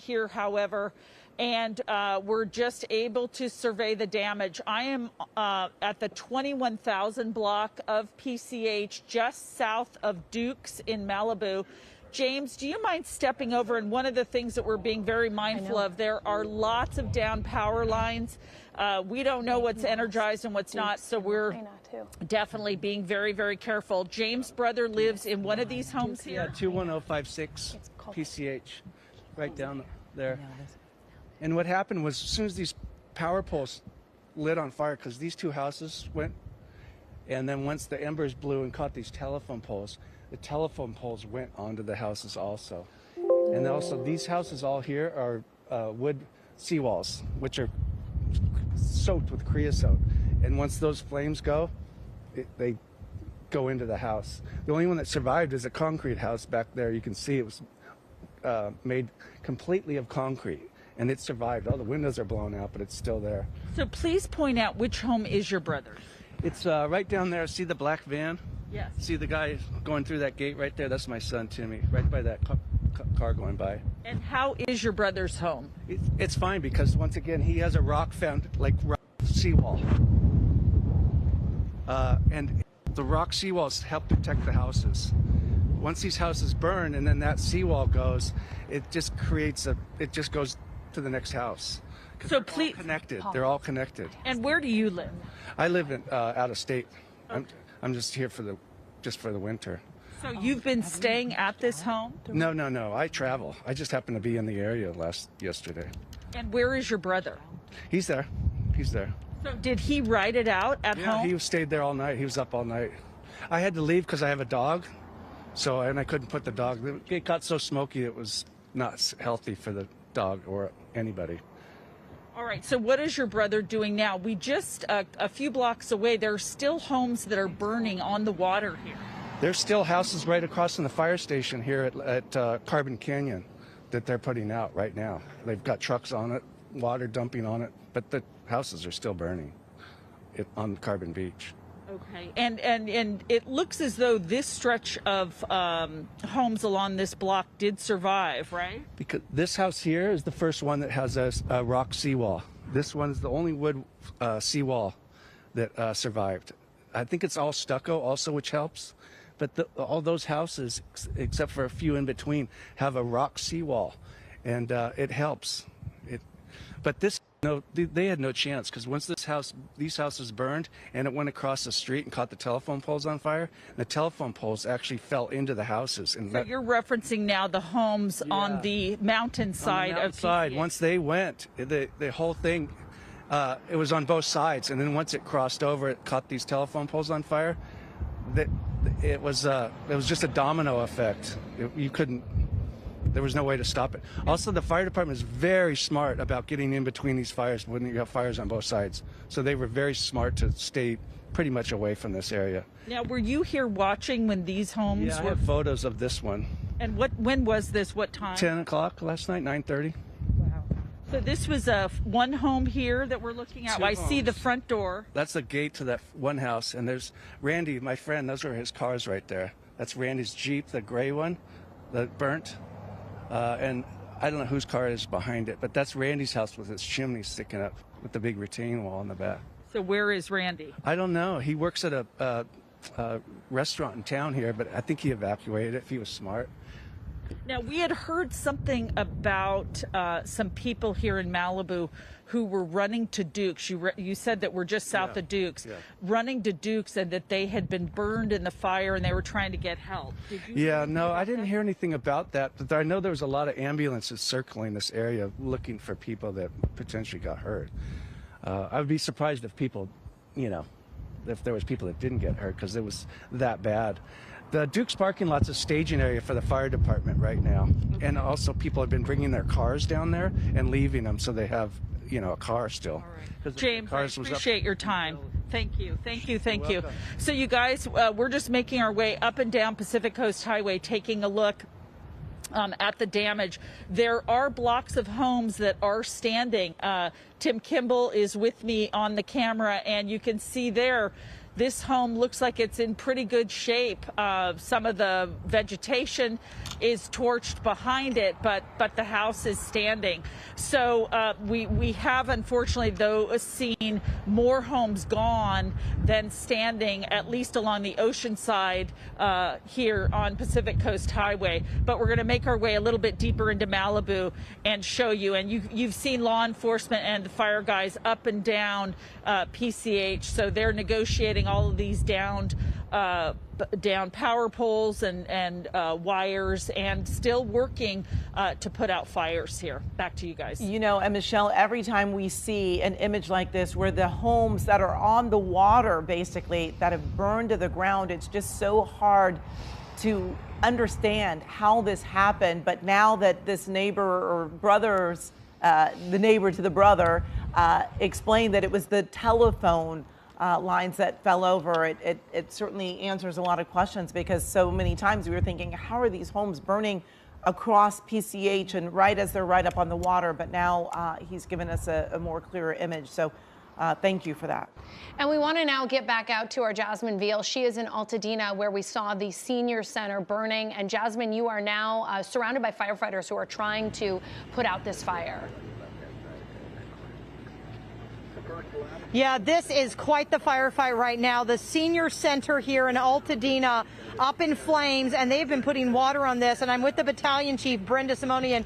here, however, and we're just able to survey the damage. I am at the 21,000 block of PCH, just south of Dukes in Malibu. James, do you mind stepping over? And one of the things that we're being very mindful of, there are lots of down power lines. We don't know what's energized and what's not, so we're definitely being very, very careful. James' brother lives in one of these homes here. Yeah, 21056 PCH, right down there. And what happened was, as soon as these power poles lit on fire, because these two houses went, and then once the embers blew and caught these telephone poles, the telephone poles went onto the houses also. And also these houses all here are wood seawalls, which are soaked with creosote. And once those flames go, they go into the house. The only one that survived is a concrete house back there. You can see it was made completely of concrete, and it survived. All the windows are blown out, but it's still there. So please point out which home is your brother's. It's right down there. See the black van? Yes. See the guy going through that gate right there? That's my son, Timmy, right by that car going by. And how is your brother's home? It's fine, because once again, he has a rock seawall. And the rock seawalls help protect the houses. Once these houses burn and then that seawall goes, it just goes to the next house. So please, all connected. They're all connected. And where do you live? I live in out of state. Okay. I'm just here for the winter. So you've been staying at this home? No. I travel. I just happened to be in the area yesterday. And where is your brother? He's there. So did he ride it out at home? He stayed there all night. He was up all night. I had to leave because I have a dog, and I couldn't put the dog. It got so smoky it was not healthy for the dog or anybody. All right, so what is your brother doing now? We just, a few blocks away, there are still homes that are burning on the water here. There's still houses right across from the fire station here at Carbon Canyon that they're putting out right now. They've got trucks on it, water dumping on it, but the houses are still burning on Carbon Beach. Okay, and it looks as though this stretch of homes along this block did survive, right? Because this house here is the first one that has a rock seawall. This one is the only wood seawall that survived. I think it's all stucco also, which helps. But all those houses, except for a few in between, have a rock seawall, and it helps. But this, they had no chance, because once these houses burned and it went across the street and caught the telephone poles on fire, and the telephone poles actually fell into the houses. And so you're referencing now the homes on the mountainside of PCH. Once they went, the whole thing, it was on both sides, and then once it crossed over, it caught these telephone poles on fire. It was just a domino effect. There was no way to stop it. Also, the fire department is very smart about getting in between these fires when you have fires on both sides. So they were very smart to stay pretty much away from this area. Now, were you here watching when these homes were? I have photos of this one. And when was this? What time? 10 o'clock last night, 9:30. Wow. So this was one home here that we're looking at. I see the front door. That's the gate to that one house. And there's Randy, my friend. Those are his cars right there. That's Randy's Jeep, the gray one that burnt. And I don't know whose car is behind it, but that's Randy's house with its chimney sticking up with the big retaining wall in the back. So where is Randy? I don't know. He works at a restaurant in town here, but I think he evacuated if he was smart. Now, we had heard something about some people here in Malibu who were running to Dukes. You said that we're just south of Dukes, running to Dukes, and that they had been burned in the fire and they were trying to get help. Did you I didn't hear anything about that, but I know there was a lot of ambulances circling this area looking for people that potentially got hurt. I would be surprised if people, if there was people that didn't get hurt, because it was that bad. The Dukes parking lot's a staging area for the fire department right now. Okay. And also people have been bringing their cars down there and leaving them, so they have, a car still. All right. James, I appreciate your time. Thank you. So you guys, we're just making our way up and down Pacific Coast Highway, taking a look at the damage. There are blocks of homes that are standing. Tim Kimball is with me on the camera, and you can see there This home looks like it's in pretty good shape. Some of the vegetation is torched behind it, but the house is standing. So we have, unfortunately, though, seen more homes gone than standing, at least along the ocean side here on Pacific Coast Highway. But we're going to make our way a little bit deeper into Malibu and show you. And you've seen law enforcement and the fire guys up and down PCH, so they're negotiating all of these down power poles and wires, and still working to put out fires here. Back to you guys. You know, and Michelle, every time we see an image like this where the homes that are on the water, basically, that have burned to the ground, it's just so hard to understand how this happened. But now that this neighbor or brothers, the neighbor to the brother, explained that it was the telephone lines that fell over, it certainly answers a lot of questions, because so many times we were thinking, how are these homes burning across PCH and right as they're right up on the water? But now he's given us a more clearer image. So thank you for that. And we want to now get back out to our Jasmine Veal. She is in Altadena, where we saw the senior center burning. And Jasmine, you are now surrounded by firefighters who are trying to put out this fire. Yeah, this is quite the firefight right now. The senior center here in Altadena up in flames, and they've been putting water on this. And I'm with the battalion chief, Brenda Simonian,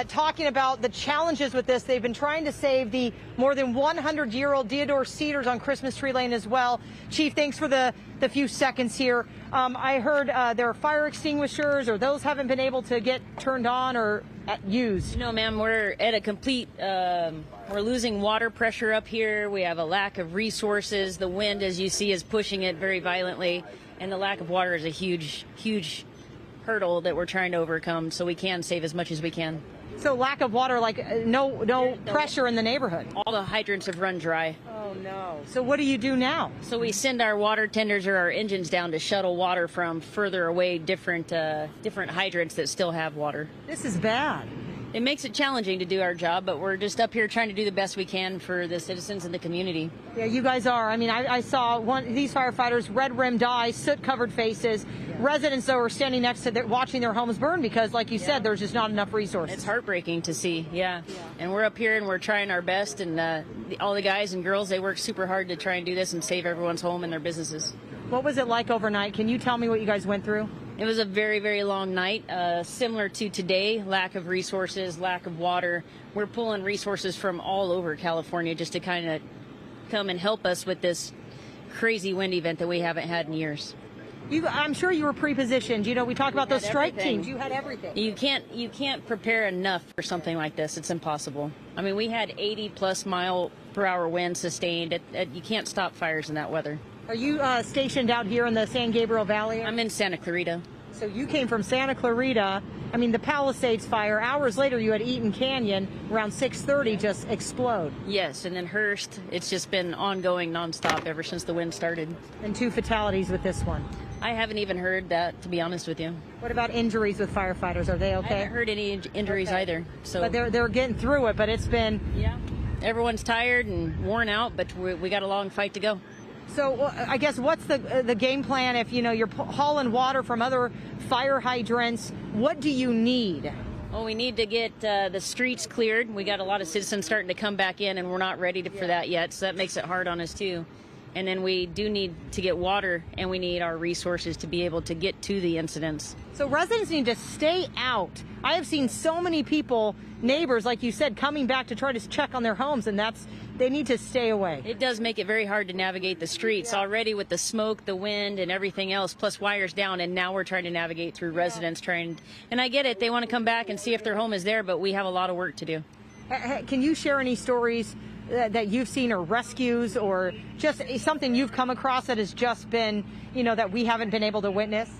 talking about the challenges with this. They've been trying to save the more than 100-year-old deodar cedars on Christmas Tree Lane as well. Chief, thanks for the few seconds here. I heard there are fire extinguishers, or those haven't been able to get turned on or used. No, ma'am, we're at a complete, we're losing water pressure up here. We have a lack of resources. The wind, as you see, is pushing it very violently. And the lack of water is a huge, huge hurdle that we're trying to overcome, so we can save as much as we can. So lack of water, like no pressure in the neighborhood. All the hydrants have run dry. Oh no. So what do you do now? So we send our water tenders or our engines down to shuttle water from further away, different hydrants that still have water. This is bad. It makes it challenging to do our job, but we're just up here trying to do the best we can for the citizens and the community. Yeah, you guys are. I mean, I saw these firefighters, red-rimmed eyes, soot-covered faces. Yeah. Residents, though, are standing next to watching their homes burn because, like you said, there's just not enough resources. It's heartbreaking to see, yeah. And we're up here and we're trying our best, and all the guys and girls, they work super hard to try and do this and save everyone's home and their businesses. What was it like overnight? Can you tell me what you guys went through? It was a very, very long night, similar to today. Lack of resources, lack of water. We're pulling resources from all over California just to kind of come and help us with this crazy wind event that we haven't had in years. I'm sure you were pre-positioned. You know, we talk about those strike teams. You had everything. You can't prepare enough for something like this. It's impossible. I mean, we had 80+ mile-per-hour winds sustained. You can't stop fires in that weather. Are you stationed out here in the San Gabriel Valley? I'm in Santa Clarita. So you came from Santa Clarita. I mean, the Palisades fire, hours later you had Eaton Canyon around 6:30 just explode. Yes, and then Hearst, it's just been ongoing nonstop ever since the wind started. And 2 fatalities with this one. I haven't even heard that, to be honest with you. What about injuries with firefighters? Are they okay? I haven't heard any injuries either. So, but they're getting through it, but it's been... Yeah. Everyone's tired and worn out, but we got a long fight to go. So I guess what's the game plan if, you know, you're hauling water from other fire hydrants? What do you need? Well, we need to get the streets cleared. We got a lot of citizens starting to come back in, and we're not ready for that yet, so that makes it hard on us too. And then we do need to get water, and we need our resources to be able to get to the incidents. So residents need to stay out. I have seen so many people, neighbors, like you said, coming back to try to check on their homes, and they need to stay away. It does make it very hard to navigate the streets already with the smoke, the wind, and everything else, plus wires down, and now we're trying to navigate through residents and I get it, they want to come back and see if their home is there, but we have a lot of work to do. Can you share any stories that you've seen, or rescues, or just something you've come across that has just been, you know, that we haven't been able to witness?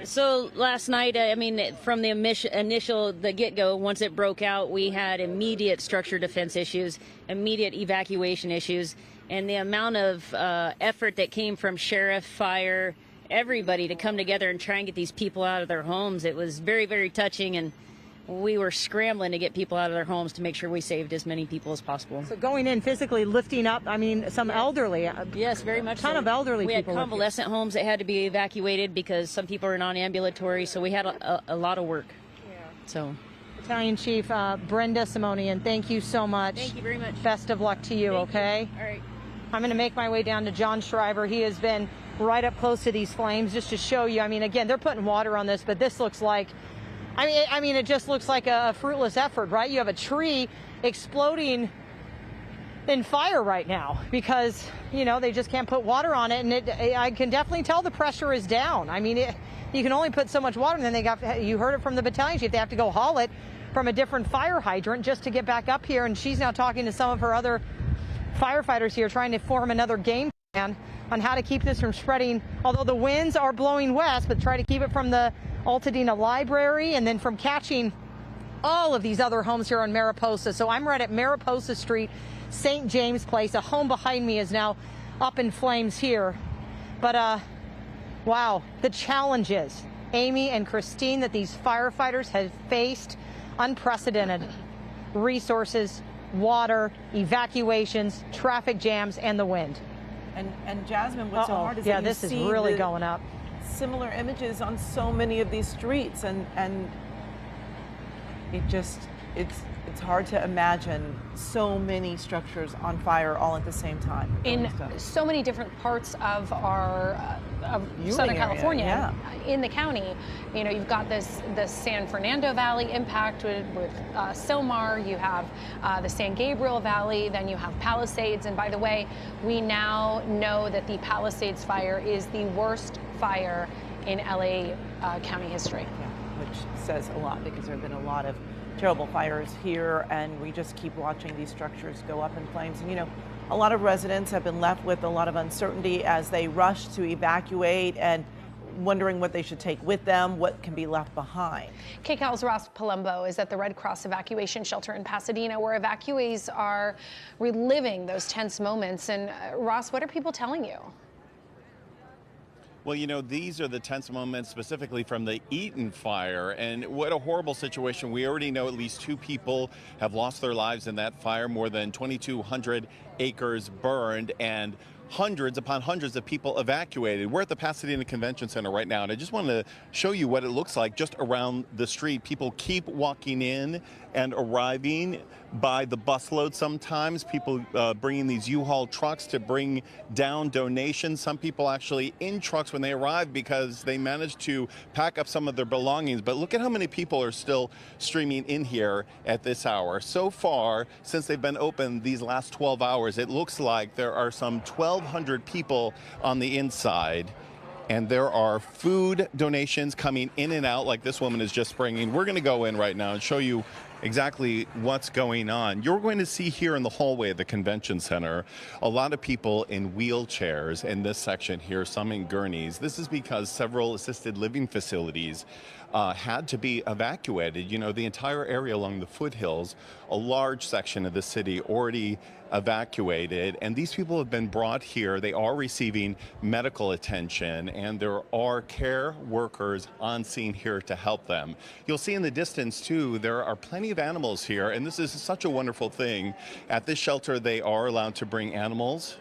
So last night, I mean, from the initial get-go, once it broke out, we had immediate structure defense issues, immediate evacuation issues, and the amount of effort that came from sheriff, fire, everybody to come together and try and get these people out of their homes. It was very, very touching, and we were scrambling to get people out of their homes to make sure we saved as many people as possible. So going in physically lifting up, I mean, some elderly. Yes, very much. A ton of elderly we people. We had convalescent homes that had to be evacuated because some people are non-ambulatory, so we had a lot of work. Yeah. So. Battalion Chief Brenda Simonian, thank you so much. Thank you very much. Best of luck to you, okay? All right. I'm going to make my way down to John Schreiber. He has been right up close to these flames just to show you. I mean, again, they're putting water on this, but this looks like, I mean, it just looks like a fruitless effort, right? You have a tree exploding in fire right now because, you know, they just can't put water on it. And I can definitely tell the pressure is down. I mean, you can only put so much water, and then you heard it from the battalion chief, they have to go haul it from a different fire hydrant just to get back up here. And she's now talking to some of her other firefighters here, trying to form another game plan on how to keep this from spreading, although the winds are blowing west, but try to keep it from the Altadena Library and then from catching all of these other homes here on Mariposa. So I'm right at Mariposa Street, St. James Place. A home behind me is now up in flames here. But wow, the challenges, Amy and Christine, that these firefighters have faced, unprecedented. Resources, water, evacuations, traffic jams, and the wind. And Jasmine, what's so hard is that this is really going up. Similar images on so many of these streets, and it just it's hard to imagine so many structures on fire all at the same time. In so many different parts of our Southern California, in the county. You know, you've got the San Fernando Valley impact with Sylmar, you have the San Gabriel Valley, then you have Palisades. And by the way, we now know that the Palisades fire is the worst fire in LA County history. Yeah, which says a lot because there have been a lot of terrible fires here, and we just keep watching these structures go up in flames. And you know, a lot of residents have been left with a lot of uncertainty as they rush to evacuate and wondering what they should take with them, what can be left behind. KCAL's Ross Palumbo is at the Red Cross evacuation shelter in Pasadena, where evacuees are reliving those tense moments. And Ross, what are people telling you? Well, you know, these are the tense moments specifically from the Eaton fire, and what a horrible situation. We already know at least 2 people have lost their lives in that fire, more than 2,200 acres burned, and hundreds upon hundreds of people evacuated. We're at the Pasadena Convention Center right now, and I just wanted to show you what it looks like just around the street. People keep walking in and arriving by the busload sometimes. People bringing these U-Haul trucks to bring down donations. Some people actually in trucks when they arrive because they managed to pack up some of their belongings. But look at how many people are still streaming in here at this hour. So far, since they've been open these last 12 hours, it looks like there are some 1,200 people on the inside. And there are food donations coming in and out like this woman is just bringing. We're going to go in right now and show you exactly what's going on. You're going to see here in the hallway of the convention center a lot of people in wheelchairs in this section here, some in gurneys. This is because several assisted living facilities had to be evacuated. You know, the entire area along the foothills, a large section of the city already evacuated, and these people have been brought here. They are receiving medical attention, and there are care workers on scene here to help them. You'll see in the distance too, there are plenty of animals here, and this is such a wonderful thing. At this shelter, they are allowed to bring animals.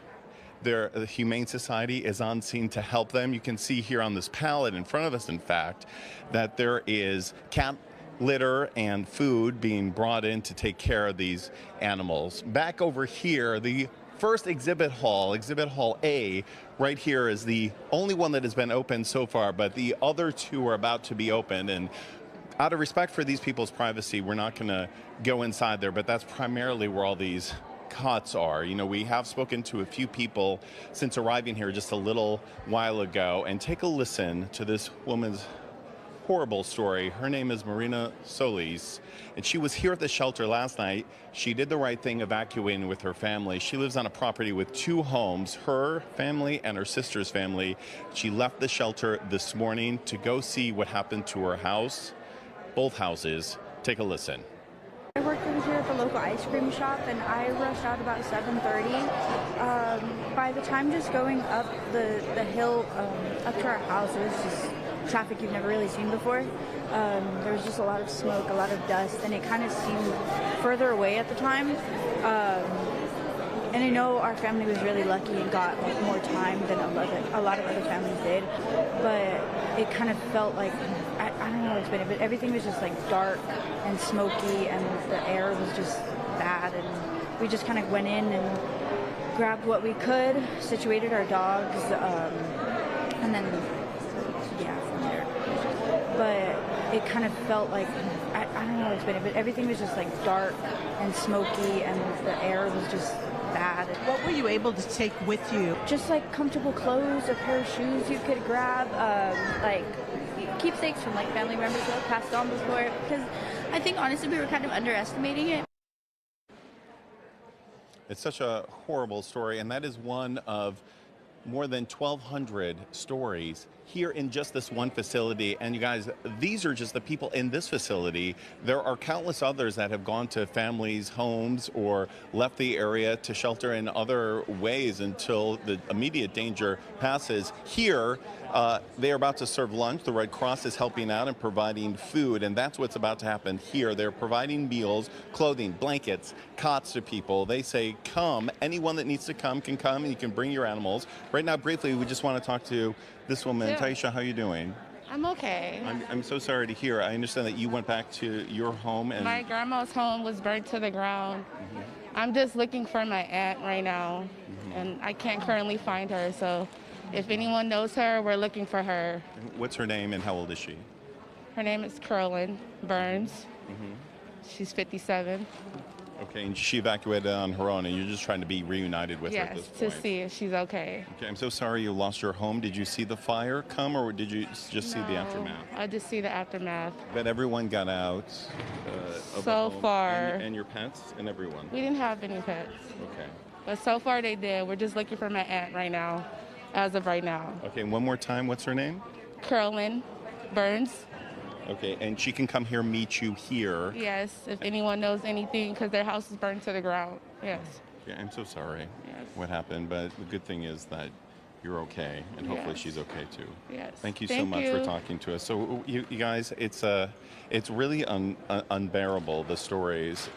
The Humane Society is on scene to help them. You can see here on this pallet in front of us, in fact, that there is cat litter and food being brought in to take care of these animals. Back over here, the first exhibit hall A, right here is the only one that has been opened so far, but the other 2 are about to be opened. And out of respect for these people's privacy, we're not going to go inside there, but that's primarily where all these cots are. You know, we have spoken to a few people since arriving here just a little while ago, and take a listen to this woman's horrible story. Her name is Marina Solis, and she was here at the shelter last night. She did the right thing evacuating with her family. She lives on a property with 2 homes, her family and her sister's family. She left the shelter this morning to go see what happened to her house, both houses. Take a listen. I work over here at the local ice cream shop, and I rushed out about 7:30. By the time just going up the hill up to our house, it was just traffic you've never really seen before. There was just a lot of smoke, a lot of dust, and it kind of seemed further away at the time. And I know our family was really lucky and got like more time than a lot of other families did, but it kind of felt like, I don't know how to explain it, but everything was just like dark and smoky, and the air was just bad, and we just kind of went in and grabbed what we could, situated our dogs, and then, yeah, from there. But it kind of felt like, I don't know how to explain it, but everything was just like dark and smoky, and the air was just bad. What were you able to take with you? Just like comfortable clothes, a pair of shoes you could grab, like keepsakes from like family members who have passed on before, because I think honestly we were kind of underestimating it. It's such a horrible story, and that is one of more than 1,200 stories here in just this one facility. And you guys, these are just the people in this facility. There are countless others that have gone to families' homes or left the area to shelter in other ways until the immediate danger passes. Here, they are about to serve lunch. The Red Cross is helping out and providing food, and that's what's about to happen here. They're providing meals, clothing, blankets, cots to people. They say, come. Anyone that needs to come can come, and you can bring your animals. Right now, briefly, we just want to talk to this woman. Yeah. Taisha, how are you doing? I'm okay. I'm so sorry to hear. I understand that you went back to your home and My grandma's home was burnt to the ground. I'm just looking for my aunt right now, and I can't currently find her. So if anyone knows her, we're looking for her. What's her name and how old is she? Her name is Carolyn Burns. She's 57. Okay, and she evacuated on her own, and you're just trying to be reunited with her at Yes, this to point. see if she's okay. Okay, I'm so sorry you lost your home. Did you see the fire come, or did you just see the aftermath? I just see the aftermath. But everyone got out of the So home, far. and your pets and everyone. We didn't have any pets, Okay. but so far they did. We're just looking for my aunt right now, as of right now. Okay, and one more time, what's her name? Carolyn Burns. Okay, and she can come here, meet you here. Yes, if anyone knows anything, because their house is burned to the ground. Yes. Yeah, I'm so sorry Yes. what happened, but the good thing is that you're okay, and hopefully Yes. she's okay too. Yes. Thank you so Thank much you. for talking to us. So you guys, it's really unbearable, the stories.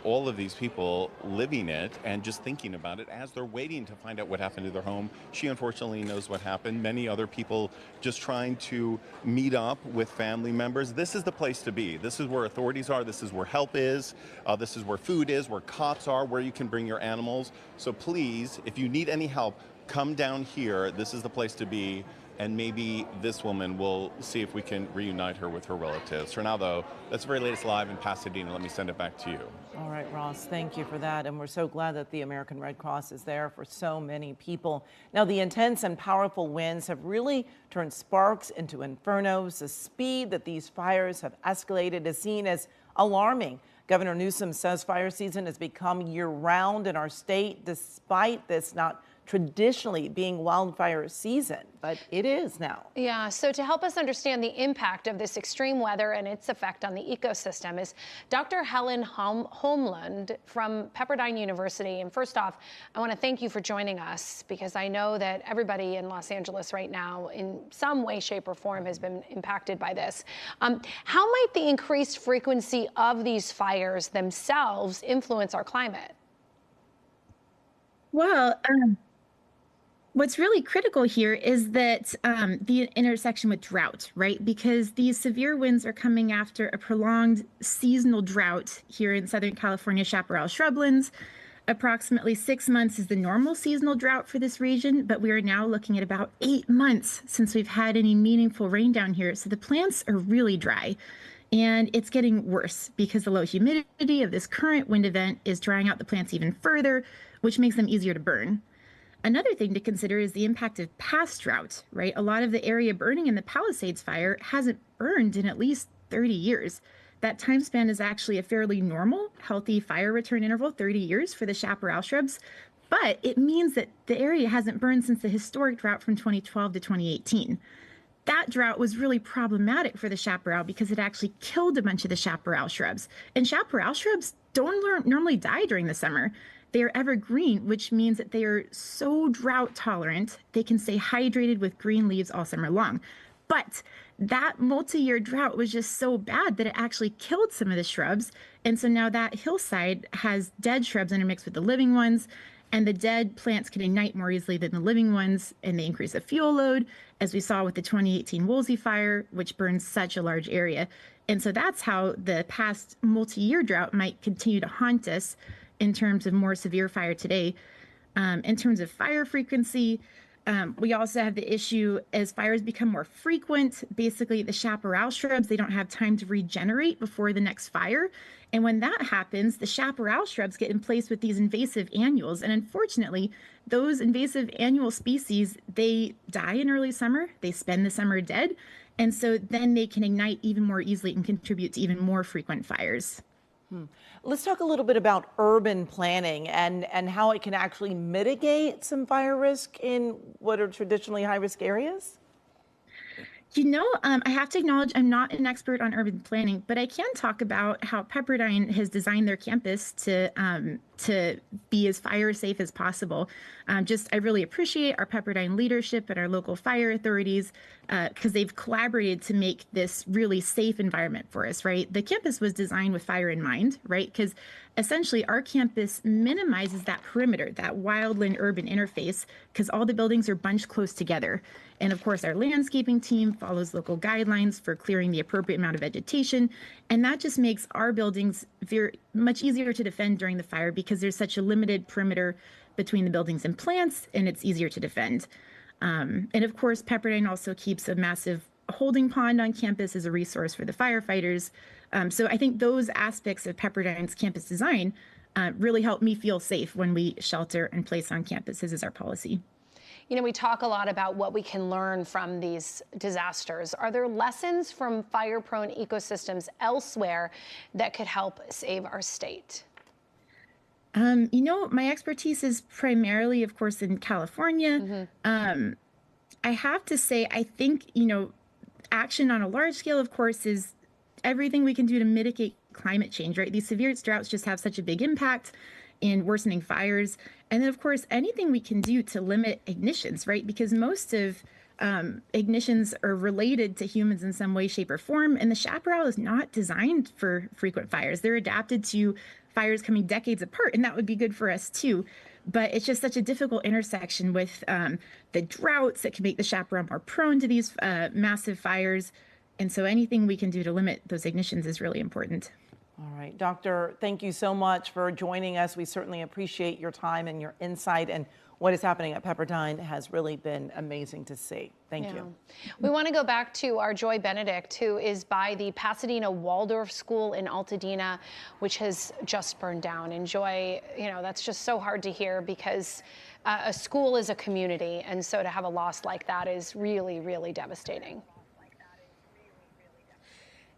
All of these people living it and just thinking about it as they're waiting to find out what happened to their home. She unfortunately knows what happened. Many other people just trying to meet up with family members. This is the place to be. This is where authorities are. This is where help is. This is where food is, where cots are, where you can bring your animals. So please, if you need any help, come down here. This is the place to be. And maybe this woman will see if we can reunite her with her relatives. For now, though, that's the very latest live in Pasadena. Let me send it back to you. All right, Ross, thank you for that. And we're so glad that the American Red Cross is there for so many people. Now, the intense and powerful winds have really turned sparks into infernos. The speed that these fires have escalated is seen as alarming. Governor Newsom says fire season has become year-round in our state, despite this not traditionally being wildfire season, but it is now. Yeah, so to help us understand the impact of this extreme weather and its effect on the ecosystem is Dr. Helen Holmlund from Pepperdine University. And first off, I want to thank you for joining us, because I know that everybody in Los Angeles right now in some way, shape, or form has been impacted by this. How might the increased frequency of these fires themselves influence our climate? Well, what's really critical here is that the intersection with drought, right? Because these severe winds are coming after a prolonged seasonal drought here in Southern California, chaparral shrublands. Approximately 6 months is the normal seasonal drought for this region, but we are now looking at about 8 months since we've had any meaningful rain down here. So the plants are really dry. And it's getting worse because the low humidity of this current wind event is drying out the plants even further, which makes them easier to burn. Another thing to consider is the impact of past drought, right? A lot of the area burning in the Palisades fire hasn't burned in at least 30 years. That time span is actually a fairly normal, healthy fire return interval, 30 years for the chaparral shrubs, but it means that the area hasn't burned since the historic drought from 2012 to 2018. That drought was really problematic for the chaparral because it actually killed a bunch of the chaparral shrubs. And chaparral shrubs don't normally die during the summer. They are evergreen, which means that they are so drought tolerant, they can stay hydrated with green leaves all summer long. But that multi-year drought was just so bad that it actually killed some of the shrubs. And so now that hillside has dead shrubs intermixed with the living ones, and the dead plants can ignite more easily than the living ones, and they increase the fuel load, as we saw with the 2018 Woolsey fire, which burned such a large area. And so that's how the past multi-year drought might continue to haunt us in terms of more severe fire today. In terms of fire frequency, we also have the issue as fires become more frequent. Basically, the chaparral shrubs, they don't have time to regenerate before the next fire. And when that happens, the chaparral shrubs get in place with these invasive annuals. And unfortunately, those invasive annual species, they die in early summer. They spend the summer dead. And so then they can ignite even more easily and contribute to even more frequent fires. Let's talk a little bit about urban planning and how it can actually mitigate some fire risk in what are traditionally high-risk areas. You know, I have to acknowledge I'm not an expert on urban planning, but I can talk about how Pepperdine has designed their campus to be as fire safe as possible. I really appreciate our Pepperdine leadership and our local fire authorities because they've collaborated to make this really safe environment for us, right? The campus was designed with fire in mind, right? Because essentially our campus minimizes that perimeter, that wildland urban interface, because all the buildings are bunched close together. And of course, our landscaping team follows local guidelines for clearing the appropriate amount of vegetation. And that just makes our buildings very much easier to defend during the fire because there's such a limited perimeter between the buildings and plants, and it's easier to defend. And of course, Pepperdine also keeps a massive holding pond on campus as a resource for the firefighters. So I think those aspects of Pepperdine's campus design really help me feel safe when we shelter and place on campuses as our policy. You know, we talk a lot about what we can learn from these disasters. Are there lessons from fire-prone ecosystems elsewhere that could help save our state? You know, my expertise is primarily, of course, in California. I have to say, I think, you know, action on a large scale, of course, is everything we can do to mitigate climate change, right? These severe droughts just have such a big impact in worsening fires. And then, of course, anything we can do to limit ignitions, right? Because most of ignitions are related to humans in some way, shape, or form. And the chaparral is not designed for frequent fires. They're adapted to fires coming decades apart, and that would be good for us too. But it's just such a difficult intersection with the droughts that can make the chaparral more prone to these massive fires. And so anything we can do to limit those ignitions is really important. All right, Doctor, thank you so much for joining us. We certainly appreciate your time and your insight, and what is happening at Pepperdine has really been amazing to see. Thank you. We want to go back to our Joy Benedict, who is by the Pasadena Waldorf School in Altadena, which has just burned down. And Joy, you know, that's just so hard to hear because a school is a community. And so to have a loss like that is really, really devastating.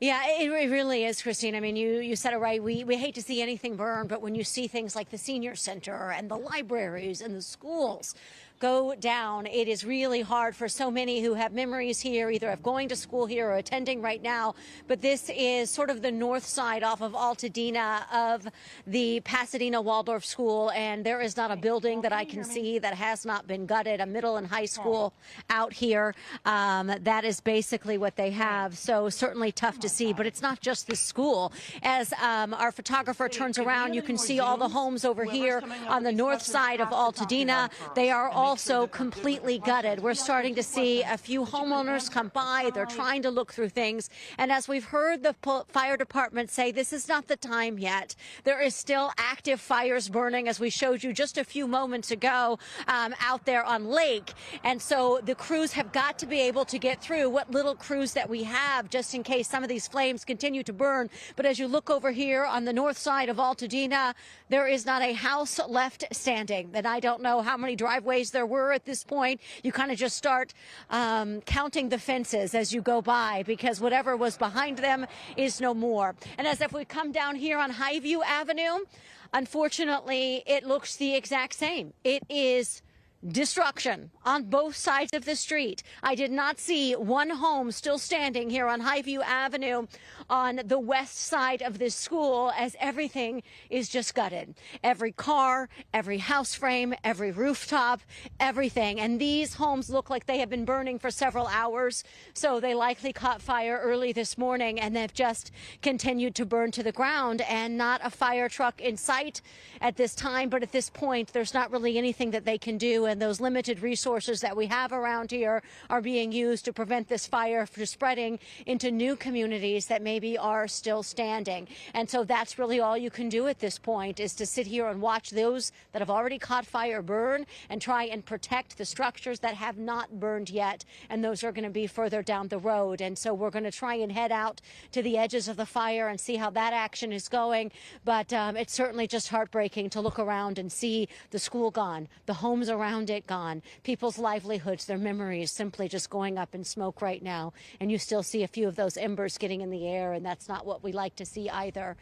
Yeah, it really is, Christine. I mean, you said it right. We hate to see anything burn, but when you see things like the senior center and the libraries and the schools go down, it is really hard for so many who have memories here, either of going to school here or attending right now. But this is sort of the north side off of Altadena of the Pasadena Waldorf School, and there is not a building that I can see that has not been gutted, a middle and high school out here. That is basically what they have. So certainly tough to see, but it's not just the school. As our photographer turns around, you can see all the homes over here on the north side of Altadena. They are also completely gutted. We're starting to see a few homeowners come by. They're trying to look through things. And as we've heard the fire department say, this is not the time yet. There is still active fires burning, as we showed you just a few moments ago out there on Lake. And so the crews have got to be able to get through what little crews that we have, just in case some of these flames continue to burn. But as you look over here on the north side of Altadena, there is not a house left standing. And I don't know how many driveways there were at this point. You kind of just start counting the fences as you go by, because whatever was behind them is no more. And as if we come down here on Highview Avenue, unfortunately, it looks the exact same. It is destruction on both sides of the street. I did not see one home still standing here on Highview Avenue on the west side of this school, as everything is just gutted. Every car, every house frame, every rooftop, everything. And these homes look like they have been burning for several hours. So they likely caught fire early this morning, and they've just continued to burn to the ground, and not a fire truck in sight at this time. But at this point, there's not really anything that they can do. And those limited resources that we have around here are being used to prevent this fire from spreading into new communities that maybe are still standing. And so that's really all you can do at this point, is to sit here and watch those that have already caught fire burn and try and protect the structures that have not burned yet. And those are going to be further down the road. And so we're going to try and head out to the edges of the fire and see how that action is going. But it's certainly just heartbreaking to look around and see the school gone, the homes around it gone, people's livelihoods, their memories simply just going up in smoke right now. And you still see a few of those embers getting in the air, and that's not what we like to see either,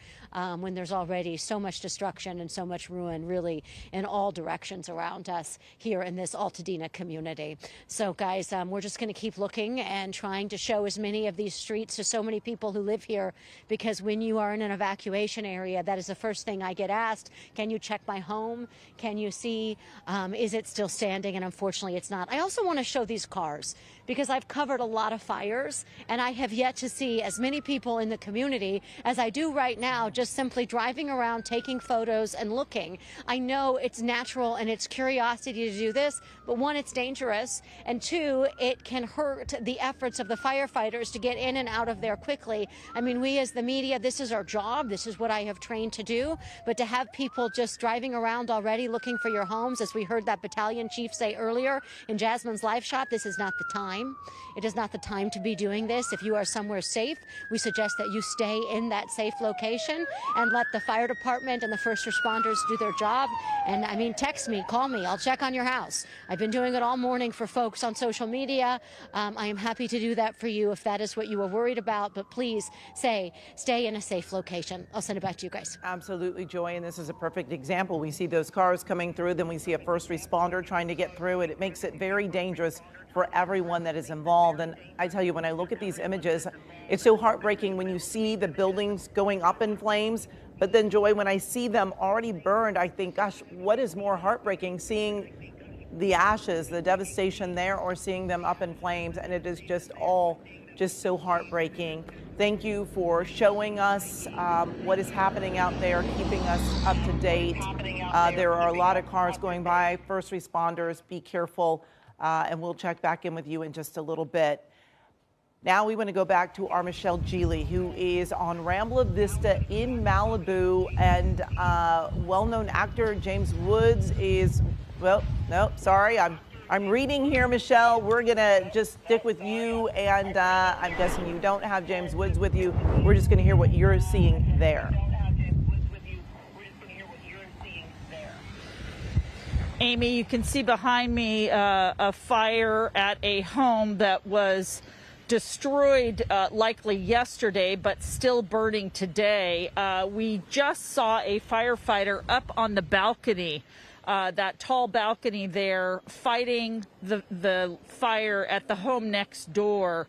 when there's already so much destruction and so much ruin really in all directions around us here in this Altadena community. So guys, we're just going to keep looking and trying to show as many of these streets to so many people who live here, because when you are in an evacuation area, that is the first thing I get asked. Can you check my home? Can you see, is it still standing? And unfortunately it's not. I also want to show these cars, because I've covered a lot of fires, and I have yet to see as many people in the community as I do right now, just simply driving around, taking photos and looking. I know it's natural and it's curiosity to do this, but one, it's dangerous, and two, it can hurt the efforts of the firefighters to get in and out of there quickly. I mean, we as the media, this is our job, this is what I have trained to do, but to have people just driving around already looking for your homes, as we heard that battalion chief say earlier in Jasmine's live shot, this is not the time. It is not the time to be doing this. If you are somewhere safe, we suggest that you stay in that safe location and let the fire department and the first responders do their job. And I mean, text me, call me, I'll check on your house. I've been doing it all morning for folks on social media. I am happy to do that for you if that is what you were worried about, but please stay in a safe location. I'll send it back to you guys. Absolutely, Joy, and this is a perfect example. We see those cars coming through, then we see a first responder trying to get through it. It makes it very dangerous for everyone that is involved. And I tell you, when I look at these images, it's so heartbreaking when you see the buildings going up in flames. But then, Joy, when I see them already burned, I think, gosh, what is more heartbreaking, seeing the ashes, the devastation there, or seeing them up in flames? And it is just all just so heartbreaking. Thank you for showing us what is happening out there, keeping us up to date. There are a lot of cars going by. First responders, be careful. And we'll check back in with you in just a little bit. Now we want to go back to our Michelle Geely, who is on Rambla Vista in Malibu, and well-known actor James Woods is, well, no, sorry, I'm reading here, Michelle. We're gonna just stick with you, and I'm guessing you don't have James Woods with you. We're just gonna hear what you're seeing there. Amy, you can see behind me a fire at a home that was destroyed likely yesterday, but still burning today. We just saw a firefighter up on the balcony, that tall balcony there, fighting the fire at the home next door,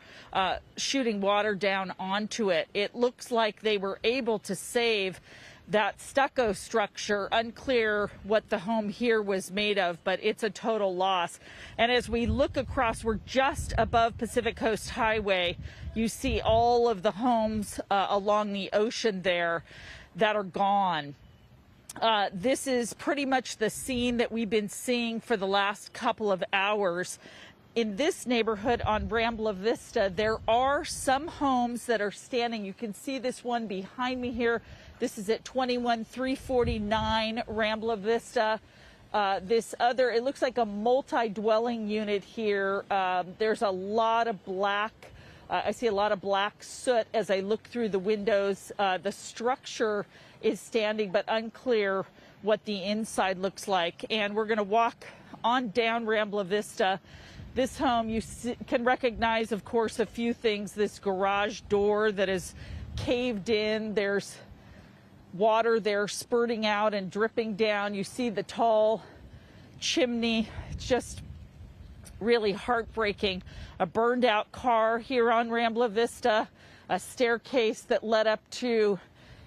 shooting water down onto it. It looks like they were able to save that stucco structure. Unclear what the home here was made of, but it's a total loss. And as we look across, we're just above Pacific Coast Highway. You see all of the homes along the ocean there that are gone. This is pretty much the scene that we've been seeing for the last couple of hours. In this neighborhood on Rambla Vista, there are some homes that are standing. You can see this one behind me here. This is at 21349 Rambla Vista. This other, it looks like a multi-dwelling unit here. There's a lot of black, I see a lot of black soot as I look through the windows. The structure is standing, but unclear what the inside looks like. And we're gonna walk on down Rambla Vista. This home, you can recognize, of course, a few things. This garage door that is caved in. There's water there spurting out and dripping down. You see the tall chimney just really heartbreaking. A burned out car here on Rambla Vista, a staircase that led up to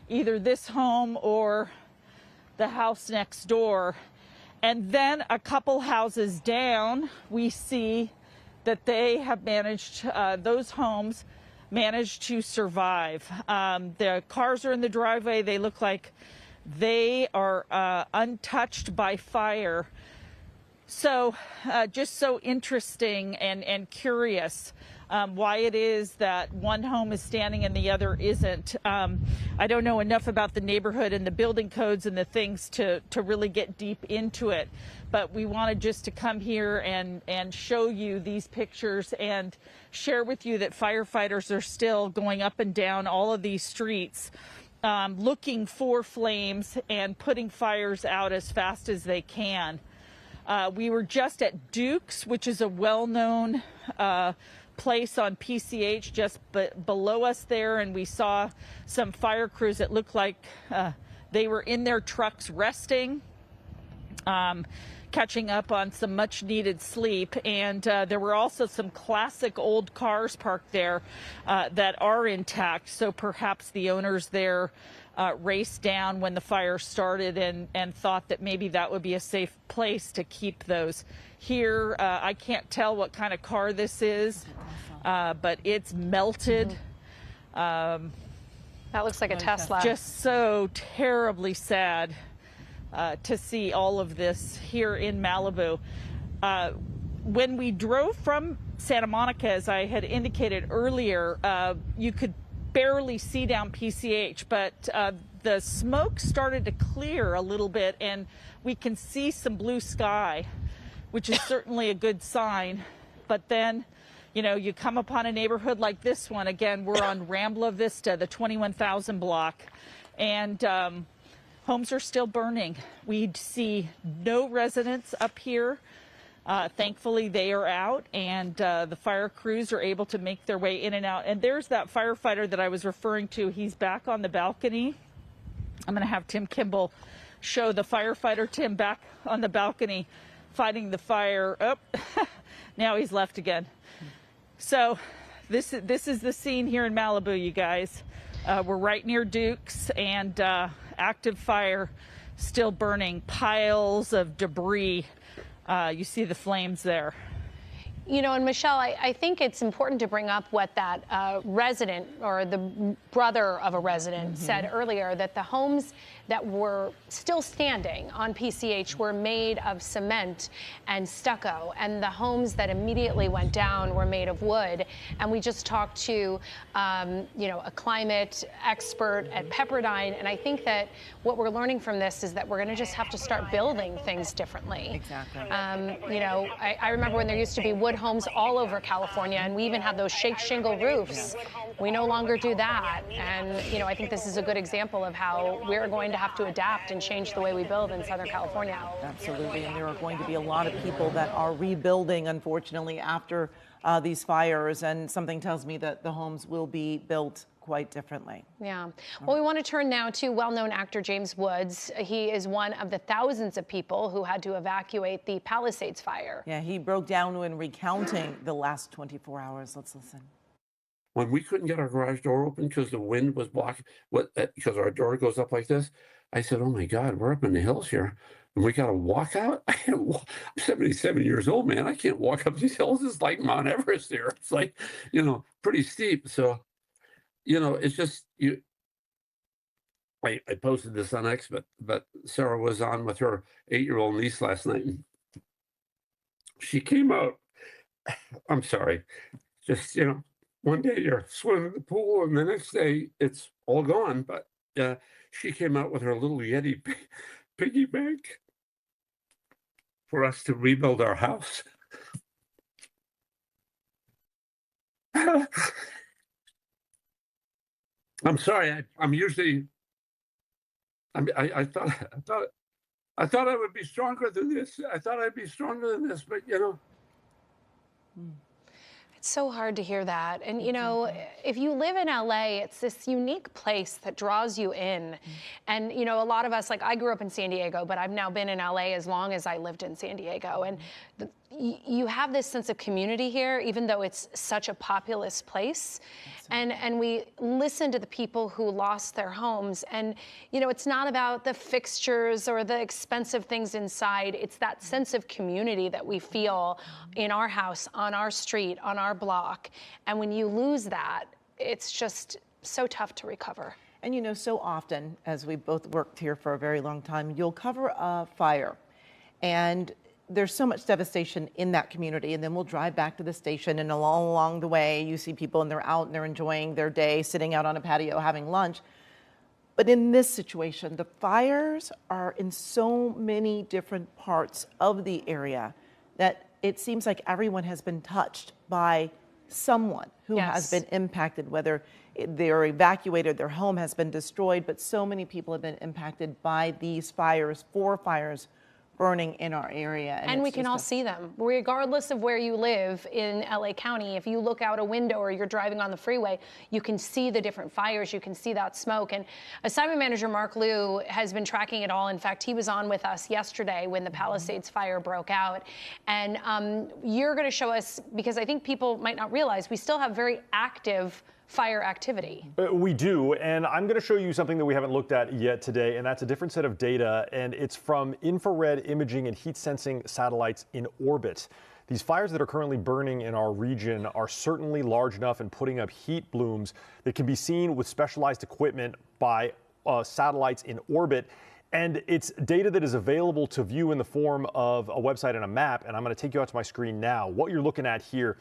either this home or the house next door. And then a couple houses down, we see that they have managed, those homes managed to survive. The cars are in the driveway. They look like they are untouched by fire. So just so interesting and curious why it is that one home is standing and the other isn't. I don't know enough about the neighborhood and the building codes and the things to really get deep into it. But we wanted just to come here and show you these pictures and share with you that firefighters are still going up and down all of these streets, looking for flames and putting fires out as fast as they can. We were just at Duke's, which is a well-known place on PCH just below us there, and we saw some fire crews that looked like they were in their trucks resting, catching up on some much needed sleep. And there were also some classic old cars parked there that are intact, so perhaps the owners there raced down when the fire started and thought that maybe that would be a safe place to keep those. Here, I can't tell what kind of car this is, but it's melted. That looks like a Tesla. Just so terribly sad to see all of this here in Malibu. When we drove from Santa Monica, as I had indicated earlier, you could barely see down PCH, but the smoke started to clear a little bit and we can see some blue sky, which is certainly a good sign. But then, you know, you come upon a neighborhood like this one. Again, we're on Rambla Vista, the 21,000 block, and homes are still burning. We see no residents up here. Thankfully, they are out, and the fire crews are able to make their way in and out. And there's that firefighter that I was referring to. He's back on the balcony. I'm going to have Tim Kimball show the firefighter, Tim, back on the balcony fighting the fire. Oh, now he's left again. So this is the scene here in Malibu, you guys. We're right near Duke's, and active fire still burning, piles of debris. You see the flames there. You know, and Michelle, I think it's important to bring up what that resident or the brother of a resident said earlier, that the homes that were still standing on PCH were made of cement and stucco, and the homes that immediately went down were made of wood. And we just talked to, you know, a climate expert at Pepperdine, and I think that what we're learning from this is that we're going to just have to start building things differently. Exactly. You know, I remember when there used to be wood homes all over California, and we even had those shake shingle roofs. We no longer do that. And, you know, I think this is a good example of how we're going to have to adapt and change the way we build in Southern California. Absolutely. And there are going to be a lot of people that are rebuilding, unfortunately, after these fires. And something tells me that the homes will be built quite differently. Yeah. Well, we want to turn now to well-known actor James Woods. He is one of the thousands of people who had to evacuate the Palisades fire. Yeah, he broke down when recounting the last 24 hours. Let's listen. When we couldn't get our garage door open because the wind was blocking, because our door goes up like this, I said, oh my God, we're up in the hills here. And we got to walk out. I'm 77 years old, man. I can't walk up these hills. It's like Mount Everest here. It's like, you know, pretty steep. So, you know, it's just, I posted this on X, but Sarah was on with her 8-year-old niece last night. And she came out, I'm sorry, just, you know, one day you're swimming in the pool and the next day it's all gone. But she came out with her little Yeti piggy bank for us to rebuild our house. I'm sorry. I'm usually. I thought I would be stronger than this. I thought I'd be stronger than this, but you know. It's so hard to hear that. And, you know, if you live in LA, it's this unique place that draws you in. And, you know, a lot of us, like I grew up in San Diego, but I've now been in LA as long as I lived in San Diego. And you have this sense of community here, even though it's such a populous place. And we listen to the people who lost their homes. And, you know, it's not about the fixtures or the expensive things inside. It's that sense of community that we feel in our house, on our street, on our block. And when you lose that, it's just so tough to recover. And, you know, so often, as we both worked here for a very long time, you'll cover a fire. And there's so much devastation in that community, and then we'll drive back to the station, and along the way you see people and they're out and they're enjoying their day, sitting out on a patio having lunch. But in this situation, the fires are in so many different parts of the area that it seems like everyone has been touched by someone who has been impacted, whether they're evacuated, their home has been destroyed, but so many people have been impacted by these fires, 4 fires burning in our area. And we can all see them. Regardless of where you live in LA County, if you look out a window or you're driving on the freeway, you can see the different fires, you can see that smoke. And assignment manager Mark Liu has been tracking it all. In fact, he was on with us yesterday when the Palisades fire broke out. And you're going to show us, because I think people might not realize, we still have very active fire activity. We do, and I'm going to show you something that we haven't looked at yet today, and that's a different set of data, and it's from infrared imaging and heat sensing satellites in orbit. These fires that are currently burning in our region are certainly large enough and putting up heat blooms that can be seen with specialized equipment by satellites in orbit. And it's data that is available to view in the form of a website and a map, and I'm going to take you out to my screen now. What you're looking at here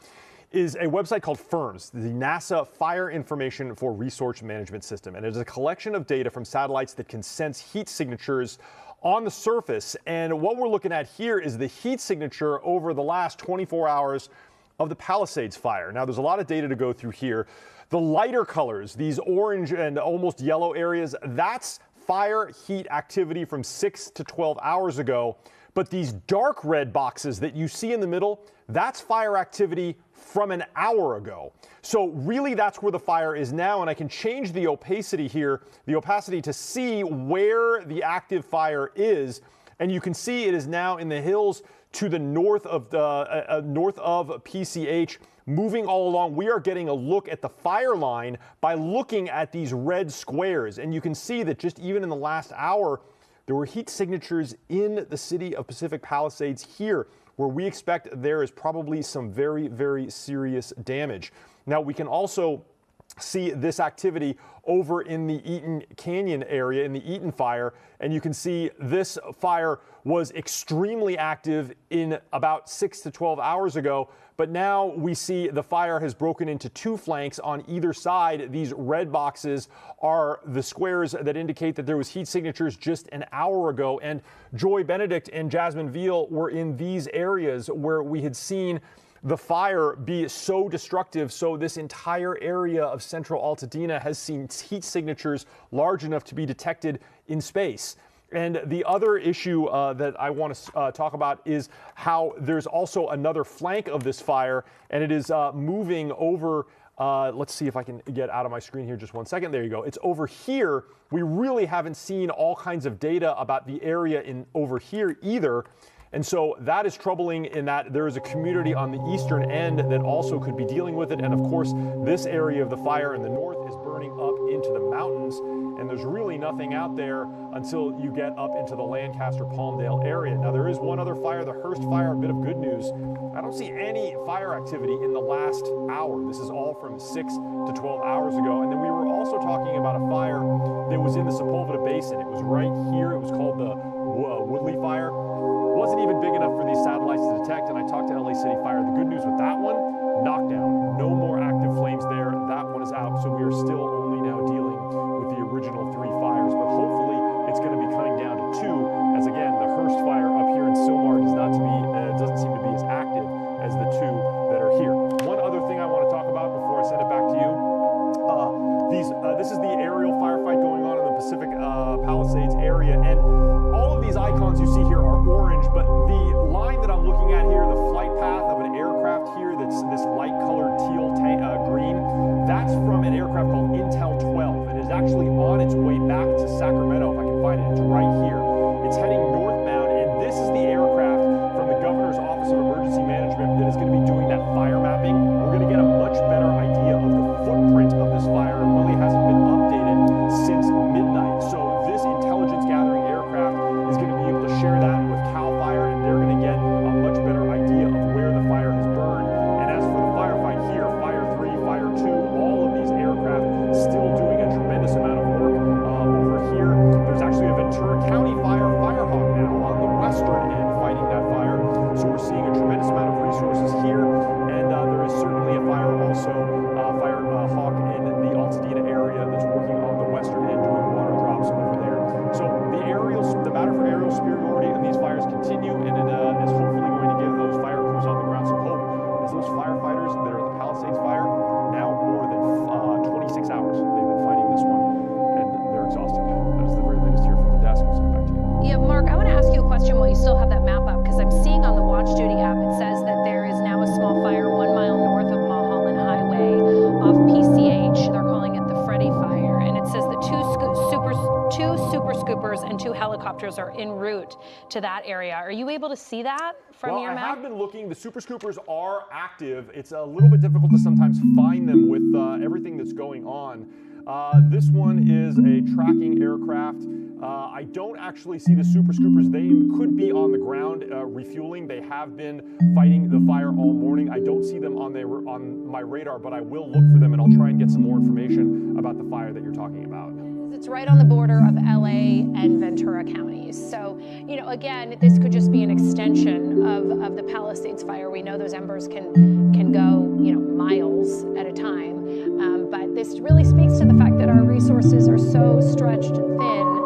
is a website called FIRMS, the NASA Fire Information for Resource Management System. And it is a collection of data from satellites that can sense heat signatures on the surface. And what we're looking at here is the heat signature over the last 24 hours of the Palisades fire. Now, there's a lot of data to go through here. The lighter colors, these orange and almost yellow areas, that's fire heat activity from 6 to 12 hours ago. But these dark red boxes that you see in the middle, that's fire activity from an hour ago. So really that's where the fire is now, and I can change the opacity here, the opacity to see where the active fire is, and you can see it is now in the hills to the north of PCH, moving all along. We are getting a look at the fire line by looking at these red squares, and you can see that just even in the last hour, there were heat signatures in the city of Pacific Palisades here, where we expect there is probably some very, very serious damage. Now, we can also see this activity over in the Eaton Canyon area, in the Eaton fire, and you can see this fire was extremely active in about 6 to 12 hours ago, but now we see the fire has broken into 2 flanks on either side. These red boxes are the squares that indicate that there was heat signatures just an hour ago, and Joy Benedict and Jasmine Veal were in these areas where we had seen the fire be so destructive. So this entire area of central Altadena has seen heat signatures large enough to be detected in space. And the other issue that I want to talk about is how there's also another flank of this fire, and it is moving over. Let's see if I can get out of my screen here just one second. There you go. It's over here. We really haven't seen all kinds of data about the area over here either. And so that is troubling in that there is a community on the eastern end that also could be dealing with it. And of course, this area of the fire in the north is burning up into the mountains. And there's really nothing out there until you get up into the Lancaster-Palmdale area. Now, there is one other fire, the Hearst fire, a bit of good news. I don't see any fire activity in the last hour. This is all from 6 to 12 hours ago. And then we were also talking about a fire that was in the Sepulveda Basin. It was right here. It was called the Woodley Fire. It wasn't even big enough for these satellites to detect, and I talked to LA City Fire. The good news with that one, knockdown. No more active flames there. That one is out, so we are still only now dealing with the original 3 fires, but hopefully it's going to be cutting down to 2, as again, the Hearst fire up here in Sylmar doesn't seem to be as active as the 2 that are here. One other thing I want to talk about before I send it back to you, this is the aerial firefight going on in the Pacific Palisades area, and all of these icons you see here are orange, but the line that I'm looking at here, the flight path of an aircraft here, that's this light colored That's from an aircraft called Intel 12. It is actually on its way back to Sacramento, if I can find it. It's right here. It's heading northbound, and this is the aircraft from the Governor's Office of Emergency Management that is going to be doing that fire mapping. We're going to get a much better idea of the footprint of this fire. It really hasn't been updated since midnight. So this intelligence gathering aircraft is going to be able to share that with CAL FIRE, and they're going to get a much better idea of where the fire has burned. And as for the firefight here, Fire 3, Fire 2, all of these aircraft still doing a tremendous amount of work over here. There's actually a Ventura County Firehawk now on the western end fighting that fire. So we're seeing a tremendous amount of resources here, and there is certainly a fire also, Firehawk in the Altadena area that's working on the western end doing water drops over there. So the battle for aerial superiority of these fires continue, and it is hopefully going to give those fire crews on the ground some hope, as those firefighters that are at the Palisades fire, now more than 26 hours they've been fighting this one, and they're exhausted. That is the very latest here from the desk. I'll send it back to you. Yeah, Mark, I want to ask you a question while you still have that map up, because I'm seeing on the Watch Duty app, it says that there is now a small fire 1 mile north of Mulholland Highway off PCH. They're calling it the Freddy Fire, and it says that two super scoopers and 2 helicopters are en route to that area. Are you able to see that from your map? I have been looking. The super scoopers are active. It's a little bit difficult to sometimes find them with everything that's going on. This one is a tracking aircraft. I don't actually see the super scoopers. They could be on the ground refueling. They have been fighting the fire all morning. I don't see them on my radar, but I will look for them, and I'll try and get some more information about the fire that you're talking about. It's right on the border of LA and Ventura counties. So, you know, again, this could just be an extension of the Palisades fire. We know those embers can go, you know, miles at a time. But this really speaks to the fact that our resources are so stretched thin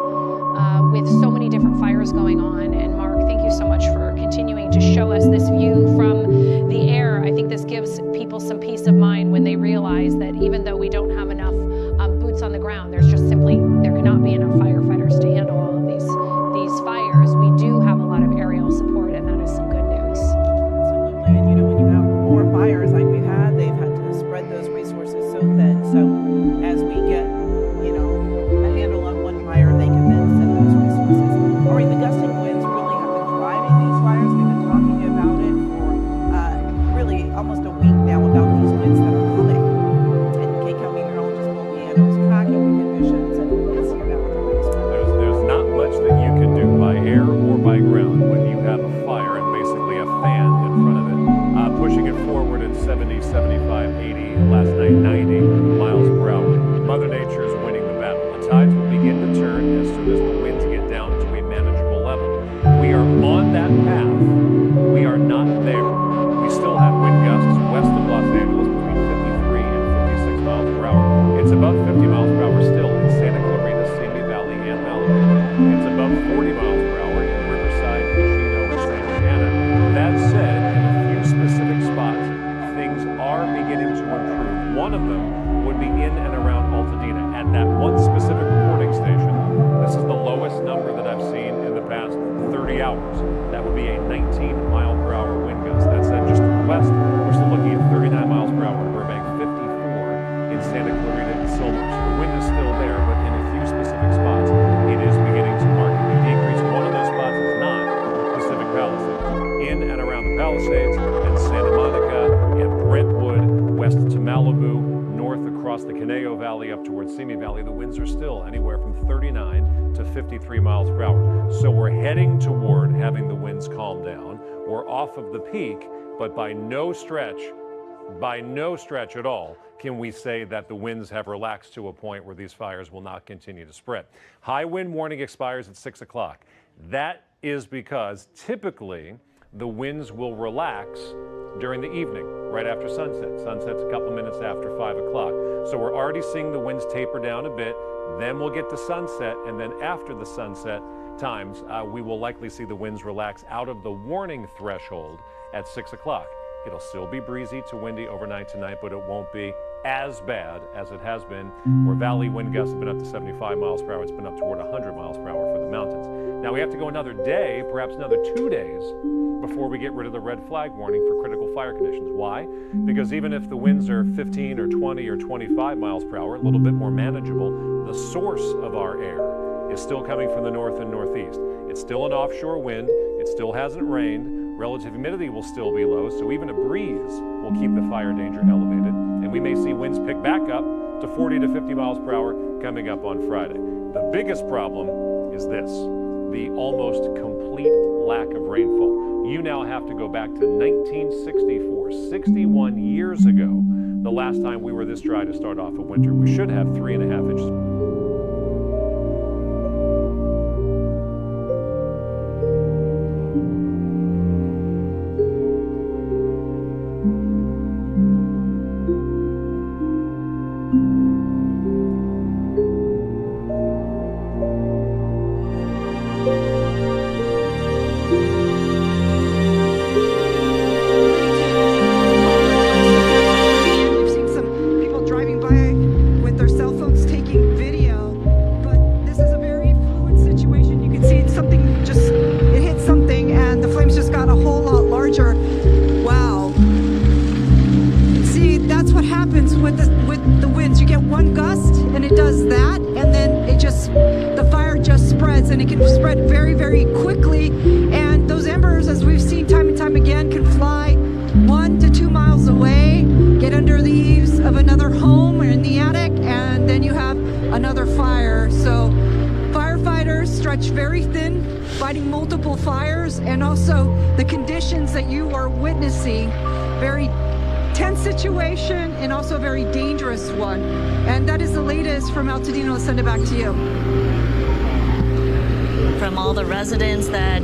with so many different fires going on. And Mark, thank you so much for continuing to show us this view from the air. I think this gives people some peace of mind when they realize that even though we don't have enough boots on the ground, there cannot be enough firefighters to handle all of these fires. We do have a lot of aerial support, and that is some good news. Absolutely, and you know, when you have more fires like we've had, they've had to spread those resources so thin. So as we get, you know, a handle on one fire, they can then send those resources. Or the gusting winds really have been driving these fires. We've been talking about it for really almost a week now about these winds that are coming. And KCAL meteorologist Bill Piano is tracking the conditions and seeing that with the winds. There's not much that you can do by air or by ground when you have a fire and basically a fan in front of it, pushing it forward at 70, 75, 80, last night 90 miles per hour. Mother Nature is winning the battle. The tides will begin to turn as soon as the winds get down to a manageable level. We are on that path. We are not there. We still have wind gusts west of Los Angeles between 53 and 56 miles per hour. It's above 50 miles per hour still in Santa Clarita, Simi Valley, and Malibu. It's above 40 miles per hour in Riverside, Chino, and Santa Ana. That said, in a few specific spots, things are beginning to improve. One of them would be in and around Altadena at that one specific reporting station. This is the lowest number that I've seen in the past 30 hours. That would be a 19 mile per hour wind gust. That said, just to the west, we're still looking at 39 miles per hour in Burbank, 54 in Santa Clarita and Silver. So the wind is still there, but in a few specific spots, it is beginning to markedly decrease. One of those spots is not Pacific Palisades. In and around the Palisades and Santa Monica and Brentwood, west to Malibu, north across the Conejo Valley up towards Simi Valley, the winds are still anywhere from 39 to 53 miles per hour. So we're heading toward having the winds calm down. We're off of the peak, but by no stretch at all can we say that the winds have relaxed to a point where these fires will not continue to spread. High wind warning expires at 6 o'clock. That is because typically the winds will relax during the evening, right after sunset. Sunset's a couple minutes after 5 o'clock. So we're already seeing the winds taper down a bit. Then we'll get to sunset, and then after the sunset times, we will likely see the winds relax out of the warning threshold at 6 o'clock. It'll still be breezy to windy overnight tonight, but it won't be as bad as it has been, where valley wind gusts have been up to 75 miles per hour. It's been up toward 100 miles per hour for the mountains. Now, we have to go another day, perhaps another 2 days, before we get rid of the red flag warning for critical fire conditions. Why? Because even if the winds are 15 or 20 or 25 miles per hour, a little bit more manageable, the source of our air is still coming from the north and northeast. It's still an offshore wind. It still hasn't rained. Relative humidity will still be low, so even a breeze will keep the fire danger elevated. And we may see winds pick back up to 40 to 50 miles per hour coming up on Friday. The biggest problem is this, the almost complete lack of rainfall. You now have to go back to 1964, 61 years ago, the last time we were this dry to start off a winter. We should have 3.5 inches. From Altadena, I'll send it back to you. From all the residents that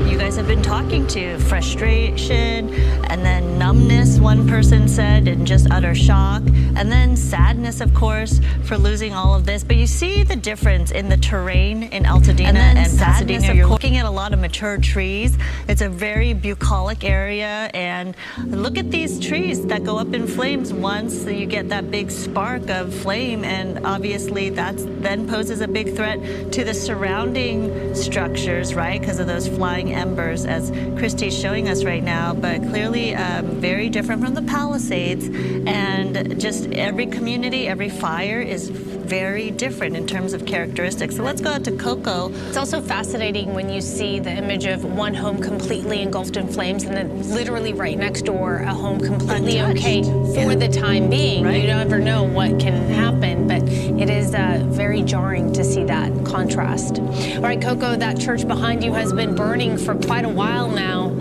you guys have been talking to, frustration and then numbness, one person said, and just utter shock, and then sadness, of course, for losing all of this. But you see the difference in the terrain in Altadena and Pasadena. You're looking at a lot of mature trees. It's a very bucolic area, and look at these trees that go up in flames once you get that big spark of flame, and obviously that then poses a big threat to the surrounding structures, right, because of those flying embers, as Christy's showing us right now. But clearly very different from the Palisades, and just every community, every fire is very different in terms of characteristics. So let's go out to Coco. It's also fascinating when you see the image of one home completely engulfed in flames and then literally right next door a home completely okay for the time being. Right. You never know what can happen, but it is very jarring to see that contrast. All right, Coco, that church behind you has been burning for quite a while now.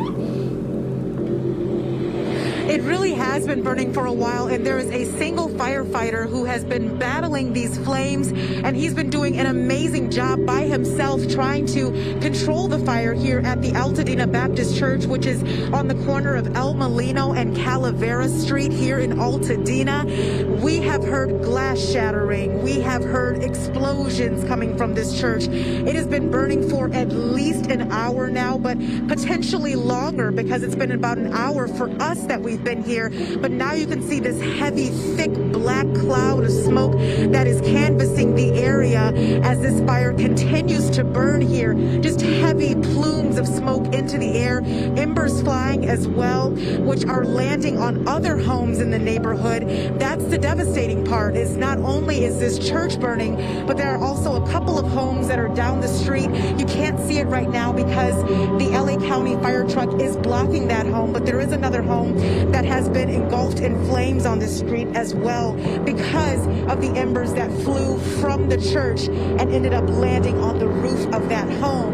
It really has been burning for a while, and there is a single firefighter who has been battling these flames, and he's been doing an amazing job by himself trying to control the fire here at the Altadena Baptist Church, which is on the corner of El Molino and Calavera Street here in Altadena. We have heard glass shattering. We have heard explosions coming from this church. It has been burning for at least an hour now, but potentially longer, because it's been about an hour for us that we've been here. But now you can see this heavy, thick, black cloud of smoke that is canvassing the area as this fire continues to burn here. Just heavy plumes of smoke into the air, embers flying as well, which are landing on other homes in the neighborhood. That's the devastating part, is not only is this church burning, but there are also a couple of homes that are down the street. You can't see it right now because the LA County fire truck is blocking that home, but there is another home that has been engulfed in flames on this street as well because of the embers that flew from the church and ended up landing on the roof of that home.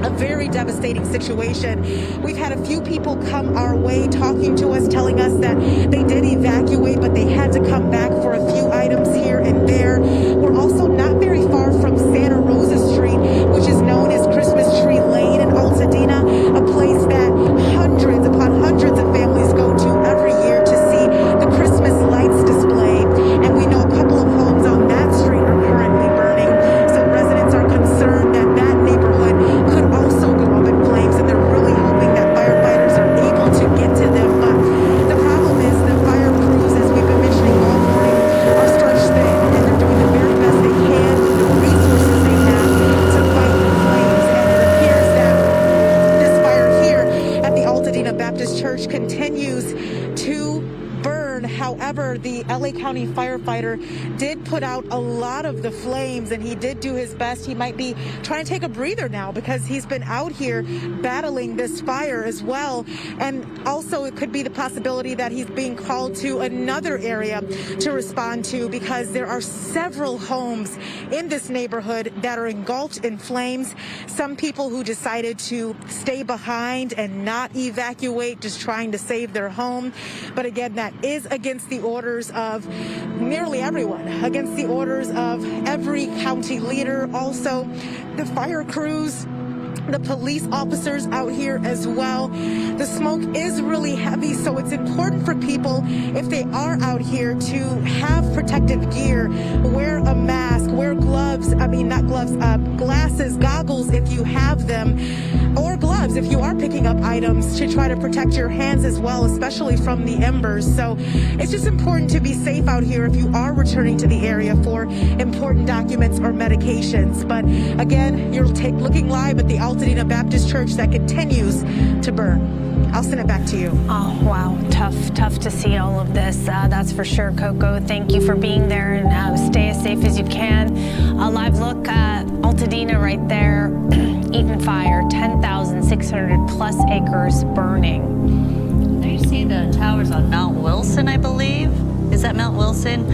A very devastating situation. We've had a few people come our way talking to us, telling us that they did evacuate, but they had to come back for a few items here and there. We're also not very far from Santa Rosa Street, which is known as Christmas Tree Lane in Altadena, a place that hundreds upon hundreds of families go to every year to see the Christmas lights display. And we know a couple of homes on that street are currently burning. So residents are concerned that that neighborhood could also go up in flames, and they're really hoping that firefighters are able to get to them. But the problem is the fire crews, as we've been mentioning all morning, are stretched thin, and they're doing the very best they can with the resources they have to fight the flames. However, the LA County firefighter did put out a lot of the flames, and he did do his best. He might be trying to take a breather now because he's been out here battling this fire as well. And also it could be the possibility that he's being called to another area to respond to, because there are several homes in this neighborhood that are engulfed in flames. Some people who decided to stay behind and not evacuate, just trying to save their home. But again, that is against the orders of nearly everyone, against the orders of every county leader, also the fire crews, the police officers out here as well. The smoke is really heavy, so it's important for people, if they are out here, to have protective gear, wear a mask, wear gloves, not gloves, glasses, goggles if you have them, or gloves if you are picking up items, to try to protect your hands as well, especially from the embers. So it's just important to be safe out here if you are returning to the area for important documents or medications. But again, you're looking live at the Altadena Baptist Church that continues to burn. I'll send it back to you. Oh, wow. Tough to see all of this. That's for sure, Coco. Thank you for being there, and stay as safe as you can. A live look at Altadena right there. Eaton fire, 10,600 plus acres burning. There you see the towers on Mount Wilson, I believe. Is that Mount Wilson?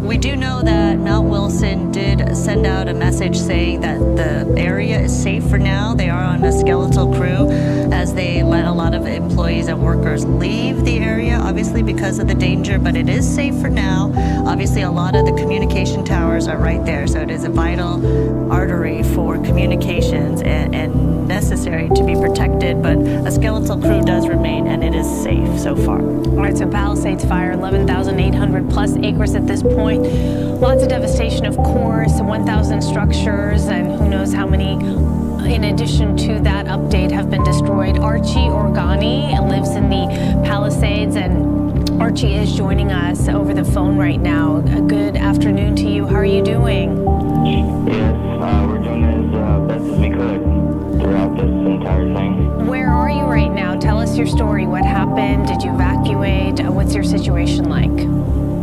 We do know that Mount Wilson did send out a message saying that the area is safe for now. They are on a skeletal crew as they let a lot of employees and workers leave the area, obviously because of the danger, but it is safe for now. Obviously, a lot of the communication towers are right there, so it is a vital artery for communications and necessary to be protected, but a skeletal crew does remain, and it is safe so far. All right, so Palisades fire, 11,800 plus acres at this point. Lots of devastation, of course, 1,000 structures, and who knows how many, in addition to that update, have been destroyed. Archie Organi lives in the Palisades, and Archie is joining us over the phone right now. A good afternoon to you. How are you doing? Yes, we're doing as best as we could throughout this entire thing. Where are you right now? Tell us your story. What happened? Did you evacuate? What's your situation like?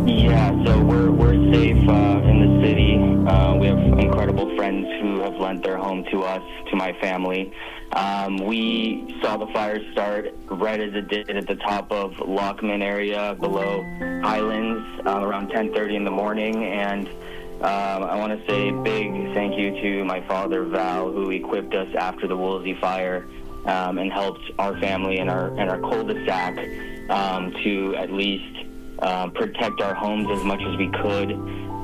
Yeah, so we're safe in the city. We have incredible friends who have lent their home to us, to my family. We saw the fire start right as it did at the top of Lockman area below Highlands around 10:30 in the morning, and I want to say a big thank you to my father, Val, who equipped us after the Woolsey fire and helped our family and our cul-de-sac to at least protect our homes as much as we could.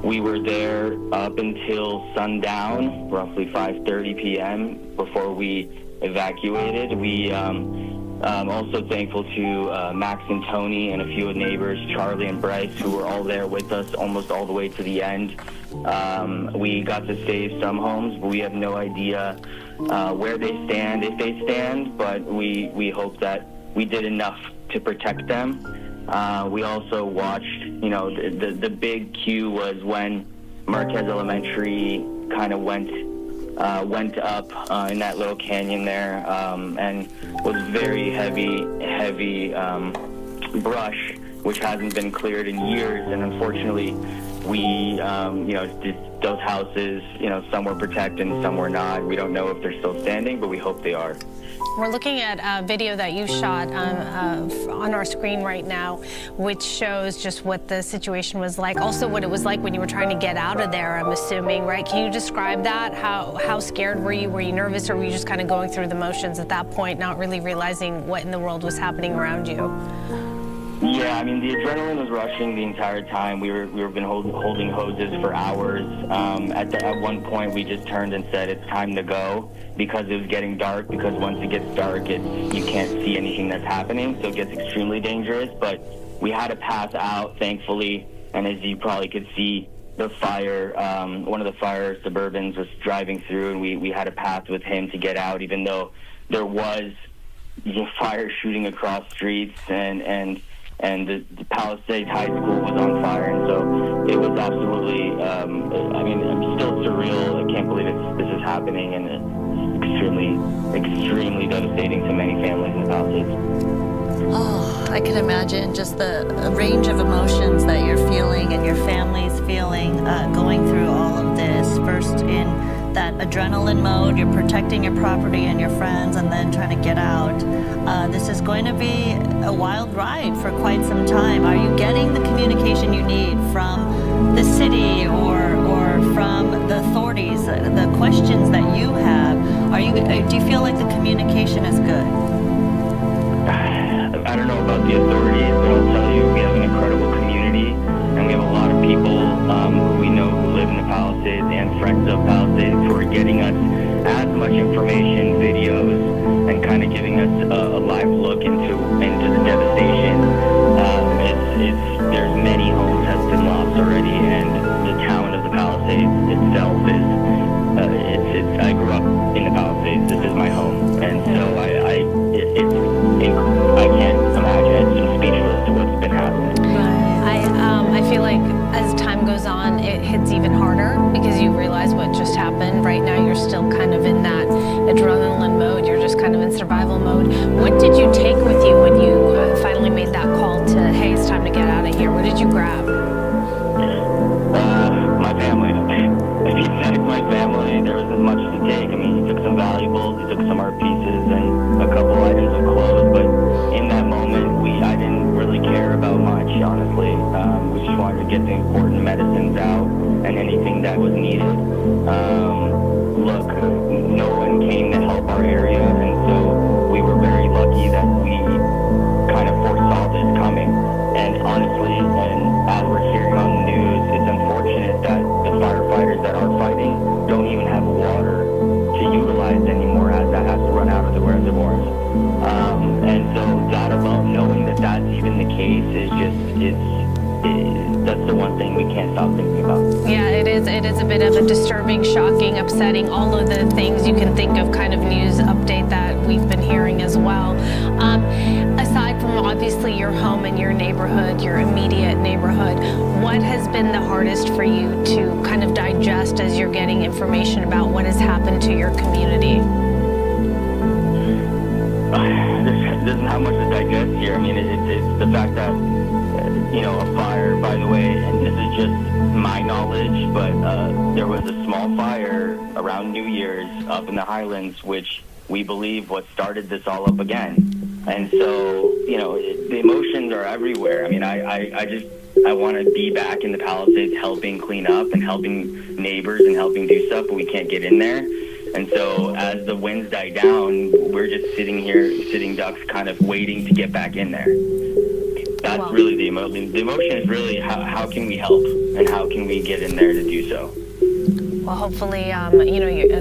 We were there up until sundown, roughly 5:30 p.m. before we evacuated. We also thankful to Max and Tony and a few neighbors, Charlie and Bryce, who were all there with us almost all the way to the end. We got to save some homes, but we have no idea where they stand, if they stand, but we hope that we did enough to protect them. We also watched, the big cue was when Marquez Elementary kind of went up in that little canyon there and was very heavy brush, which hasn't been cleared in years. And unfortunately, we, those houses, some were protected and some were not. We don't know if they're still standing, but we hope they are. We're looking at a video that you shot on our screen right now, which shows just what the situation was like. Also, what it was like when you were trying to get out of there, I'm assuming, right? Can you describe that? How scared were you? Were you nervous, or were you just kind of going through the motions at that point, not really realizing what in the world was happening around you? Yeah, I mean, the adrenaline was rushing the entire time. We were been holding hoses for hours. At one point, we just turned and said, it's time to go, because it was getting dark, because once it gets dark, you can't see anything that's happening, so it gets extremely dangerous. But we had a path out, thankfully, and as you probably could see, the fire, one of the fire Suburbans was driving through, and we had a path with him to get out, even though there was fire shooting across streets, and the Palisades High School was on fire, and so it was absolutely, it's still surreal. I can't believe this is happening, and it's extremely devastating to many families in the Palisades. Oh, I can imagine just the range of emotions that you're feeling and your family's feeling going through all of this. First in that adrenaline mode, you're protecting your property and your friends, and then trying to get out. This is going to be a wild ride for quite some time. Are you getting the communication you need from the city or from the authorities? The questions that you have, do you feel like the communication is good? I don't know about the authorities, but I'll tell you, we have an incredible community, and we have a lot of people who we know who live in the Palisades and friends of Palisades who are getting us as much information, videos, and kind of giving us a live look into the devastation. There's many homes has been lost already, and the town of the Palisades itself is. I grew up in the Palisades. This is my home, and so I can't imagine. I'm speechless to what's been happening. I feel like as time goes on, it hits even harder because you realize what just happened. Right now, you're still kind of in that adrenaline mode. You're just kind of in survival mode. What did you take with you when you finally made that call to, hey, it's time to get out of here? What did you grab? My family. My family, there was as much to take. I mean, he took some valuables, he took some art pieces, and a couple items of clothes, but in that moment, I didn't really care about much, honestly. We just wanted to get the important medicines out and anything that was needed. Look, no one came to help our area, and so we were very lucky that we kind of foresaw this coming. And honestly, and as we're hearing on the news, it's unfortunate that the firefighters that are fighting don't even have water to utilize anymore, as that has to run out of the reservoirs. And so that alone, knowing that that's even the case, is just, that's the one thing we can't stop thinking about. Yeah, it is a bit of a disturbing, shocking, upsetting, all of the things you can think of kind of news update that we've been hearing as well. Aside from obviously your home and your neighborhood, your immediate neighborhood, what has been the hardest for you to kind of digest as you're getting information about what has happened to your community? There's not much to digest here. I mean, it's the fact that, a fire, by the way, and this is just my knowledge, but there was a small fire around New Year's up in the Highlands, which we believe what started this all up again. And so, the emotions are everywhere. I mean, I want to be back in the Palisades helping clean up and helping neighbors and helping do stuff, but we can't get in there. And so as the winds die down, we're just sitting here, sitting ducks, kind of waiting to get back in there. That's really the emotion. The emotion is really how can we help and how can we get in there to do so. Well, hopefully,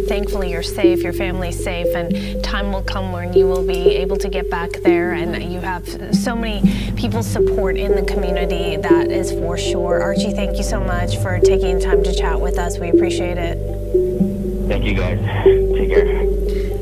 thankfully you're safe, your family's safe, and time will come when you will be able to get back there, and you have so many people's support in the community, that is for sure. Archie, thank you so much for taking time to chat with us. We appreciate it. Thank you, guys. Take care.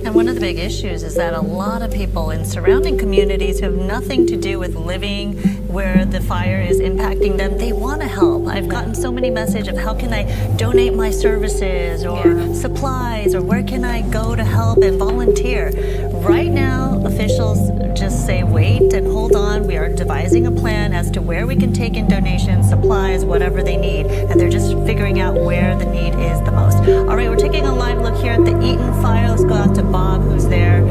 And one of the big issues is that a lot of people in surrounding communities who have nothing to do with living where the fire is impacting them, they want to help. I've gotten so many messages of how can I donate my services or supplies, or where can I go to help and volunteer. Right now, officials just say wait and hold on. We are devising a plan as to where we can take in donations, supplies, whatever they need, and they're just figuring out where the need is the most. All right, we're taking a live look here at the Eaton fire. Let's go out to Bob, who's there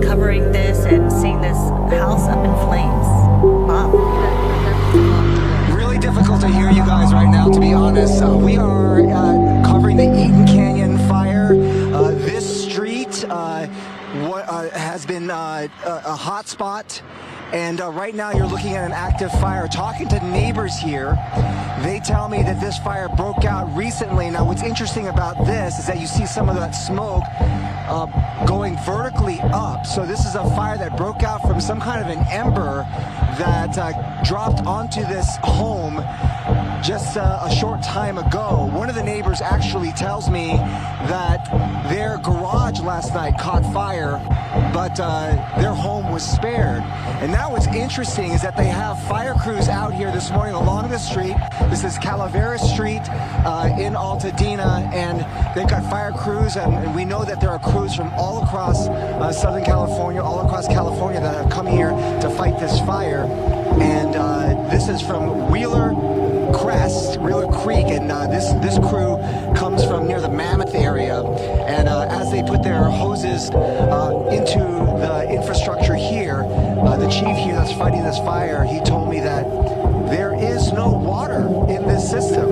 covering this and seeing this house up in flames. Bob. Really difficult to hear you guys right now, to be honest. We are covering the Eaton Canyon fire. This street has been a hot spot. And right now you're looking at an active fire. Talking to neighbors here, they tell me that this fire broke out recently. Now what's interesting about this is that you see some of that smoke going vertically up. So this is a fire that broke out from some kind of an ember that dropped onto this home just a short time ago. One of the neighbors actually tells me that their garage last night caught fire, but their home was spared. And now what's interesting is that they have fire crews out here this morning along the street. This is Calaveras Street in Altadena, and they've got fire crews, and we know that there are crews from all across Southern California, all across California that have come here to fight this fire. And this is from Wheeler Creek, and this crew comes from near the Mammoth area. And as they put their hoses into the infrastructure here, the chief here that's fighting this fire, he told me that there is no water in this system.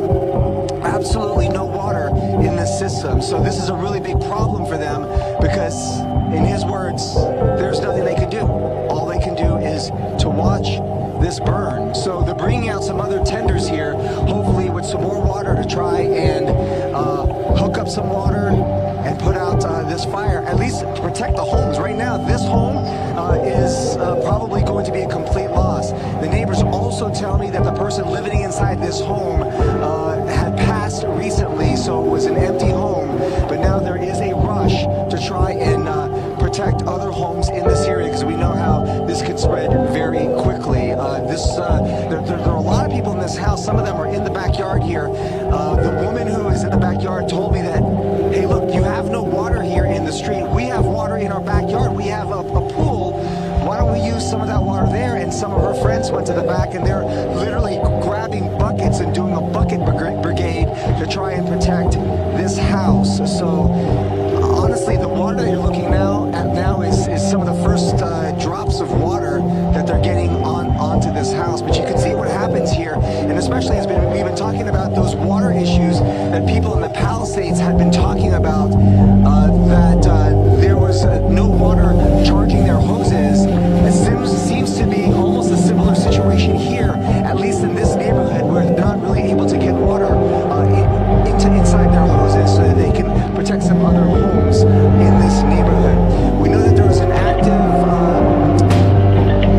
Absolutely no water in this system. So this is a really big problem for them because, in his words, there's nothing they can do. All they can do is to watch this burn. So they're bringing out some other tenders here, hopefully with some more water to try and hook up some water and put out this fire, at least to protect the homes. Right now, this home is probably going to be a complete loss. The neighbors also tell me that the person living inside this home had passed recently, so it was an empty home. But now there is a rush to try and protect other homes in this area, because we know how this could spread very quickly. There are a lot of people in this house. Some of them are in the backyard here. The woman who is in the backyard told me that, hey, look, you have no water here in the street. We have water in our backyard. We have a pool. Why don't we use some of that water there? And some of her friends went to the back, and they're literally grabbing buckets and doing a bucket brigade to try and protect this house. So honestly, the water that you're looking at now is some of the first drops of water that they're getting onto this house. But you can see what happens here, and especially we've been talking about those water issues that people in the Palisades had been talking about, that there was no water charging their hoses. It seems to be almost a similar situation here, at least in this neighborhood, where they're not really able to get water inside their hoses so that they can protect some other homes in this neighborhood. We know that there was an active,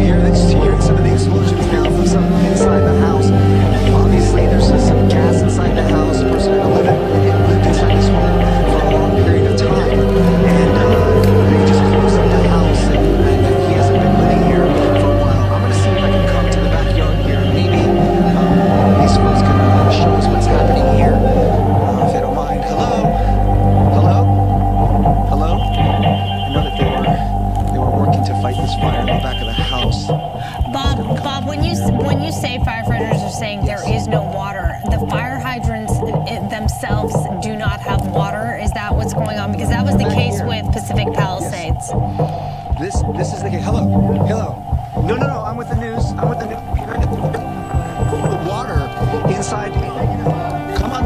you're hearing some of the explosions now from some inside the house. Obviously, there's some gas inside the house. The person had lived inside this home for a long period of time, and they just closed up the house, and he hasn't been living here for a while. I'm going to see if I can come to the backyard here. Maybe these folks can show us what's happening here, if they don't mind. Hello? Hello? Hello? I know that they were working to fight this fire in the back of the house. Bob, when you say firefighters are saying there is no water, the fire hydrants themselves do not have water. Is that what's going on? Because that was the case with Pacific Palisades. Yes. This is the case. Hello. No. I'm with the news. The water inside. Come on.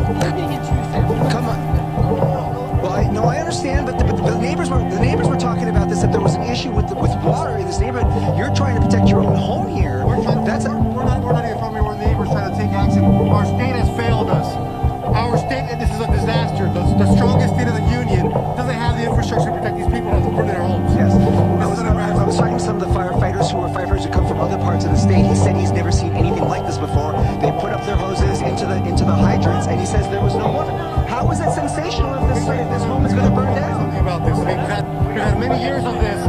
Well, I understand, but the neighbors were talking about this, that there was an issue with water in this neighborhood. You're trying to protect your own home here. We're not even from here. We're neighbors trying to take action. Our state has failed us. Our state, this is a disaster. The strongest state of the union doesn't have the infrastructure to protect these people from burning their homes. Yes. I was talking to some of the firefighters who come from other parts of the state. He said he's never seen anything like this before. They put up their hoses into the hydrants, and he says there was no water. How is it sensational if this home is going to burn down? Something about this. We've had many years of this.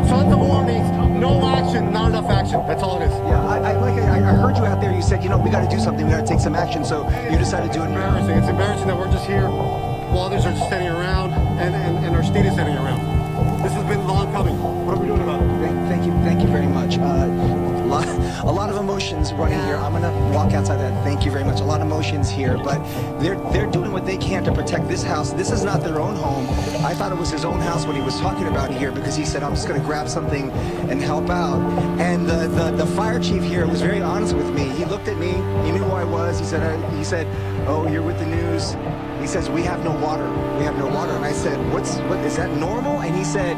Tons of warnings, no action, not enough action. That's all it is. Yeah, I heard you out there. You said, we got to do something. We got to take some action. So you decided to do it. It's embarrassing that we're just here while others are just standing around, and our state is standing around. This has been long coming. What are we doing about it? Thank you very much. A lot of emotions running here. I'm gonna walk outside that. Thank you very much. A lot of emotions here, but they're doing what they can to protect this house. This is not their own home. I thought it was his own house when he was talking about here, because he said, I'm just gonna grab something and help out. And the fire chief here was very honest with me. He looked at me. He knew who I was. He said, oh, you're with the news. He says, we have no water. We have no water. And I said, what is that normal? And he said,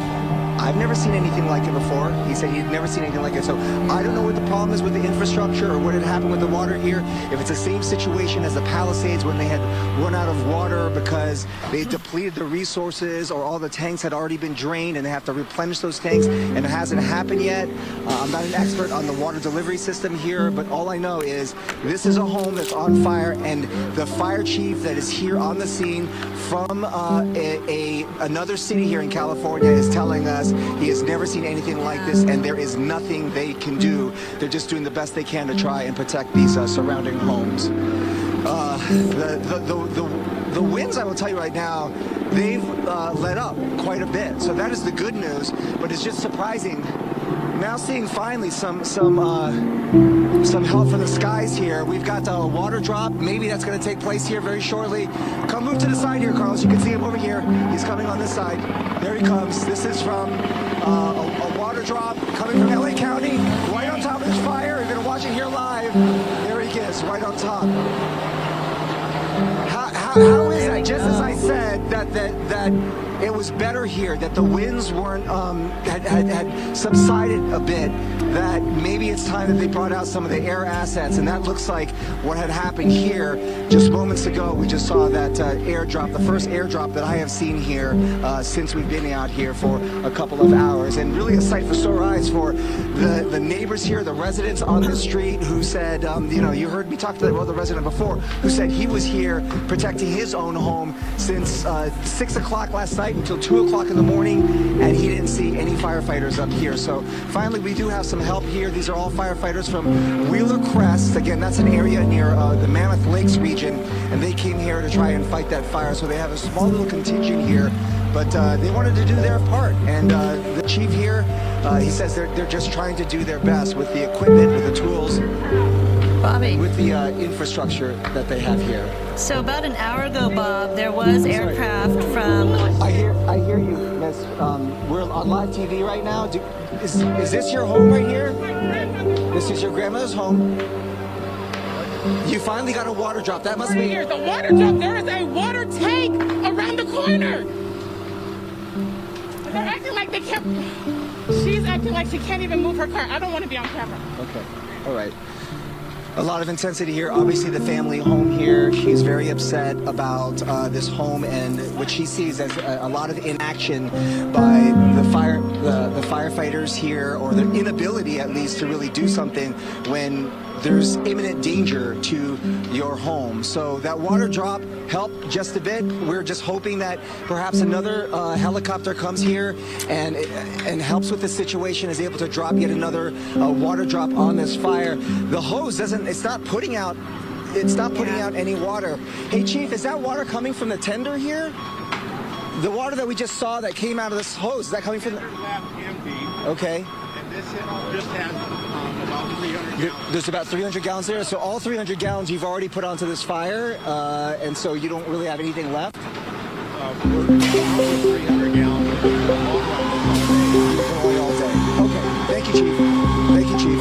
I've never seen anything like it before. He said he'd never seen anything like it. So I don't know what the problem is with the infrastructure or what had happened with the water here. If it's the same situation as the Palisades when they had run out of water because they depleted the resources or all the tanks had already been drained and they have to replenish those tanks and it hasn't happened yet. I'm not an expert on the water delivery system here, but all I know is this is a home that's on fire, and the fire chief that is here on the scene from another city here in California is telling us he has never seen anything like this, and there is nothing they can do. They're just doing the best they can to try and protect these surrounding homes. The winds, I will tell you right now, they've let up quite a bit. So that is the good news, but it's just surprising. Now seeing finally some help from the skies here. We've got a water drop. Maybe that's going to take place here very shortly. Come move to the side here, Carlos. You can see him over here. He's coming on this side. There he comes. This is from a water drop coming from LA County, right on top of this fire. You're going to watch it here live. There he is, right on top. How is that? Just as I said that it was better here, that the winds weren't had subsided a bit, that maybe it's time that they brought out some of the air assets, and that looks like what had happened here just moments ago. We just saw that airdrop, the first airdrop that I have seen here since we've been out here for a couple of hours, and really a sight for sore eyes for the neighbors here, the residents on this street who said, you know, you heard me talk to the resident before, who said he was here protecting his own home since 6 o'clock last night until 2 o'clock in the morning, and he didn't see any firefighters up here. So finally we do have some help here. These are all firefighters from Wheeler Crest. Again, that's an area near the Mammoth Lakes region, and they came here to try and fight that fire. So they have a small little contingent here, but they wanted to do their part. And the chief here, he says they're just trying to do their best with the equipment, with the tools, Bobby, with the infrastructure that they have here. So about an hour ago, Bob, there was aircraft from... I hear you, Miss. We're on live TV right now. Is this your home right here? This is your grandmother's home. You finally got a water drop. That must be... Here, the water drop. There is a water tank around the corner. They're acting like they can't... She's acting like she can't even move her car. I don't want to be on camera. Okay. All right. A lot of intensity here. Obviously, the family home here. She's very upset about this home and what she sees as a lot of inaction by the firefighters here, or their inability, at least, to really do something when there's imminent danger to your home. So that water drop helped just a bit. We're just hoping that perhaps another helicopter comes here and helps with the situation, is able to drop yet another water drop on this fire. The hose it's not putting out any water. Hey, Chief, is that water coming from the tender here? The water that we just saw that came out of this hose, is that coming from the... Okay. And this just has about 300 gallons. There's about 300 gallons there, so all 300 gallons you've already put onto this fire, and so you don't really have anything left? 300 gallons. All day. Okay, thank you, Chief. Thank you, Chief.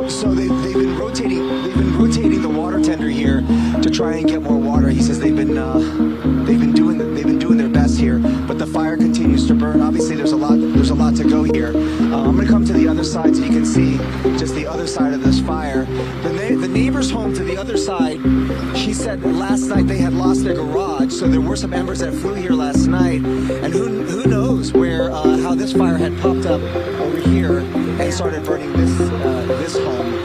So they've been rotating the water tender here to try and get more water. He says they've been doing their best here, but the fire continues to burn. Obviously, there's a lot to go here. I'm going to come to the other side so you can see just the other side of this fire. The neighbor's home to the other side, she said last night they had lost their garage, so there were some embers that flew here last night, and who knows where how this fire had popped up over here and started burning this home.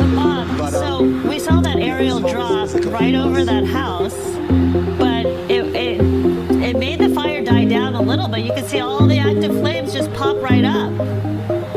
But so we saw that aerial drop right over that house, but it made the fire die down a little, but you could see all the active flames just pop right up.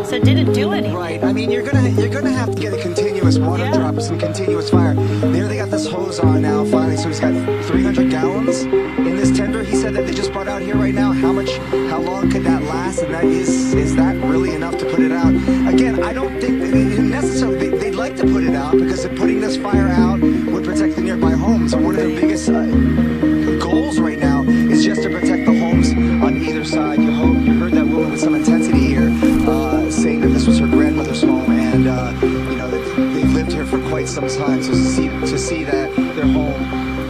So it didn't do anything. Right. I mean, you're gonna have to get a continuous water drop or some continuous fire. There they got this hose on now finally. So he's got 300 gallons in this tender. He said that they just brought out here right now. How long could that last? And is that really enough to put it out? Again, I don't think necessarily they'd like to put it out, because putting this fire out would protect the nearby homes. And one of their biggest goals right now is just to protect the homes on either side. You heard that woman with some intensity here saying that this was her grandmother's home, and you know, they've lived here for quite some time. So to see that their home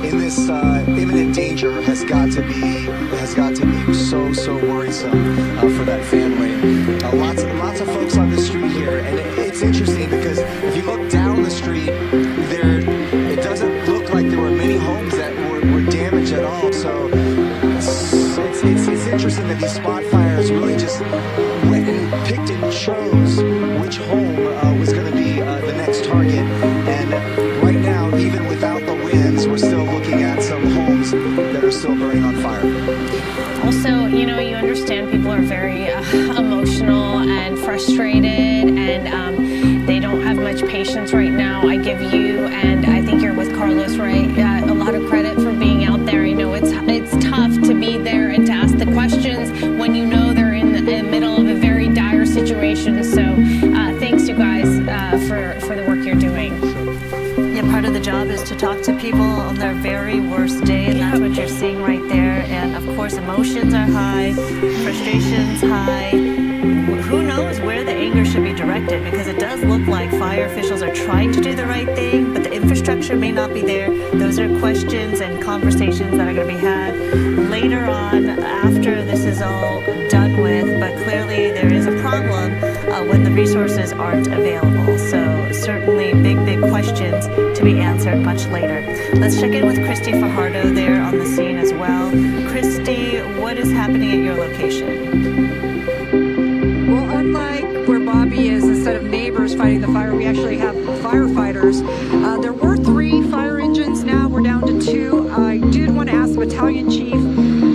in this imminent danger has got to be has got to be so worrisome for that family. Lots of folks on the street here, and it's interesting because if you look down the street, it doesn't look like there were many homes that were damaged at all. So it's interesting that these spot fires really just went and picked and chose which home was going to be the next target. And right now, even without the winds, we're still looking at some homes that are still burning on fire. Also, you understand people are very emotional and frustrated, and they don't have much patience right now. I give you, and I think you're with Carlos, right, a lot of credit for being out there. I know it's tough to be there and to ask the questions when you know they're in the middle of a very dire situation. So thanks, you guys, for the work you're doing. Yeah, part of the job is to talk to people on their very worst day, and that's what you're seeing right there. And of course, emotions are high, frustration's high. Who knows where the anger should be directed, because it does look like fire officials are trying to do the right thing, but the infrastructure may not be there. Those are questions and conversations that are going to be had later on after this is all done with, but clearly there is a problem when the resources aren't available. So certainly big questions to be answered much later. Let's check in with Christy Fajardo there on the scene as well. Christy, what is happening at your location? Well, unlike where Bobby is, instead of neighbors fighting the fire, we actually have firefighters. There were 3 fire engines. Now we're down to 2. I did want to ask the battalion chief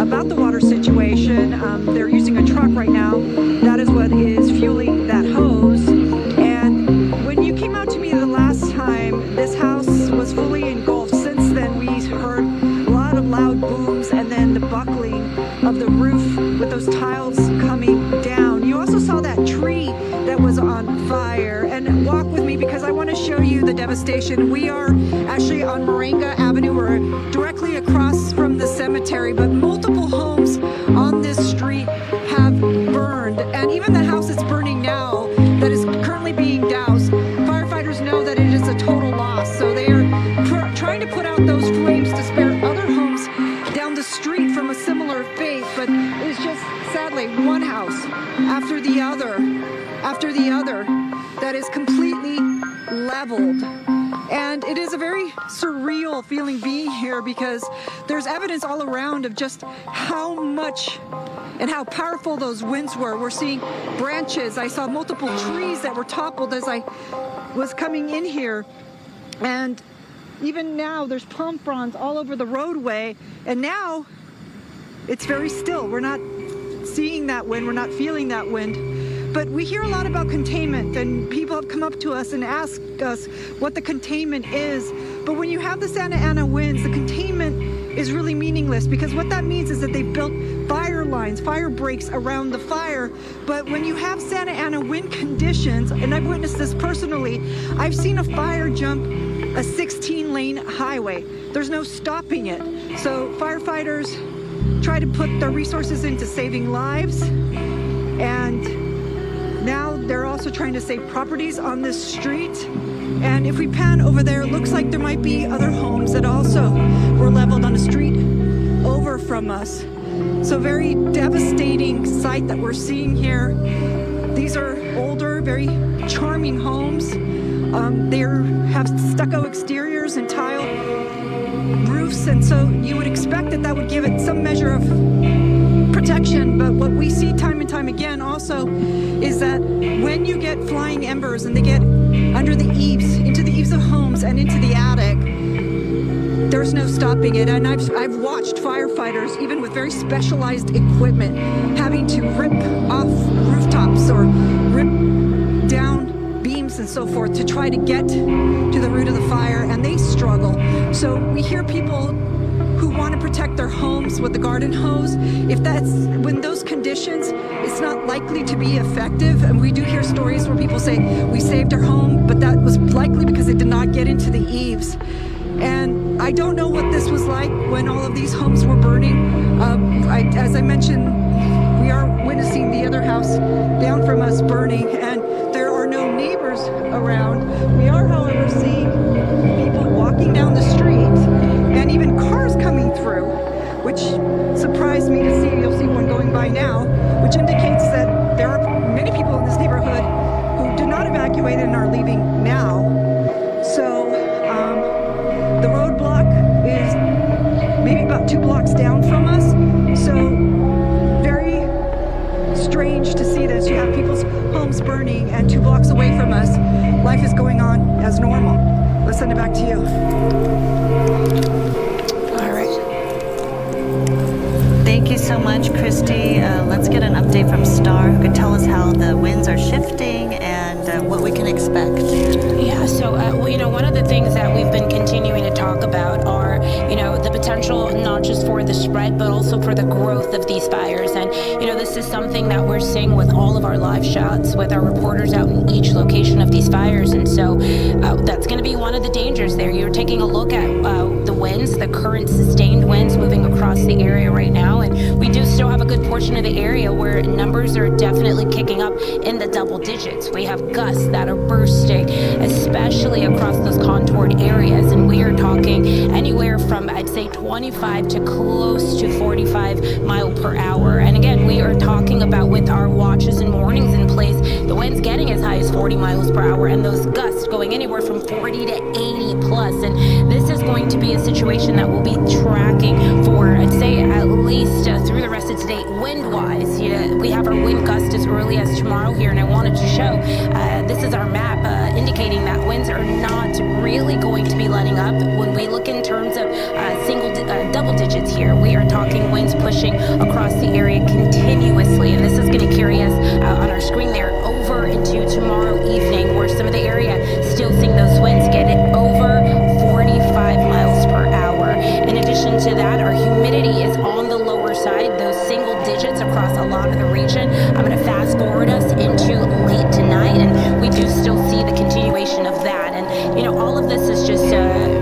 about the water situation. They're using a truck right now. That is what is fueling that hose. And when you came out to me the last time, this house was fully engulfed. Since then, we heard a lot of loud booms and then the buckling of the roof with those tiles coming down. You also saw that tree that was on fire. And walk with me because I want to show you the devastation. We are actually on Moringa Avenue. We're directly across from the cemetery, but multiple homes on this street have burned. And even the house that's burning now, that is currently being doused, firefighters know that it is a total loss. So they are trying to put out those flames to spare other homes down the street from a similar fate. But it's just sadly one house after the other that is completely leveled. And it is a very surreal feeling being here because there's evidence all around of just how much and how powerful those winds were. We're seeing branches. I saw multiple trees that were toppled as I was coming in here. And even now there's palm fronds all over the roadway. And now it's very still. We're not seeing that wind. We're not feeling that wind. But we hear a lot about containment, and people have come up to us and asked us what the containment is. But when you have the Santa Ana winds, the containment is really meaningless, because what that means is that they've built fire lines, fire breaks around the fire. But when you have Santa Ana wind conditions, and I've witnessed this personally, I've seen a fire jump a 16-lane highway. There's no stopping it. So firefighters try to put their resources into saving lives, and now they're also trying to save properties on this street. And if we pan over there, it looks like there might be other homes that also were leveled on a street over from us. So very devastating sight that we're seeing here. These are older, very charming homes. They have stucco exteriors and tile roofs, and so you would expect that that would give it some measure of protection. But what we see time and time again also is that when you get flying embers and they get under the eaves, into the eaves of homes and into the attic, there's no stopping it. And I've watched firefighters, even with very specialized equipment, having to rip off rooftops or rip down beams and so forth to try to get to the root of the fire, and they struggle. So we hear people who want to protect their homes with the garden hose. If that's when those conditions, it's not likely to be effective. And we do hear stories where people say, we saved our home, but that was likely because it did not get into the eaves. And I don't know what this was like when all of these homes were burning. As I mentioned, we are witnessing the other house down from us burning, and there are no neighbors around. We are, however, seeing people walking down the street and even cars coming through. which surprised me to see. You'll see one going by now, which indicates that there are many people in this neighborhood who did not evacuate and are leaving now. So the roadblock is maybe about 2 blocks down from us. So very strange to see this. You have people's homes burning, and 2 blocks away from us, life is going on as normal. Let's send it back to you. All right. Thank you so much, Christy. Let's get an update from Star, who can tell us how the winds are shifting and what we can expect. Yeah, so, one of the things that we've been continuing to talk about are, the potential not just for the spread, but also for the growth of these fires. And, this is something that we're seeing with all of our live shots with our reporters out in each location of these fires. And so that's going to be one of the dangers there. You're taking a look at the winds, the current sustained winds moving across the area right now. And we do still have a good portion of the area where numbers are definitely kicking up in the double digits. We have gusts that are bursting, especially across those contoured areas. And we are talking anywhere from, I'd say, 25 to close to 45 miles per hour. And again, we are talking about, with our watches and warnings in place, the winds getting as high as 40 miles per hour and those gusts going anywhere from 40 to 80 plus. And this is going to be a situation that we'll be tracking for, I'd say, at least through the rest of today, wind-wise. We have our wind gust as early as tomorrow here, and I wanted to show, this is our map indicating that winds are not really going to be letting up. When we look in terms of double digits here, we are talking winds pushing across the area continuously, and this is going to carry us on our screen there over into tomorrow evening, where some of the area still seeing those winds get it over 45 miles per hour. In addition to that, our humidity is on the lower side, those single digits across a lot of the region. I'm going to fast forward us into late tonight, and we do still see the continuation of that. And all of this is just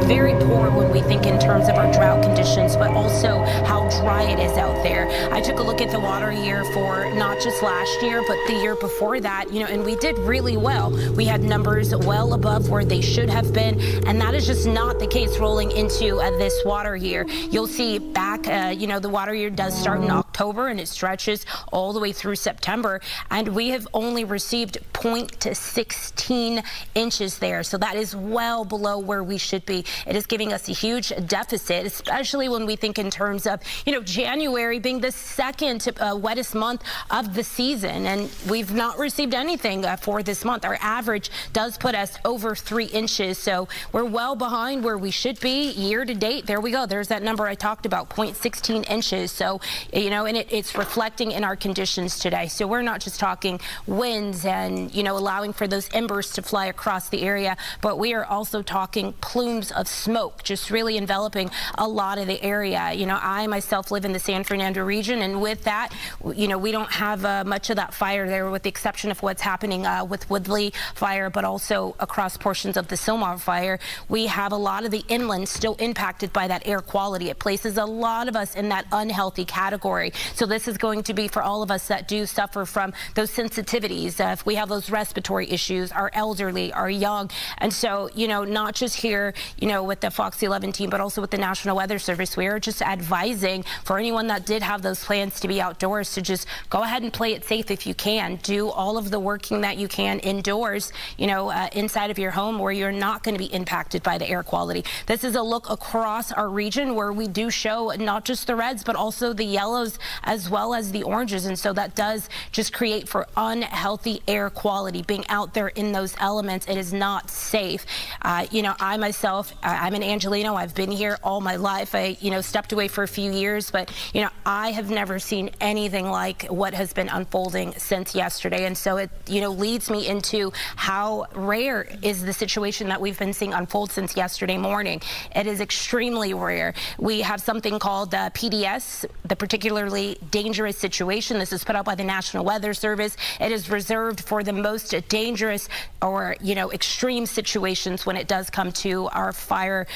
very poor when we think in terms of our drought conditions, but also how dry it is out there. I took a look at the water year for not just last year, but the year before that, and we did really well. We had numbers well above where they should have been, and that is just not the case rolling into this water year. You'll see back, the water year does start in October, and it stretches all the way through September, and we have only received 0.16 inches there. So that is well below where we should be. It is giving us a huge deficit, especially when we think in terms of, January being the second wettest month of the season, and we've not received anything for this month. Our average does put us over 3 inches, so we're well behind where we should be year to date. There we go. There's that number I talked about, 0.16 inches. So, and it's reflecting in our conditions today. So we're not just talking winds and, allowing for those embers to fly across the area, but we are also talking plumes of smoke just really enveloping a lot of the area. I myself live in the San Fernando region, and with that, we don't have much of that fire there, with the exception of what's happening with Woodley fire, but also across portions of the Sylmar fire. We have a lot of the inland still impacted by that air quality. It places a lot of us in that unhealthy category. So this is going to be for all of us that do suffer from those sensitivities. If we have those respiratory issues, our elderly, our young. And so, not just here, with the Fox 11 team, but also with the National Weather Service, we are just advising for anyone that did have those plans to be outdoors to just go ahead and play it safe if you can. Do all of the working that you can indoors, inside of your home, where you're not going to be impacted by the air quality. This is a look across our region where we do show not just the reds, but also the yellows as well as the oranges. And so that does just create for unhealthy air quality. Being out there in those elements, it is not safe. I myself, I'm an Angelino. I've been here all my life. I, stepped away for a few years, but, I have never seen anything like what has been unfolding since yesterday. And so it, leads me into how rare is the situation that we've been seeing unfold since yesterday morning. It is extremely rare. We have something called PDS, the particularly dangerous situation. This is put out by the National Weather Service. It is reserved for the most dangerous or, extreme situations when it does come to our fire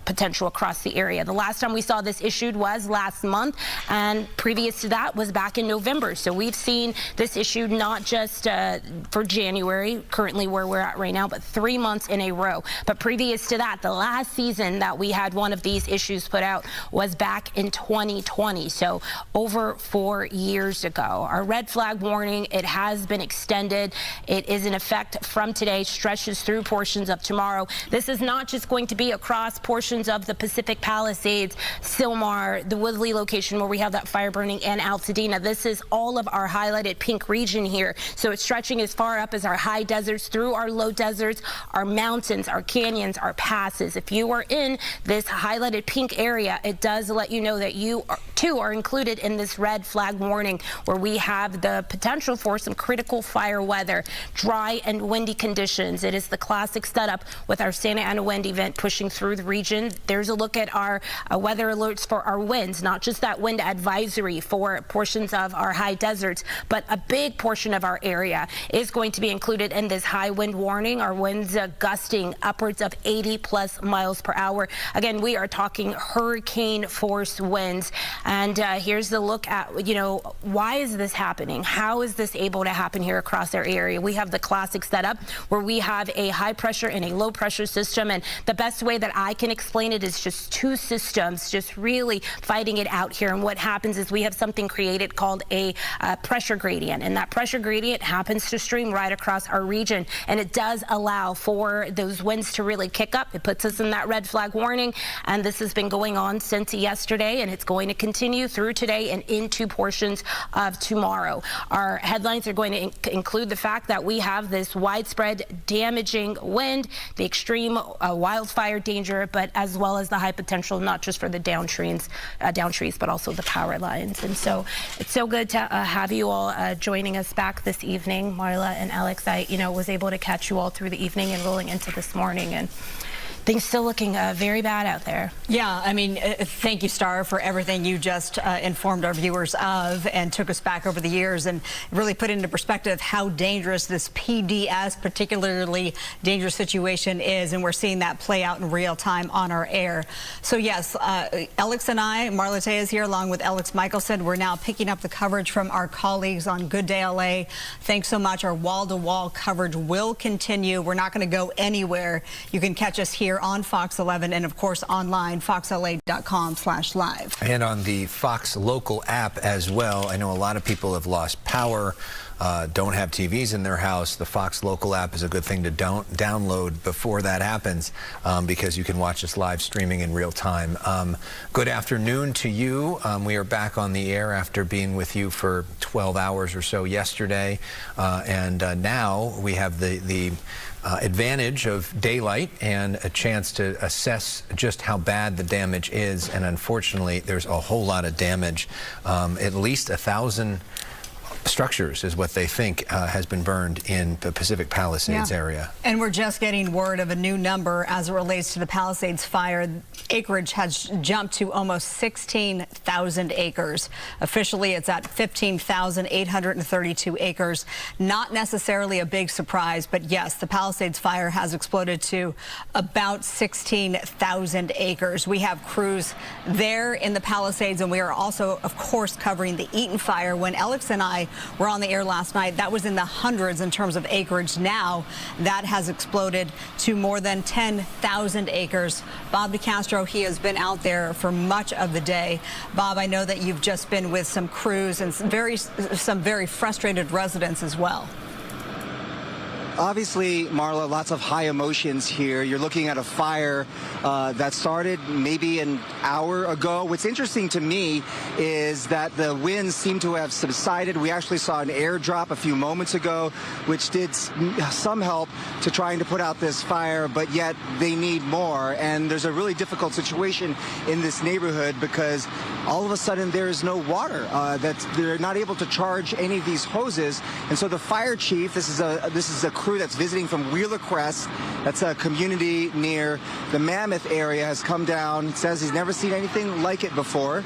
potential across the area. The last time we saw this issued was last last month, and previous to that was back in November. So we've seen this issue not just for January, currently where we're at right now, but 3 months in a row. But previous to that, the last season that we had one of these issues put out was back in 2020, so over 4 years ago. Our red flag warning, it has been extended. It is in effect from today, stretches through portions of tomorrow. This is not just going to be across portions of the Pacific Palisades, Sylmar, the Woodley location where we have that fire burning, and Altadena. This is all of our highlighted pink region here. So it's stretching as far up as our high deserts, through our low deserts, our mountains, our canyons, our passes. If you are in this highlighted pink area, it does let you know that you too are included in this red flag warning, where we have the potential for some critical fire weather, dry and windy conditions. It is the classic setup with our Santa Ana wind event pushing through the region. There's a look at our weather alerts for our winds, not just that wind advisory for portions of our high deserts, but a big portion of our area is going to be included in this high wind warning. Our winds gusting upwards of 80+ miles per hour. Again, we are talking hurricane force winds. And here's the look at, you know, why is this happening? How is this able to happen here across our area? We have the classic setup where we have a high pressure and a low pressure system. And the best way that I can explain it is just two systems just really fighting it out here. And what happens is we have something created called a pressure gradient. And that pressure gradient happens to stream right across our region. And it does allow for those winds to really kick up. It puts us in that red flag warning. And this has been going on since yesterday, and it's going to continue through today and into portions of tomorrow. Our headlines are going to include the fact that we have this widespread damaging wind, the extreme wildfire danger, but as well as the high potential, not just for the down trees, but also the power lines. And so it's so good to have you all joining us back this evening. Marla and Alex, I was able to catch you all through the evening and rolling into this morning, and things still looking very bad out there. Yeah, I mean, thank you, Star, for everything you just informed our viewers of and took us back over the years and really put into perspective how dangerous this PDS, particularly dangerous situation is. And we're seeing that play out in real time on our air. So, yes, Alex and I, Marla Tay is here along with Alex Michelson. We're now picking up the coverage from our colleagues on Good Day LA. Thanks so much. Our wall-to-wall coverage will continue. We're not going to go anywhere. You can catch us here on Fox 11 and, of course, online, foxla.com/live. And on the Fox local app as well. I know a lot of people have lost power, don't have TVs in their house. The Fox local app is a good thing to download before that happens, because you can watch us live streaming in real time. Good afternoon to you. We are back on the air after being with you for 12 hours or so yesterday, and now we have the advantage of daylight and a chance to assess just how bad the damage is. And unfortunately, there's a whole lot of damage. At least 1,000 structures is what they think has been burned in the Pacific Palisades area. And we're just getting word of a new number as it relates to the Palisades fire. Acreage has jumped to almost 16,000 acres. Officially, it's at 15,832 acres. Not necessarily a big surprise, but yes, the Palisades fire has exploded to about 16,000 acres. We have crews there in the Palisades, and we are also, of course, covering the Eaton fire. When Alex and I were on the air last night, that was in the hundreds in terms of acreage. Now that has exploded to more than 10,000 acres. Bob DeCastro, he has been out there for much of the day. Bob, I know that you've just been with some crews and some very frustrated residents as well. Obviously, Marla, lots of high emotions here. You're looking at a fire that started maybe an hour ago. What's interesting to me is that the winds seem to have subsided. We actually saw an airdrop a few moments ago, which did some help to trying to put out this fire, but yet they need more. And there's a really difficult situation in this neighborhood because all of a sudden there is no water. That they're not able to charge any of these hoses. And so the fire chief, this is a crew that's visiting from Wheeler Crest, that's a community near the Mammoth area, has come down, says he's never seen anything like it before.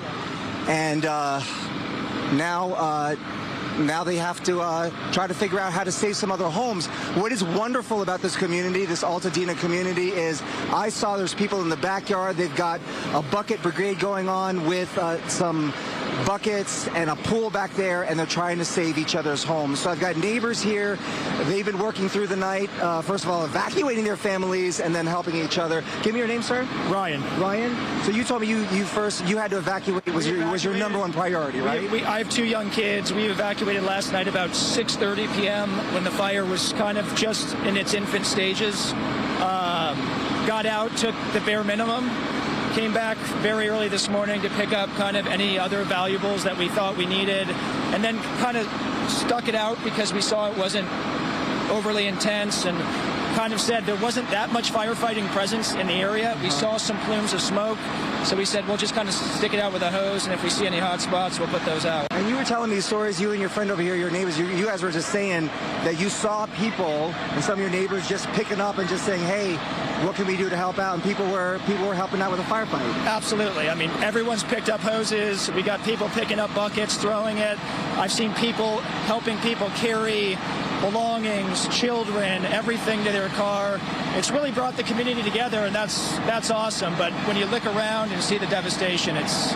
And now now they have to try to figure out how to save some other homes. What is wonderful about this community, this Altadena community, is I saw there's people in the backyard. They've got a bucket brigade going on with some buckets and a pool back there, and they're trying to save each other's homes. So I've got neighbors here. They've been working through the night, first of all, evacuating their families and then helping each other. Give me your name, sir. Ryan. Ryan. So you told me you had to evacuate. Was your number one priority, right? I have 2 young kids. We evacuated last night about 6:30 p.m. when the fire was kind of just in its infant stages. Got out, took the bare minimum. Came back very early this morning to pick up kind of any other valuables that we thought we needed, and then kind of stuck it out because we saw it wasn't overly intense, and kind of said there wasn't that much firefighting presence in the area. We saw some plumes of smoke, so we said we'll just kind of stick it out with a hose, and if we see any hot spots, we'll put those out. And you were telling me stories, you and your friend over here, your neighbors, you guys were just saying that you saw people and some of your neighbors just picking up and just saying, hey, what can we do to help out? And people were helping out with a firefight. Absolutely. I mean, everyone's picked up hoses. We got people picking up buckets, throwing it. I've seen people helping people carry belongings, children, everything to their car. It's really brought the community together, and that's awesome. But when you look around and see the devastation, it's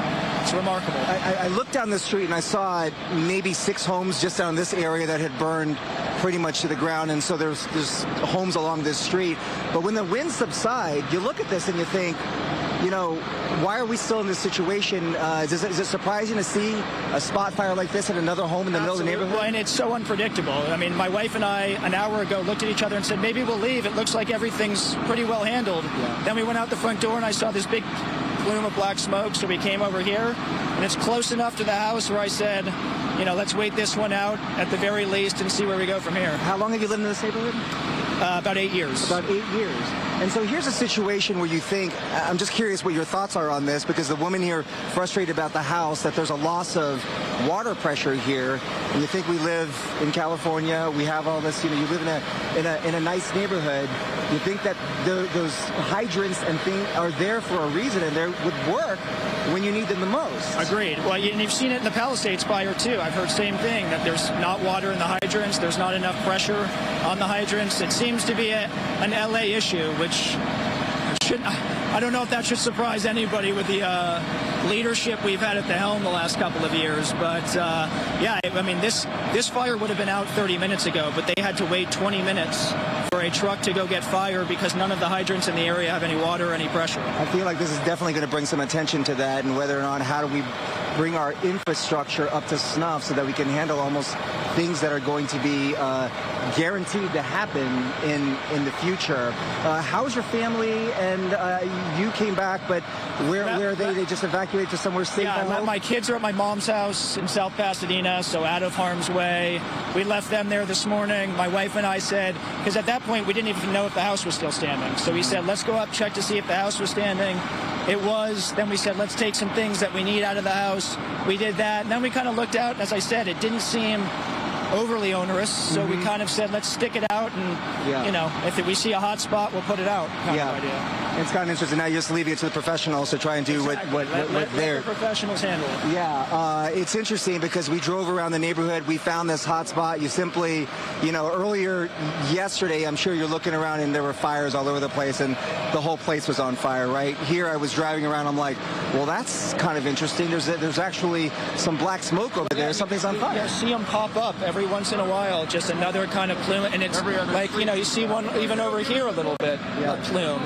remarkable. I looked down the street and I saw maybe 6 homes just down this area that had burned pretty much to the ground, and so there's homes along this street. But when the winds subside, you look at this and you think, you know, why are we still in this situation? Is it surprising to see a spot fire like this at another home in the middle of the neighborhood? Well, and it's so unpredictable. I mean, my wife and I, an hour ago, looked at each other and said, maybe we'll leave. It looks like everything's pretty well handled. Yeah. Then we went out the front door and I saw this big plume of black smoke, so we came over here. And it's close enough to the house where I said, you know, let's wait this one out at the very least and see where we go from here. How long have you lived in this neighborhood? About 8 years. About 8 years. And so here's a situation where you think, I'm just curious what your thoughts are on this, because the woman here frustrated about the house, that there's a loss of water pressure here. And you think we live in California, we have all this, you know, you live in a nice neighborhood. You think that those hydrants and things are there for a reason, and they would work when you need them the most. Agreed. Well, and you've seen it in the Palisades fire too. I've heard same thing, that there's not water in the hydrants, there's not enough pressure on the hydrants. It seems to be an LA issue, which I don't know if that should surprise anybody with the leadership we've had at the helm the last couple of years. But yeah, I mean, this fire would have been out 30 minutes ago, but they had to wait 20 minutes for a truck to go get fire because none of the hydrants in the area have any water or any pressure. I feel like this is definitely going to bring some attention to that, and whether or not how do we bring our infrastructure up to snuff so that we can handle almost things that are going to be guaranteed to happen in the future. How's your family? And you came back, but where are they? They just evacuated to somewhere safe? Yeah, my kids are at my mom's house in South Pasadena, so out of harm's way. We left them there this morning. My wife and I said, because at that point we didn't even know if the house was still standing. So we said, let's go up, check to see if the house was standing. It was. Then we said, let's take some things that we need out of the house. We did that. And then we kind of looked out. As I said, it didn't seem overly onerous, so we kind of said, let's stick it out, and you know, if we see a hot spot, we'll put it out. Kind of idea. It's kind of interesting. Now you're just leaving it to the professionals to try and do what the professionals handle it. Yeah, it's interesting because we drove around the neighborhood. We found this hot spot. You simply, you know, earlier yesterday, I'm sure you're looking around and there were fires all over the place, and the whole place was on fire. Right here, I was driving around. I'm like, well, that's kind of interesting. There's actually some black smoke over there. Something's on fire. You see them pop up every once in a while. Just another kind of plume, and it's like, you know, you see one even over here a little bit, a plume.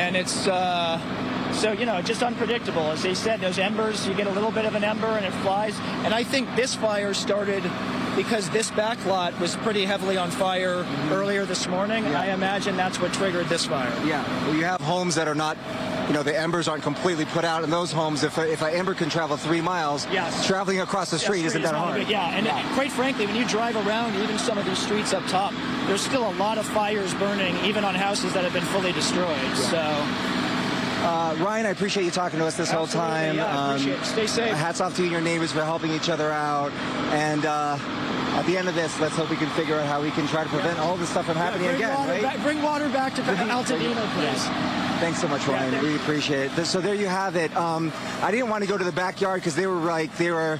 And it's so, you know, just unpredictable. As they said, those embers, you get a little bit of an ember and it flies. And I think this fire started because this back lot was pretty heavily on fire earlier this morning. I imagine that's what triggered this fire. Yeah. Well, you have homes that are not, you know, the embers aren't completely put out in those homes. If an ember can travel 3 miles, traveling across the street isn't that hard. And quite frankly, when you drive around even some of these streets up top, there's still a lot of fires burning, even on houses that have been fully destroyed. So, Ryan, I appreciate you talking to us this whole time. Yeah, appreciate it. Stay safe. Hats off to you and your neighbors for helping each other out. And at the end of this, let's hope we can figure out how we can try to prevent all this stuff from happening again. Bring water back to Altadena, please. Thanks so much, Ryan. We appreciate it. So there you have it. I didn't want to go to the backyard because they were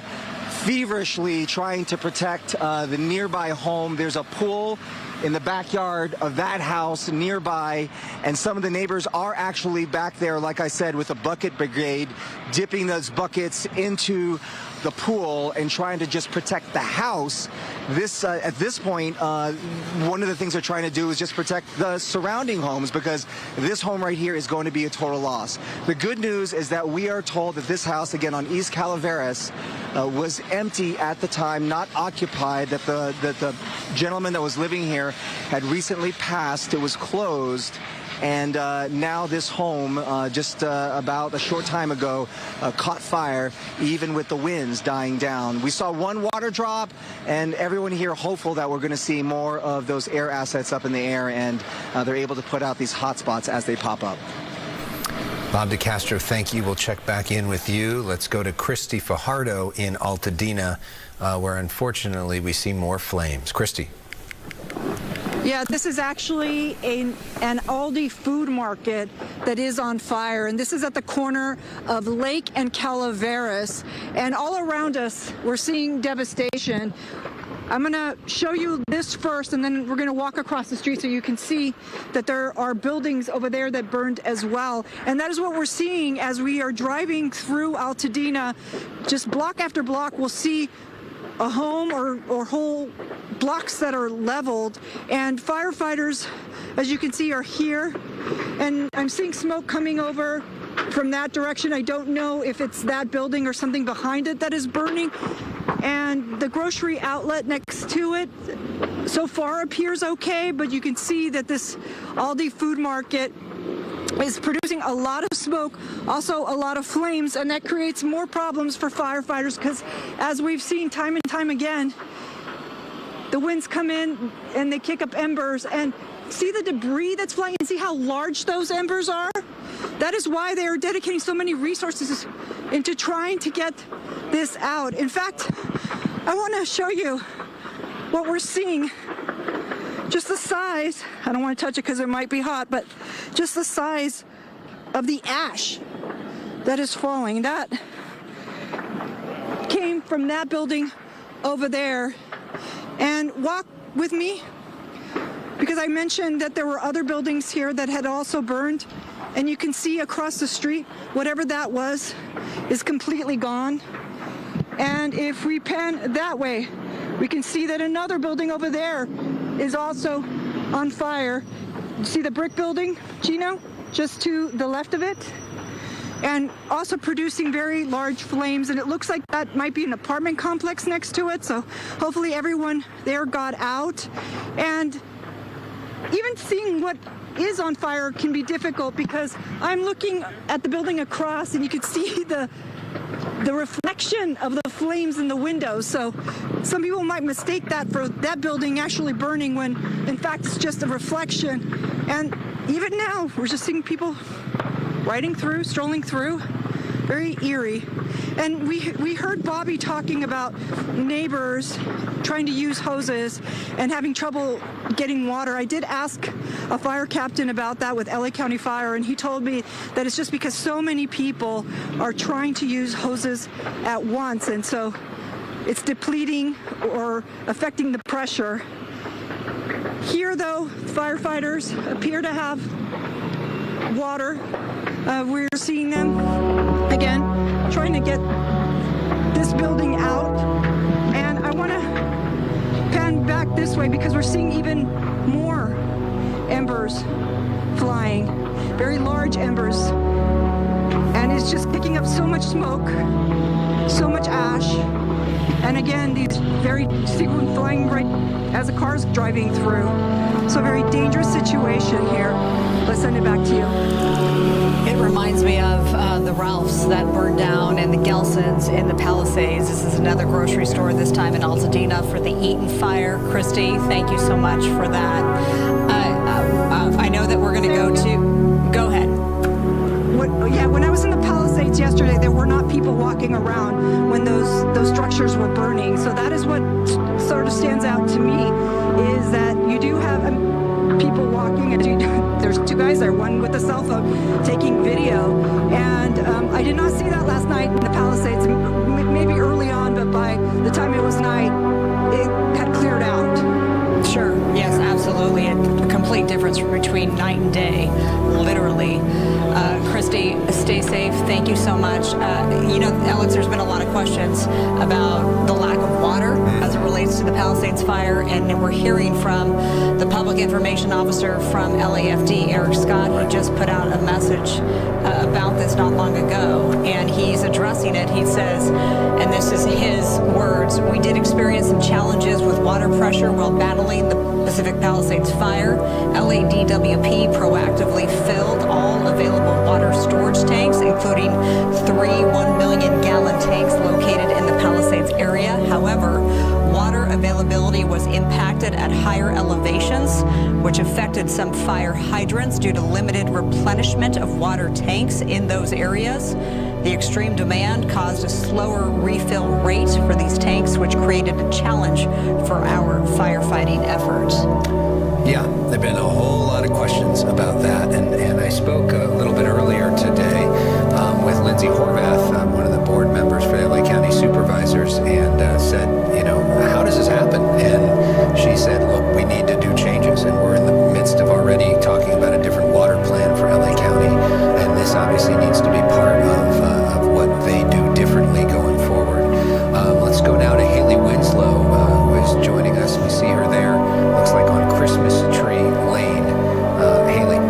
feverishly trying to protect the nearby home. There's a pool in the backyard of that house nearby, and some of the neighbors are actually back there, like I said, with a bucket brigade, dipping those buckets into the pool and trying to just protect the house. At this point, one of the things they're trying to do is just protect the surrounding homes, because this home right here is going to be a total loss. The good news is that we are told that this house, again on East Calaveras, was empty at the time, not occupied, that the gentleman that was living here had recently passed. It was closed. And now this home, just about a short time ago, caught fire, even with the winds dying down. We saw one water drop, and everyone here hopeful that we're going to see more of those air assets up in the air, and they're able to put out these hot spots as they pop up. Bob DeCastro, thank you. We'll check back in with you. Let's go to Christy Fajardo in Altadena, where unfortunately we see more flames. Christy. Yeah, this is actually an Aldi food market that is on fire, and this is at the corner of Lake and Calaveras, and all around us we're seeing devastation. I'm going to show you this first, and then we're going to walk across the street so you can see that there are buildings over there that burned as well. And that is what we're seeing as we are driving through Altadena. Just block after block, we'll see a home or whole blocks that are leveled, and firefighters, as you can see, are here, and I'm seeing smoke coming over from that direction. I don't know if it's that building or something behind it that is burning, and the grocery outlet next to it so far appears okay, but you can see that this Aldi food market is producing a lot of smoke, also a lot of flames, and that creates more problems for firefighters, because as we've seen time and time again, the winds come in and they kick up embers, and see the debris that's flying, and see how large those embers are? That is why they are dedicating so many resources into trying to get this out. In fact, I want to show you what we're seeing. Just the size, I don't want to touch it because it might be hot, but just the size of the ash that is falling. That came from that building over there. And walk with me, because I mentioned that there were other buildings here that had also burned, and you can see across the street, whatever that was is completely gone. And if we pan that way, we can see that another building over there is also on fire. You see the brick building, Gino, just to the left of it? And also producing very large flames, and it looks like that might be an apartment complex next to it, so hopefully everyone there got out. And even seeing what is on fire can be difficult, because I'm looking at the building across, and you can see the reflection of the flames in the windows. So some people might mistake that for that building actually burning, when in fact it's just a reflection. And even now we're just seeing people riding through, strolling through. Very eerie. And we heard Bobby talking about neighbors trying to use hoses and having trouble getting water. I did ask a fire captain about that with LA County Fire, and he told me that it's just because so many people are trying to use hoses at once, and so it's depleting or affecting the pressure. Here, though, firefighters appear to have water. We're seeing them, again, trying to get this building out. And I want to pan back this way, because we're seeing even more embers flying, very large embers. And it's just picking up so much smoke, so much ash. And again, these very sequence flying right as a car's driving through. So a very dangerous situation here. Let's send it back to you. It reminds me of the Ralphs that burned down, and the Gelsons in the Palisades. This is another grocery store, this time in Altadena, for the Eaton fire. Christy, thank you so much for that. I know that we're going to go to... Go ahead. When I was in the Palisades yesterday, there were not people walking around when those structures were burning. So that is what sort of stands out to me, is that you do have people walking, and there's two guys there, one with a cell phone taking video. And I did not see that last night in the Palisades, maybe early on, but by difference between night and day, literally. Christy, stay safe. Thank you so much. You know, Alex, there's been a lot of questions about the lack of water as it relates to the Palisades fire, and we're hearing from the Public Information Officer from LAFD, Eric Scott. He just put out a message about this not long ago, and he's addressing it. He says, and this is his words, "We did experience some challenges with water pressure while battling the Pacific Palisades fire. LADWP proactively filled all available water storage tanks, including 3 1-million-gallon tanks located in the Palisades area. However, water availability was impacted at higher elevations, which affected some fire hydrants due to limited replenishment of water tanks in those areas. The extreme demand caused a slower refill rate for these tanks, which created a challenge for our firefighting efforts." Yeah, there have been a whole lot of questions about that, and I spoke a little bit earlier today with Lindsay Horvath, one of the board members for LA County Supervisors, and said, you know, how does this happen? And she said, look, we need to do changes, and we're in the midst of already talking about a different water plan for LA County, and this obviously needs to be part of what they do differently going forward. Let's go now to Haley Winslow, who is joining us. We see her there, looks like on Christmas Tree Lane. Haley.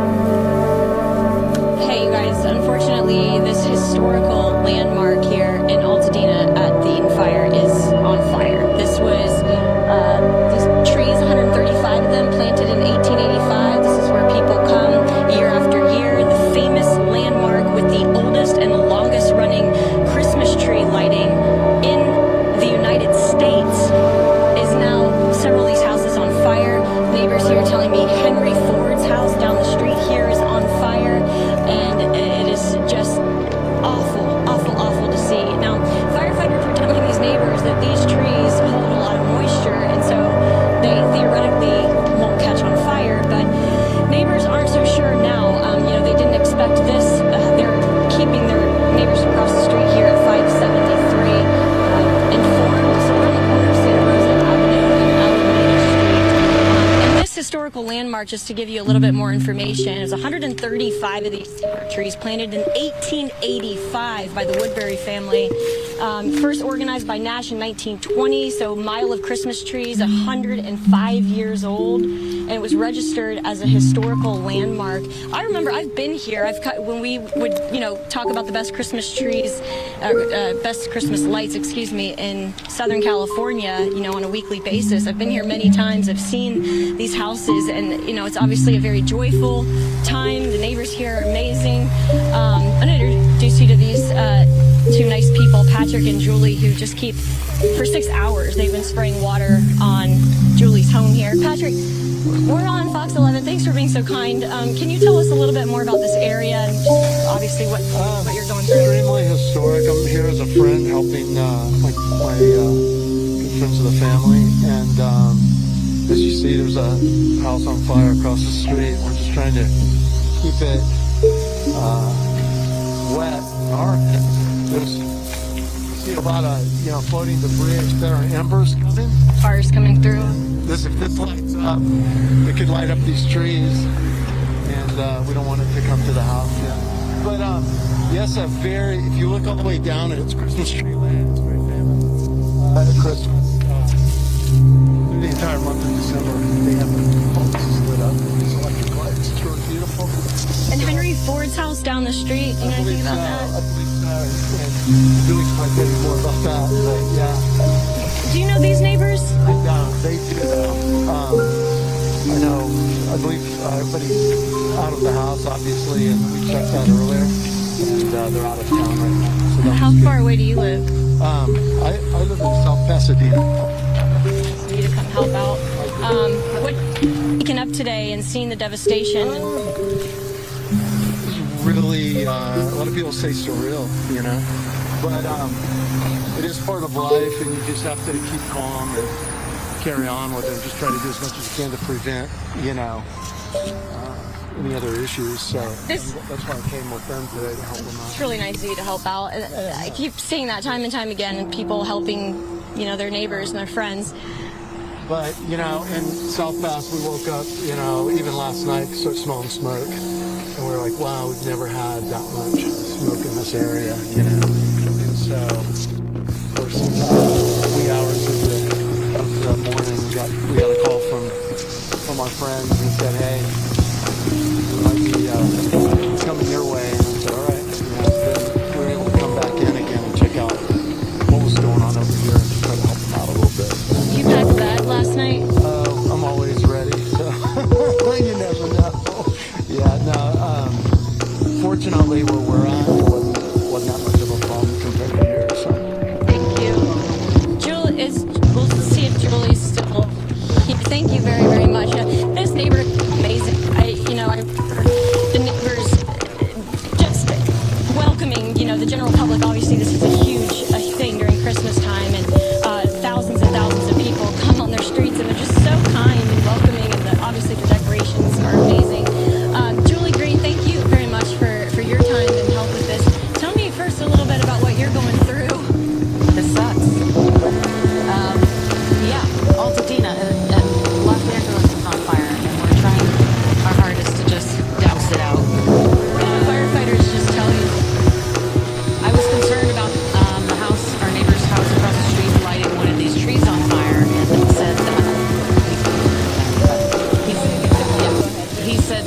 Hey, you guys. Unfortunately, this historical landmark here in Altadena at the Eaton Fire is on fire. This was these trees, 135 of them, planted in 1885. This is where people come year after year. The famous landmark with the oldest and longest running Christmas tree lighting in the United States is now several of these houses on fire. Neighbors here telling me Henry Ford's house down the street here is on fire, and it is just awful, awful, awful to see. Now, firefighters were telling these neighbors that these trees hold a lot of moisture, and so they theoretically won't catch on fire, but neighbors aren't so sure now. You know, they didn't expect this. They're keeping their neighbors across the street here at 573 informed. So we're on the corner of Santa Rosa Avenue and Alameda Street. And this historical landmark, just to give you a little bit more information, is 135 of these trees planted in 1885 by the Woodbury family. First organized by Nash in 1920, so Mile of Christmas Trees, 105 years old, and it was registered as a historical landmark. I remember I've been here. When we would, you know, talk about the best Christmas trees, best Christmas lights, excuse me, in Southern California, you know, on a weekly basis. I've been here many times. I've seen these houses, and you know, it's obviously a very joyful time. The neighbors here are amazing. I'm going to introduce you to these two nice people, Patrick and Julie, who just keep, for 6 hours, they've been spraying water on Julie's home here. Patrick, we're on Fox 11. Thanks for being so kind. Can you tell us a little bit more about this area and just obviously what you're going through? Extremely historic. I'm here as a friend helping my good friends of the family. And as you see, there's a house on fire across the street. We're just trying to keep it wet. There's see a lot of, you know, floating debris. There are embers coming. Fires coming through. If this lights up, it could light up these trees, and we don't want it to come to the house yet. But yes, if you look all the way down it, it's Christmas tree land. It's very famous. At Christmas, the entire month of December, they have the homes lit up with these electric lights. It's really beautiful. And Henry Ford's house down the street. Do you know anything about that? I believe so. And Billy's might tell you more about that, but yeah. Do you know these neighbors? I don't. They do. I know. I believe everybody's out of the house, obviously, and we checked that earlier, and they're out of town right now. So how far away do you live? I live in South Pasadena. For you to come help out. Waking up today and seeing the devastation. Really, a lot of people say surreal, you know, but it is part of life, and you just have to keep calm and carry on with it. Just try to do as much as you can to prevent, you know, any other issues. So that's why I came with them today to help them out. It's really nice of you to help out. I keep seeing that time and time again, and people helping, you know, their neighbors and their friends. But, you know, in South Pass, we woke up, you know, even last night, started smelling smoke. And we were like, wow, we've never had that much smoke in this area, you know. And so, for some wee hours of the morning, we got a call from our friends and said, hey, we might be coming your way. And I said, all right. And we were able to come back in again and check out what was going on over here and try to help them out a little bit. You packed a bag last night? I'm always ready, so you never know. Yeah, no, fortunately where we're at, it wasn't that much of a problem compared to here, so. Thank you. We'll see if Julie's still. Thank you very, very much. This neighborhood is amazing. The neighbors just welcoming, the general public. Obviously, this is a huge thing during Christmas time, and thousands and thousands of people come on their streets, and they're just so kind and welcoming, and obviously the decorations are amazing. Julie Green, thank you very much for your time and help with this. Tell me first a little bit about what you're going through. This sucks. Altadena and Los Angeles is on fire, and we're trying our hardest to just douse it out. What did the firefighters just tell you? I was concerned about our neighbor's house across the street lighting one of these trees on fire, and he said,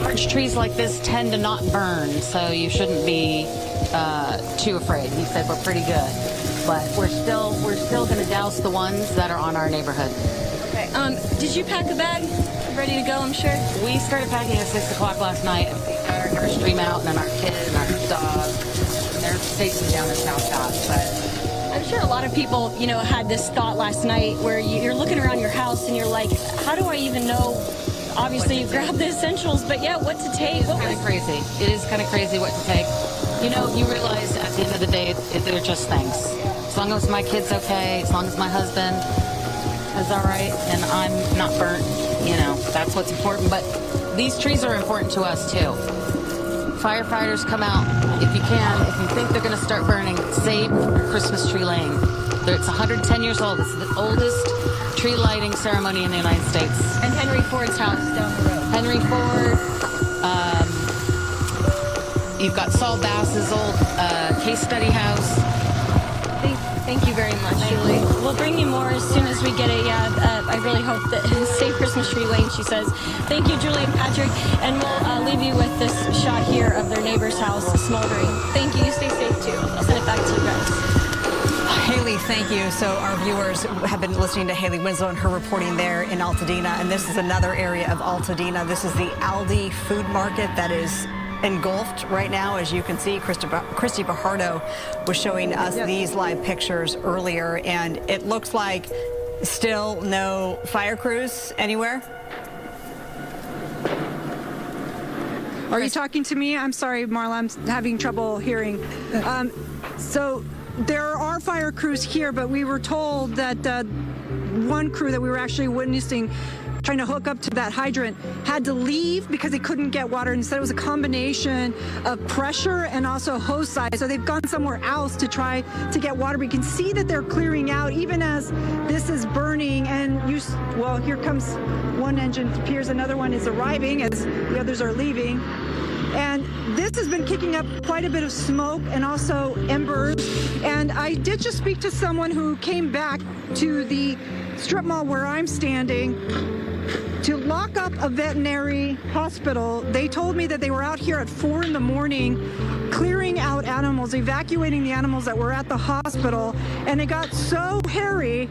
large trees like this tend to not burn, so you shouldn't be too afraid. He said we're pretty good, but we're still going to douse the ones that are on our neighborhood. Okay. Did you pack a bag? Ready to go, I'm sure? We started packing at 6 o'clock last night. We got our stream out, and then our kid and our dog. And they're safely down in South Pass, but I'm sure a lot of people, had this thought last night where you're looking around your house and you're like, how do I even know? Obviously, you grab the essentials, but yeah, what to take? It's kind of crazy. It is kind of crazy what to take. You realize at the end of the day, they're just things. As long as my kid's okay, as long as my husband is all right, and I'm not burnt, that's what's important. But these trees are important to us, too. Firefighters, come out if you can. If you think they're going to start burning, save Christmas Tree Lane. It's 110 years old. It's the oldest tree lighting ceremony in the United States. And Henry Ford's house down the road. Henry Ford. You've got Saul Bass's old case study house. Thank you very much, Julie. We'll bring you more as soon as we get I really hope that Save Christmas Tree Lane, she says. Thank you, Julie and Patrick. And we'll leave you with this shot here of their neighbor's house smoldering. Thank you. You stay safe, too. I'll send it back to you guys. Haley, thank you. So our viewers have been listening to Haley Winslow and her reporting there in Altadena. And this is another area of Altadena. This is the Aldi food market that is engulfed right now. As you can see, Christy Bajardo was showing us these live pictures earlier, and it looks like still no fire crews anywhere. Are you talking to me? I'm sorry, Marla, I'm having trouble hearing. So there are fire crews here, but we were told that one crew that we were actually witnessing trying to hook up to that hydrant had to leave because they couldn't get water. Instead, it was a combination of pressure and also hose size. So they've gone somewhere else to try to get water. We can see that they're clearing out even as this is burning. And well, here comes one engine. It appears another one is arriving as the others are leaving. And this has been kicking up quite a bit of smoke and also embers. And I did just speak to someone who came back to the strip mall where I'm standing to lock up a veterinary hospital. They told me that they were out here at 4 in the morning clearing out animals, evacuating the animals that were at the hospital, and it got so hairy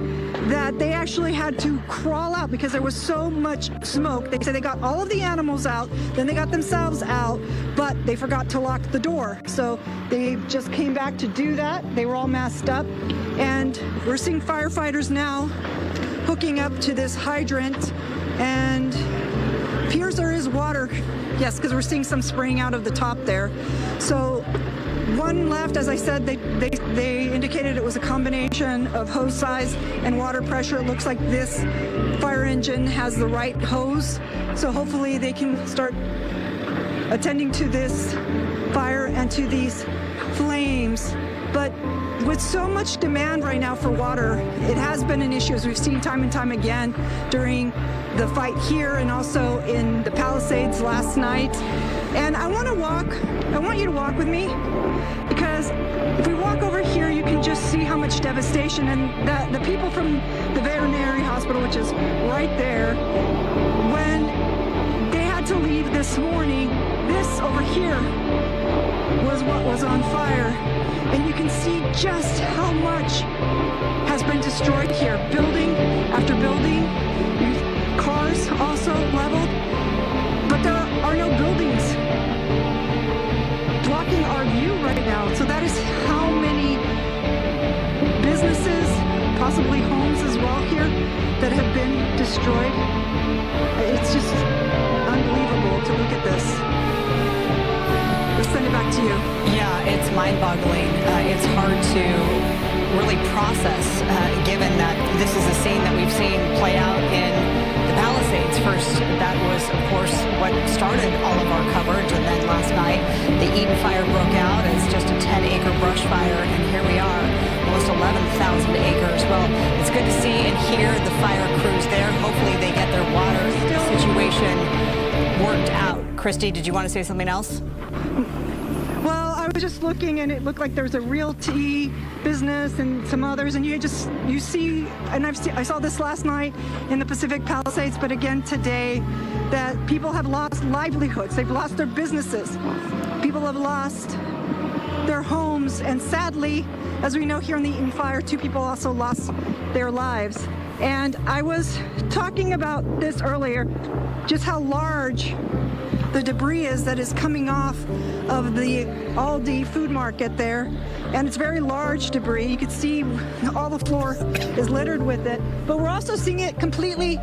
that they actually had to crawl out because there was so much smoke. They said they got all of the animals out, then they got themselves out, but they forgot to lock the door. So they just came back to do that. They were all masked up, and we're seeing firefighters now hooking up to this hydrant, and appears there is water. Yes, because we're seeing some spraying out of the top there. So one left, as I said, they indicated it was a combination of hose size and water pressure. It looks like this fire engine has the right hose, so hopefully they can start attending to this fire and to these flames. But with so much demand right now for water, it has been an issue, as we've seen time and time again during the fight here and also in the Palisades last night. And I want you to walk with me, because if we walk over here, you can just see how much devastation, and that the people from the veterinary hospital, which is right there, when they had to leave this morning, this over here was what was on fire. And you can see just how much has been destroyed here. Building after building, cars also leveled, but there are no buildings blocking our view right now. So that is how many businesses, possibly homes as well here, that have been destroyed. It's just unbelievable to look at this. Let's send it back to you. Yeah, it's mind-boggling. It's hard to really process, given that this is a scene that we've seen play out in the Palisades. First, that was, of course, what started all of our coverage, and then last night, the Eden fire broke out as just a 10-acre brush fire, and here we are, almost 11,000 acres. Well, it's good to see and hear the fire crews there. Hopefully they get their water situation worked out. Christy, did you want to say something else? Well, I was just looking, and it looked like there was a realty business and some others, and you see, and I saw this last night in the Pacific Palisades, but again today, that people have lost livelihoods. They've lost their businesses. People have lost their homes, and sadly, as we know here in the Eden fire, 2 people also lost their lives. And I was talking about this earlier, just how large the debris is that is coming off of the Aldi food market there. And it's very large debris. You can see all the floor is littered with it. But we're also seeing it completely,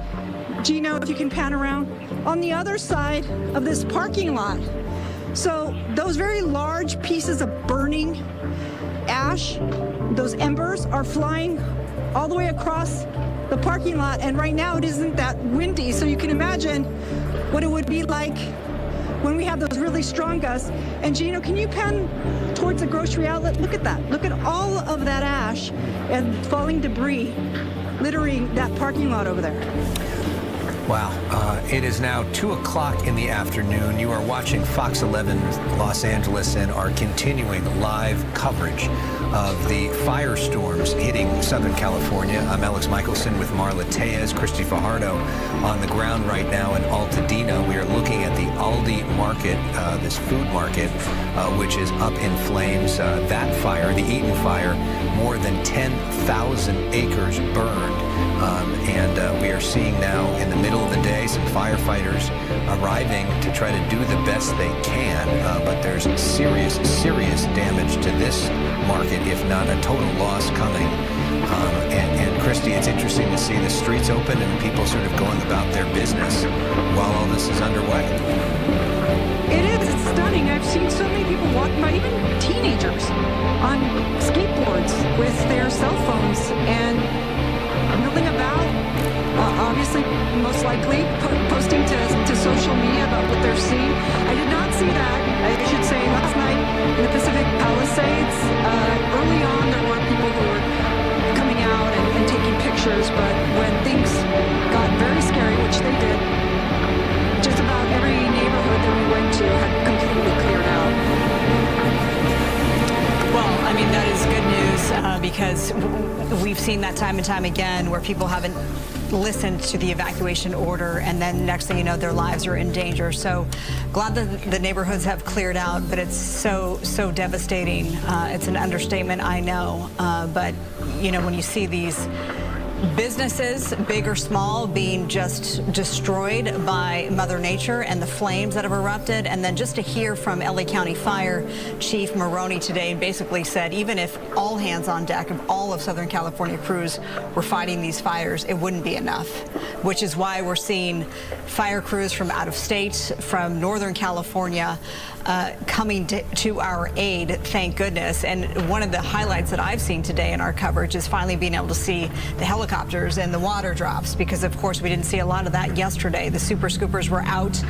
Gino, if you can pan around, on the other side of this parking lot. So those very large pieces of burning ash, those embers are flying all the way across the parking lot. And right now it isn't that windy. So you can imagine what it would be like when we have those really strong gusts. And Gino, can you pan towards the grocery outlet? Look at that. Look at all of that ash and falling debris littering that parking lot over there. Wow. It is now 2 o'clock in the afternoon. You are watching Fox 11 Los Angeles and our continuing live coverage of the firestorms hitting Southern California. I'm Alex Michelson with Marla Tejas, Christy Fajardo on the ground right now in Altadena. We are looking at the Aldi market, this food market, which is up in flames. That fire, the Eden fire, more than 10,000 acres burned. And we are seeing now in the middle of the day some firefighters arriving to try to do the best they can, but there's serious damage to this market, if not a total loss coming. And Christy, it's interesting to see the streets open and people sort of going about their business while all this is underway. It is. It's stunning. I've seen so many people walking by, even teenagers, on skateboards with their cell phones and milling about, obviously, most likely posting to social media about what they're seeing. I did not see that, I should say, last night in the Pacific Palisades. Early on, there were people who were coming out and taking pictures, but when things got very scary, which they did, just about every neighborhood that we went to had completely cleared out. Well, I mean, that is good news because we've seen that time and time again where people haven't listened to the evacuation order, and then next thing you know, their lives are in danger. So glad that the neighborhoods have cleared out, but it's so devastating. It's an understatement, I know. But, you know, when you see these businesses, big or small, being just destroyed by Mother Nature and the flames that have erupted. And then just to hear from LA County Fire Chief Maroney today, basically said even if all hands on deck of all of Southern California crews were fighting these fires, it wouldn't be enough, which is why we're seeing fire crews from out of state, from Northern California, coming to our aid, thank goodness. And one of the highlights that I've seen today in our coverage is finally being able to see the helicopters and the water drops, because of course we didn't see a lot of that yesterday. The super scoopers were out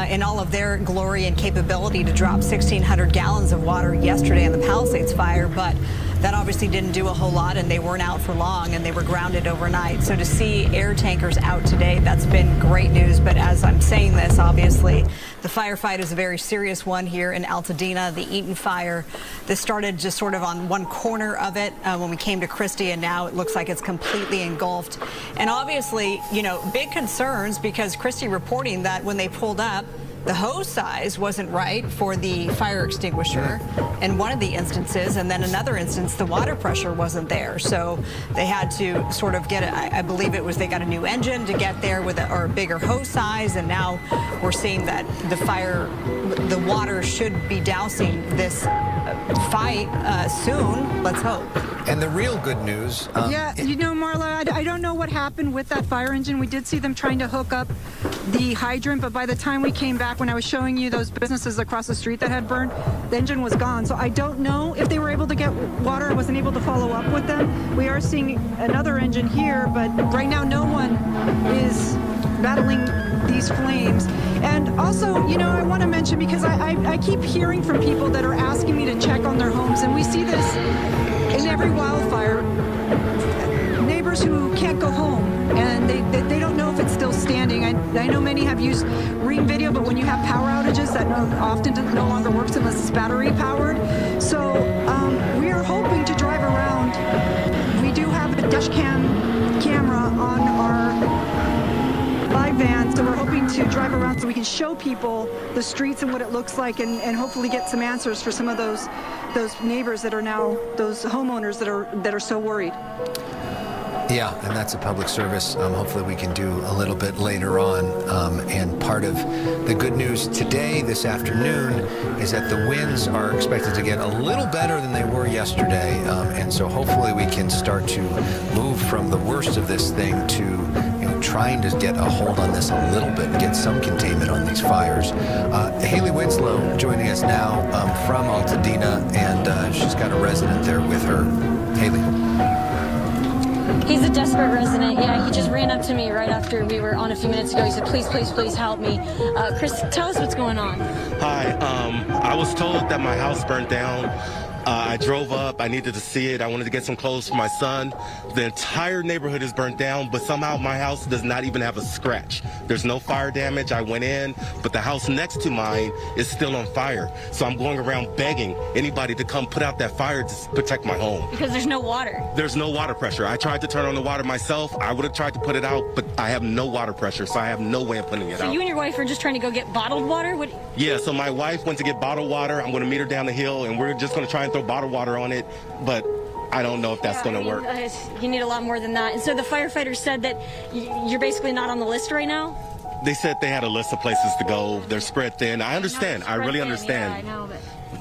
in all of their glory and capability to drop 1,600 gallons of water yesterday in the Palisades fire, but that obviously didn't do a whole lot, and they weren't out for long, and they were grounded overnight. So to see air tankers out today, that's been great news. But as I'm saying this, obviously, the firefight is a very serious one here in Altadena, the Eaton fire. This started just sort of on one corner of it when we came to Christie, and now it looks like it's completely engulfed. And obviously, you know, big concerns because Christie reporting that when they pulled up, the hose size wasn't right for the fire extinguisher in one of the instances, and then another instance, the water pressure wasn't there. So they had to sort of get, I believe it was they got a new engine to get there with a bigger hose size, and now we're seeing that the water should be dousing this fight soon, let's hope. And the real good news. Yeah, you know, Marla, I don't know what happened with that fire engine. We did see them trying to hook up the hydrant, but by the time we came back, when I was showing you those businesses across the street that had burned, the engine was gone. So I don't know if they were able to get water. I wasn't able to follow up with them. We are seeing another engine here, but right now no one is battling these flames. And also, you know, I want to mention, because I keep hearing from people that are asking me to check on their homes, and we see this in every wildfire, neighbors who can't go home and they don't know if it's still standing. I know many have used Ring Video, but when you have power outages, that often no longer works unless it's battery powered. So we are hoping to drive around. We do have a dash cam camera on our live van, so we're hoping to drive around so we can show people the streets and what it looks like, and hopefully get some answers for some of those neighbors that are now, those homeowners that are so worried. Yeah, and that's a public service. Hopefully we can do a little bit later on. And part of the good news today, this afternoon, is that the winds are expected to get a little better than they were yesterday. And so hopefully we can start to move from the worst of this thing to, you know, trying to get a hold on this a little bit and get some containment on these fires. Haley Winslow joining us now from Altadena, and she's got a resident there with her. Haley. He's a desperate resident. Yeah, he just ran up to me right after we were on a few minutes ago. He said, please, please, please help me. Chris, tell us what's going on. Hi, I was told that my house burned down. I drove up, I needed to see it, I wanted to get some clothes for my son. The entire neighborhood is burnt down, but somehow my house does not even have a scratch. There's no fire damage, I went in, but the house next to mine is still on fire. So I'm going around begging anybody to come put out that fire to protect my home. Because there's no water. There's no water pressure. I tried to turn on the water myself, I would have tried to put it out, but I have no water pressure, so I have no way of putting it out. So you and your wife are just trying to go get bottled water? What? Yeah, so my wife went to get bottled water, I'm gonna meet her down the hill, and we're just gonna try and throw bottled water on it, but I don't know if that's going to work. You need a lot more than that. And so the firefighters said that you're basically not on the list right now? They said they had a list of places to go. They're spread thin. I understand. I really understand. Yeah, I know,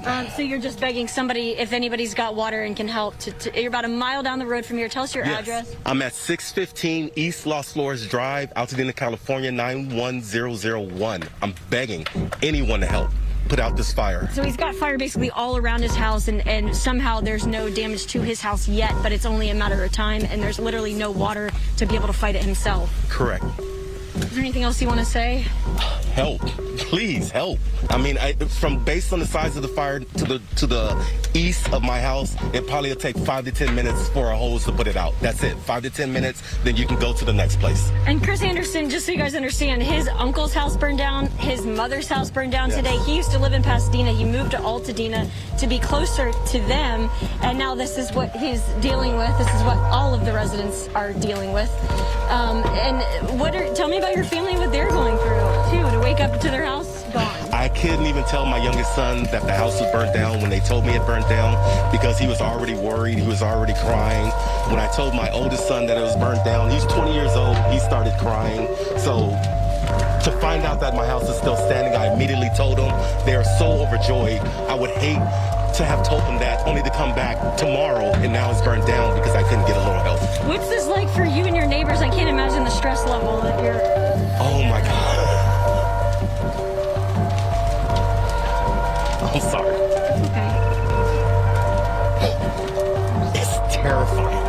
but so you're just begging somebody, if anybody's got water and can help, you're about a mile down the road from here. Tell us your address. I'm at 615 East Los Flores Drive, Altadena, California, 91001. I'm begging anyone to help put out this fire. So he's got fire basically all around his house, and somehow there's no damage to his house yet, but it's only a matter of time, and there's literally no water to be able to fight it himself. Correct. Is there anything else you want to say? Help, please help. I mean, from based on the size of the fire to the east of my house, it probably will take 5 to 10 minutes for a hose to put it out. That's it, 5 to 10 minutes, then you can go to the next place. And Chris Anderson, just so you guys understand, his uncle's house burned down, his mother's house burned down today. He used to live in Pasadena. He moved to Altadena to be closer to them, and now this is what he's dealing with. This is what all of the residents are dealing with. And tell me about your family, what they're going through, too, to wake up to their house gone. I couldn't even tell my youngest son that the house was burnt down when they told me it burned down, because he was already worried, he was already crying. When I told my oldest son that it was burnt down, he's 20 years old, he started crying. So to find out that my house is still standing, I immediately told them. They are so overjoyed. I would hate to have told them that, only to come back tomorrow and now it's burned down because I couldn't get a little help. What's this like for you and your neighbors? I can't imagine the stress level that you're... Oh my God. I'm sorry. It's okay. It's terrifying.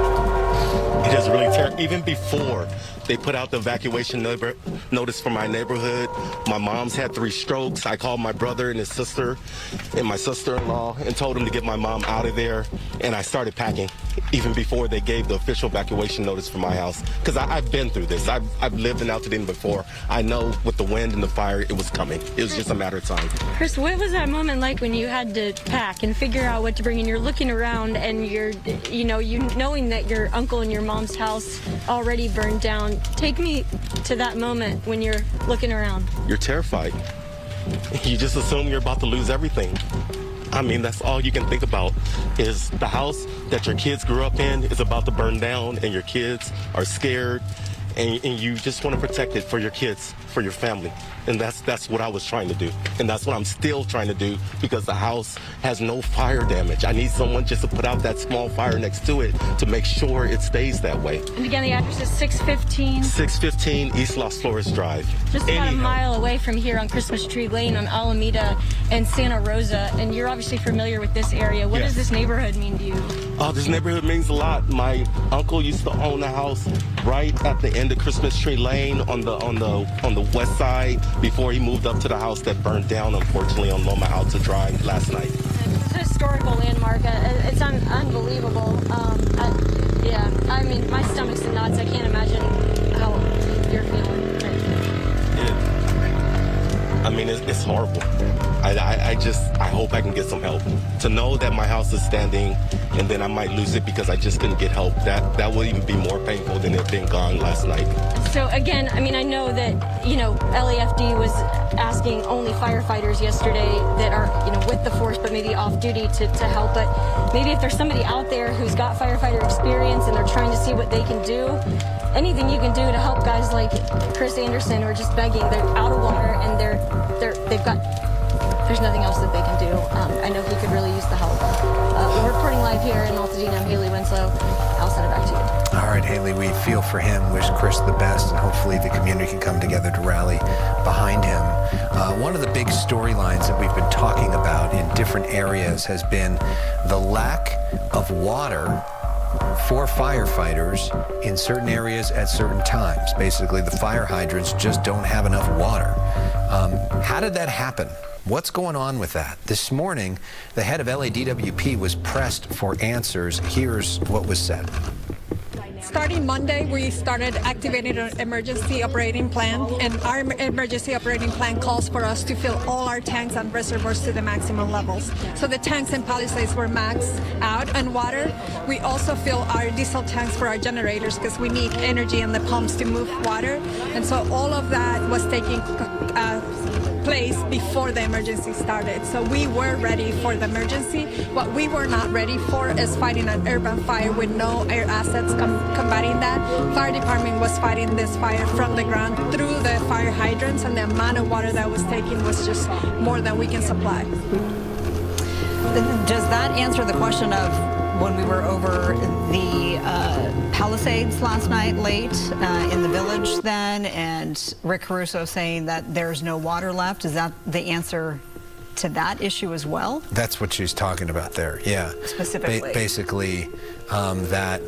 It is was really terrible. Even before they put out the evacuation notice for my neighborhood, my mom's had 3 strokes. I called my brother and his sister and my sister-in-law and told them to get my mom out of there. And I started packing even before they gave the official evacuation notice for my house. Because I've been through this. I've lived in Altadena before. I know with the wind and the fire, it was coming. It was just a matter of time. Chris, what was that moment like when you had to pack and figure out what to bring, and you're looking around and you're, knowing that your uncle and your mom's house already burned down? Take me to that moment when you're looking around. You're terrified. You just assume you're about to lose everything. I mean, that's all you can think about is the house that your kids grew up in is about to burn down, and your kids are scared, and you just want to protect it for your kids, for your family. And that's what I was trying to do. And that's what I'm still trying to do, because the house has no fire damage. I need someone just to put out that small fire next to it to make sure it stays that way. And again, the address is 615? 615 East Las Flores Drive. Just about a mile away from here on Christmas Tree Lane on Alameda and Santa Rosa. And you're obviously familiar with this area. What does this neighborhood mean to you? Oh, this neighborhood means a lot. My uncle used to own a house right at the end of Christmas Tree Lane on the west side before he moved up to the house that burned down, unfortunately, on Loma Alta Drive last night. It's a historical landmark. It's unbelievable. I mean, my stomach's in knots. I can't imagine how you're feeling. I mean, it's horrible. I hope I can get some help. To know that my house is standing and then I might lose it because I just couldn't get help, that would even be more painful than it being gone last night. So again, I mean, I know that, LAFD was asking only firefighters yesterday that are, with the force but maybe off duty to help. But maybe if there's somebody out there who's got firefighter experience and they're trying to see what they can do, anything you can do to help guys like Chris Anderson who are just begging. They're out of water and there's nothing else that they can do. I know he could really use the help. We're reporting live here in Altadena. I'm Haley Winslow. I'll send it back to you. All right, Haley, we feel for him, wish Chris the best, and hopefully the community can come together to rally behind him. One of the big storylines that we've been talking about in different areas has been the lack of water for firefighters in certain areas at certain times. Basically, the fire hydrants just don't have enough water. How did that happen? What's going on with that? This morning, the head of LADWP was pressed for answers. Here's what was said. Starting Monday, we started activating an emergency operating plan, and our emergency operating plan calls for us to fill all our tanks and reservoirs to the maximum levels. So the tanks in Palisades were maxed out on water. We also fill our diesel tanks for our generators because we need energy in the pumps to move water. And so all of that was taking place before the emergency started. So we were ready for the emergency. What we were not ready for is fighting an urban fire with no air assets combating that. Fire department was fighting this fire from the ground through the fire hydrants, and the amount of water that was taken was just more than we can supply. Does that answer the question of when we were over the Palisades last night late in the village then, and Rick Caruso saying that there's no water left? Is that the answer to that issue as well? That's what she's talking about there, yeah. Specifically. Basically, that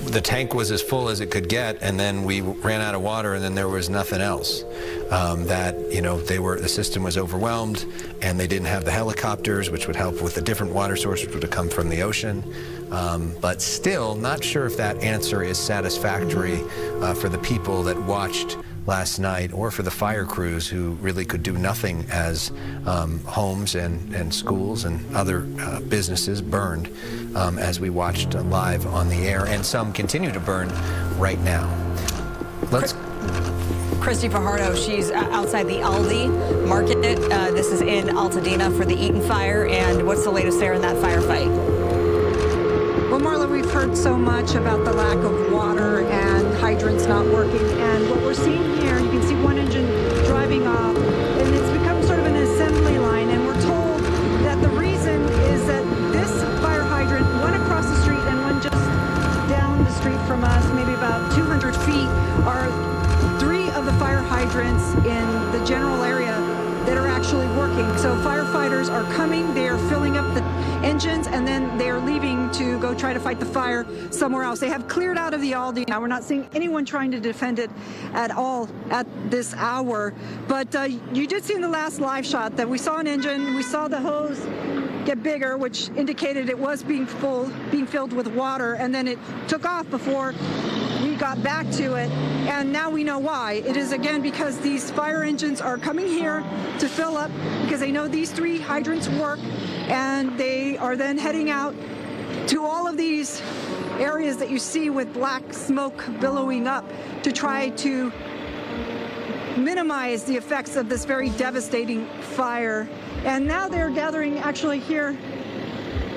the tank was as full as it could get, and then we ran out of water, and then there was nothing else. The system was overwhelmed, and they didn't have the helicopters, which would help with a different water source, which would have come from the ocean. But still, not sure if that answer is satisfactory for the people that watched last night, or for the fire crews who really could do nothing as homes and schools and other businesses burned as we watched live on the air, and some continue to burn right now. Christy Fajardo, she's outside the Aldi Market. This is in Altadena for the Eaton fire, and what's the latest there in that firefight? Well, Marla, we've heard so much about the lack of water and hydrants not working, and what we're seeing here, you can see one engine driving off, and it's become sort of an assembly line, and we're told that the reason is that this fire hydrant, one across the street and one just down the street from us, maybe about 200 feet, are three of the fire hydrants in the general area that are actually working. So firefighters are coming, they are filling up the engines, and then they are leaving to go try to fight the fire somewhere else. They have cleared out of the Aldi. Now, we're not seeing anyone trying to defend it at all at this hour. But you did see in the last live shot that we saw an engine, we saw the hose get bigger, which indicated it was being filled with water, and then it took off before we got back to it. And now we know why. It is again because these fire engines are coming here to fill up because they know these 3 hydrants work, and they are then heading out to all of these areas that you see with black smoke billowing up to try to minimize the effects of this very devastating fire. And now they're gathering actually here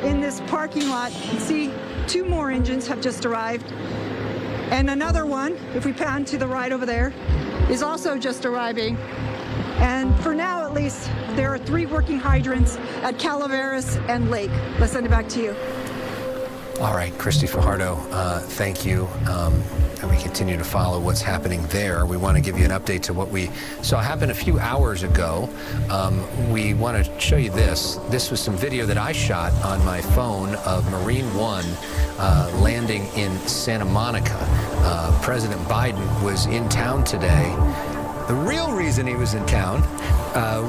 in this parking lot. You can see 2 more engines have just arrived. And another one, if we pan to the right over there, is also just arriving. And for now, at least, there are 3 working hydrants at Calaveras and Lake. Let's send it back to you. All right, Christy Fajardo, thank you. And we continue to follow what's happening there. We want to give you an update to what we saw happen a few hours ago. We want to show you this. This was some video that I shot on my phone of Marine One landing in Santa Monica. President Biden was in town today. The real reason he was in town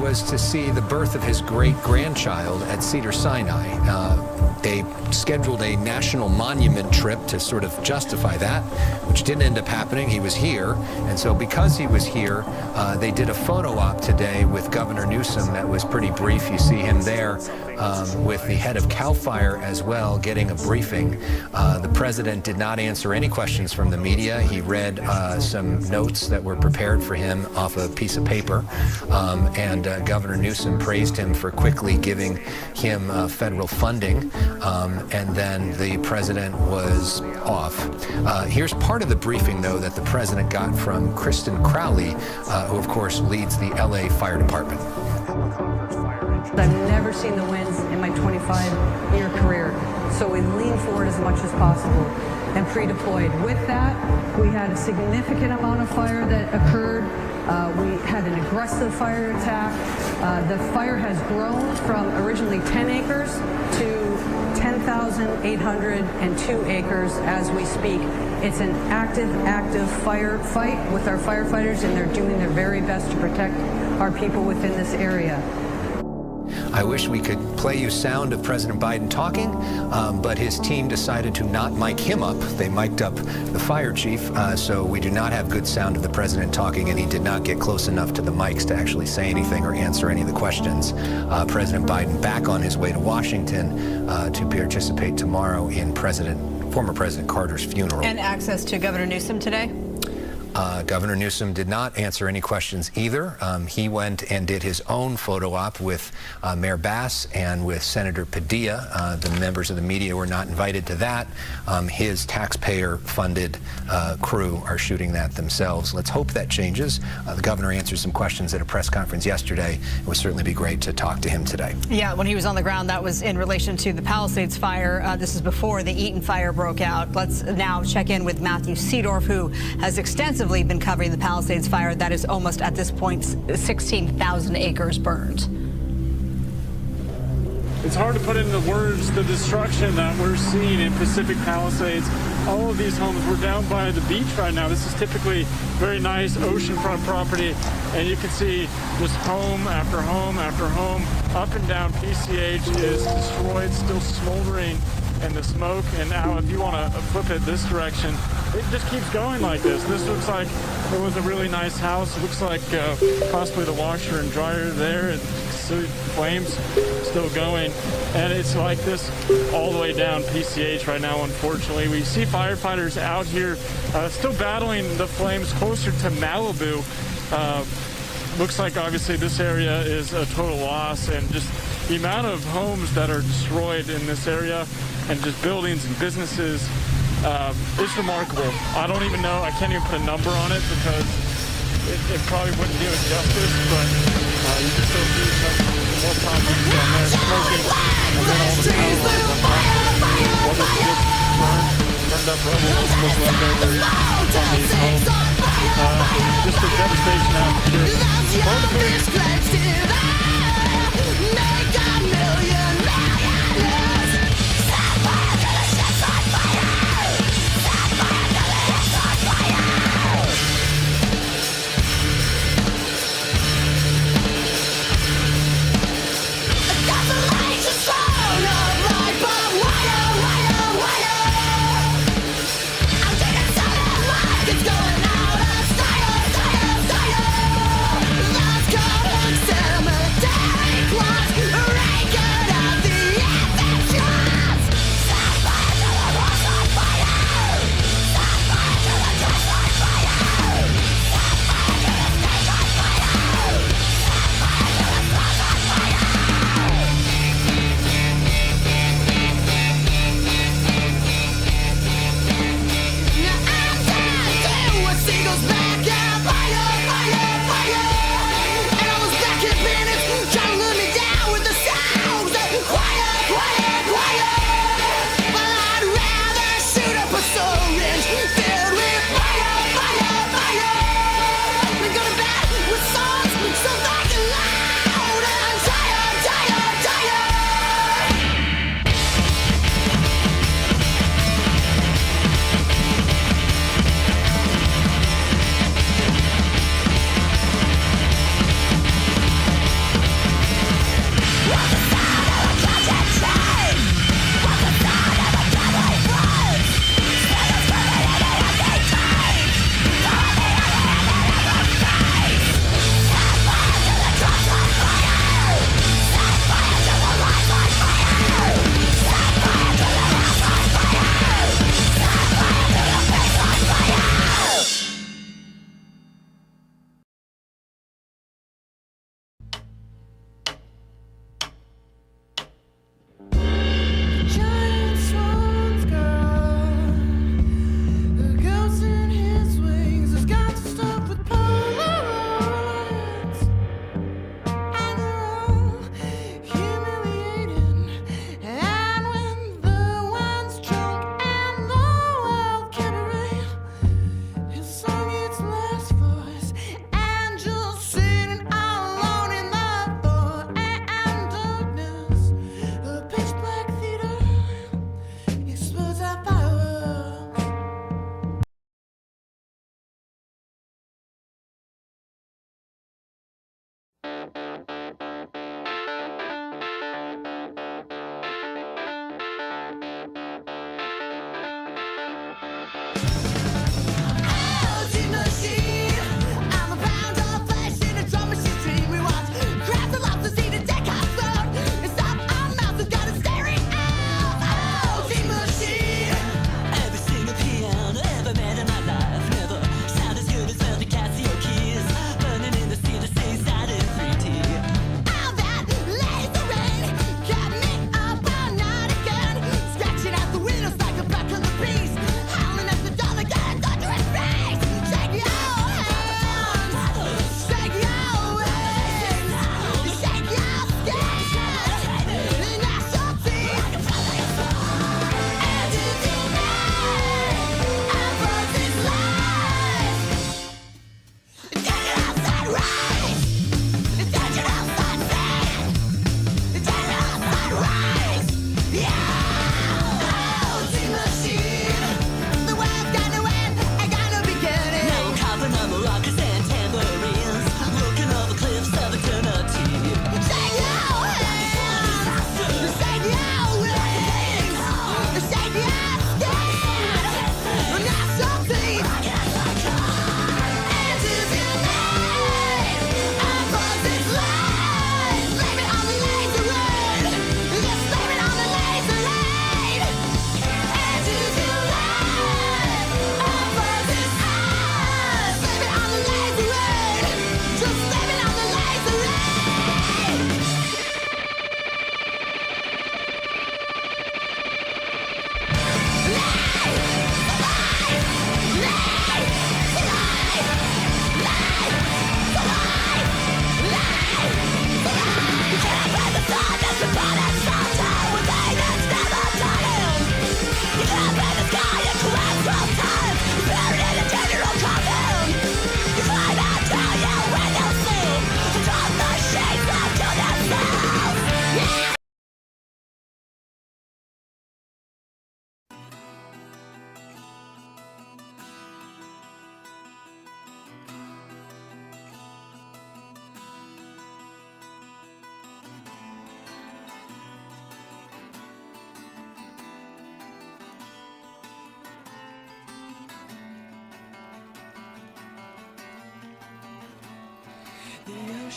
was to see the birth of his great-grandchild at Cedars-Sinai. They scheduled a national monument trip to sort of justify that, which didn't end up happening. He was here, and so because he was here, they did a photo op today with Governor Newsom that was pretty brief. You see him there with the head of CAL FIRE as well, getting a briefing. The president did not answer any questions from the media. He read some notes that were prepared for him off a piece of paper, and Governor Newsom praised him for quickly giving him federal funding. And then the president was off. Here's part of the briefing, though, that the president got from Kristen Crowley, who, of course, leads the LA Fire Department. I've never seen the winds in my 25-year career, so we lean forward as much as possible and pre-deployed. With that, we had a significant amount of fire that occurred. We had an aggressive fire attack. The fire has grown from originally 10 acres to 10,802 acres as we speak. It's an active firefight with our firefighters, and they're doing their very best to protect our people within this area. I wish we could play you sound of President Biden talking, but his team decided to not mic him up. They mic'd up the fire chief, so we do not have good sound of the president talking, and he did not get close enough to the mics to actually say anything or answer any of the questions. President Biden back on his way to Washington to participate tomorrow in former President Carter's funeral. And access to Governor Newsom today? Governor Newsom did not answer any questions either. He went and did his own photo op with Mayor Bass and with Senator Padilla. The members of the media were not invited to that. His taxpayer-funded crew are shooting that themselves. Let's hope that changes. The governor answered some questions at a press conference yesterday. It would certainly be great to talk to him today. Yeah, when he was on the ground, that was in relation to the Palisades fire. This is before the Eaton fire broke out. Let's now check in with Matthew Seedorf, who has extensively been covering the Palisades fire. That is almost, at this point, 16,000 acres burned. It's hard to put into words the destruction that we're seeing in Pacific Palisades. All of these homes, we're down by the beach right now. This is typically very nice oceanfront property, and you can see just home after home after home. Up and down PCH is destroyed, still smoldering in the smoke. And now if you want to flip it this direction, it just keeps going like this. This looks like it was a really nice house. It looks like possibly the washer and dryer there, and flames still going. And it's like this all the way down PCH right now, unfortunately. We see firefighters out here still battling the flames closer to Malibu. Looks like obviously this area is a total loss, and just the amount of homes that are destroyed in this area and just buildings and businesses is remarkable. I don't even know, I can't even put a number on it because it probably wouldn't do it justice, but you can still see some more properties down there smoking, and then all the power lines on top. What is this burned up rubble? Looks like over on these homes. Just the devastation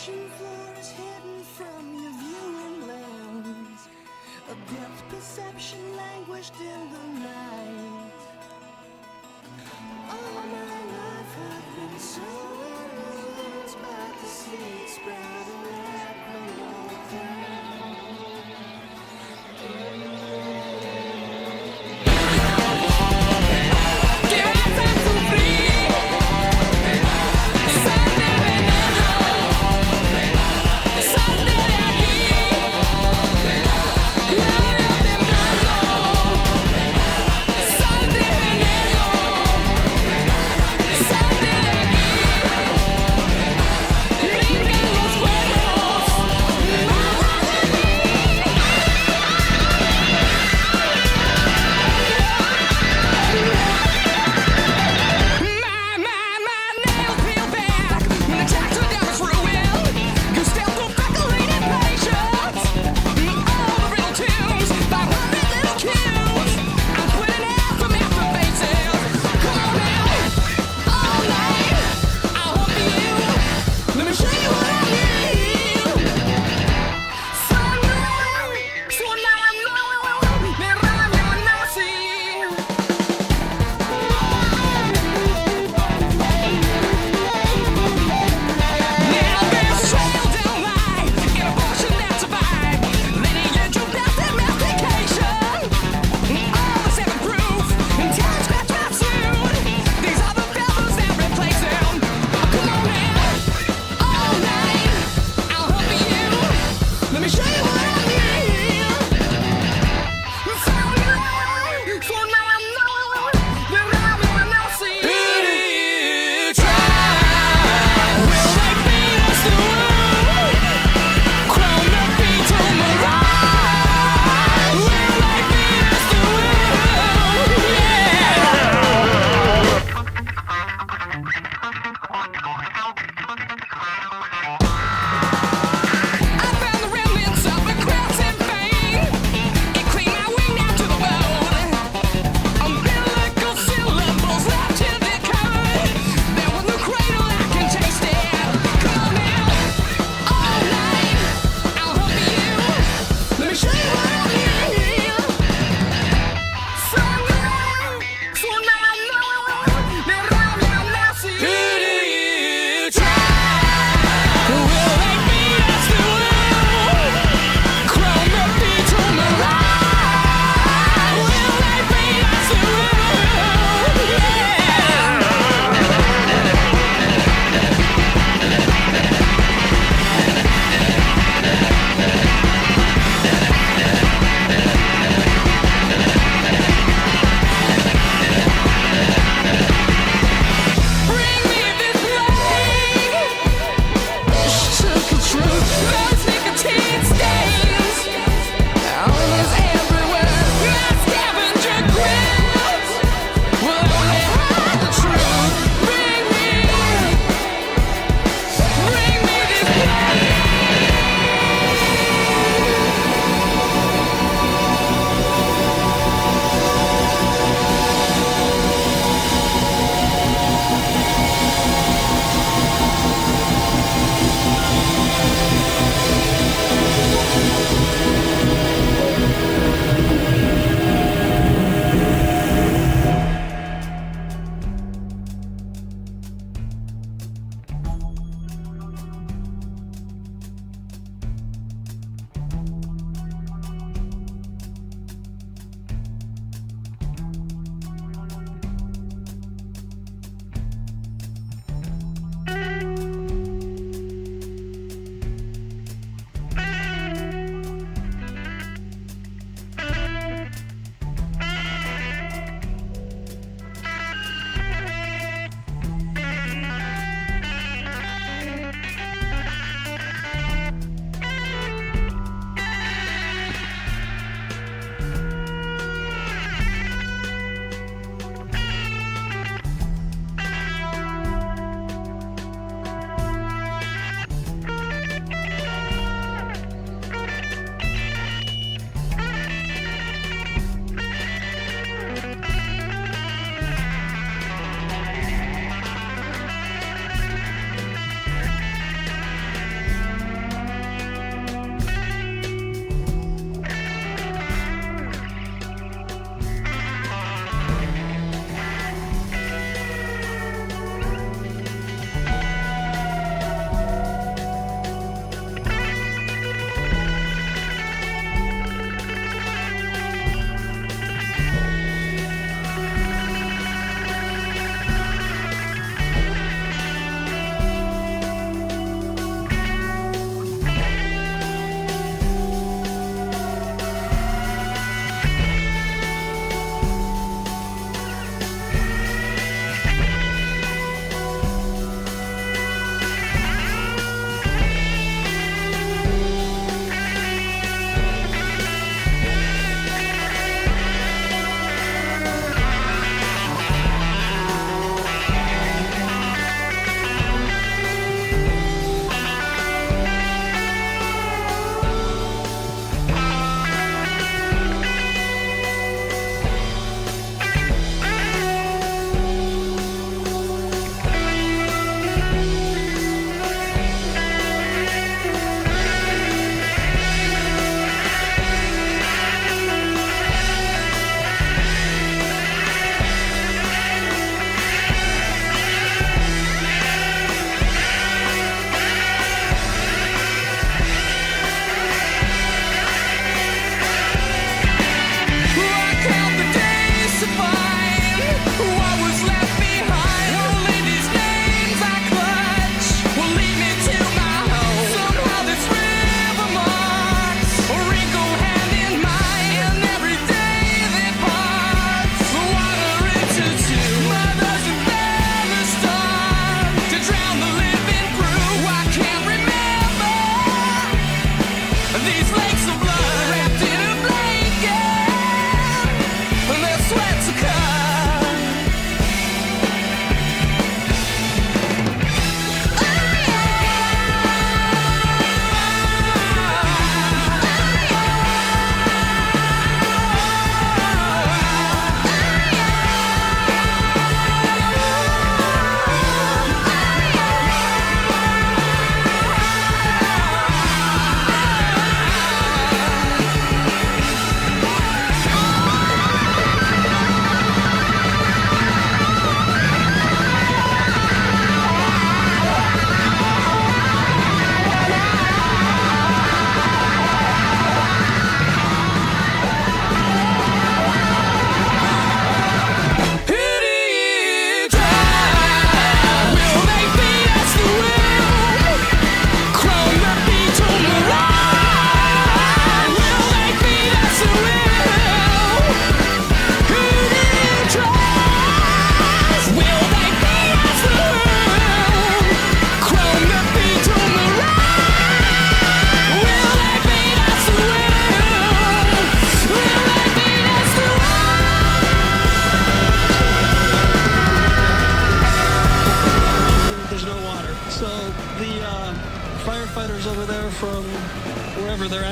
ocean floor is hidden from your viewing lens. A depth perception languished in the night. All my life I've been so amused by the seed sprouting at the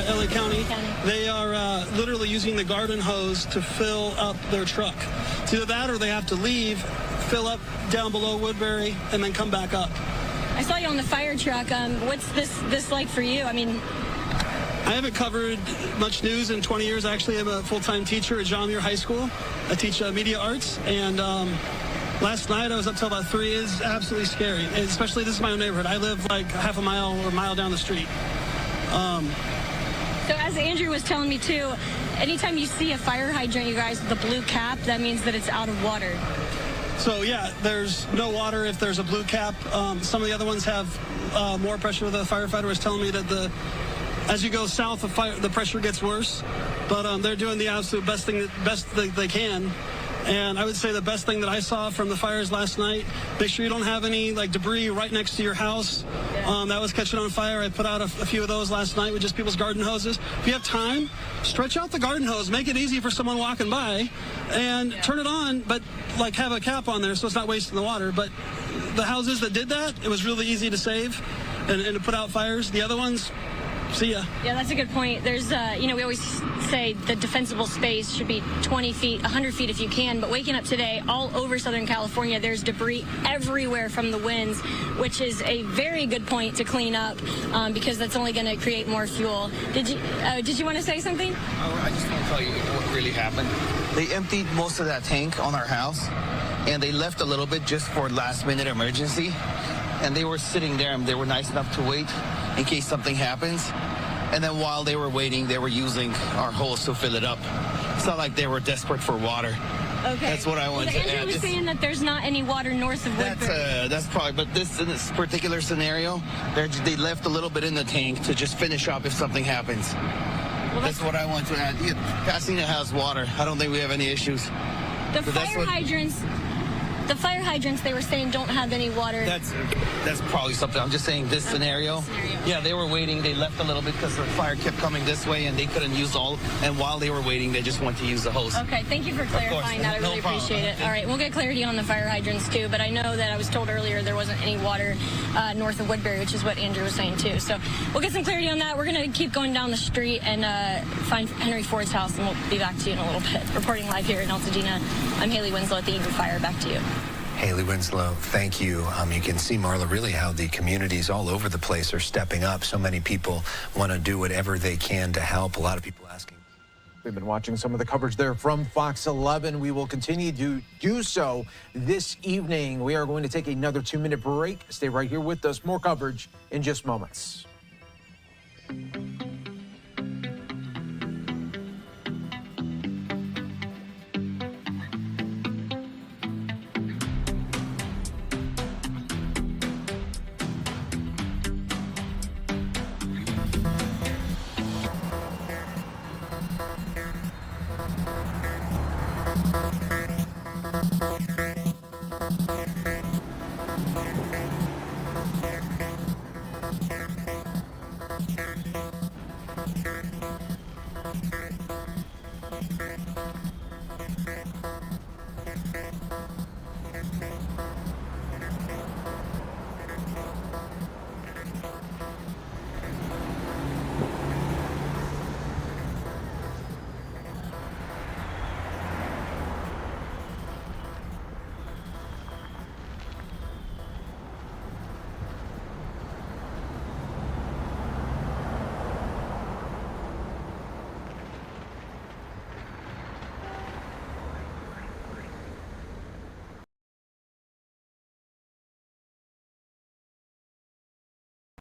LA County. They are literally using the garden hose to fill up their truck. It's either that or they have to leave, fill up down below Woodbury, and then come back up. I saw you on the fire truck. What's this like for you? I mean, I haven't covered much news in 20 years. Actually, I'm a full-time teacher at John Muir High School. I teach media arts, and last night I was up till about 3. It's absolutely scary, and especially this is my own neighborhood. I live like half a mile or a mile down the street. So as Andrew was telling me too, anytime you see a fire hydrant, you guys, with the blue cap, that means that it's out of water. So yeah, there's no water if there's a blue cap. Some of the other ones have more pressure. The firefighter was telling me that as you go south of fire, the pressure gets worse. But they're doing the absolute best they can. And I would say the best thing that I saw from the fires last night, make sure you don't have any like debris right next to your house. That was catching on fire. I put out a few of those last night with just people's garden hoses. If you have time, stretch out the garden hose. Make it easy for someone walking by and turn it on, but like have a cap on there so it's not wasting the water. But the houses that did that, it was really easy to save and to put out fires. The other ones, see ya. Yeah, that's a good point. There's, we always say the defensible space should be 20 feet, 100 feet if you can. But waking up today, all over Southern California, there's debris everywhere from the winds, which is a very good point to clean up because that's only going to create more fuel. Did you want to say something? I just want to tell you what really happened. They emptied most of that tank on our house, and they left a little bit just for last-minute emergency. And they were sitting there, and they were nice enough to wait in case something happens. And then while they were waiting, they were using our hose to fill it up. It's not like they were desperate for water. Okay. That's what I wanted to add. Andrew was saying that there's not any water north of Woodbury. That's probably, but in this particular scenario, they left a little bit in the tank to just finish up if something happens. Well, that's what I want to add. Yeah, Pasadena has water. I don't think we have any issues. The fire hydrants, they were saying, don't have any water. That's probably something. I'm just saying this scenario. Yeah, they were waiting. They left a little bit because the fire kept coming this way, and they couldn't use all. And while they were waiting, they just went to use the hose. Okay, thank you for clarifying that. I really appreciate it. All right, we'll get clarity on the fire hydrants too. But I know that I was told earlier there wasn't any water north of Woodbury, which is what Andrew was saying too. So we'll get some clarity on that. We're going to keep going down the street and find Henry Ford's house, and we'll be back to you in a little bit. Reporting live here in Altadena, I'm Haley Winslow at the Eden Fire. Back to you. Haley Winslow, thank you. You can see, Marla, really how the communities all over the place are stepping up. So many people want to do whatever they can to help. A lot of people asking. We've been watching some of the coverage there from Fox 11. We will continue to do so this evening. We are going to take another 2-minute break. Stay right here with us. More coverage in just moments.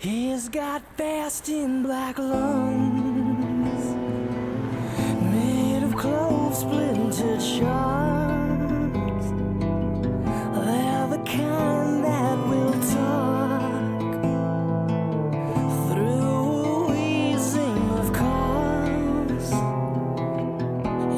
He's got fast in black lungs, made of clove splintered shards. They're the kind that will talk through a wheezing of cars.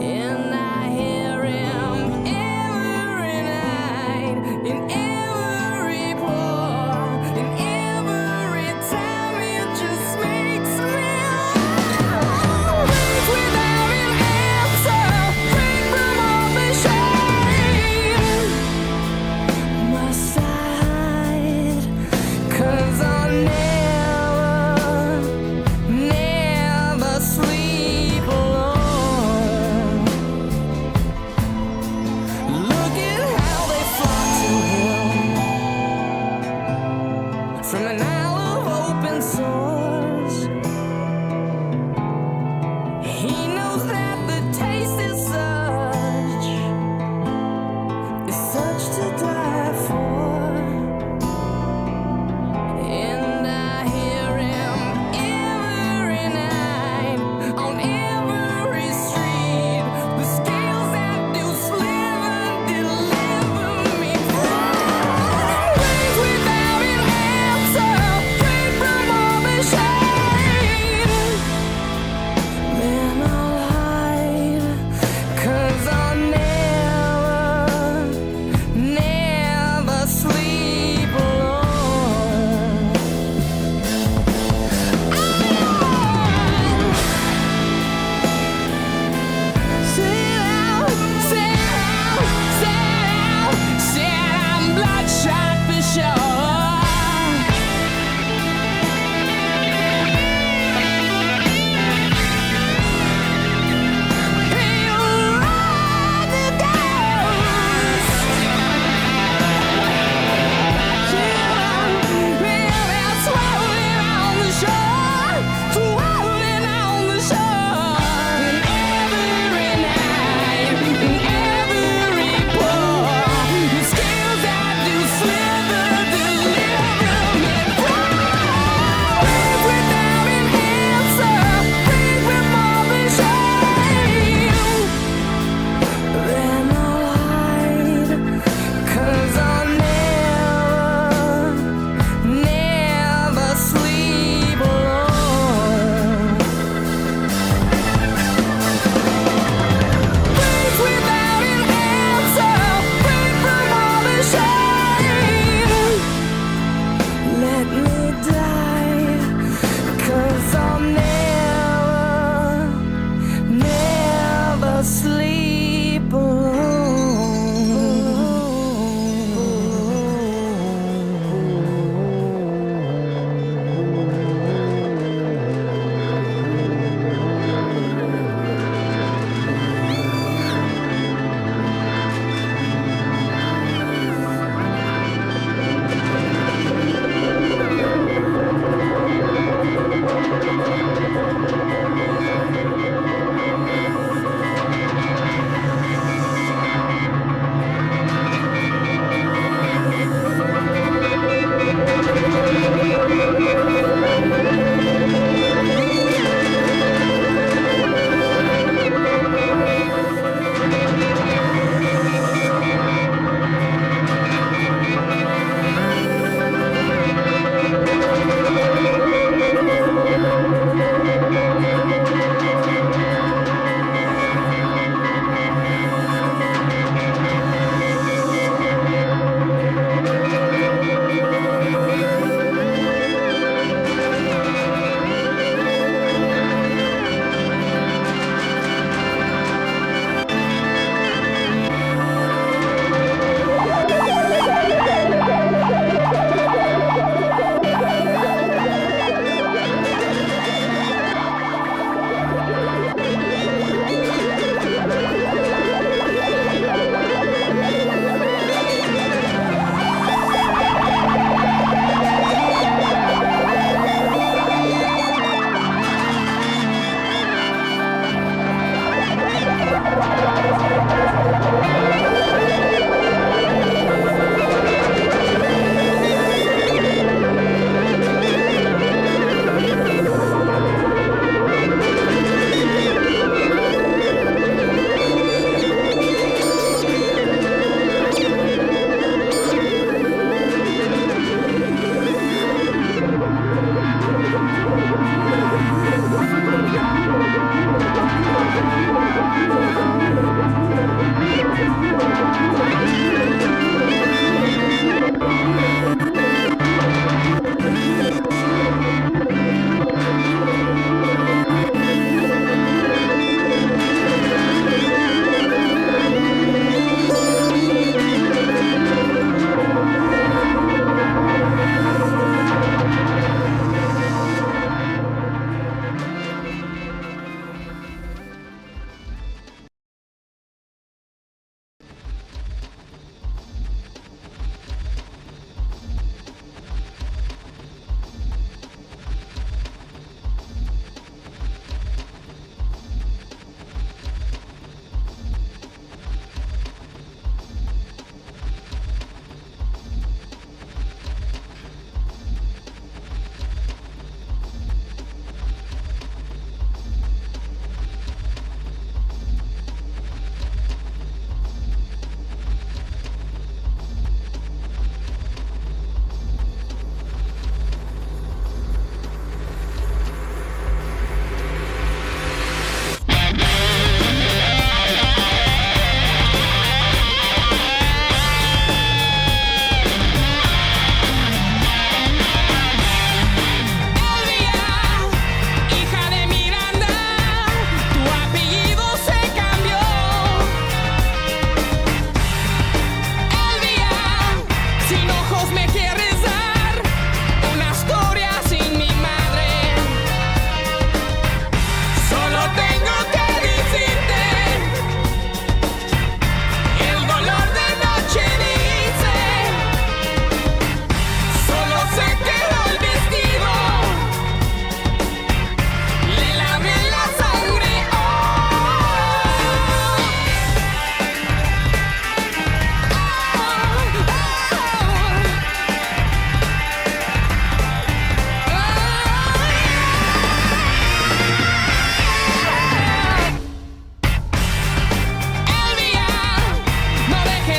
And I hear him every night in every pore, in every time it just makes me laugh. Wait without an answer, break from all the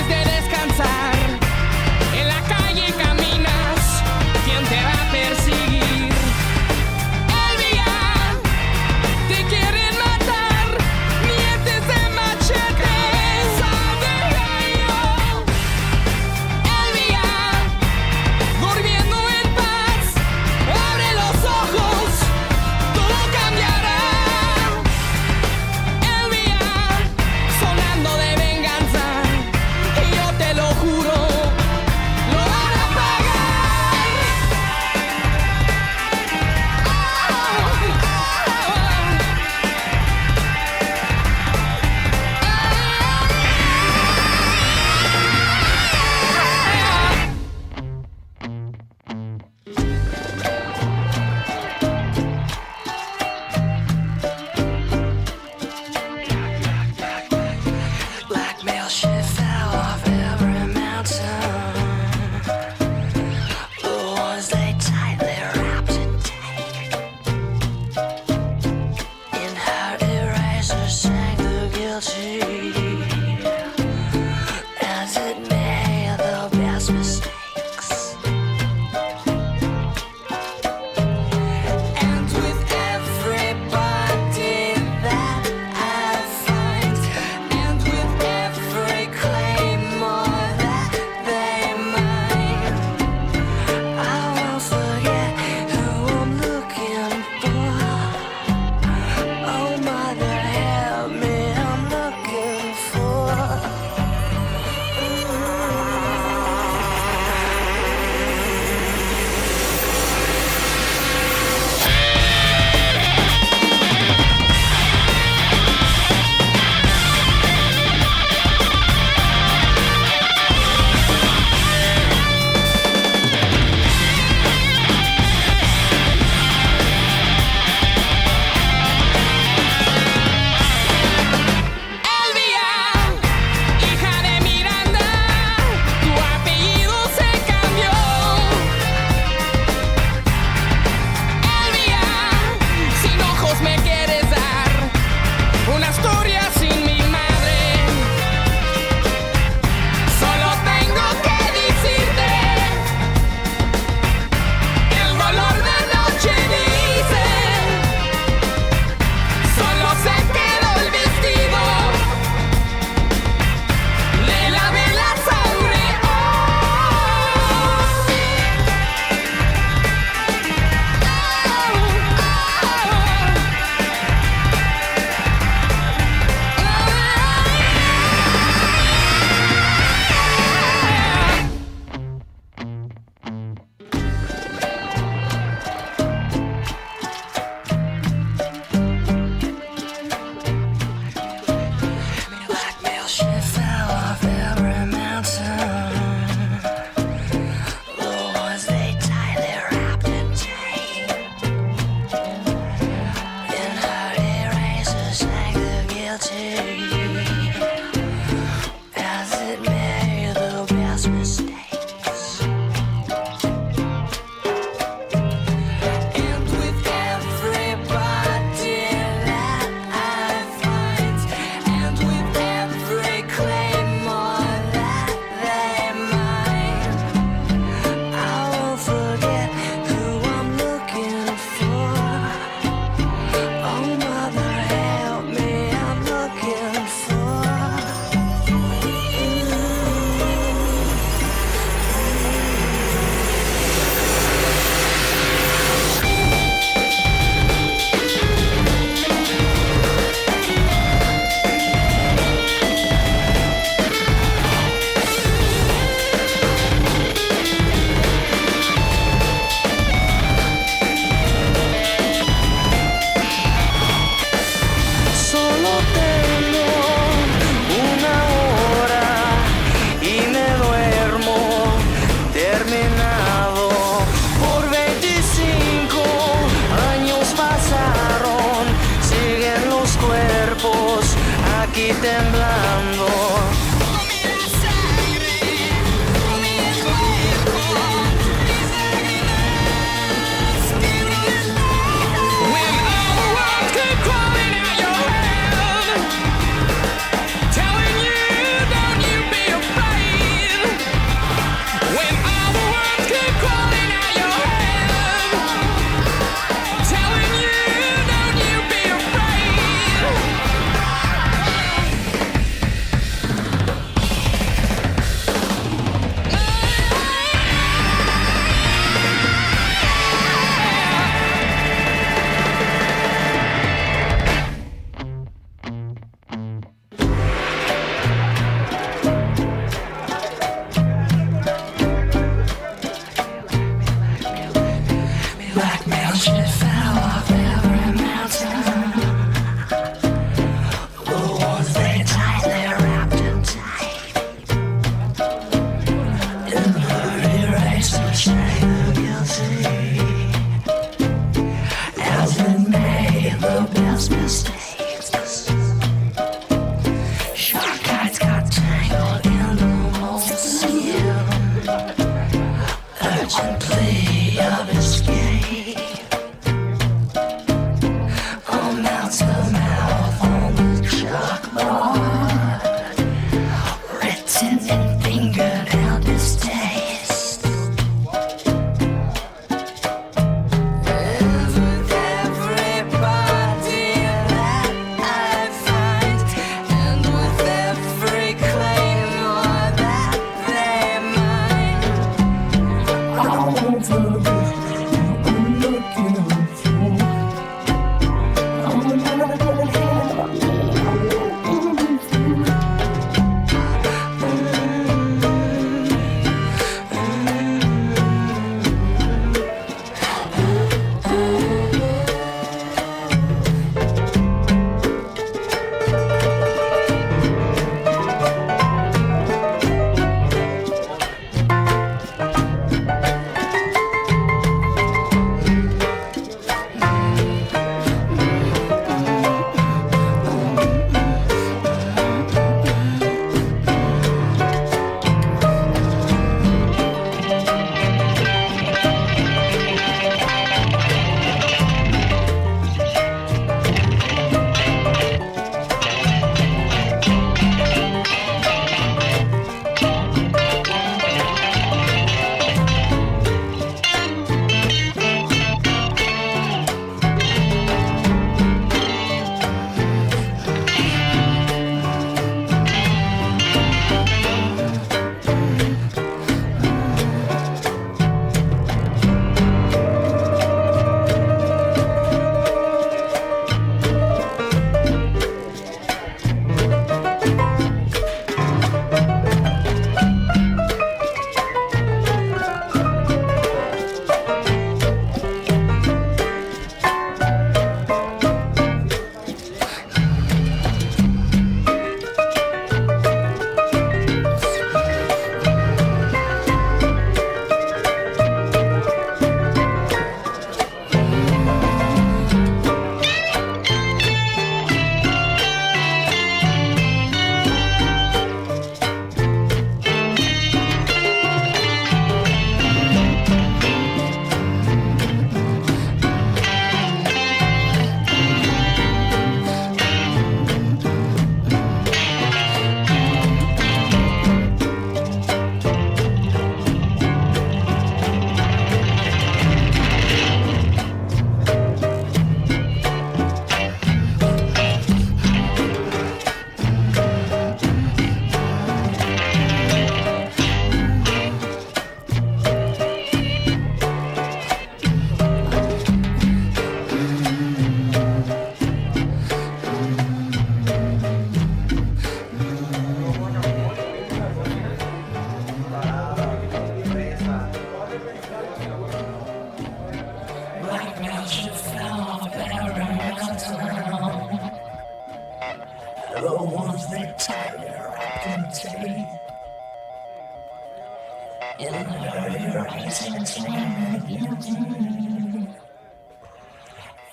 antes de descansar. En la calle caminas, ¿quién te va a perseguir? Elvia, te quieren matar, mientes de machete, sabe gallo. Elvia, durmiendo en paz, abre los ojos, todo cambiará. Elvia, sonando de venganza, y yo te lo juro.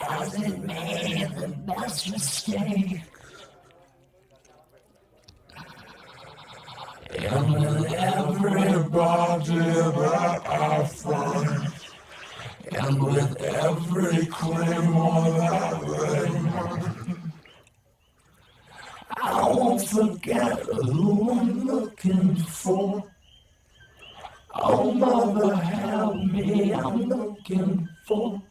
Hasn't made the best mistake. And with everybody that I find, and with every claymore that they mine, I won't forget who I'm looking for. Oh, mother, help me, I'm looking for.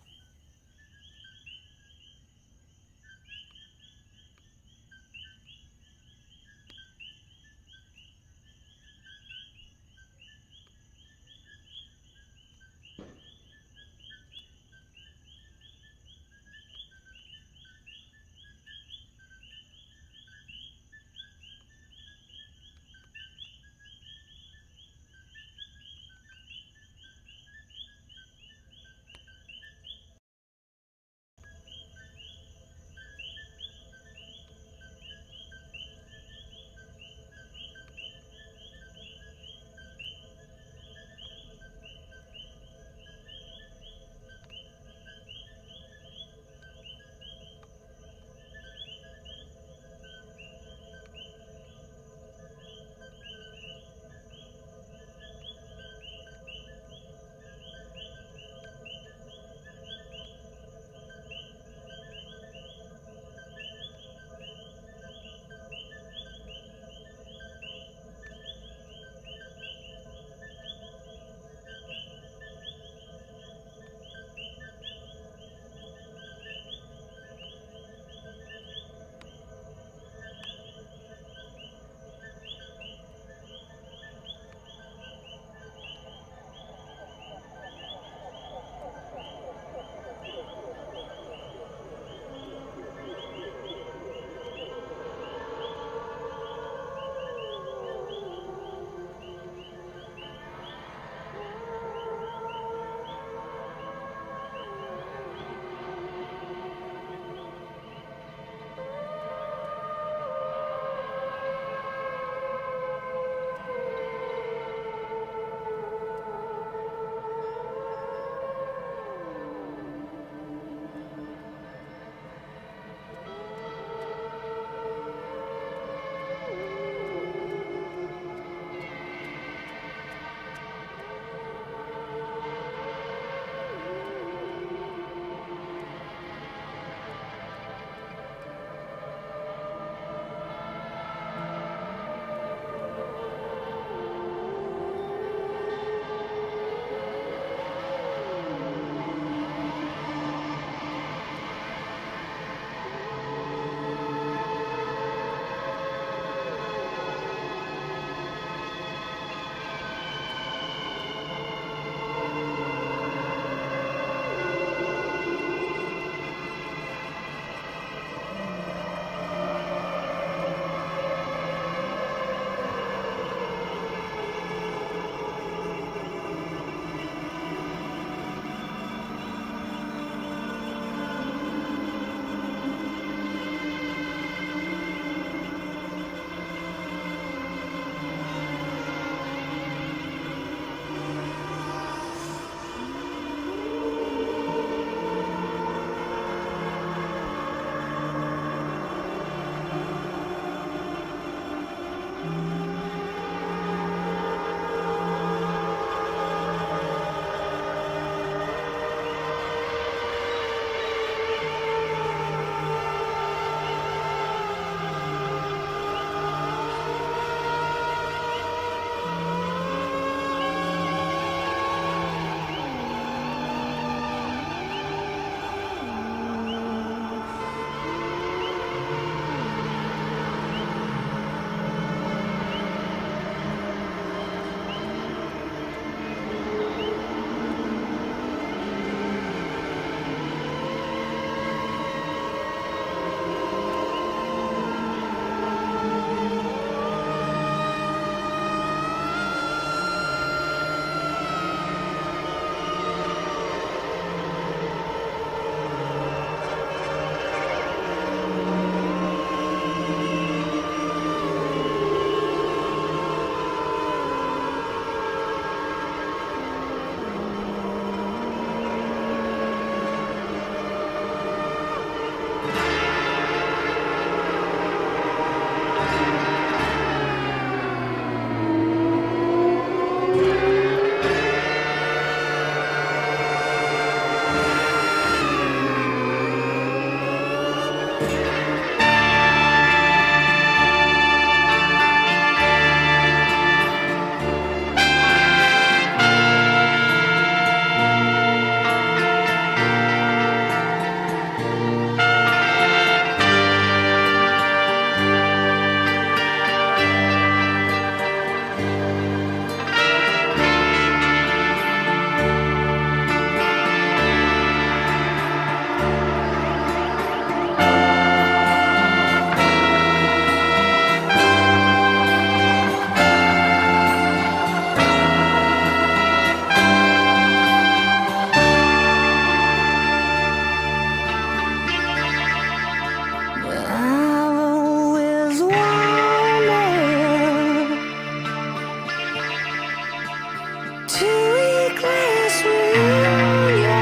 2-week-less reunion.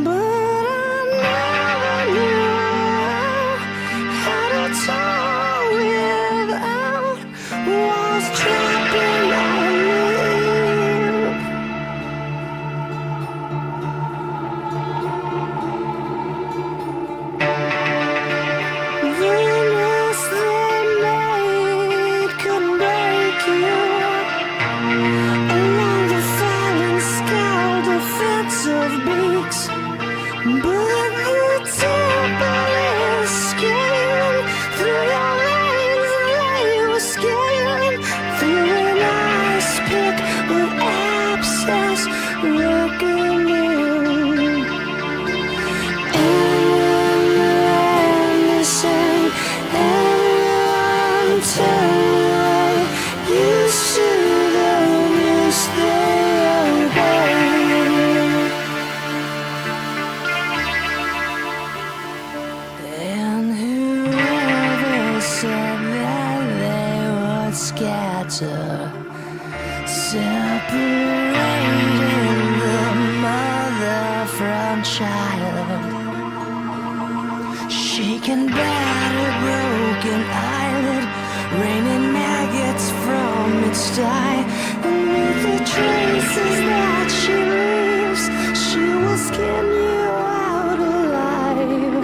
But I never knew how to talk without walls dropping on me. The mess they made couldn't break you. Along the fallen skull, defensive beaks. But the temple is scaling through your veins, and they were scaling through an ice pick with abscess reckoning. And when they sang, everyone turned away, used to the news they obeyed. And whoever said that they would scatter, separating the mother from child, shaken, battered, broken eyelid, raining maggots from its dye, and with the traces that she leaves, she will skin you out alive.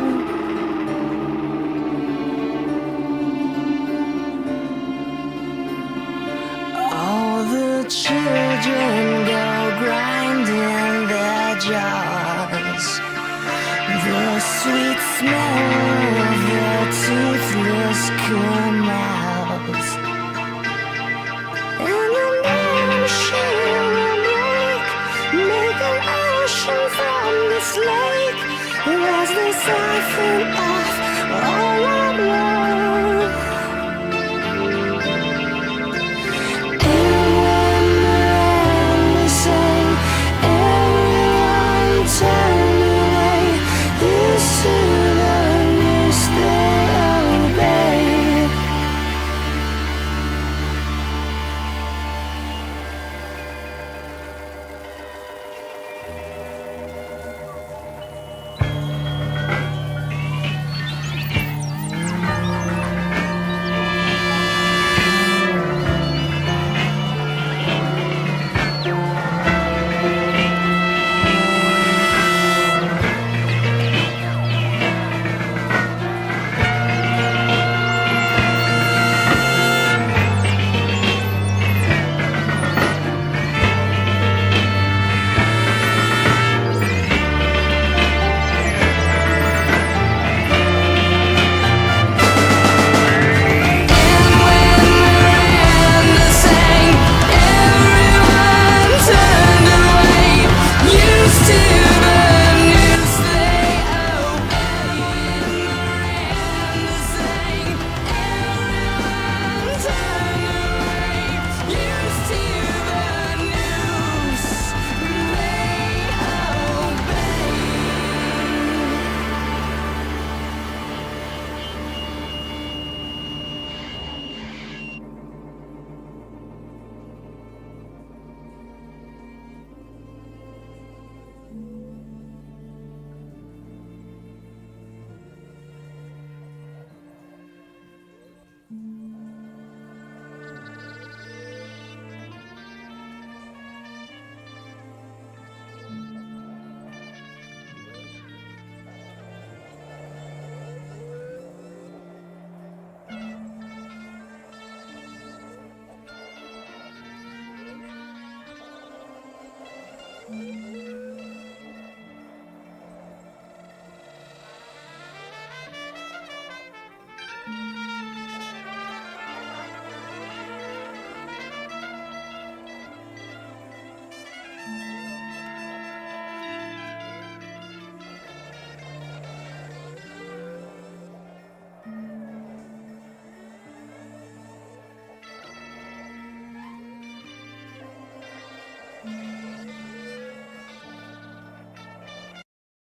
All the children go grinding their jaws. The sweet smell of their toothless canals. And the ocean will make an ocean from this lake, as they siphon off all our blood.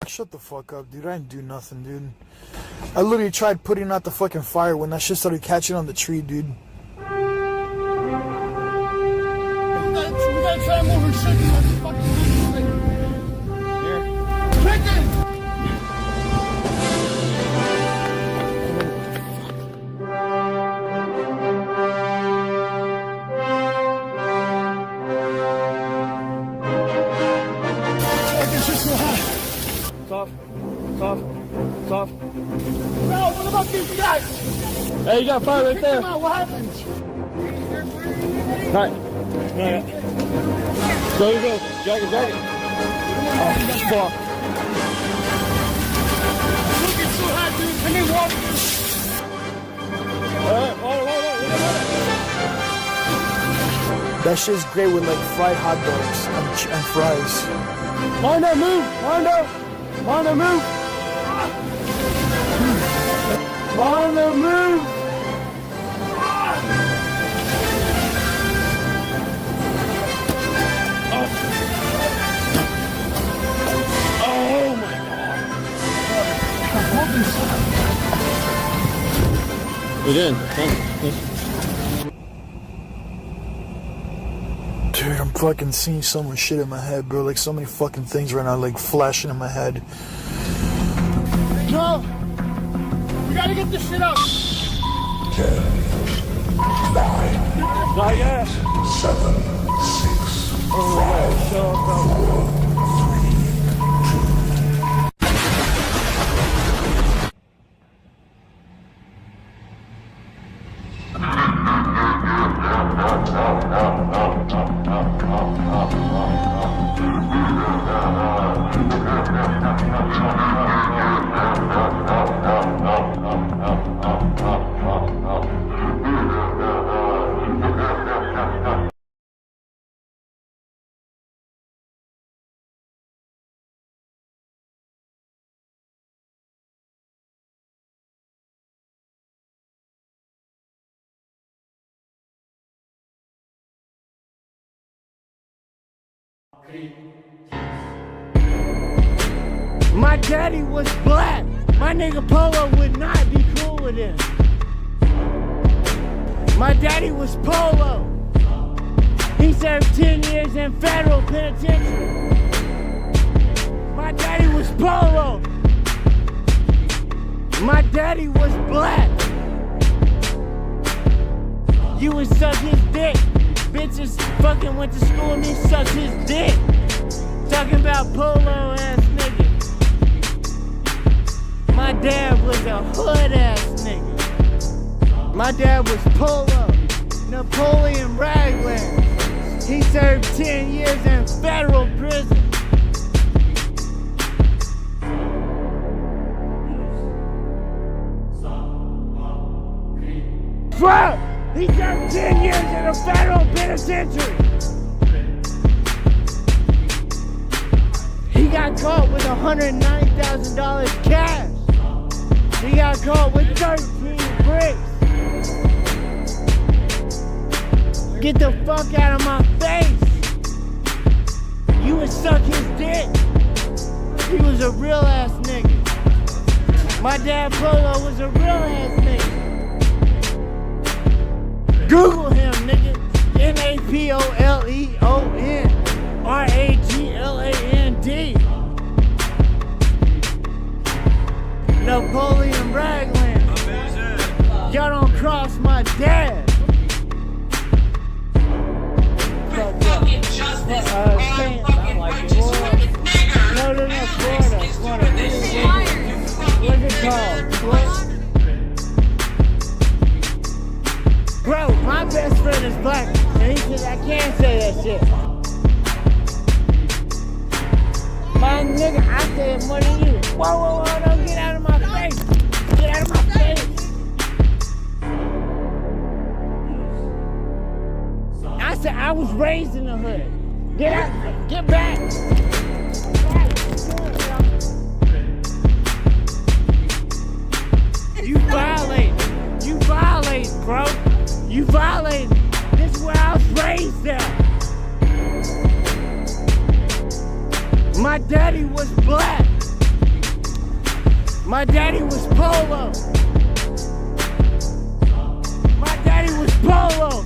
Shut the fuck up, dude. I didn't do nothing, dude. I literally tried putting out the fucking fire when that shit started catching on the tree, dude. try to move her shit. You have to fucking move it. Here. Chicken! Soft. No, what about these guys? Hey, you got fire right there. What happened? Right. Yeah. Go. Jacket. Oh, fuck. Looking so hot, dude. Can they walk? That shit's great with like fried hot dogs and fries. Mondo, move! Mondo, move! Mondo, move! Oh my God! Get in. Dude, I'm fucking seeing so much shit in my head, bro. Like so many fucking things right now, like flashing in my head. No! We gotta get this shit up! 10, 9, Not yet. 7, 6, 5, 4, 3, 2. My daddy was black. My nigga Polo would not be cool with him. My daddy was Polo. He served 10 years in federal penitentiary. My daddy was Polo. My daddy was black. You would suck his dick. Bitches fucking went to school and he sucked his dick. Talking about Polo ass nigga. My dad was a hood ass nigga. My dad was Polo, Napoleon Ragland. He served 10 years in federal prison. Bro, he served 10 years in a federal penitentiary. He got caught with $190,000 cash. He got caught with 13 bricks. Get the fuck out of my face. You would suck his dick. He was a real ass nigga. My dad Polo was a real ass nigga. Google him, nigga. Napoleon Ragland. Napoleon Ragland. Y'all don't cross my dad. Florida. What's it called? Bro, my best friend is black, and he said I can't say that shit. My nigga, I said more than you. Whoa, don't get out of my face. Get out of my face. I said I was raised in the hood. Get out, get back. You violate, bro. You violate. This is where I was raised at. My daddy was black. My daddy was Polo. My daddy was Polo.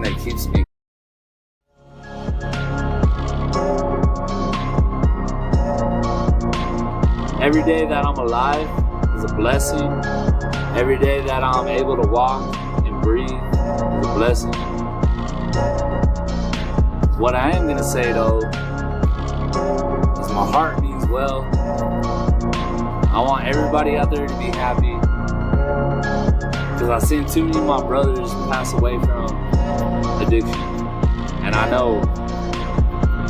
that keeps me. Every day that I'm alive is a blessing. Every day that I'm able to walk and breathe is a blessing. What I am gonna say though is my heart means well. I want everybody out there to be happy, because I've seen too many of my brothers pass away from addiction, and I know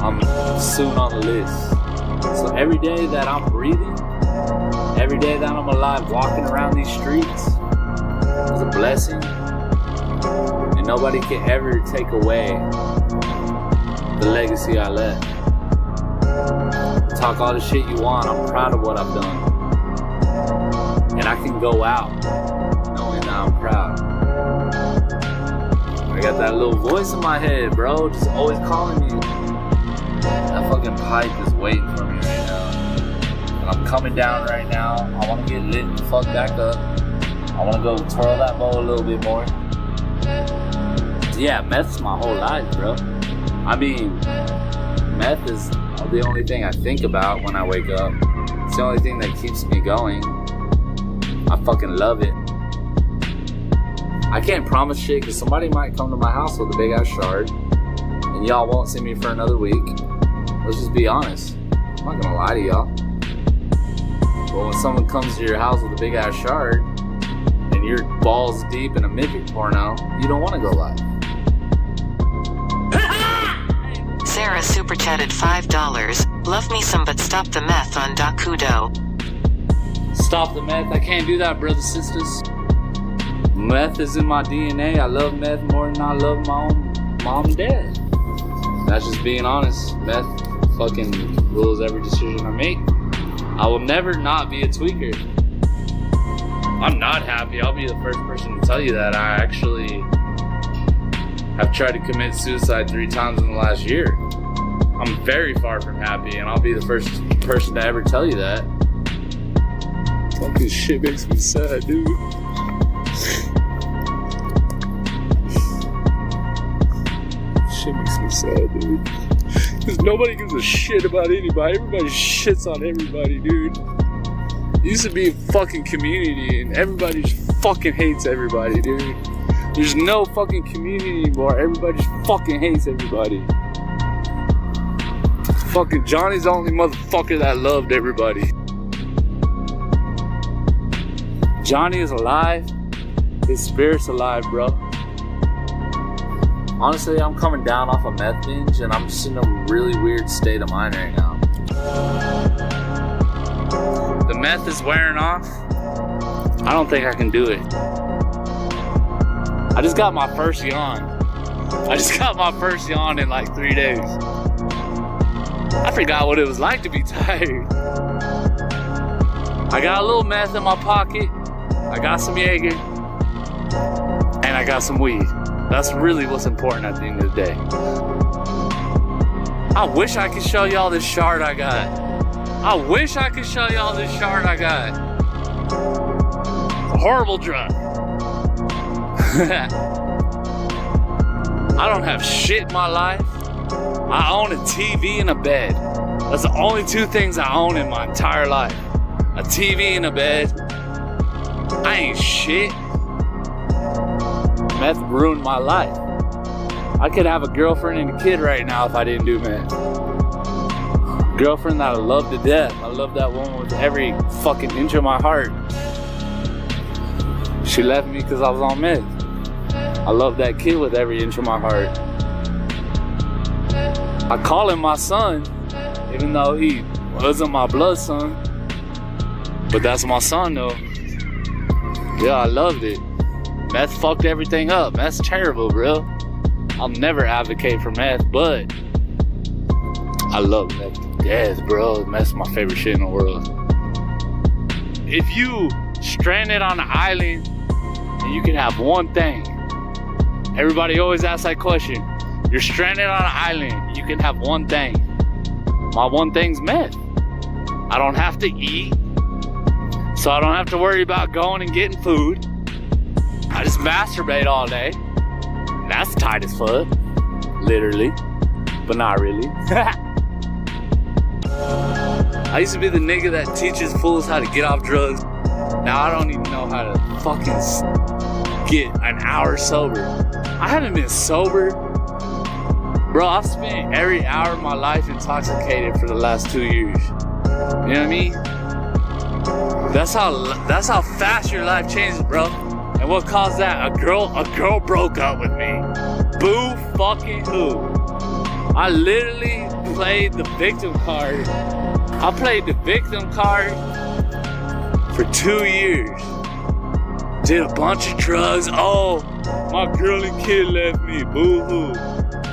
I'm soon on the list. So every day that I'm breathing, every day that I'm alive walking around these streets is a blessing, and nobody can ever take away the legacy I left. Talk all the shit you want, I'm proud of what I've done. And I can go out knowing that I'm proud. I got that little voice in my head, bro, just always calling me. That fucking pipe is waiting for me right now. And I'm coming down right now. I want to get lit and fuck back up. I want to go twirl that bowl a little bit more. Yeah, meth's my whole life, bro. I mean, meth is the only thing I think about when I wake up. It's the only thing that keeps me going. I fucking love it. I can't promise shit because somebody might come to my house with a big ass shard and y'all won't see me for another week. Let's just be honest. I'm not gonna lie to y'all. But when someone comes to your house with a big ass shard and you're balls deep in a midget porno, you don't want to go live. Sarah super chatted $5. Love me some, but stop the meth on Dakudo. Stop the meth. I can't do that, brothers, sisters. Meth is in my DNA. I love meth more than I love my own mom and dad. That's just being honest. Meth fucking rules every decision I make. I will never not be a tweaker. I'm not happy. I'll be the first person to tell you that. I actually have tried to commit suicide 3 times in the last year. I'm very far from happy, and I'll be the first person to ever tell you that. Fucking shit makes me sad, dude. Shit makes me sad, dude. Because nobody gives a shit about anybody. Everybody shits on everybody, dude. It used to be a fucking community, and everybody just fucking hates everybody, dude. There's no fucking community anymore. Everybody just fucking hates everybody. Fucking Johnny's the only motherfucker that loved everybody. Johnny is alive. His spirit's alive, bro. Honestly, I'm coming down off a meth binge, and I'm just in a really weird state of mind right now. The meth is wearing off. I don't think I can do it. I just got my first yawn. I just got my first yawn in like 3 days. I forgot what it was like to be tired. I got a little meth in my pocket. I got some Jaeger. And I got some weed. That's really what's important at the end of the day. I wish I could show y'all this shard I got. I wish I could show y'all this shard I got. It's a horrible drug. I don't have shit in my life. I own a TV and a bed. That's the only 2 things I own in my entire life. A TV and a bed. I ain't shit. Meth ruined my life. I could have a girlfriend and a kid right now if I didn't do meth. Girlfriend that I love to death. I love that woman with every fucking inch of my heart. She left me because I was on meth. I love that kid with every inch of my heart. I call him my son, even though he wasn't my blood son. But that's my son though. Yeah, I loved it. Meth fucked everything up. Meth's terrible, bro. I'll never advocate for meth, but I love meth to death, bro. Meth's my favorite shit in the world. If you stranded on an island and you can have one thing, everybody always asks that question. You're stranded on an island, you can have one thing. My one thing's meth. I don't have to eat, so I don't have to worry about going and getting food. I just masturbate all day. And That's tight as fuck. Literally. But not really. I used to be the nigga that teaches fools how to get off drugs. Now I don't even know how to fucking get an hour sober. I haven't been sober. Bro, I've spent every hour of my life intoxicated for the last 2 years. You know what I mean? That's how fast your life changes, bro. And what caused that? A girl broke up with me. Boo fucking who? I literally played the victim card. I played the victim card for 2 years. Did a bunch of drugs. Oh, my girl and kid left me. Boo-hoo.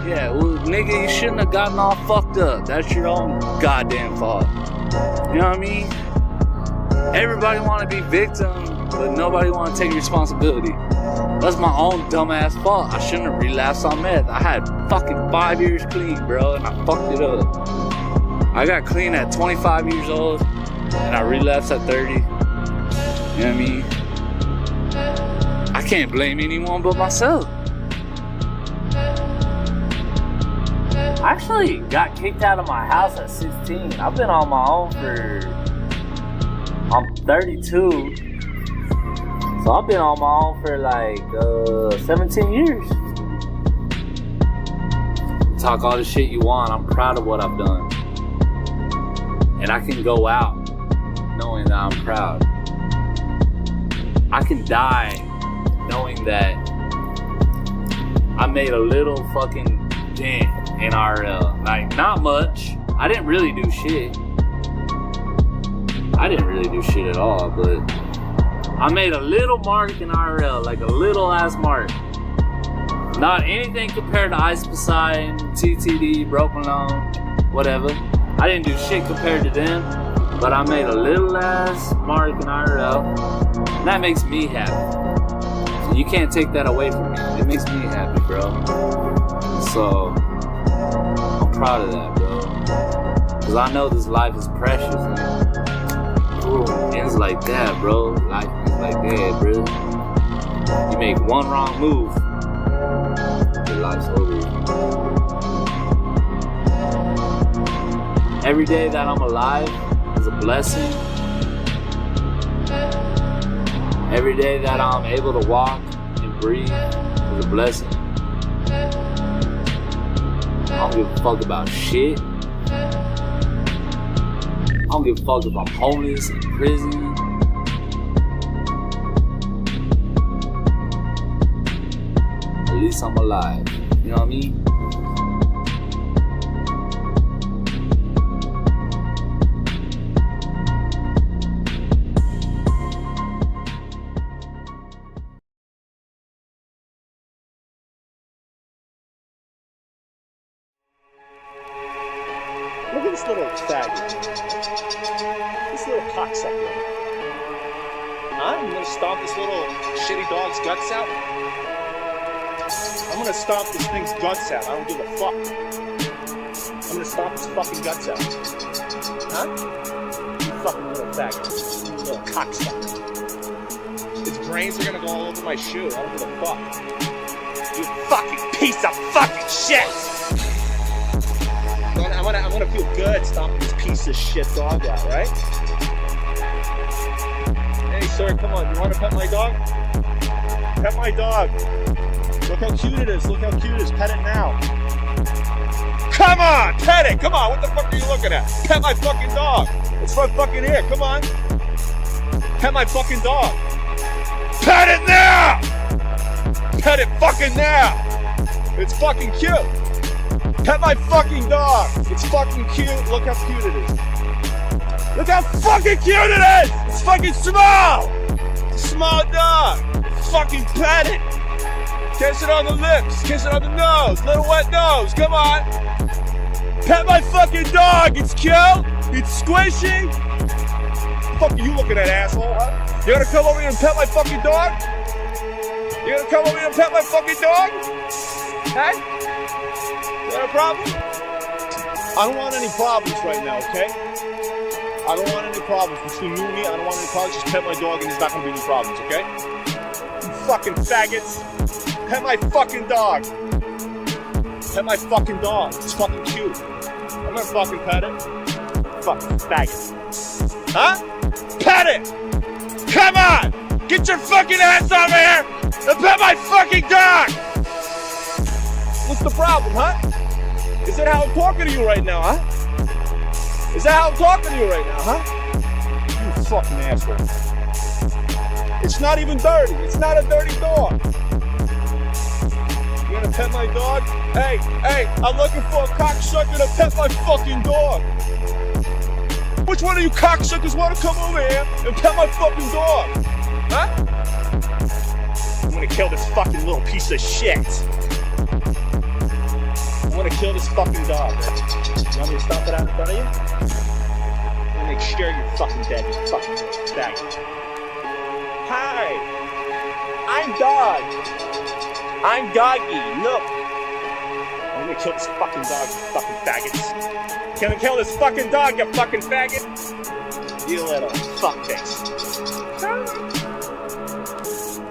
Yeah, well, nigga, you shouldn't have gotten all fucked up. That's your own goddamn fault. You know what I mean? Everybody want to be victim, but nobody want to take responsibility. That's my own dumbass fault. I shouldn't have relapsed on meth. I had fucking 5 years clean, bro, and I fucked it up. I got clean at 25 years old, and I relapsed at 30. You know what I mean? I can't blame anyone but myself. I actually got kicked out of my house at 16. I've been on my own I'm 32. So I've been on my own for like 17 years. Talk all the shit you want. I'm proud of what I've done. And I can go out knowing that I'm proud. I can die knowing that I made a little fucking dent in RL. Like, not much. I didn't really do shit. I didn't really do shit at all, but I made a little mark in RL, like a little ass mark. Not anything compared to Ice Poseidon, TTD, Broken Lung, whatever. I didn't do shit compared to them, but I made a little ass mark in RL. And that makes me happy. So you can't take that away from me. It makes me happy, bro. So I'm proud of that, bro. Cause I know this life is precious, and ends like that, bro. Life ends like that, bro. You make one wrong move, your life's over. Every day that I'm alive is a blessing. Every day that I'm able to walk and breathe is a blessing. I don't give a fuck about shit. I don't give a fuck if I'm homeless, in prison. At least I'm alive. You know what I mean? Look at this little faggot. This little cocksucker. I'm gonna stomp this little shitty dog's guts out. I'm gonna stomp this thing's guts out. I don't give a fuck. I'm gonna stomp his fucking guts out. Huh? You fucking little faggot. You little cocksucker. Its brains are gonna go all over my shoe. I don't give a fuck. You fucking piece of fucking shit! I'm gonna feel good stomping this piece of shit dog out, right? Hey, sir, come on. You want to pet my dog? Pet my dog. Look how cute it is. Look how cute it is. Pet it now. Come on, pet it. Come on. What the fuck are you looking at? Pet my fucking dog. It's my fucking ear. Come on. Pet my fucking dog. Pet it now. Pet it fucking now. It's fucking cute. Pet my fucking dog. It's fucking cute. Look how cute it is. Look how fucking cute it is. It's fucking small. Small dog. Fucking pet it. Kiss it on the lips. Kiss it on the nose. Little wet nose. Come on. Pet my fucking dog. It's cute. It's squishy. Fuck are you looking at, asshole, huh? You gonna come over here and pet my fucking dog? You gonna come over here and pet my fucking dog? Huh? Is that a problem? I don't want any problems right now, okay? I don't want any problems between you and me. I don't want any problems. Just pet my dog and there's not gonna be any problems, okay? You fucking faggots. Pet my fucking dog. Pet my fucking dog. It's fucking cute. I'm gonna fucking pet it. Fucking faggot. Huh? Pet it! Come on! Get your fucking ass over here and pet my fucking dog! What's the problem, huh? Is that how I'm talking to you right now, huh? Is that how I'm talking to you right now, huh? You fucking asshole. It's not even dirty. It's not a dirty dog. You gonna pet my dog? Hey, I'm looking for a cocksucker to pet my fucking dog. Which one of you cocksuckers want to come over here and pet my fucking dog? Huh? I'm gonna kill this fucking little piece of shit. I'm gonna kill this fucking dog. You want me to stop it out in front of you? I'm gonna make sure you're fucking dead, you fucking faggot. Hi, I'm Dog. I'm Doggy, look. I'm gonna kill this fucking dog, you fucking faggots. Gonna kill this fucking dog, you fucking faggot. You little fuckface.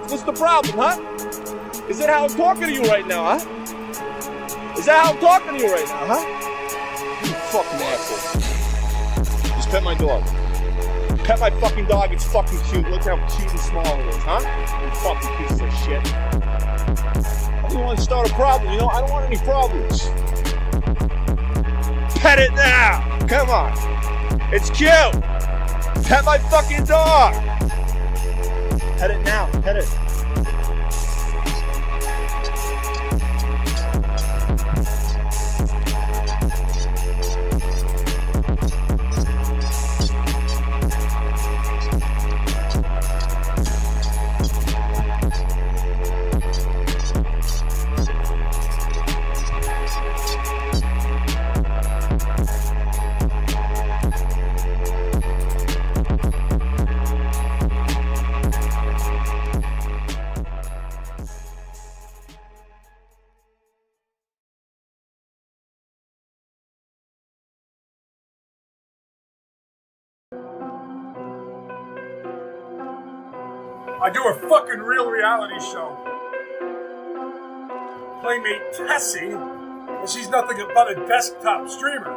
What's the problem, huh? Is that how I'm talking to you right now, huh? Is that how I'm talking to you right now, huh? You fucking asshole. Just pet my dog. Pet my fucking dog, it's fucking cute. Look how cute and small it is, huh? You fucking piece of shit. I don't want to start a problem, you know? I don't want any problems. Pet it now! Come on! It's cute! Pet my fucking dog! Pet it now, pet it. I do a fucking real reality show. Playmate Tessie, and she's nothing but a desktop streamer.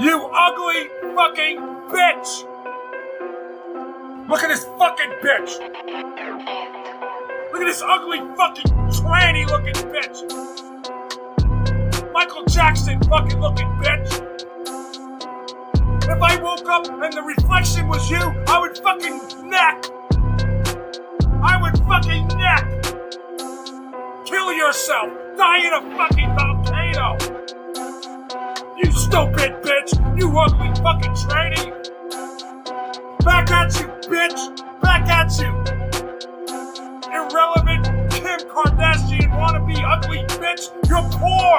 You ugly fucking bitch! Look at this fucking bitch! Look at this ugly fucking tranny looking bitch! Michael Jackson fucking looking bitch! If I woke up and the reflection was you, I would fucking neck! I would fucking neck! Kill yourself! Die in a fucking volcano! You stupid bitch! You ugly fucking tranny! Back at you, bitch! Back at you! Irrelevant Kim Kardashian wannabe ugly bitch! You're poor!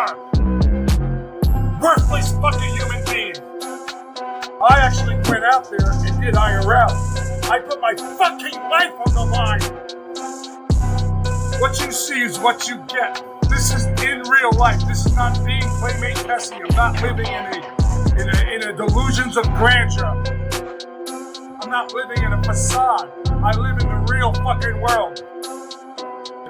Worthless fucking human being! I actually went out there and did IRL. I put my fucking life on the line. What you see is what you get. This is in real life. This is not being Playmate Tessie. I'm not living in a delusions of grandeur. I'm not living in a facade. I live in the real fucking world.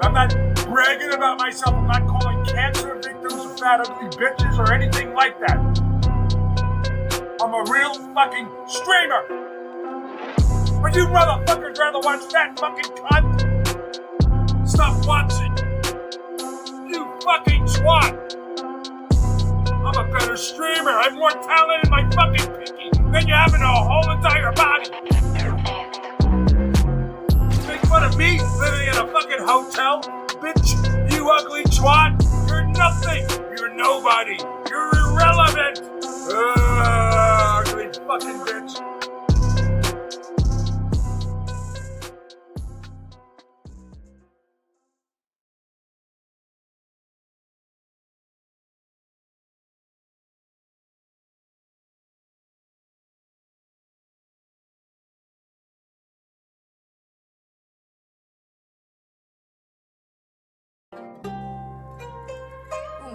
I'm not bragging about myself. I'm not calling cancer victims fat ugly bitches or anything like that. I'm a real fucking streamer. But you motherfuckers rather watch that fucking cunt? Stop watching. You fucking twat. I'm a better streamer. I have more talent in my fucking pinky than you have in a whole entire body. You make fun of me living in a fucking hotel? Bitch, you ugly twat. You're nothing. You're nobody. You're irrelevant. Ugly fucking bitch.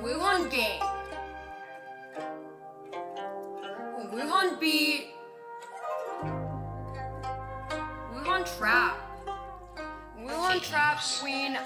We want game. We want beat. We want trap. We want trap queen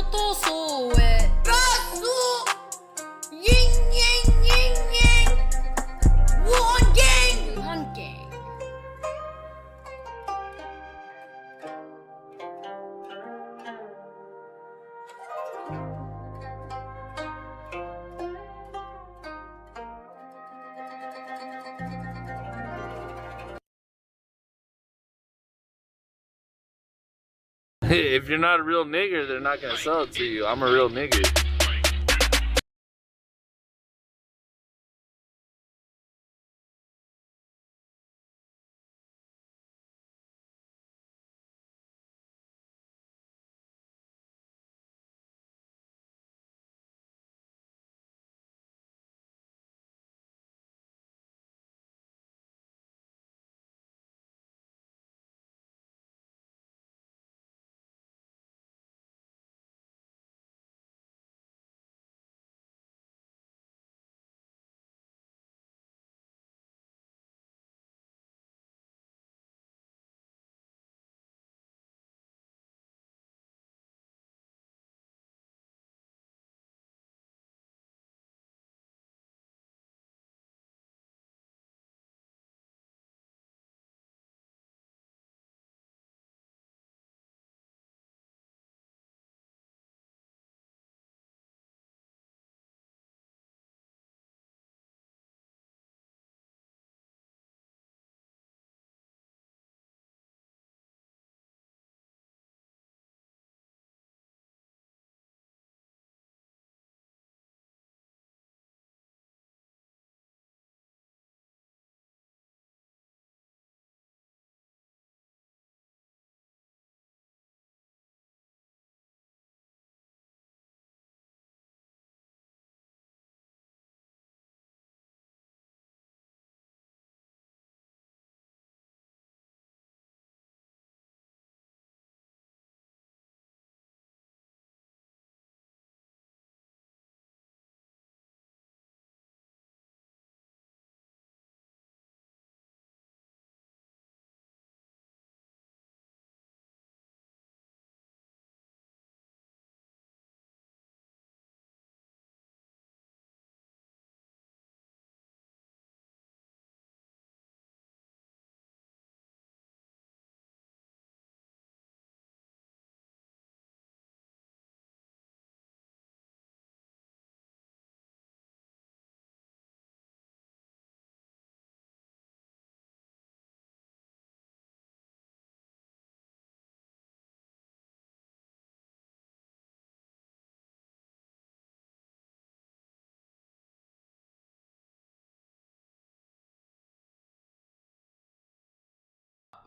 とそうへガスインインインインOne game One game If you're not a real nigger, they're not gonna sell it to you. I'm a real nigger.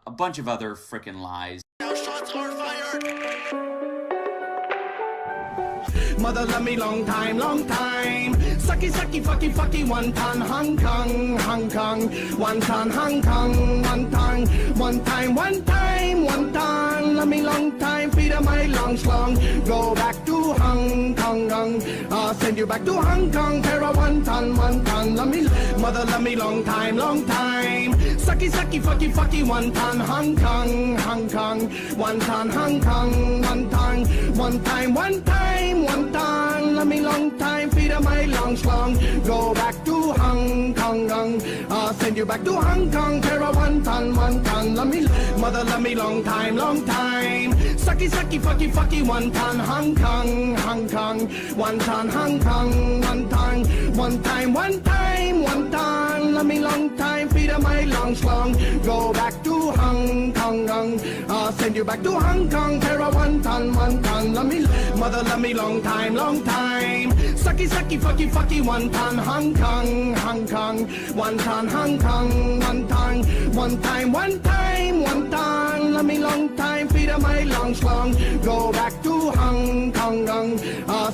A bunch of other frickin' lies. Mother love me long time, sucky, sucky, fucky, fucky, one ton, Hong Kong, Hong Kong, one ton, Hong Kong, one ton, one time, love me long time, feed of my long slong, go back to Hong Kong, send you back to Hong Kong, para one ton, love me, mother love me long time, sucky, sucky, fucky, fucky, one ton, Hong Kong, Hong Kong, one ton, Hong Kong, one ton, one time, love me long time, feed of my long slong, go back to Hong Kong, send you back to Hong Kong, para one ton, love me, mother love me long time, sucky, sucky, fucky, fucky, one ton, Hong Kong, Hong Kong, one ton, Hong Kong, one ton, one time, love me long time, feed of my long slong, go back to Hong Kong, send you back to Hong Kong, para one ton, love me, mother love me long time, sucky, sucky, fucky, fucky, one ton, Hong Kong, Hong Kong, one ton, Hong Kong, one ton, one time, love me long time, feed of my long slong, go back to Hong Kong,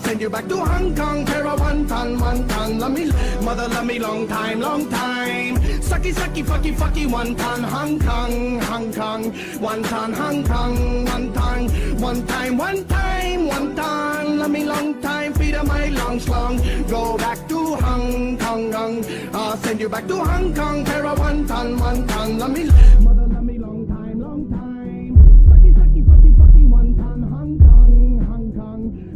send you back to Hong Kong, para one ton, love me, mother love me long time, sucky, sucky, fucky, fucky, one ton, Hong Kong, Hong Kong, one ton, Hong Kong, one ton, one time, love me long time, feed of my long slong, go back to Hong Kong, send you back to Hong Kong, para one ton, love me, mother love me long time, sucky, sucky, fucky, fucky, one ton, Hong Kong,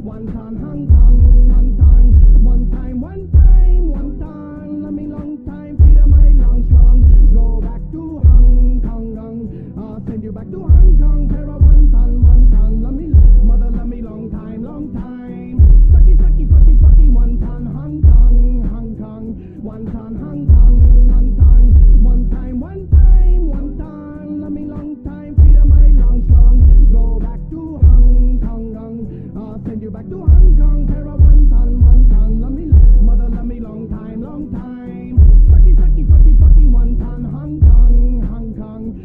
Send you back to Hong Kong, Terra one ton, love me, mother love me long time, long time. Sucky, sucky, fucky, fucky, one ton, Hong Kong, Hong Kong.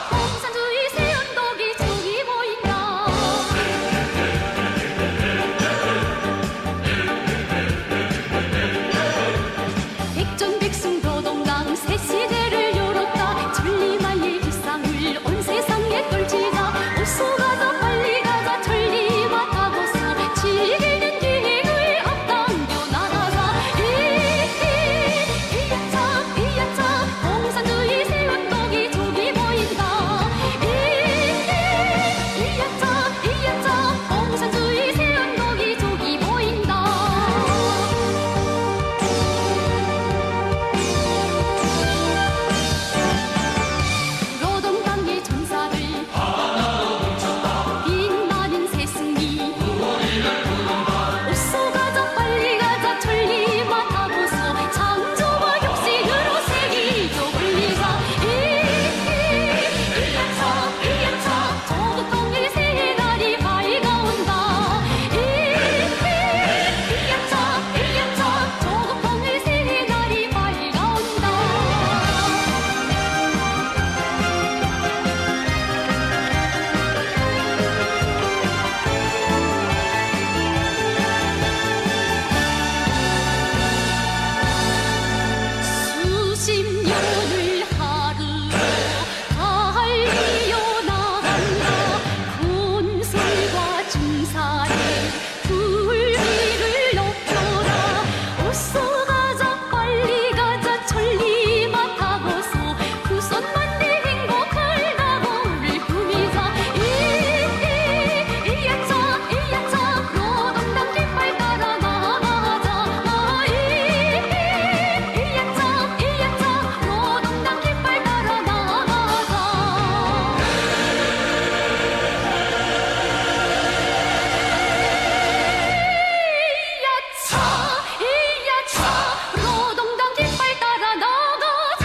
공산주의 새 언덕이 저기 보인다. 백전백승 도동강 새 시대를 열었다. 천리만리 기상을 온 세상에 떨치자. 어서 가자 빨리 가자 천리만 타고서 지기는 기행을 앞당겨 나가자. 이야차 공산주의 새 언덕이 저기 보인다. 이야차 공산주의 새 언덕이 저기 보인다. 노동당의 전사를 빛나는 새승리. 어서 가자 빨리 가자 천리만 타고서 창조와 혁신으로 세기도 올리자. 이야차 조국통일 새 날이 밝아온다. 이야차 조국통일 새 날이 밝아온다. 수십 년을 하루로 달리어 나간다. 군술과 중사의 불길을 높여라. 어서 가자 빨리 가자 천리만 타고서 후손만대 행복할 나라를 꾸미자. 이야차 노동당 깃발 따라 나가자. 이야차 노동당 깃발 따라 나가자. 이야차 노동당 깃발 따라 나가자.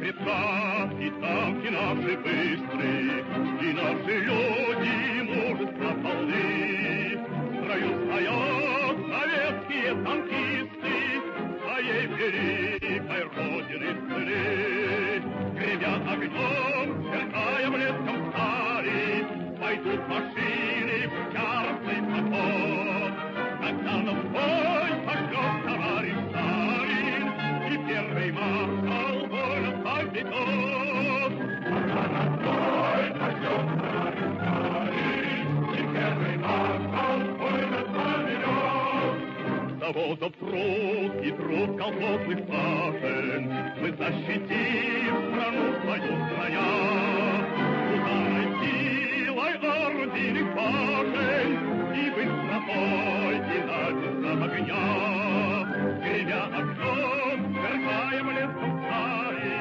крепка, и танки наши быстрые, и наши люди мужества полны. В строю стоят советские танкисты, своей великой родины сыны. Гремя огнем, сверкая блеском стали, пойдут машины в яростный поход. Когда на бой пошлет товарищ Сталин, и первый маршал воля поведет. Когда на бой пошлет товарищ Сталин, и первый маршал воля поведет. Заводов труд и труд колхозных сажен, мы защитим страну свою строя. Ударной силой орудийных башен и быстротой динамизм огня. Гремя огнем, сверкая блеском стали,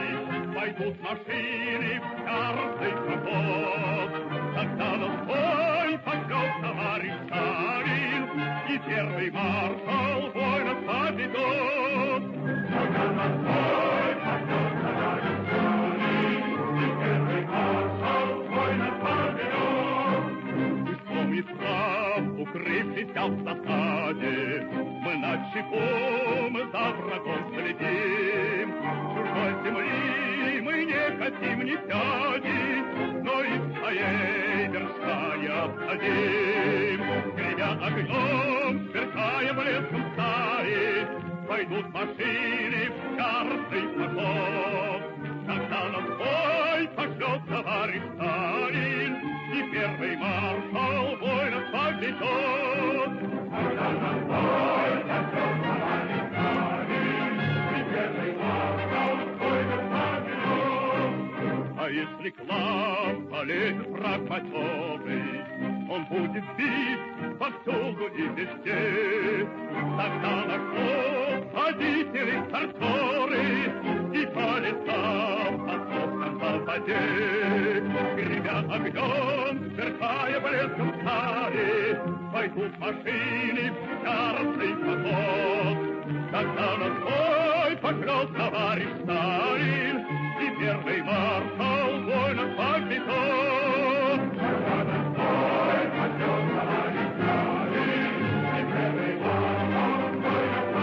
пойдут машины в яростный поход. Тогда на бой пошлет товарищ Сталин, и первый маршал воинов поведет. Тогда на бой пошлет товарищ Сталин, и первый маршал воинов поведет. И вспомни прав, укрывшийся в засаде, мы начеку, мы за врагом следим. Чужой земли мы не хотим ни сяди, но из своей вершай обходим. Гремя огнем, сверкая блеском стали, пойдут машины в яростный поход. Когда на бой пошлет товарищ Сталин, и первый маршал воинов поведет. Когда на бой пошлет товарищ Сталин, и первый маршал воинов поведет. А если к нам полезет враг матерый, он будет бить повсюду и везде. Тогда на ход водители стартеры и по лесам отцовском попаде. Гремя огнем, сверкая блеском стали, пойдут машины в яростный поход. Тогда на бой пошлет товарищ Сталин, и первый маршал воинов поведет. Тогда на бой пошлет товарищ Сталин, и первый маршал воинов поведет.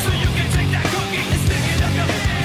So you can take that cookie and stick it up your head.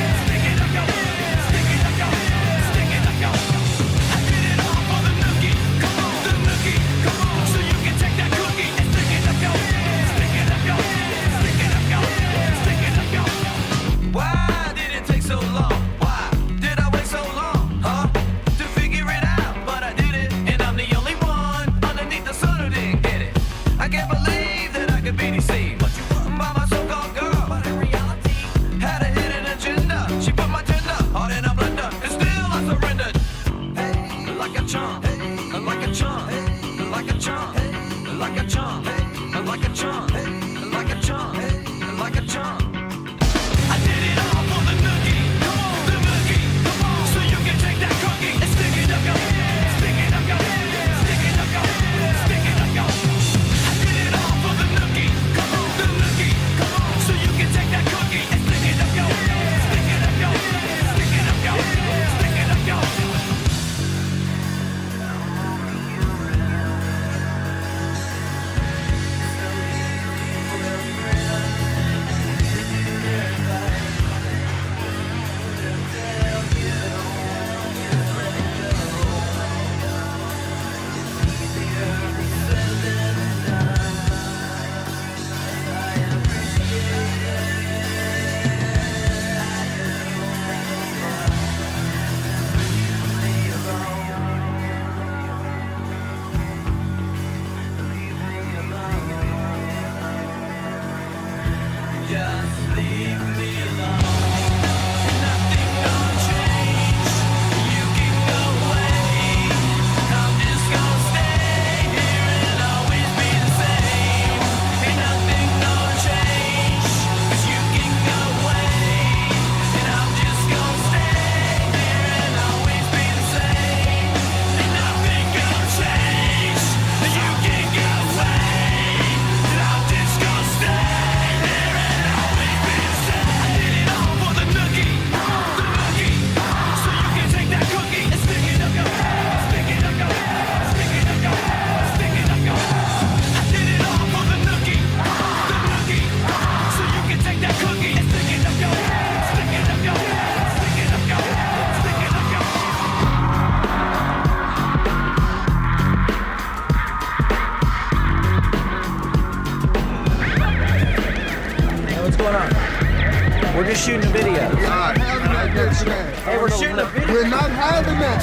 Hey, we're shooting a video. We're not having that.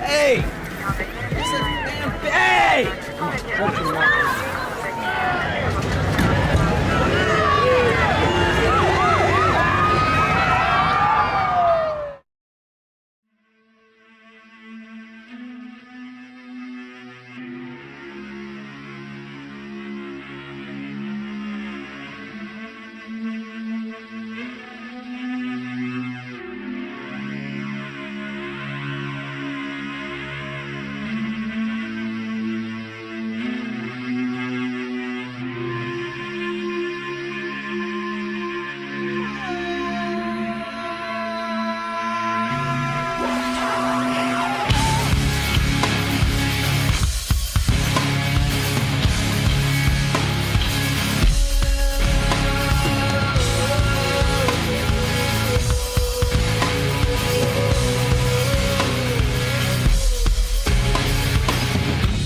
Hey! Hey!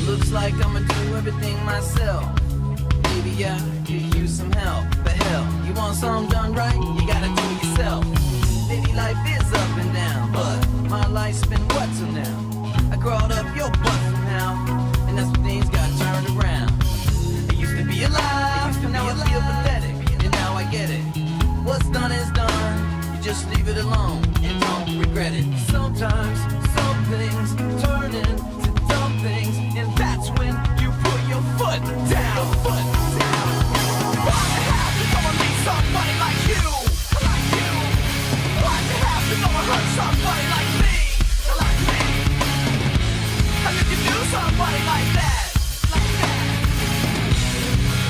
Looks like I'ma do everything myself. Maybe I could use some help, but hell, you want something done right, you gotta do it yourself. Maybe life is up and down, but my life's been what till now? I crawled up your butt somehow, and that's when things got turned around. I used to be alive, now I feel pathetic, and now I get it. What's done is done, you just leave it alone, and don't regret it. Sometimes, some things turn into dumb things, and that's when you put your foot down. Foot down. Why'd you have to come and meet somebody like you? Like you? Why'd you have to go and hurt somebody like me? Like me? How could you do somebody like that? Like that?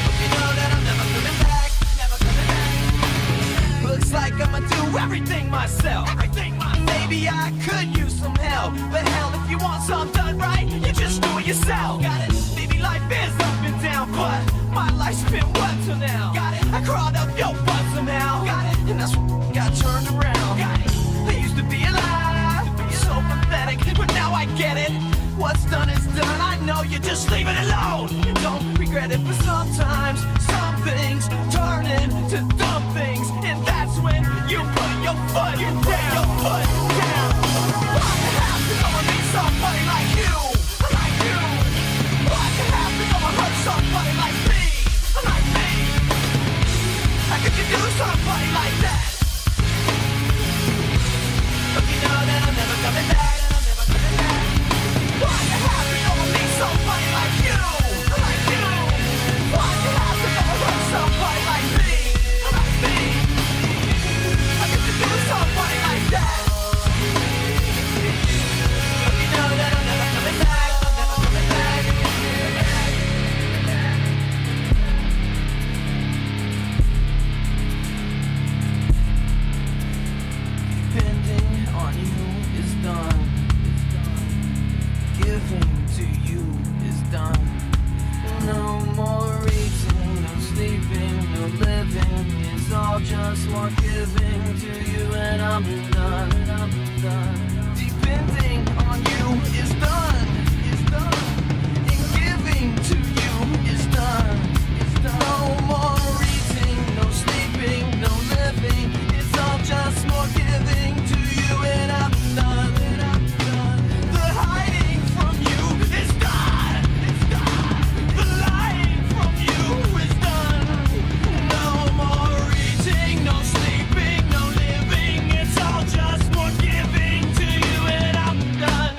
But you know that I'm never coming back. Never coming back. Looks like I'ma do everything myself. Everything myself. Maybe I could use some help, but hell, if you want something done right, you just do it yourself. Got it? Maybe life is up and down, but my life's been what till now? Got it? I crawled up your butt somehow. Got it? And that's what got turned around. Got it? I used to be alive, so pathetic, but now I get it. What's done is done, I know you just leave it alone. You don't regret it, but sometimes some things turn into dumb things, and that's when you put your foot down. Your foot down. Why'd you have to go and meet somebody like you? Like you? Why'd you have to go and hurt somebody like me? Like me? How could you do somebody like that? But you know that I'm never coming back. Why'd you have to go and meet somebody like you? Like you? Why'd you have to go and hurt somebody like me? Like me? How could you do somebody like that? But you know that I'm never coming back. I'm never coming back. Depending on you is done. Giving to you is done. No more eating, no sleeping, no living. It's all just more giving to you, and I'm done. I'm done. Depending on you is done. Is done. And giving to you is done. Is done. No more eating, no sleeping, no living. It's all just more giving to you, and I'm done. And I'm done. The hiding from you is done. It's done. The lying from you is done. No more eating, no sleeping, no living. It's all just more giving to you, and I'm done.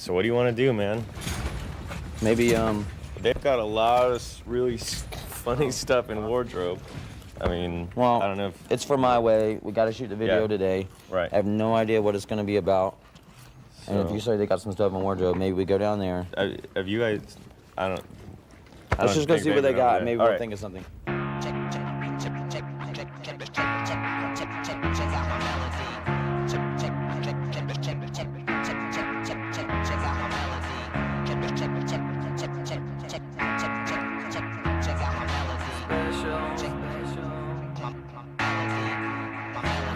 So what do you want to do, man? Maybe They've got a lot of really funny stuff in wardrobe. I mean, well, I don't know if it's for my way. We got to shoot the video today. Right. I have no idea what it's going to be about. And if you say they got some stuff in wardrobe, maybe we go down there. Have you guys? Let's just go see what they got. Maybe we'll think of something.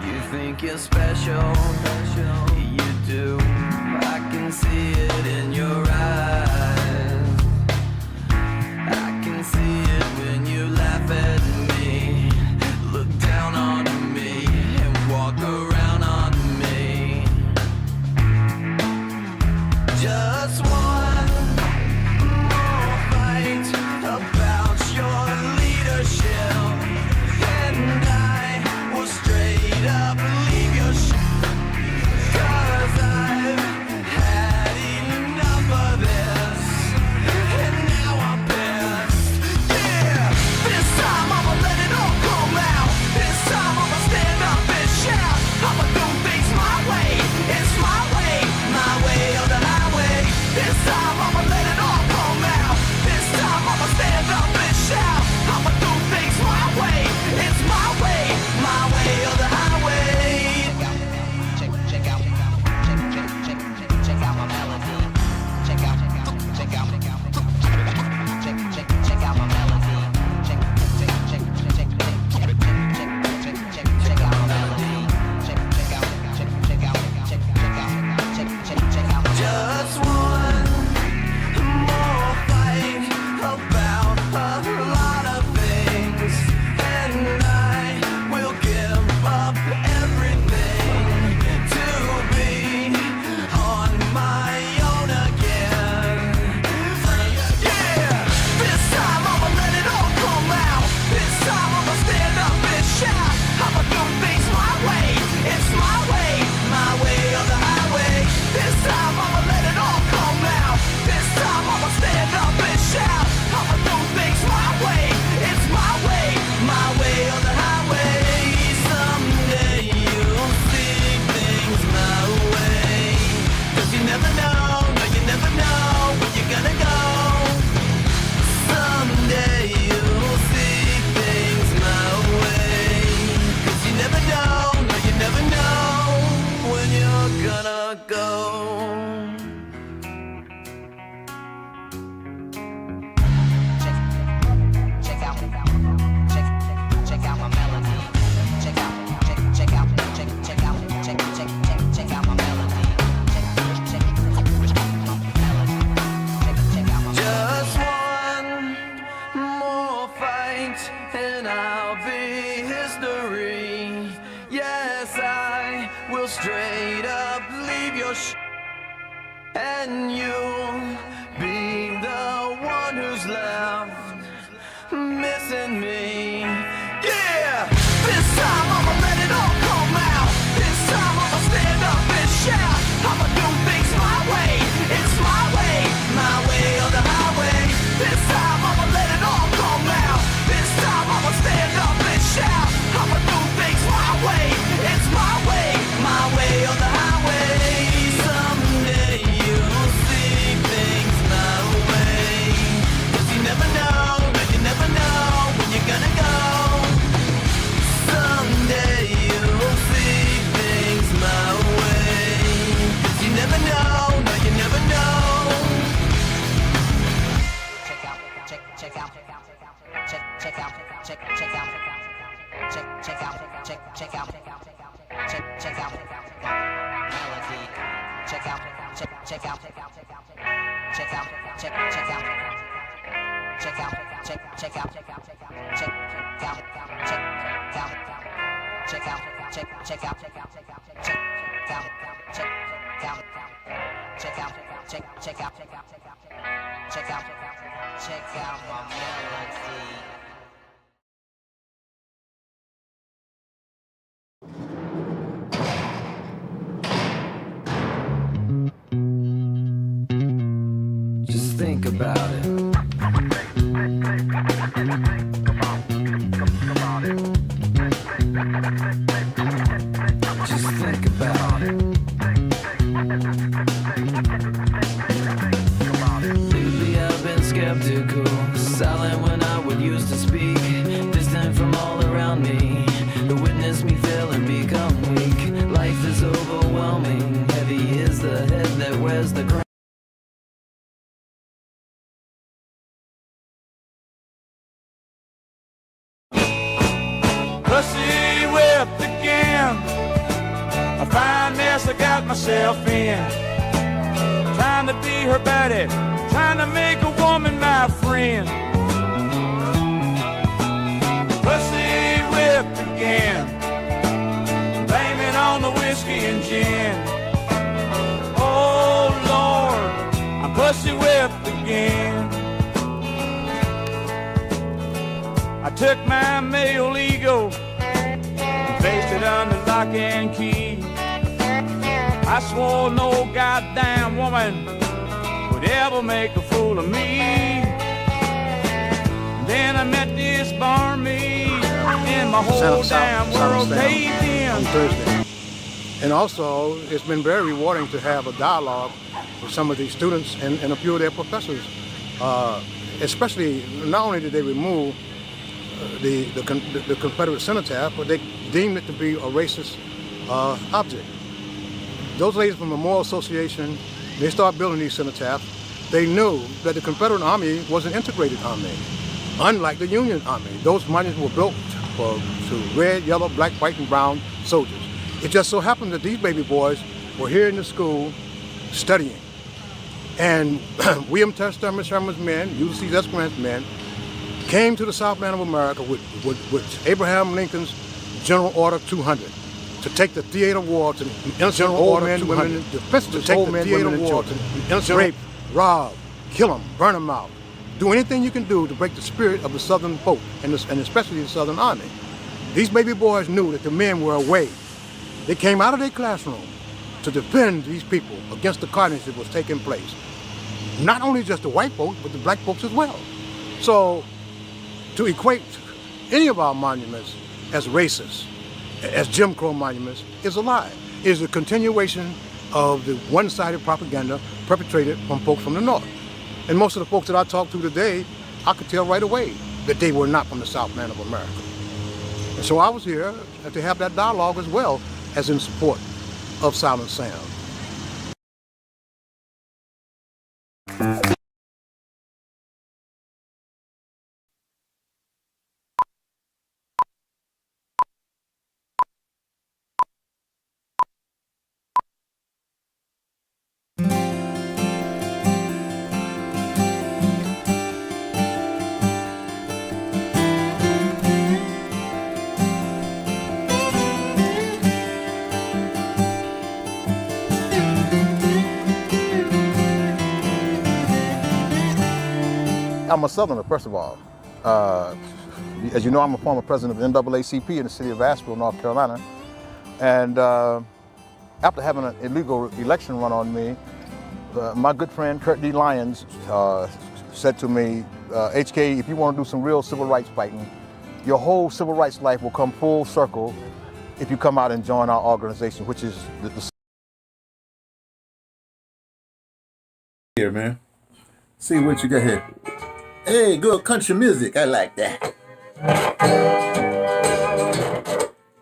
You think you're special, you do. I can see it in your eyes. I can see it when you laugh at me, look down on me, and walk around on me. Just one more fight about your leadership, and I will straight up leave your shit. 'Cause I've had enough of this, and now I'm pissed. Yeah, this time I'ma let it all come out. This time I'ma stand up and shout. I'ma do things my way. It's my way or the highway. This time I'ma let it all come out. This time I'ma stand up and shout. I'ma do things my way. It's my way or the highway. Check out my melody. Check out my melody. Check out my melody. Check out my melody. Just one more fight about a lot of things, and I will give up everything to be on my own again. Yeah, this time I'ma let it all come out. This time I'ma stand up and shout. I'ma do things my way. It's my way or the highway. This time I'ma let it all come out. This time I'ma stand up and shout. I'ma do things my way. It's my way or the highway. Someday you'll see things my way. 'Cause you never know, no, you never know where you're gonna go. Someday you'll see things my way. 'Cause you never know, no, you never know when you're gonna go. Check out my melody. Check out my melody. Just one more fight and I'll be history. Yes, I will straight up leave your and you'll be the one who's left missing me. Yeah, this time I'ma let it all come out. This time I'ma stand up and shout. I'ma do things my way. It's my way or the highway. This time I'ma let it all come out. This time I'ma stand up and shout. I'ma do things my way. It's my way or the highway. Someday you'll see things my way. 'Cause you never know, no, you never know when you're gonna go. Someday you'll see things my way. 'Cause you never know, no, you never know. Check out my melody. Check out my melody. think about it. Just think about it. Lately I've been skeptical, silent when I would used to speak, distant from all around me, to witness me fail and become weak. Life is overwhelming, heavy is the head that wears the crown. Pussy whipped again. A fine mess I got myself in. Trying to be her buddy, trying to make a woman my friend. Pussy whipped again. Blame it on the whiskey and gin. Oh Lord, I'm pussy whipped again. I took my male ego and placed it under lock and key. I swore no goddamn woman would ever make a fool of me. Then I met this barmaid and my whole damn world caved in. On Thursday. And also, it's been very rewarding to have a dialogue with some of these students and a few of their professors. Especially, not only did they remove the Confederate cenotaph, but they deemed it to be a racist object. Those ladies from the Memorial Association, they started building these cenotaphs. They knew that the Confederate Army was an integrated army, unlike the Union Army. Those monuments were built to red, yellow, black, white, and brown soldiers. It just so happened that these baby boys were here in the school studying. And William Tester, Miss Sherman's men, Ulysses S. Grant's men, came to the Southland of America with Abraham Lincoln's General Order 200 to take the theater war to innocent old men, women, defenseless to take the theater war to innocent, rape, rob, kill them, burn them out. Do anything you can do to break the spirit of the Southern folk and especially the Southern Army. These baby boys knew that the men were away. They came out of their classroom to defend these people against the carnage that was taking place. Not only just the white folks, but the black folks as well. So, to equate any of our monuments as racist, as Jim Crow monuments, is a lie. It is a continuation of the one-sided propaganda perpetrated from folks from the North. And most of the folks that I talked to today, I could tell right away that they were not from the Southland of America. And so I was here to have that dialogue as well as in support of Silent Sound. I'm a Southerner, first of all. As you know, I'm a former president of the NAACP in the city of Asheville, North Carolina. And after having an illegal election run on me, my good friend Kurt D. Lyons said to me, HK, if you want to do some real civil rights fighting, your whole civil rights life will come full circle if you come out and join our organization, which is the Here, man. See what you got here. Hey, good country music. I like that.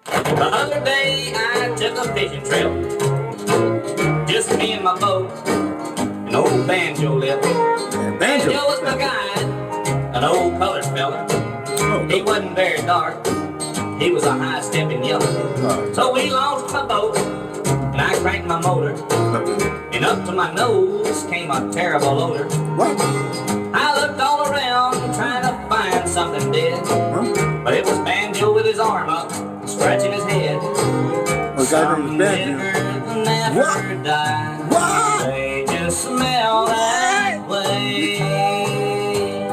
The other day I took a fishing trip, just me and my boat, an old banjo lip. Banjo was my guide, an old colored fella. He wasn't very dark, he was a high-stepping yellow. So we launched my boat, and I cranked my motor, and up to my nose came a terrible odor. I looked all around trying to find something dead, but it was Banjo with his arm up, scratching his head. Some never die. They just smell that way. I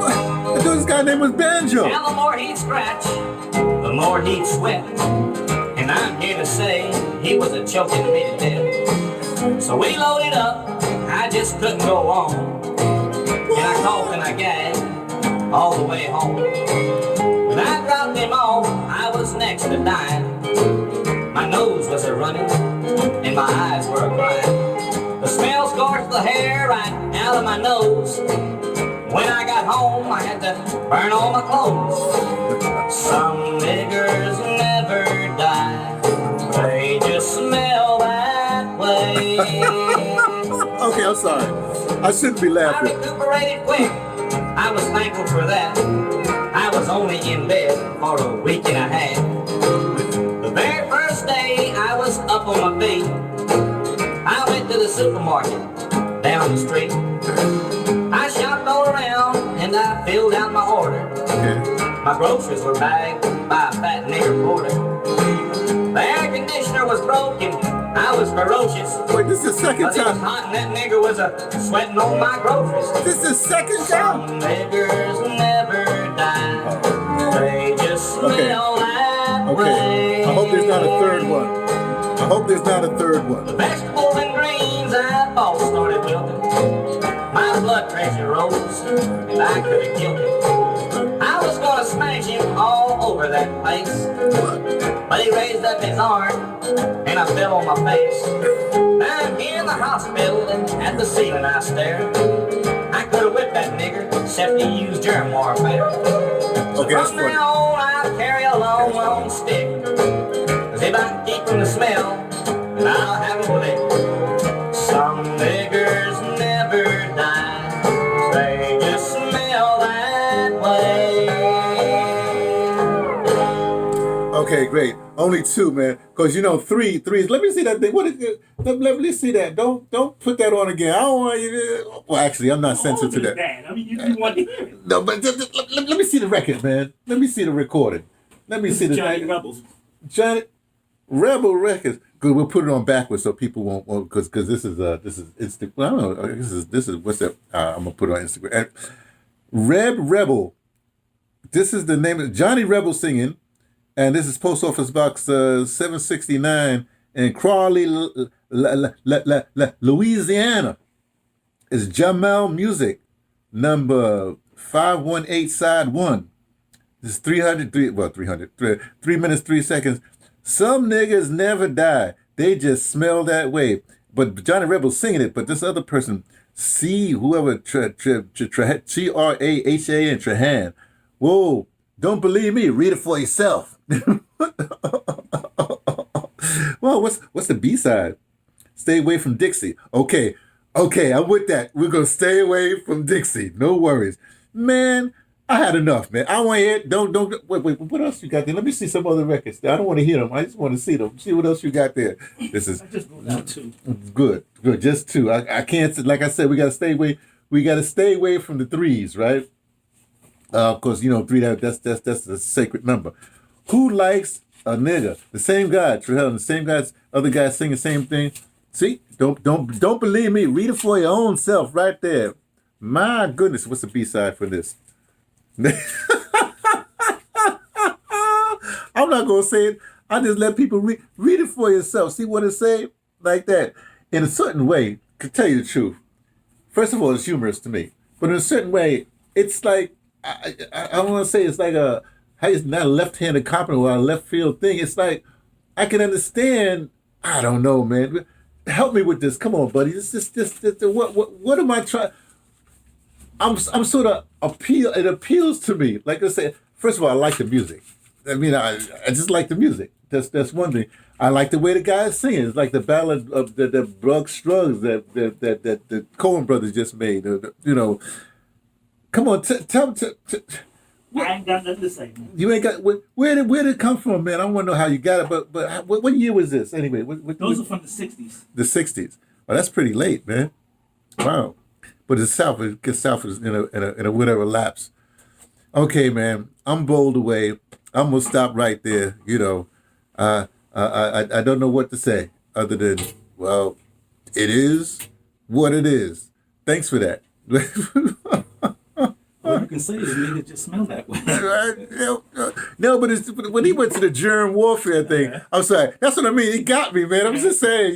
thought this guy's name was Banjo. Now the more he'd scratch, the more he'd sweat, and I'm here to say he was a choking me to death. So we loaded up, I just couldn't go on. talking I gagged all the way home. When I dropped him off, I was next to dying. My nose was a-running and my eyes were a-crying. The smell scorched the hair right out of my nose. When I got home, I had to burn all my clothes. Some niggers never die. They just smell that way. Okay, I'm sorry. I shouldn't be I laughing. recuperated quick. I was thankful for that. I was only in bed for a week and a half. The very first day I was up on my feet, I went to the supermarket down the street. I shopped all around and I filled out my order. My groceries were bagged by a fat nigger porter. The air conditioner was broken. I was ferocious. Wait, this is the second But it was hot and that nigger was sweating on my groceries. This is the second time. Some niggers never die. They just smell that way. I hope there's not a third one. I hope there's not a third one. The vegetables and greens I bought started wilting. My blood pressure rose and I could have killed him. I was gonna smash him all over that place. But he raised up his arm and I fell on my face. Now I'm here in the hospital and at the ceiling I stare. I could have whipped that nigger, except he used germ warfare. Okay, that's From funny. now on I carry a long stick. Cause if I can keep from the smell, then I'll have a lick. Some niggers never die. They just smell that way. Okay, great. Only two, man. Because you know, three is. Let me see that thing. What is it? Let me see that. Don't put that on again. I don't want you to. Well, actually, I'm not sensitive to that. I mean, you want to hear it. No, but let me see the record, man. Let me see the recording. Let me see the Johnny Rebels. Johnny Rebel Records. Good, we'll put it on backwards so people won't. Because this is Insta. Well, I don't know. This is what's that? I'm gonna put it on Instagram. Rebel. This is the name of Johnny Rebel singing. And this is Post Office Box 769 in Crawley, Louisiana. It's Jamal Music, number 518, side 1. This is 3 minutes, 3 seconds. Some niggas never die. They just smell that way. But Johnny Rebel's singing it, but this other person, Trahan, Trahan. Whoa, don't believe me. Read it for yourself. Well, what's the B-side? Stay away from Dixie. Okay, I'm with that. We're gonna stay away from Dixie. No worries, man. I had enough, man. I want to hear. Don't. Wait. What else you got there? Let me see some other records. I don't want to hear them. I just want to see them. See what else you got there. This is. I just wrote down 2. Good. Just 2. I can't. Like I said, we gotta stay away. We gotta stay away from the 3s, right? Because 3 that's a sacred number. Who likes a nigga? The same guy, Trahell, the same guys, other guys sing the same thing. See, don't believe me. Read it for your own self, right there. My goodness, what's the B-side for this? I'm not gonna say it. I just let people read it for yourself. See what it say like that. In a certain way, to tell you the truth. First of all, it's humorous to me, but in a certain way, it's like I don't want to say it's like it's not a left-handed compliment or a left field thing. It's like I can understand. I don't know, man. Help me with this. Come on, buddy. This what am I trying? I'm sort of it appeals to me. Like I said, first of all, I like the music. I mean, I just like the music. That's one thing. I like the way the guys sing. It's like the ballad of the Brug Strugs that the Coen brothers just made. Come on, tell. I ain't got nothing to say, man. You ain't got where did it come from, man? I want to know how you got it. But what year was this anyway? Those are from the 60s. The 60s. Oh, that's pretty late, man. Wow. But it's South. It gets South in a whatever lapse. Okay, man. I'm bowled away. I'm gonna stop right there. I don't know what to say other than it is what it is. Thanks for that. All you can say is niggas just smell that way. No, but when he went to the germ warfare thing, I'm sorry. That's what I mean. He got me, man. I'm just saying,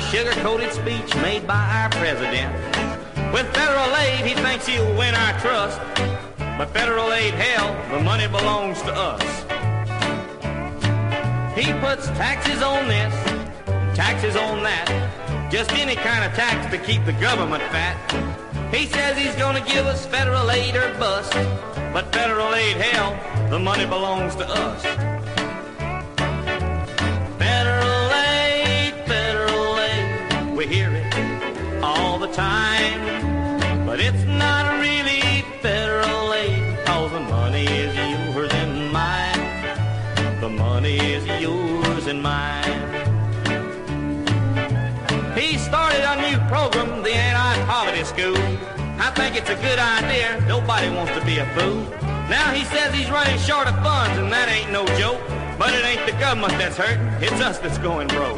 sugar-coated speech made by our president. With federal aid, he thinks he'll win our trust. But federal aid, hell, the money belongs to us. He puts taxes on this, taxes on that, just any kind of tax to keep the government fat. He says he's gonna give us federal aid or bust, but federal aid, hell, the money belongs to us. Federal aid, we hear it all the time, but it's not really federal aid, cause the money is yours and mine. The money is yours and mine. He started a new program, the anti-poverty school. I think it's a good idea, nobody wants to be a fool. Now he says he's running short of funds, and that ain't no joke. But it ain't the government that's hurting, it's us that's going broke.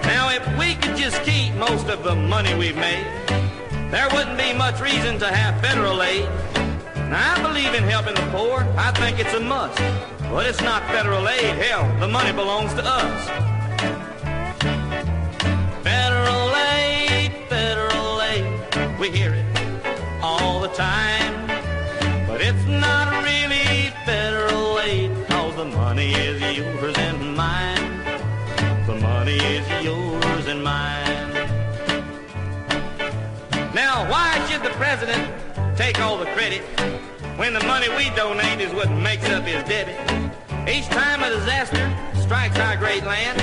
Now if we could just keep most of the money we've made, there wouldn't be much reason to have federal aid. Now I believe in helping the poor, I think it's a must. But it's not federal aid, hell, the money belongs to us. Federal aid, we hear it all the time. But it's not really federal aid, cause the money is yours and mine. The money is yours and mine. Now why should the president take all the credit when the money we donate is what makes up his debit? Each time a disaster strikes our great land,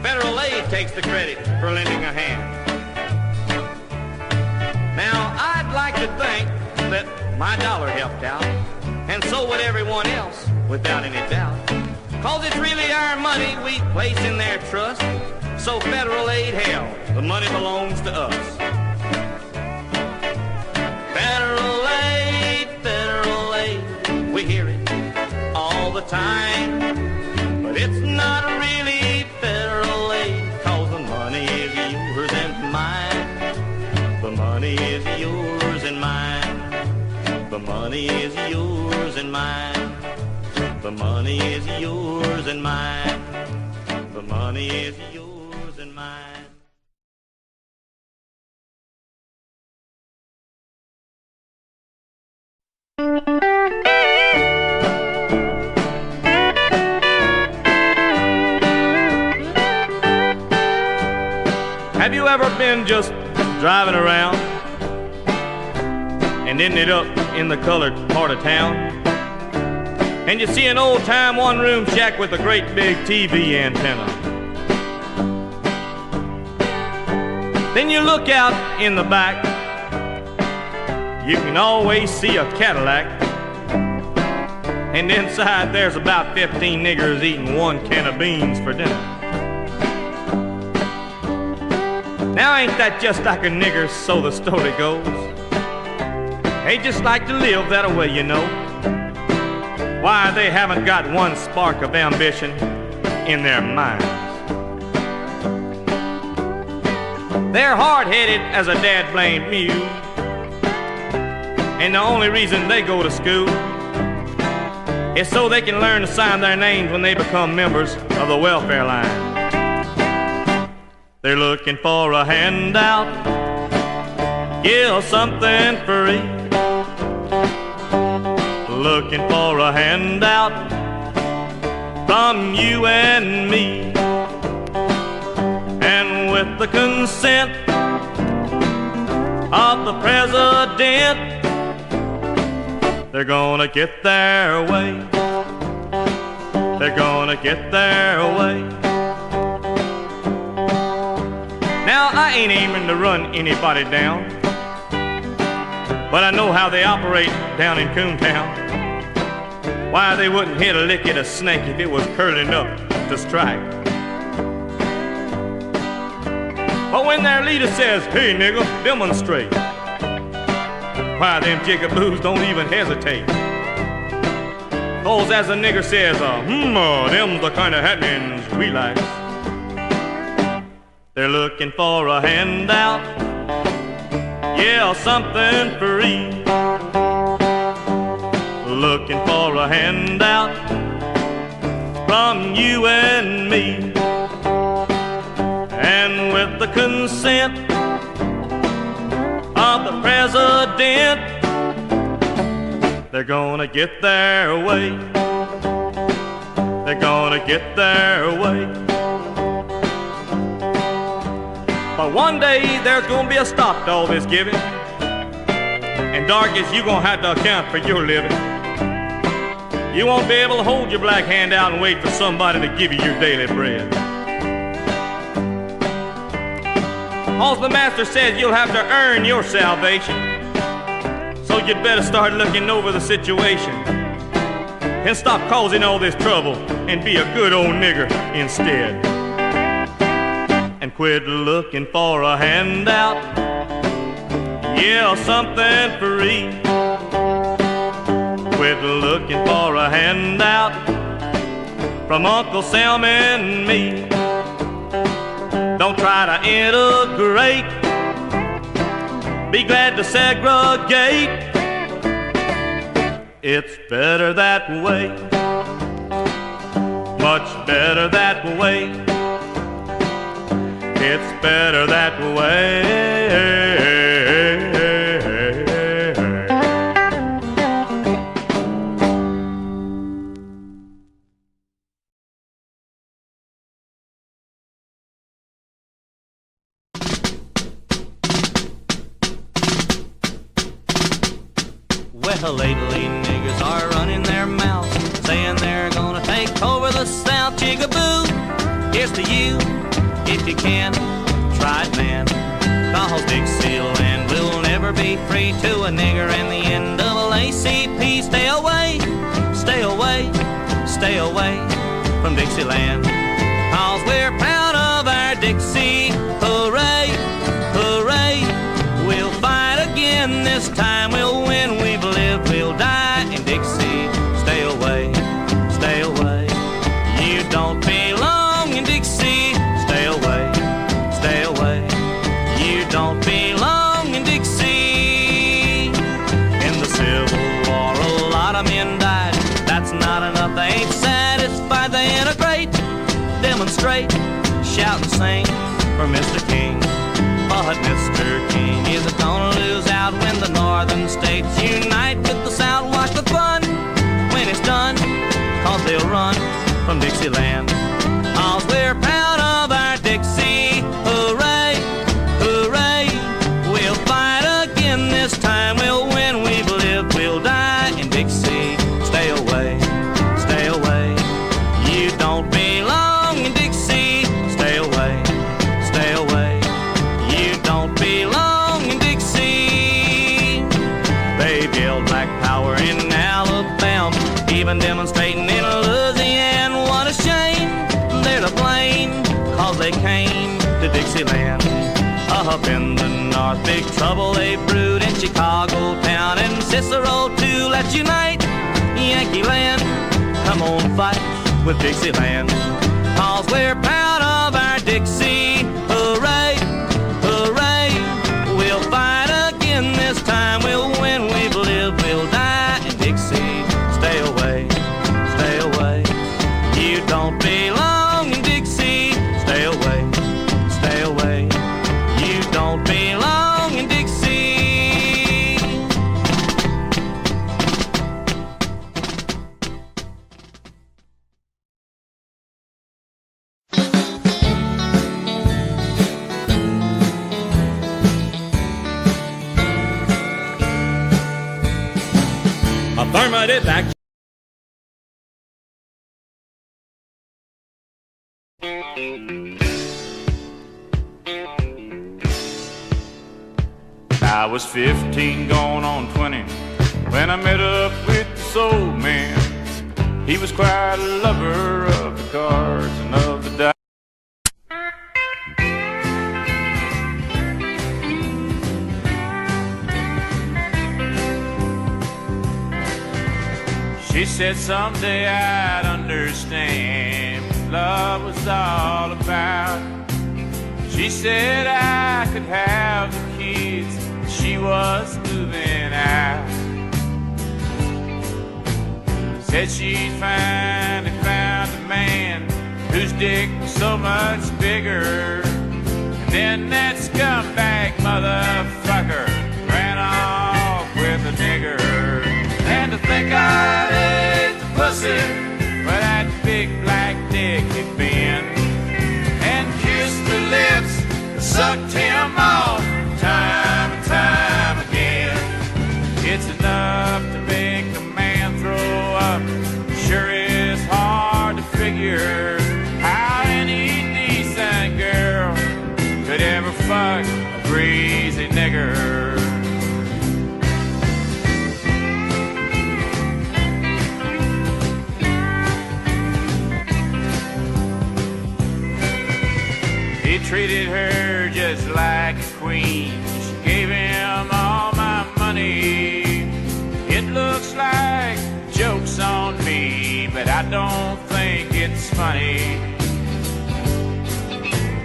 federal aid takes the credit for lending a hand. Now, I'd like to think that my dollar helped out, and so would everyone else, without any doubt. Cause it's really our money we place in their trust, so federal aid, hell, the money belongs to us. Federal aid, we hear it all the time, but it's not really federal aid, cause the money is yours and mine. The money is yours and mine. The money is yours and mine. The money is yours and mine. The money is yours and mine. Have you ever been just driving around and ended up in the colored part of town, and you see an old-time one-room shack with a great big TV antenna? Then you look out in the back, you can always see a Cadillac, and inside there's about 15 niggers eating one can of beans for dinner. Now ain't that just like a nigger, so the story goes? They just like to live that way, you know. Why, they haven't got one spark of ambition in their minds. They're hard-headed as a dad-blamed mule, and the only reason they go to school is so they can learn to sign their names when they become members of the welfare line. They're looking for a handout, yeah, something free. Looking for a handout from you and me. And with the consent of the president, they're gonna get their way. They're gonna get their way. Now, I ain't aiming to run anybody down, but I know how they operate down in Coontown. Why, they wouldn't hit a lick at a snake if it was curling up to strike. But when their leader says, "Hey, nigga, demonstrate," why, them jigaboos don't even hesitate. 'Cause as the nigger says, them's the kind of happenings we like. They're looking for a handout, yeah, something free. Looking for a handout from you and me. consent of the president, they're gonna get their way. They're gonna get their way. But one day there's gonna be a stop to all this giving, and darkies, you gonna have to account for your living. You won't be able to hold your black hand out and wait for somebody to give you your daily bread. All the master says you'll have to earn your salvation, so you'd better start looking over the situation and stop causing all this trouble and be a good old nigger instead. And quit looking for a handout, yeah, something free. Quit looking for a handout from Uncle Sam and me. Don't try to integrate, be glad to segregate. It's better that way, much better that way. It's better that way. Well, lately niggers are running their mouths, saying they're gonna take over the South. Jigaboo, here's to you, if you can, try it, man. Cause Dixieland will never be free to a nigger and the NAACP. Stay away, stay away, stay away from Dixieland. Cause we're proud of our Dixie. Hooray, hooray, we'll fight again this time. We'll win, we've lived, we'll die in Dixie. Stay away, stay away. You don't belong in Dixie. Stay away, stay away. You don't belong in Dixie. In the Civil War, a lot of men died. That's not enough, they ain't satisfied. They integrate, demonstrate, shout and sing for Mr. King. But Mr. King isn't gonna lose out when the northern states unite with the South. Watch the fun when it's done, cause they'll run from Dixieland. Cause we're proud of our Dixie. Hooray, hooray, we'll fight again this time. We'll win, we've lived, we'll die in Dixie. Stay away, stay away. You don't belong in Dixie. Stay away, stay away. You don't belong in Dixie. They build black power in Alabama, even demonstrating in Louisiana. What a shame, they're to blame, cause they came to Dixieland. Up in the north, big trouble they brewed in Chicago town and Cicero too. Let's unite, Yankee land, come on fight with Dixieland. Cause we're proud of our Dixie. Hooray, hooray, we'll fight again this time. We'll win, we've lived, we'll die in Dixie. Stay away, stay away. You don't belong in Dixie. Stay away, stay away. You don't belong in Dixie. Affirmative action. I was 15 going on 20 when I met up with the soul man. He was quite a lover of the cards and of the dice. She said someday I'd understand what love was all about. She said I could have the kids, she was moving out. Said she'd finally found a man whose dick was so much bigger, and Then that scumbag motherfucker ran off with a nigger. And to think I'd ate the pussy where that big black dick had been, and kissed the lips that sucked him off time and time again. It's enough to make a man throw up. Sure is hard to figure how any decent girl could ever fuck a greasy nigger. He treated her just like a queen. She gave him all my money. It looks like joke's on me, but I don't think it's funny.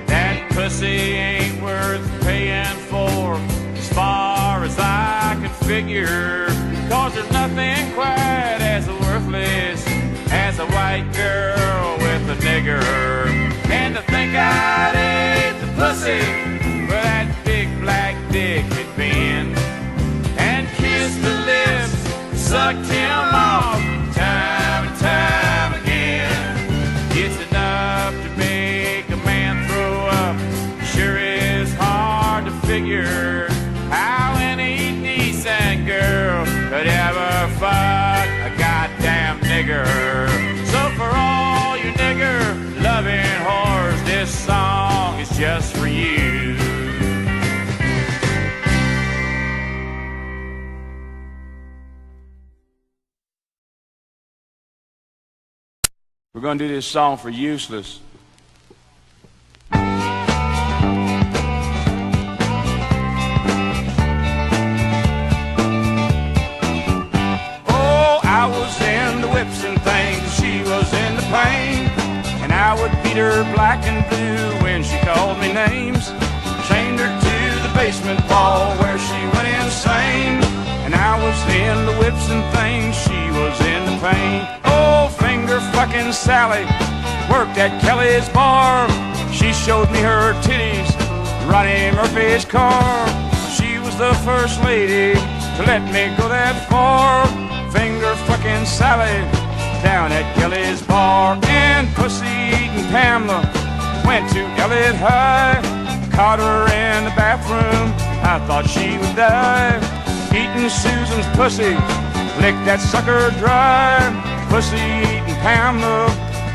That pussy ain't worth paying for, as far as I could figure, 'cause there's nothing quite as worthless as a white girl with a nigger. And to think I'd ate the pussy where that big black dick had been, and kissed the lips, sucked him off time and time again. It's enough to make a man throw up. Sure is hard to figure how any decent girl could ever fuck a goddamn nigger. So for all you nigger loving whores, this song is just for you. We're gonna do this song for Useless. Oh, I was in the whips and things, she was in the pain, and I would beat her black and blue when she called me names. Chained her to the basement wall where she went insane, and I was in the whips and things, she was in the pain. Oh, finger fucking Sally worked at Kelly's bar. She showed me her titties, Ronnie Murphy's car. She was the first lady to let me go that far. Finger fucking Sally down at Kelly's bar. And pussy-eating Pamela went to Elliott High. Caught her in the bathroom, I thought she would die. Eating Susan's pussy, licked that sucker dry. Pussy-eating Pamela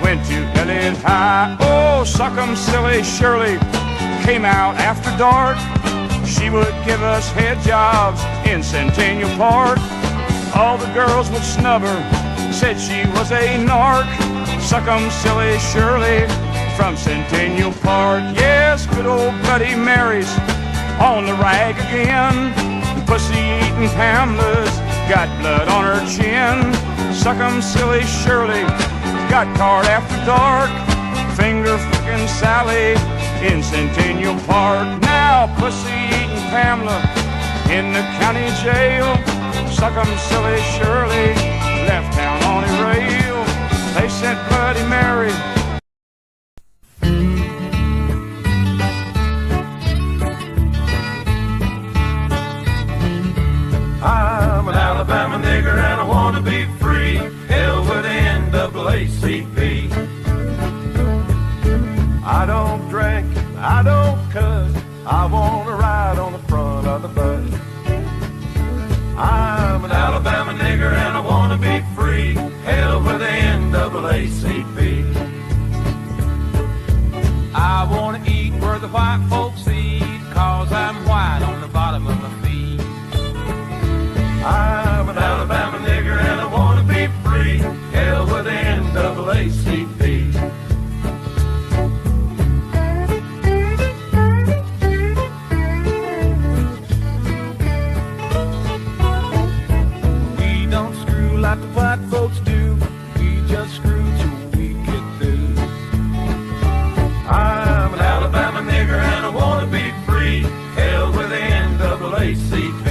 went to Elliott High. Oh, suck 'em silly Shirley came out after dark. She would give us head jobs in Centennial Park. All the girls would snub her, said she was a narc. Suck 'em silly Shirley from Centennial Park. Yes, good old Bloody Mary's on the rag again. Pussy-eating Pamela's got blood on her chin. Suck 'em silly Shirley got caught after dark. Finger fucking Sally in Centennial Park. Now pussy-eating Pamela in the county jail. Suck 'em silly Shirley left town on a rail. They sent Bloody Mary. I'm an Alabama nigger and I want to be free. Hell with the NAACP. I don't drink, I don't cuss, I want to ride on the front of the bus. I'm an Alabama nigger and I want to be free. Hell with the NAACP. I want to eat where the white folks eat, 'cause I'm white on the bottom of my feet. I'm an Alabama nigger and I want to be free. Hell with the NAACP. We don't screw like the white folks do. We just screw till we get through. I'm an Alabama nigger and I want to be free. Hell with the NAACP.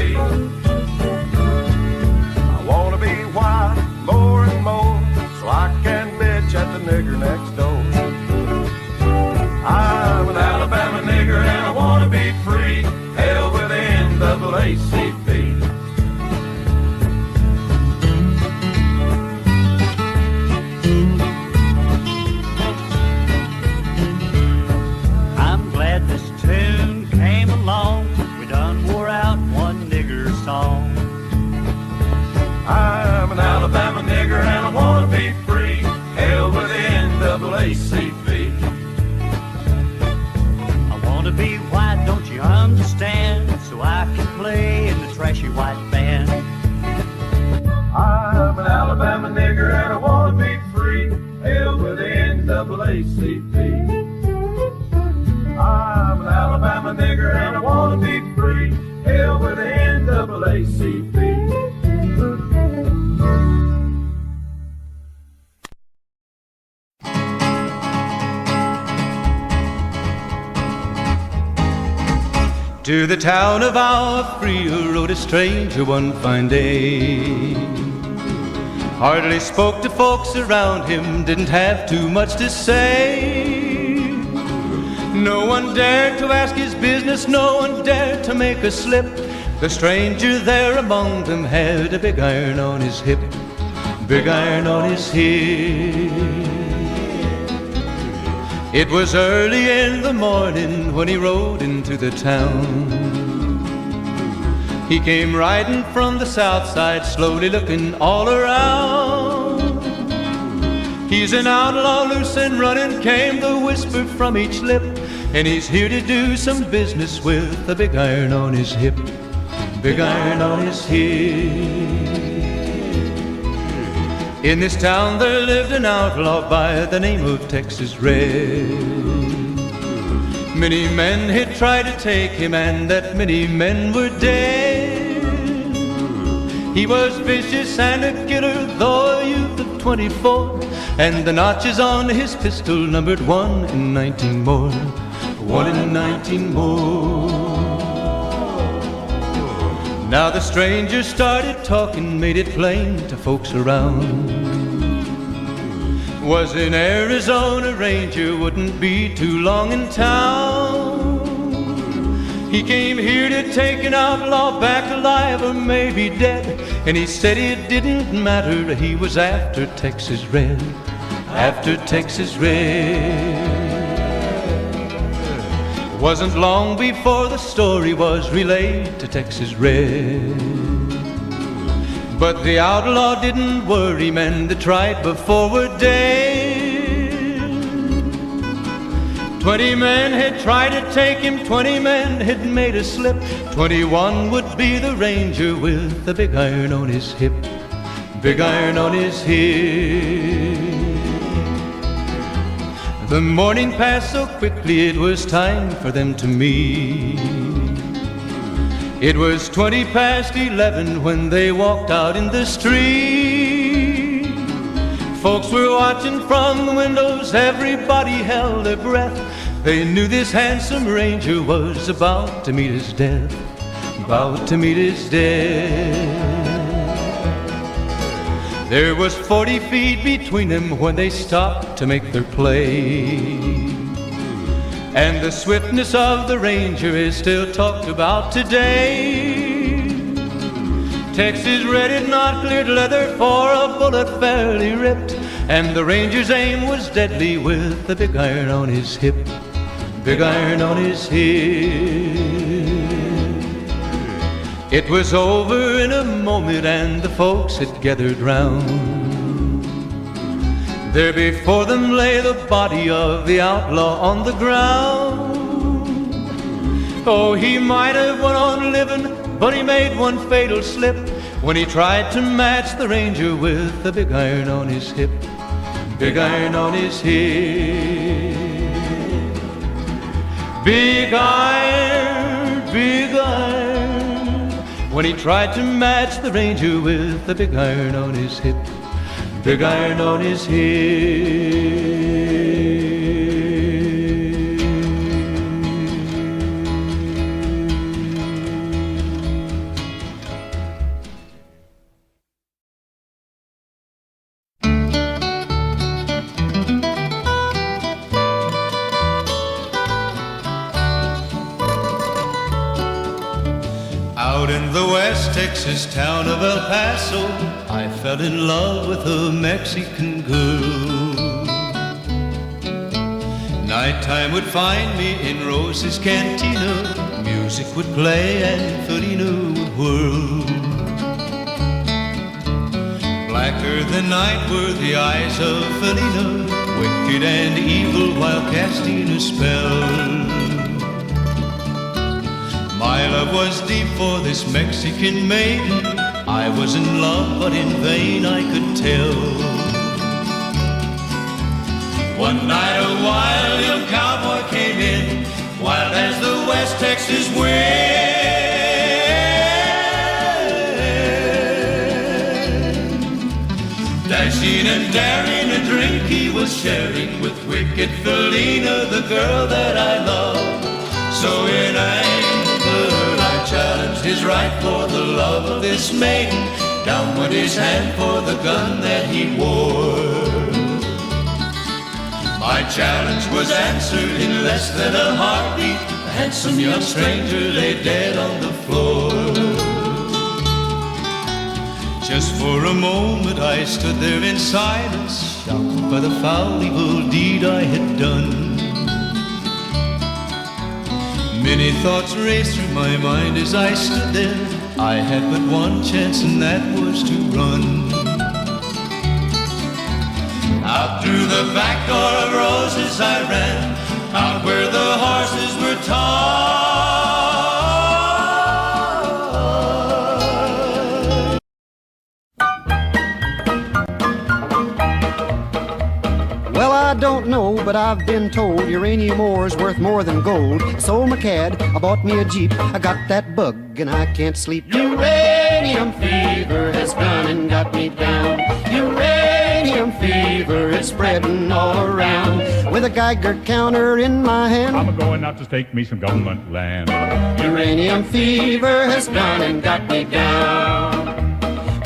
I want to be white more and more, so I can bitch at the nigger next door. I'm an Alabama nigger and I NAACP. I'm glad this tune came along. We done wore out one nigger song. I'm an Alabama nigger and I wanna be free. Hell with the NAACP. I wanna be white, don't you understand? So I can play in the trashy white band. I'm an Alabama nigger and I wanna be free. Hell with the NAACP. I'm an Alabama nigger and I wanna be free. Hell with the NAACP. To the town of Alfria rode a stranger one fine day. Hardly spoke to folks around him, didn't have too much to say. No one dared to ask his business, no one dared to make a slip. The stranger there among them had a big iron on his hip, big iron on his hip. It was early in the morning when he rode into the town. He came riding from the south side, slowly looking all around. He's an outlaw, loose and running, came the whisper from each lip. And he's here to do some business with a big iron on his hip, big iron on his hip. In this town there lived an outlaw by the name of Texas Red. Many men had tried to take him, and that many men were dead. He was vicious and a killer, though a youth of 24, and the notches on his pistol numbered 1 in 19 more, 1 in 19 more. Now the stranger started talking, made it plain to folks around. Was an Arizona Ranger, wouldn't be too long in town. He came here to take an outlaw back alive or maybe dead. And he said it didn't matter, he was after Texas Red, after Texas Red. Wasn't long before the story was relayed to Texas Red. But the outlaw didn't worry men that tried before were dead. 20 men had tried to take him, 20 men had made a slip. 21 would be the Ranger with the big iron on his hip, big iron on his hip. The morning passed so quickly it was time for them to meet. It was 20 past 11 when they walked out in the street. Folks were watching from the windows, everybody held their breath. They knew this handsome Ranger was about to meet his death, about to meet his death. There was 40 feet between them when they stopped to make their play. And the swiftness of the Ranger is still talked about today. Texas Red had not cleared leather for a bullet fairly ripped, and the Ranger's aim was deadly with the big iron on his hip, big iron on his hip. It was over in a moment and the folks had gathered round. There before them lay the body of the outlaw on the ground. Oh, he might have went on living, but he made one fatal slip when he tried to match the Ranger with the big iron on his hip, big iron on his hip. Big iron, when he tried to match the Ranger with the big iron on his hip, big iron on his hip. Out in the West Texas town of El Paso, I fell in love with a Mexican girl. Nighttime would find me in Rose's Cantina. Music would play and Felina would whirl. Blacker than night were the eyes of Felina, wicked and evil while casting a spell. My love was deep for this Mexican maiden. I was in love, but in vain I could tell. One night a wild young cowboy came in, wild as the West Texas wind. Dashing and daring, a drink he was sharing with wicked Felina, the girl that I love. So in anger I challenged his right for the love of this maiden. Down went his hand for the gun that he wore. My challenge was answered in less than a heartbeat. A handsome young stranger lay dead on the floor. Just for a moment I stood there in silence, shocked by the foul evil deed I had done. Many thoughts raced through my mind as I stood there. I had but one chance, and that was to run. Out through the back door of Roses I ran, out where the horses were tied. Well, I don't know, but I've been told uranium ore is worth more than gold. I sold my cad, I bought me a Jeep, I got that bug and I can't sleep. Uranium fever has gone and got me down. Uranium fever is spreading all around. With a Geiger counter in my hand, I'm going out to stake me some government land. Uranium fever has gone and got me down.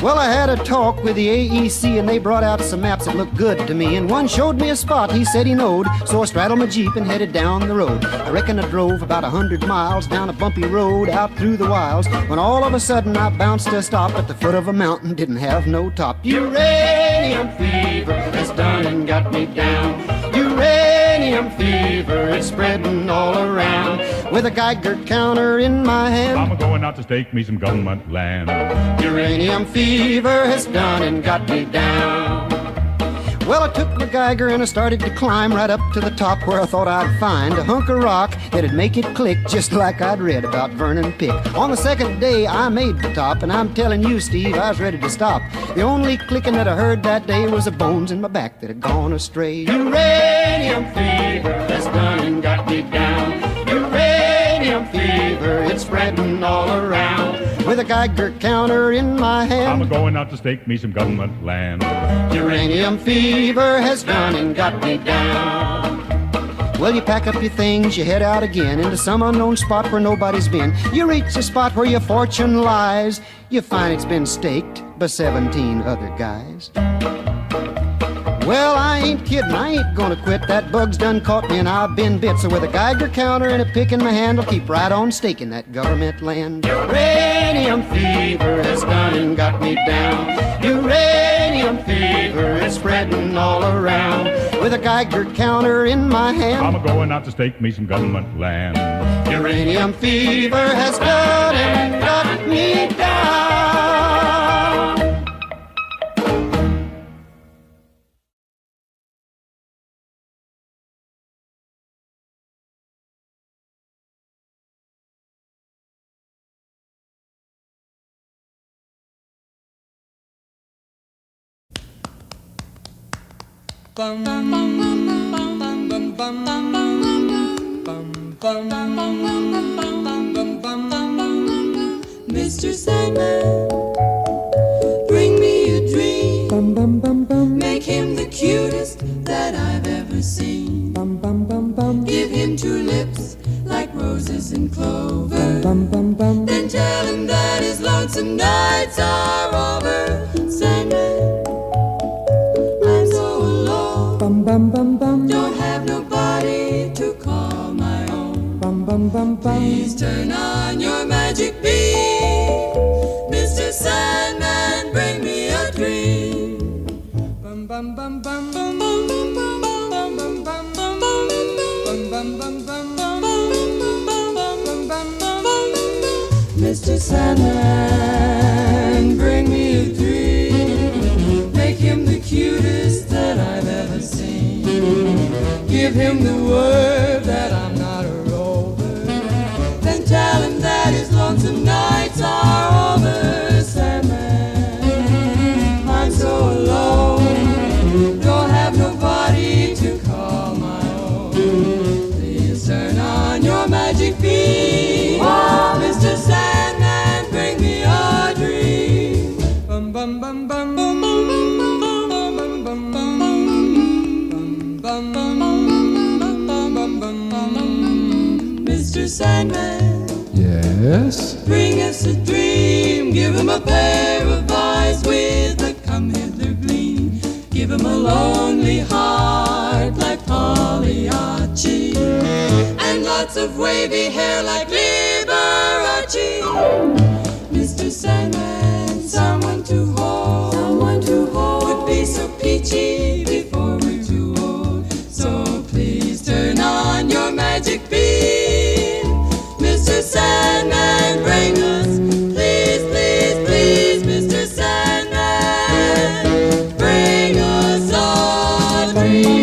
Well, I had a talk with the AEC and they brought out some maps that looked good to me. And one showed me a spot he said he knowed, so I straddled my Jeep and headed down the road. I reckon I drove about 100 miles down a bumpy road out through the wilds, when all of a sudden I bounced to a stop at the foot of a mountain, didn't have no top. Uranium fever has done and got me down. Uranium fever is spreading all around. With a Geiger counter in my hand, I'm going out to stake me some government land. Uranium fever has done and got me down. Well, I took my Geiger and I started to climb right up to the top, where I thought I'd find a hunk of rock that'd make it click just like I'd read about Vernon Pick. On the second day I made the top, and I'm telling you, Steve, I was ready to stop. The only clicking that I heard that day was the bones in my back that had gone astray. Uranium fever has done and got me down. Uranium fever, it's spreading all around. With a Geiger counter in my hand, I'm going out to stake me some government land. Uranium fever has gone and got me down. Well, you pack up your things, you head out again into some unknown spot where nobody's been. You reach the spot where your fortune lies. You find it's been staked by 17 other guys. Well, I ain't kidding, I ain't gonna quit. That bug's done caught me and I've been bit. So with a Geiger counter and a pick in my hand, I'll keep right on staking that government land. Uranium fever has gone and got me down. Uranium fever is spreading all around. With a Geiger counter in my hand, I'm going out to stake me some government land. Uranium fever has gone and got me down. Bum bum bum bum bum bum bum bum bum bum bum. Mr. Sandman, bring me a dream. Bum bum bum bum. Make him the cutest that I've ever seen. Bum bum bum bum. Give him two lips like roses and clover. Bum bum bum. Then tell him that his lonesome nights are over. Sandman, bum bum bum. Don't have nobody to call my own. Bum bum bum bum. Please turn on your magic beam. Mr. Sandman, bring me a dream. Make him the cutest that I've ever seen. Give him the word that I'm not a rover. Then tell him that his lonesome nights are over. Sandman, I'm so alone. Don't have nobody to call my own. Please turn on your magic beam. Oh, Mr. Sandman, bring me a dream. Bum bum bum bum bum bum bum bum bum bum bum. Mr. Sandman, Yes? bring us a dream. Give him a pair of eyes with a come hither gleam. Give him a lonely heart like Pagliacci, and lots of wavy hair like Liberace. Mr. Sandman, someone to hold, would be so peachy before we're too old. So please turn on your magic beam. Mr. Sandman, bring us, please, please, please, Mr. Sandman, bring us a dream.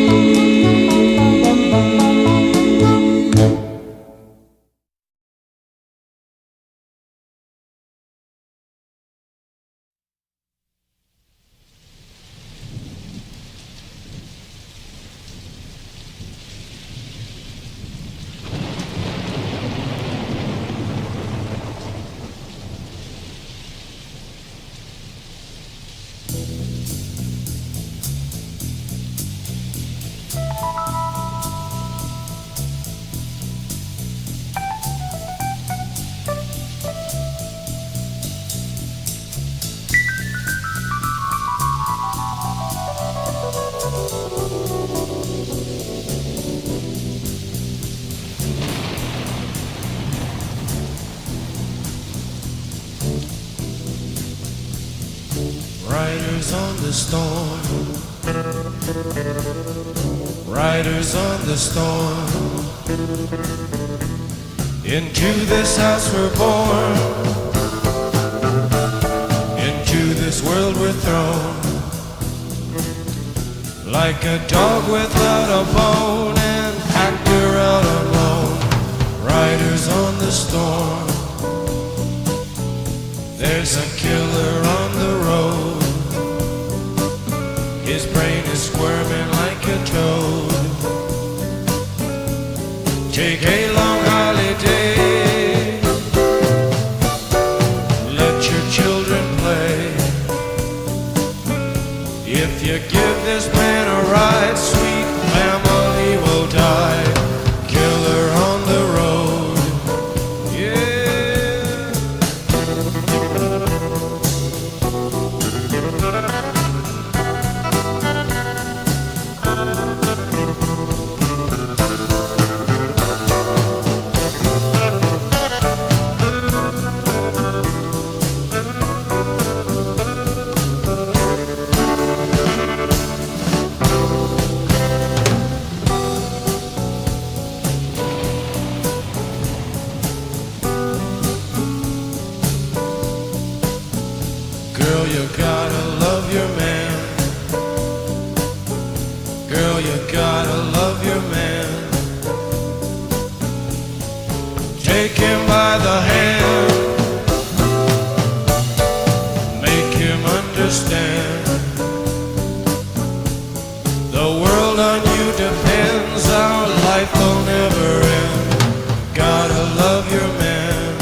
Riders on the storm, riders on the storm. Into this house we're born, into this world we're thrown. Like a dog without a bone, an actor out alone. Riders on the storm, there's a killer on the road. His brain is squirming like a toad. Take a long holiday, let your children play. If you give this man a ride, sweet family will die. Killer on the road, yeah. Girl, you gotta love your man. Girl, you gotta love your man. Take him by the hand, make him understand. The world on you depends, our life will never end. Gotta love your man.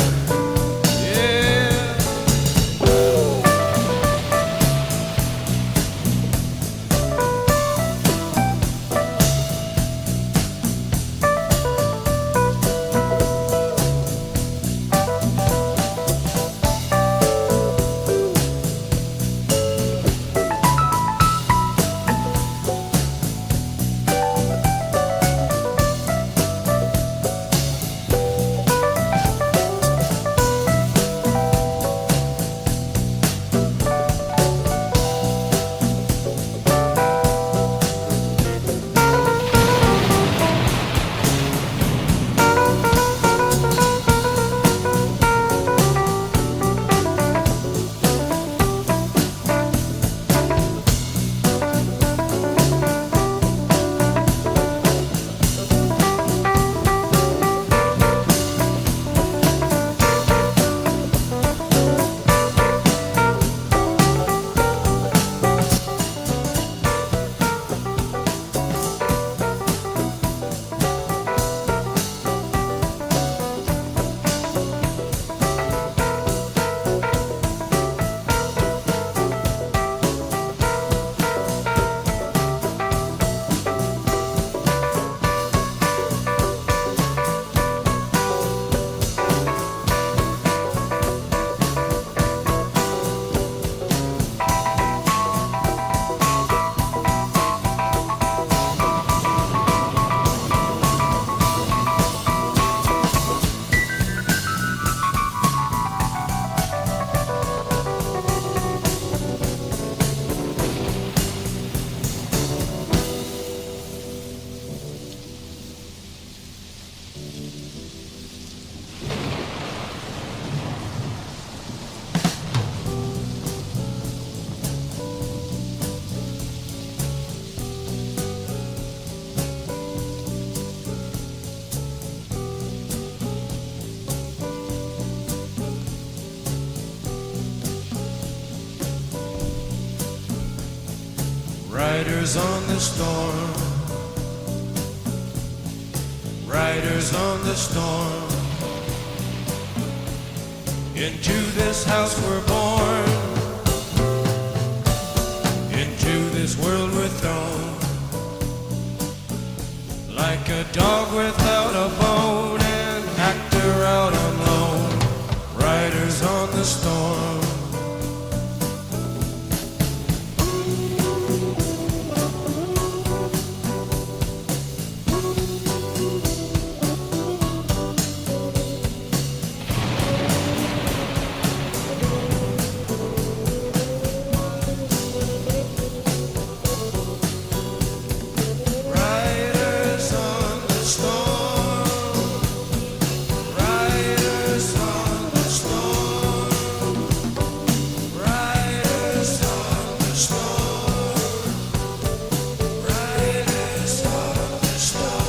Riders on the storm. Riders on the storm. Into this house we're born. Into this world we're thrown. Like a dog without a bone, an actor out alone. Riders on the storm. Riders on the storm. Riders on the storm. Riders on the storm. Riders on the storm.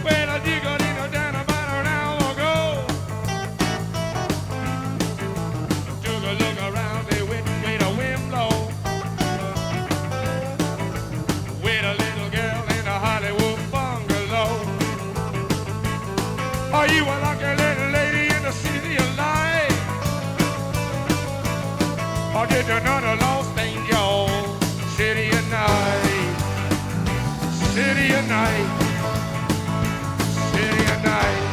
Well, I dig a little down about an hour ago. Took a look around, see which way the wind blow. With a little girl in a Hollywood bungalow. Are you a lucky little lady in the city of light? Or did you know the lost angel? City of night. City of night. City of night.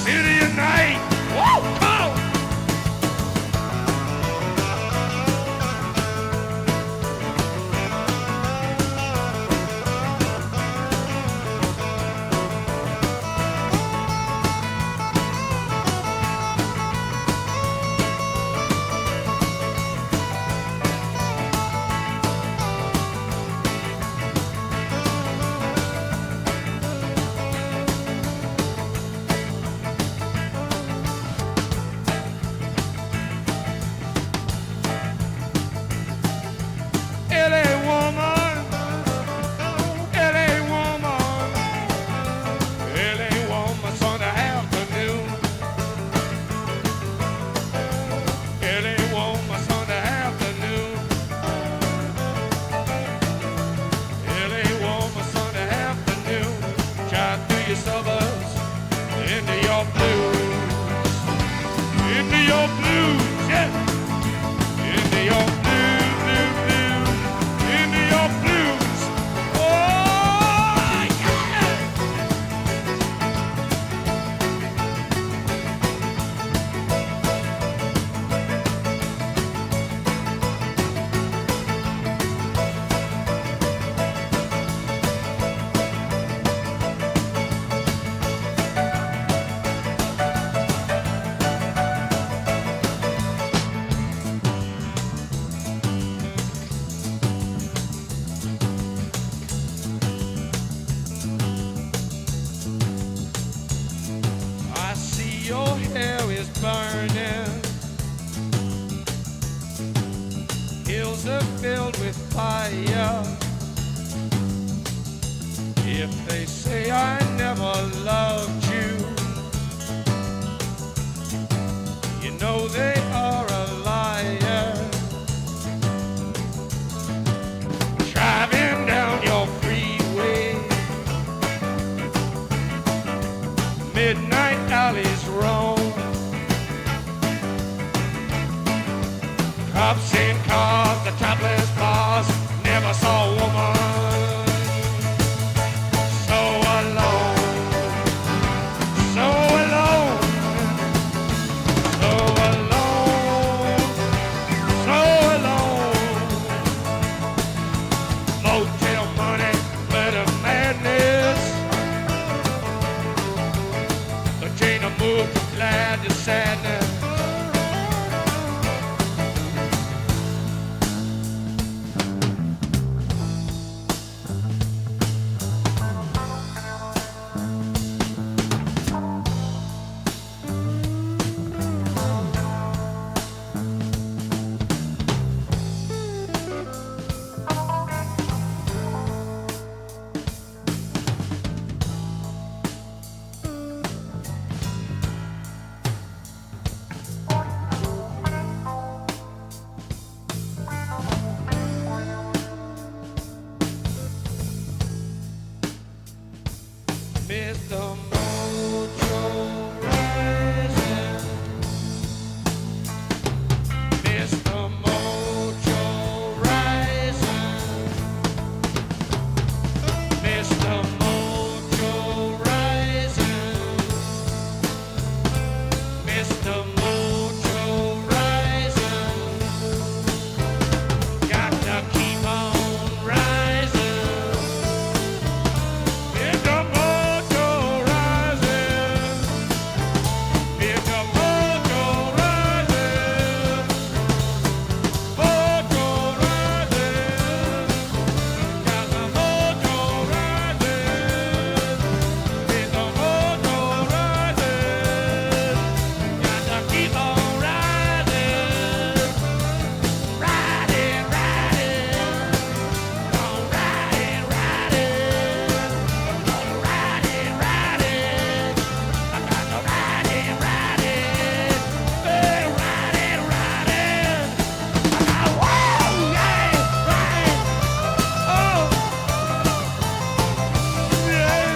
City of night. Woo! Come on! your hair is burning. Hills are filled with fire. If they say I never loved you, you know they are a liar. Driving down your freeway, midnight alleys roam. Cops in cars, the topless bars, never saw a woman so alone, so alone, so alone, so alone. Motel money, better madness. The chain of moves from glad to sadness. Mr. Mojo rising, Mr. Mojo rising, Mr. Mojo rising, Mr. Mojo rising, got to keep on rising. Mr. Mojo rising, Mr. Mojo rising, Mojo rising, got the mojo rising, Mr. Mojo rising, got to keep on rising, riding, riding, on riding, riding. Riding, riding, I got to riding, riding, hey, riding, riding. I got whoa, yeah, riding, oh, yeah.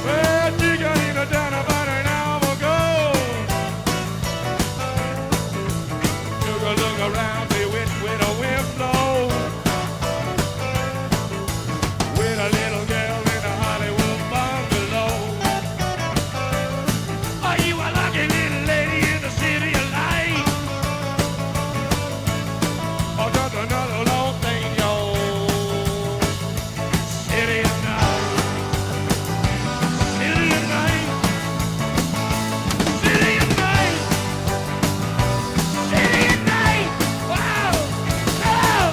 Well, you got in down about an hour ago. Took a look around, see which way the wind blows. With a little girl in a Hollywood bungalow. Are you a lucky little lady in the city of light? Or just another long thing, yo? City of night, city of night, city of night. City at night! Wow! Oh!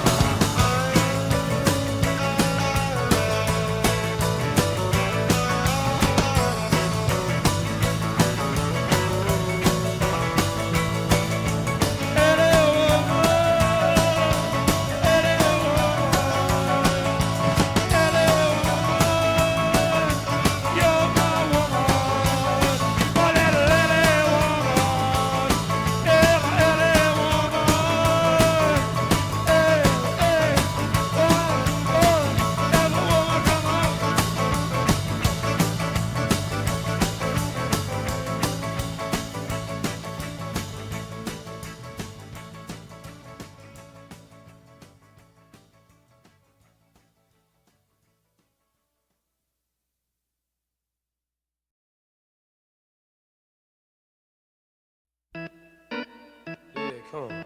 Yeah, come on.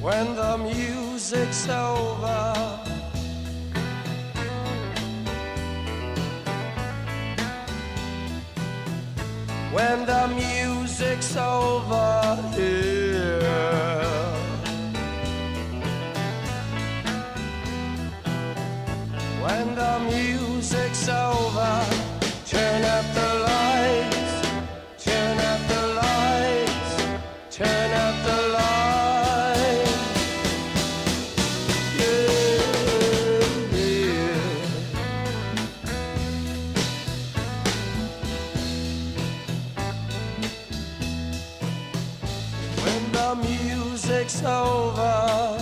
when the music's over. When the music's over here. When the music's over, turn up the lights, turn up the lights, turn up the lights. Yeah, yeah. When the music's over.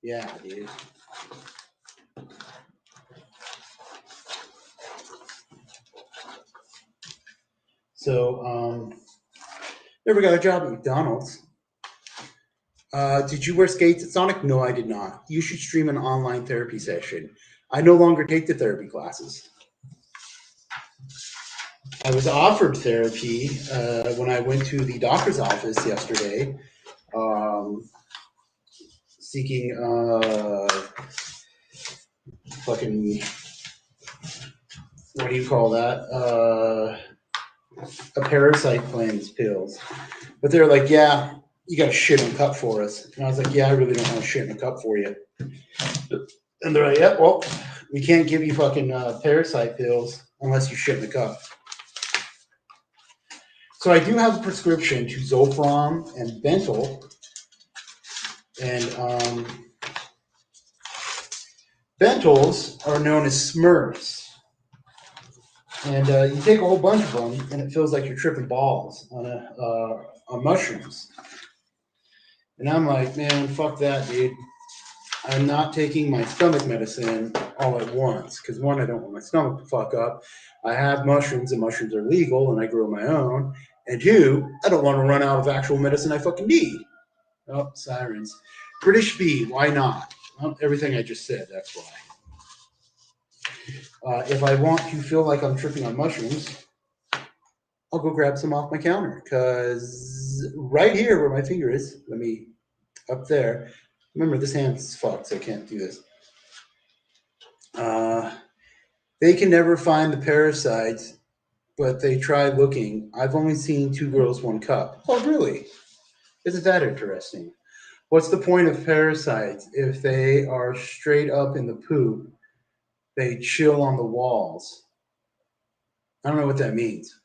Yeah, dude. So, never got a job at McDonald's. Did you wear skates at Sonic? No, I did not. You should stream an online therapy session. I no longer take the therapy classes. I was offered therapy when I went to the doctor's office yesterday, seeking fucking, what do you call that? A parasite cleanse pills. But they're like, yeah, you got to shit in a cup for us. And I was like, yeah, I really don't want to shit in a cup for you. And they're like, yeah, well, we can't give you fucking parasite pills unless you shit in a cup. So I do have a prescription to Zofran and Bentyl. And Bentyls are known as Smurfs. And you take a whole bunch of them, and it feels like you're tripping balls on mushrooms. And I'm like, man, fuck that, dude. I'm not taking my stomach medicine all at once. Because one, I don't want my stomach to fuck up. I have mushrooms, and mushrooms are legal, and I grow my own. And two, I don't want to run out of actual medicine I fucking need. Oh, sirens. British Bee, why not? Well, everything I just said, that's why. If I want to feel like I'm tripping on mushrooms, I'll go grab some off my counter. Because right here where my finger is, up there. Remember, this hand's fucked, so I can't do this. They can never find the parasites, but they try looking. I've only seen 2 girls, 1 cup. Oh, really? Isn't that interesting? What's the point of parasites? If they are straight up in the poop, they chill on the walls. I don't know what that means.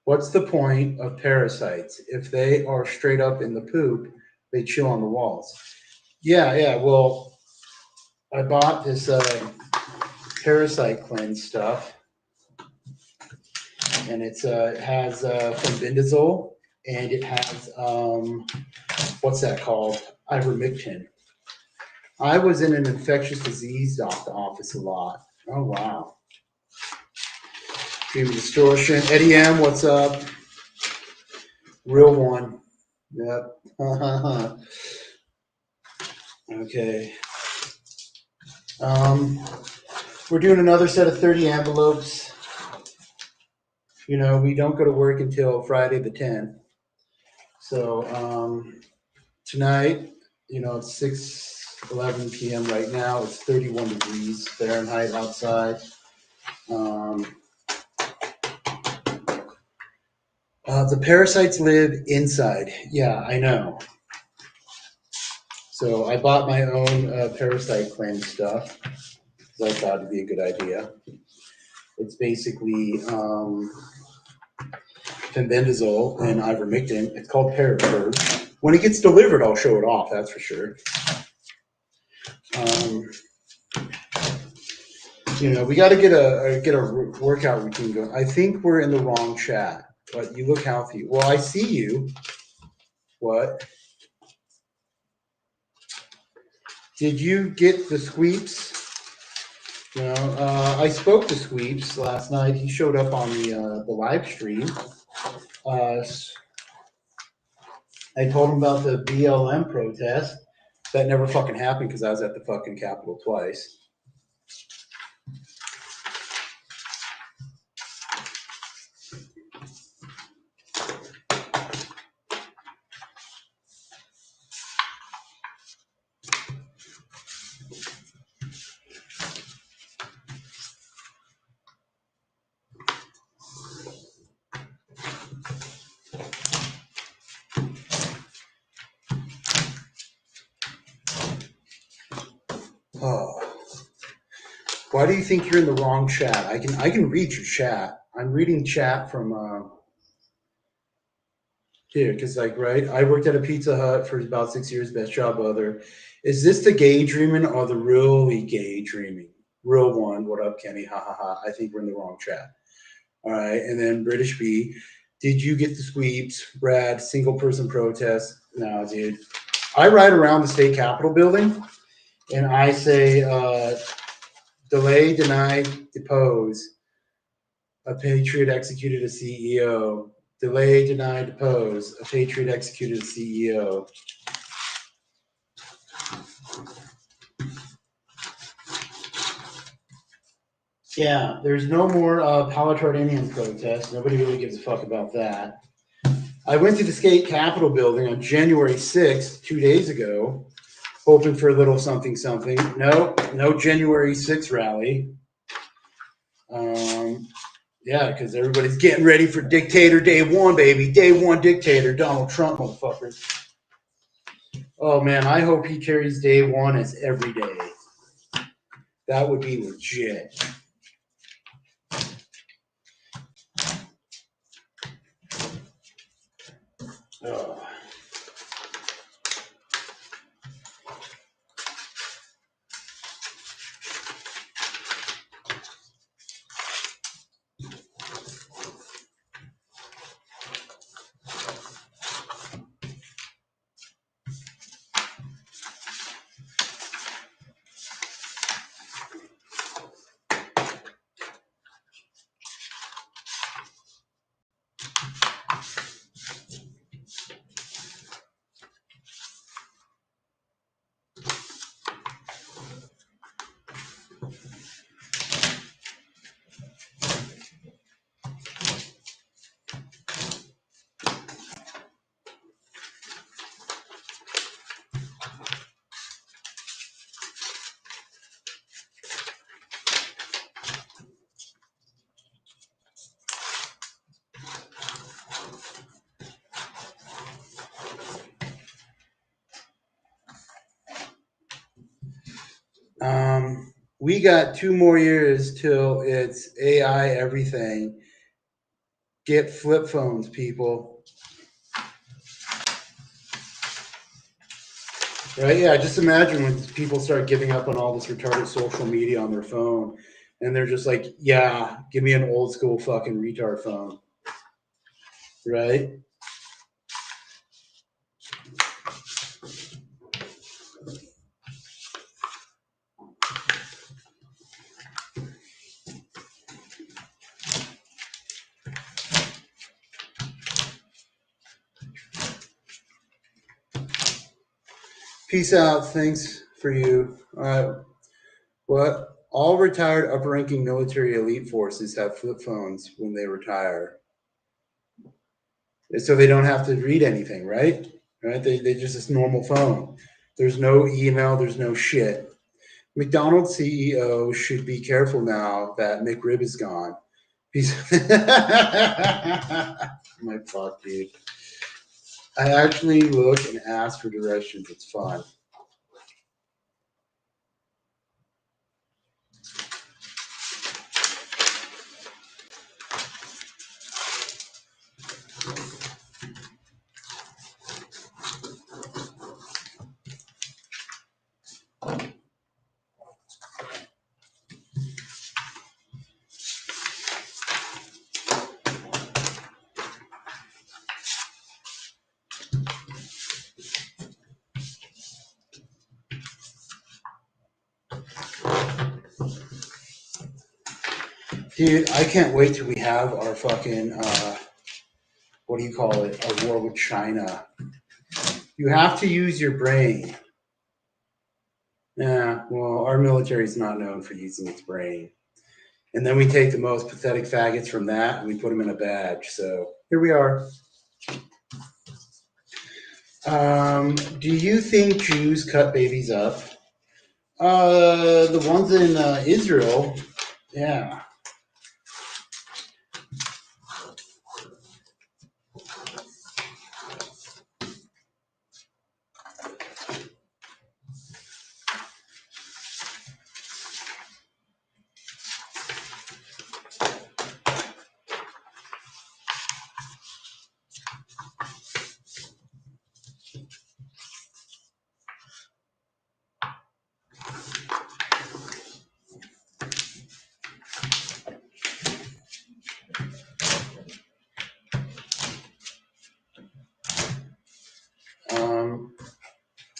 What's the point of parasites? If they are straight up in the poop, they chill on the walls. Yeah, well, I bought this parasite cleanse stuff. And it has fenbendazole, and it has, what's that called? Ivermectin. I was in an infectious disease doctor office a lot. Oh, wow. Dream Distortion. Eddie M, what's up? Real one. Yep. Okay. We're doing another set of 30 envelopes. You know, we don't go to work until Friday the 10th. So tonight, you know, it's 6:11 p.m. right now. It's 31 degrees Fahrenheit outside. The parasites live inside. Yeah, I know. So I bought my own parasite cleanse stuff because I thought it'd be a good idea. It's basically fenbendazole and ivermectin. It's called Parapurge. When it gets delivered, I'll show it off. That's for sure. You know, we got to get a workout routine going. I think we're in the wrong chat, but you look healthy. Well, I see you. What? Did you get the Sweeps? You know, I spoke to Sweeps last night. He showed up on the live stream. I told him about the BLM protest. That never fucking happened because I was at the fucking Capitol twice. Oh. Why do you think you're in the wrong chat? I can read your chat. I'm reading chat from here because, like, right, I worked at a Pizza Hut for about 6 years. Best job ever. Is this the gay dreaming or the really gay dreaming? Real one. What up, Kenny? Ha ha ha. I think we're in the wrong chat. All right, and then British B. Did you get the Sweeps, Brad? Single person protest? No, dude. I ride around the state capitol building. And I say, delay, deny, depose. A patriot executed a CEO. Delay, deny, depose. A patriot executed a CEO. Yeah, there's no more Palatard Indian protests. Nobody really gives a fuck about that. I went to the state capitol building on January 6th, 2 days ago, hoping for a little something, something. No January 6th rally. Yeah, because everybody's getting ready for Dictator Day 1, baby. Day 1 dictator, Donald Trump, motherfucker. Oh, man, I hope he carries Day 1 as every day. That would be legit. Oh. We got 2 more years till it's AI everything. Get flip phones, people. Right? Yeah, just imagine when people start giving up on all this retarded social media on their phone, and they're just like, yeah, give me an old school fucking retard phone. Right? Peace out. Thanks for you. What? All retired upper-ranking military elite forces have flip phones when they retire. So they don't have to read anything, right? Right? They just this normal phone. There's no email. There's no shit. McDonald's CEO should be careful now that McRib is gone. My fuck, dude. I actually look and ask for directions. It's fun. Dude, I can't wait till we have our fucking, what do you call it, a war with China. You have to use your brain. Yeah, well, our military is not known for using its brain. And then we take the most pathetic faggots from that and we put them in a badge. So here we are. Do you think Jews cut babies up? The ones in Israel, yeah.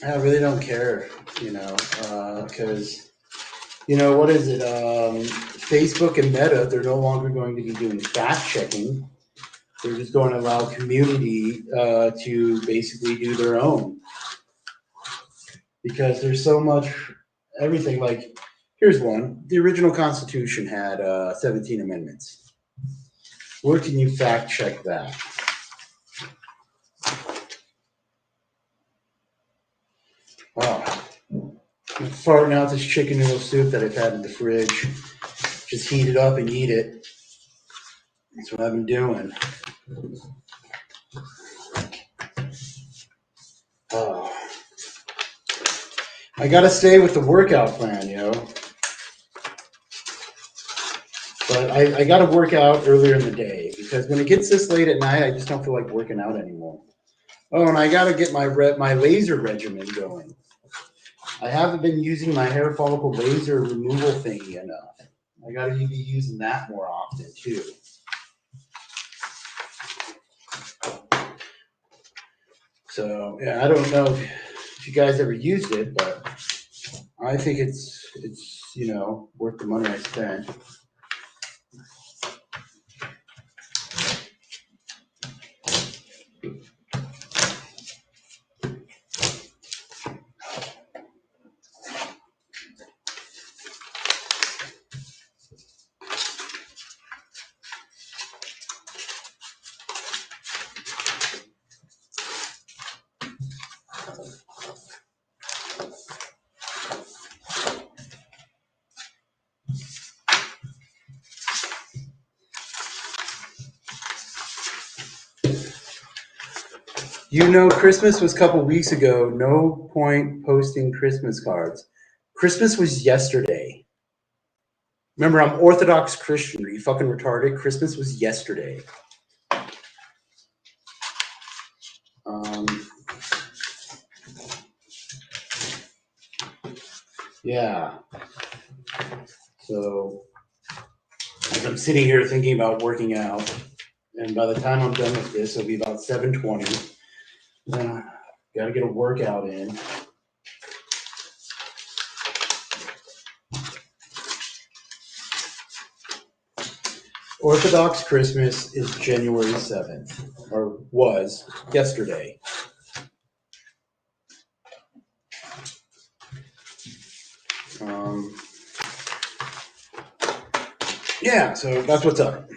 I really don't care, because, what is it? Facebook and Meta, they're no longer going to be doing fact checking. They're just going to allow community to basically do their own. Because there's so much, everything, like, here's one. The original Constitution had 17 amendments. Where can you fact check that? Oh, I'm farting out this chicken noodle soup that I've had in the fridge. Just heat it up and eat it. That's what I've been doing. Oh. I gotta stay with the workout plan, But I gotta work out earlier in the day because when it gets this late at night, I just don't feel like working out anymore. Oh, and I gotta get my laser regimen going. I haven't been using my hair follicle laser removal thingy enough. I gotta be using that more often too. So yeah, I don't know if you guys ever used it, but I think it's worth the money I spent. Christmas was a couple weeks ago. No point posting Christmas cards. Christmas was yesterday. Remember, I'm Orthodox Christian. Are you fucking retarded? Christmas was yesterday. Yeah. So, as I'm sitting here thinking about working out, and by the time I'm done with this, it'll be about 7:20. Got to get a workout in. Orthodox Christmas is January 7th, or was yesterday. Yeah, so that's what's up.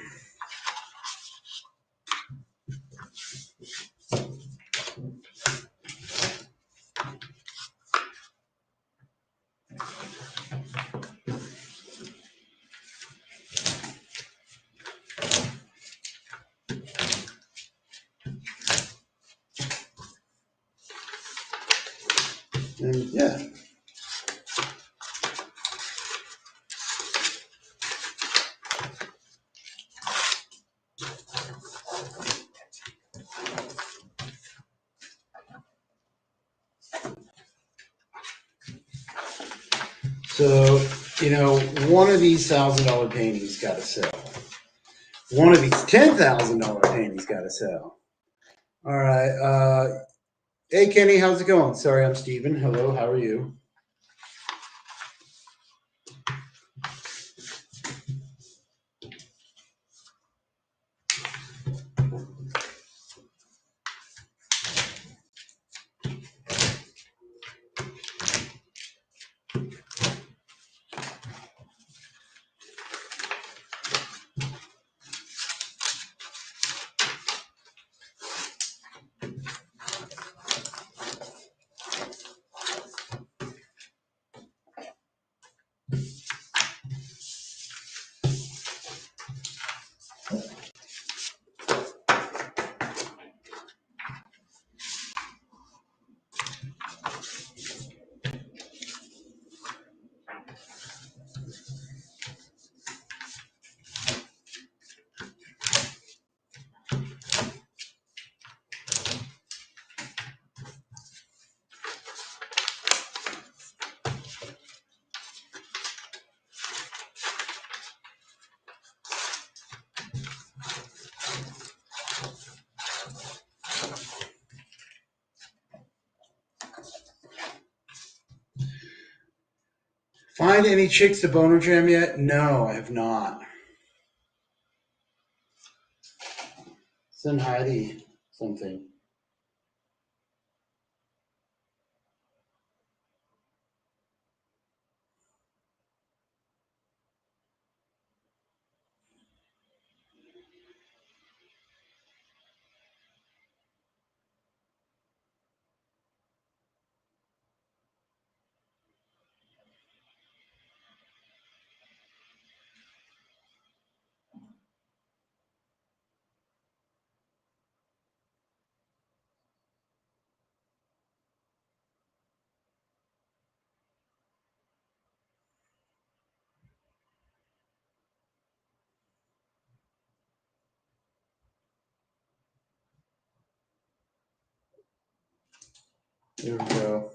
And yeah. So, you know, one of these $1,000 paintings got to sell. One of these $10,000 paintings got to sell. All right. Hey, Kenny, how's it going? Sorry, I'm Steven. Hello, how are you? Find any chicks to boner jam yet? No, I have not. Send Heidi something. There we go.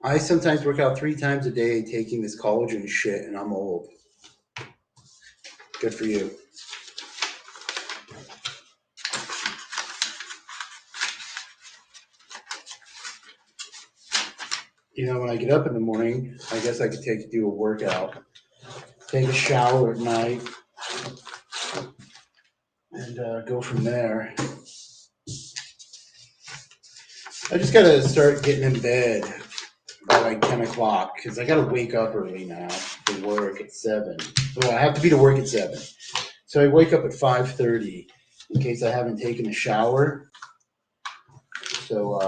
I sometimes work out 3 times a day taking this collagen shit, and I'm old. Good for you. You know, when I get up in the morning, I guess I could do a workout, take a shower at night, and go from there. I just gotta start getting in bed by like 10 o'clock because I gotta wake up early now to work at 7. Well, I have to be to work at 7. So I wake up at 5:30 in case I haven't taken a shower. So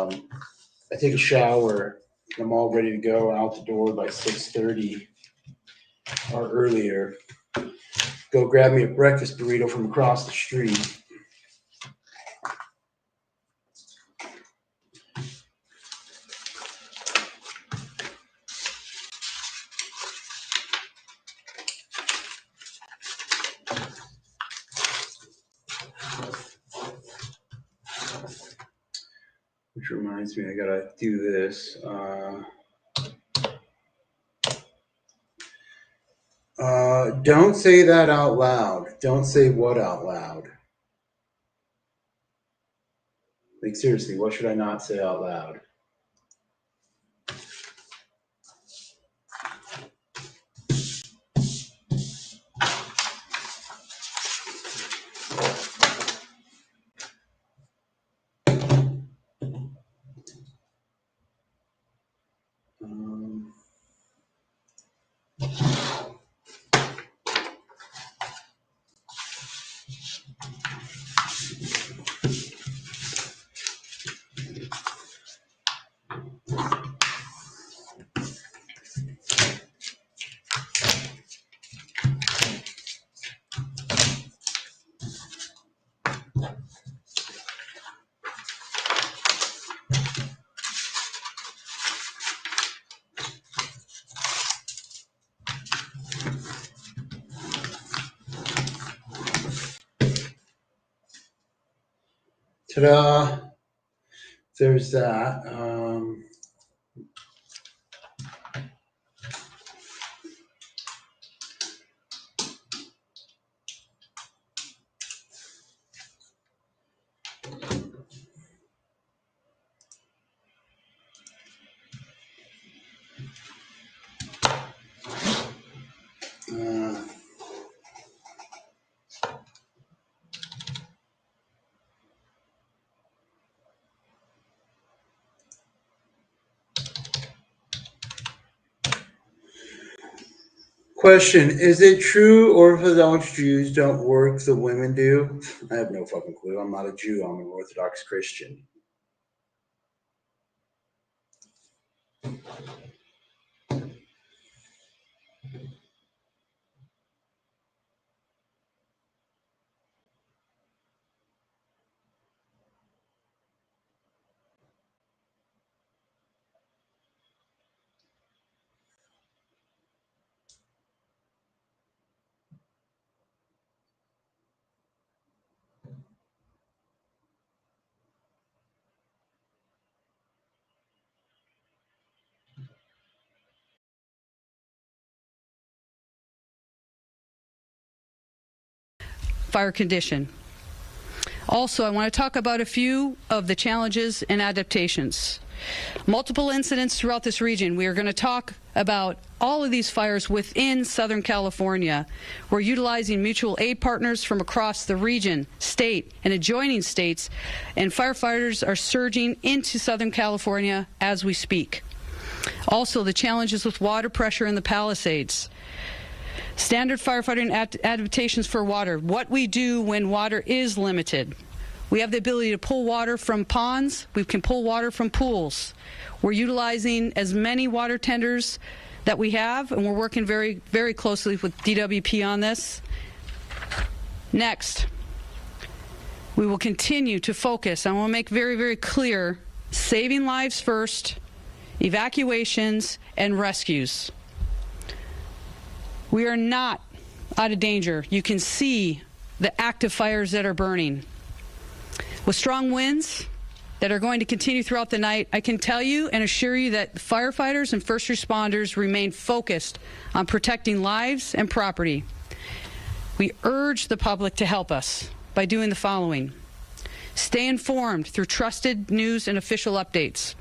I take a shower, I'm all ready to go out the door by 6:30 or earlier. Go grab me a breakfast burrito from across the street. Which reminds me, I gotta do this. Don't say that out loud. Don't say what out loud? Like, seriously, what should I not say out loud? Ta-da! There's that. Question: is it true Orthodox Jews don't work, the women do? I have no fucking clue. I'm not a Jew. I'm an Orthodox Christian. Fire condition. Also, I want to talk about a few of the challenges and adaptations. Multiple incidents throughout this region. We are going to talk about all of these fires within Southern California. We're utilizing mutual aid partners from across the region, state, and adjoining states, and firefighters are surging into Southern California as we speak. Also, the challenges with water pressure in the Palisades. Standard firefighting adaptations for water. What we do when water is limited. We have the ability to pull water from ponds. We can pull water from pools. We're utilizing as many water tenders that we have, and we're working very, very closely with DWP on this. Next, we will continue to focus. I want to make very, very clear, saving lives first, evacuations, and rescues. We are not out of danger. You can see the active fires that are burning. With strong winds that are going to continue throughout the night, I can tell you and assure you that firefighters and first responders remain focused on protecting lives and property. We urge the public to help us by doing the following. Stay informed through trusted news and official updates.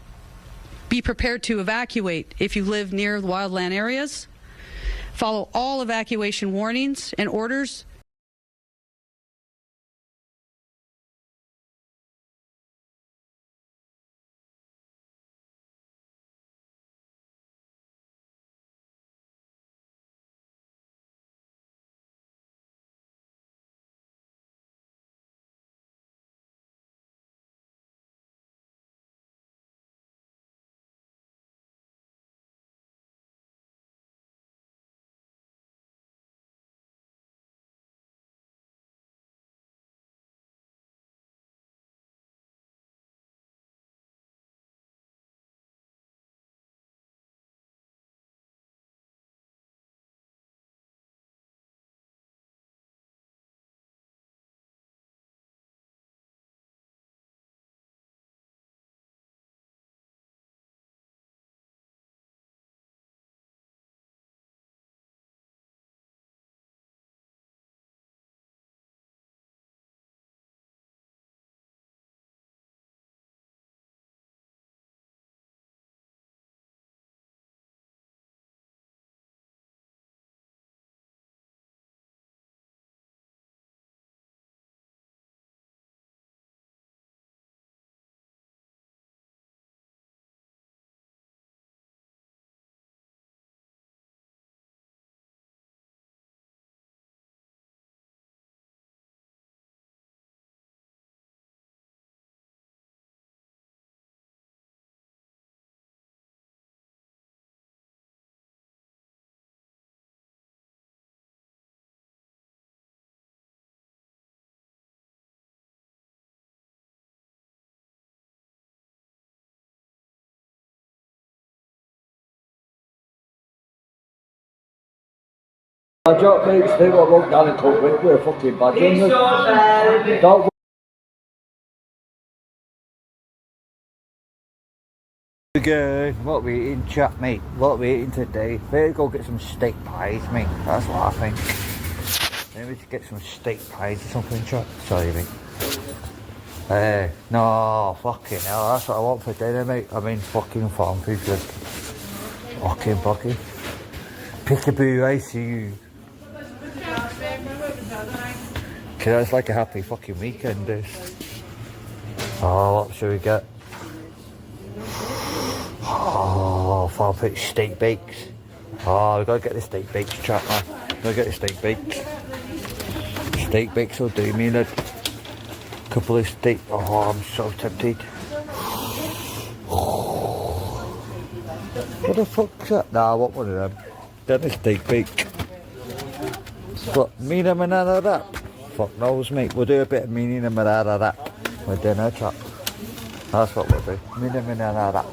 Be prepared to evacuate if you live near wildland areas. Follow all evacuation warnings and orders I dropped me, they got walked down and cooked with a fucking badge. Don't Good. What we eating, chap, mate? What we eating today? Better go get some steak pies, mate. That's what I think. Maybe to get some steak pies or something, chap. Sorry, mate. No, fucking hell. That's what I want for dinner, mate. I mean, fucking farm food. Good. Fucking bucky. Peekaboo, I see you. Okay, it's like a happy fucking weekend, this. Oh, what should we get? Oh, farm food steak bakes. Oh, we gotta get the steak bakes, chap, man. Gotta get the steak bakes. Steak bakes will do me, lad. Couple of steak. Oh, I'm so tempted. What the fuck's that? Nah, I want one of them. Get the steak bake. But medium and none of that. Fuck knows, mate. We'll do a bit of medium and none of that with dinner, chap. That's what we'll do. Medium and none of that.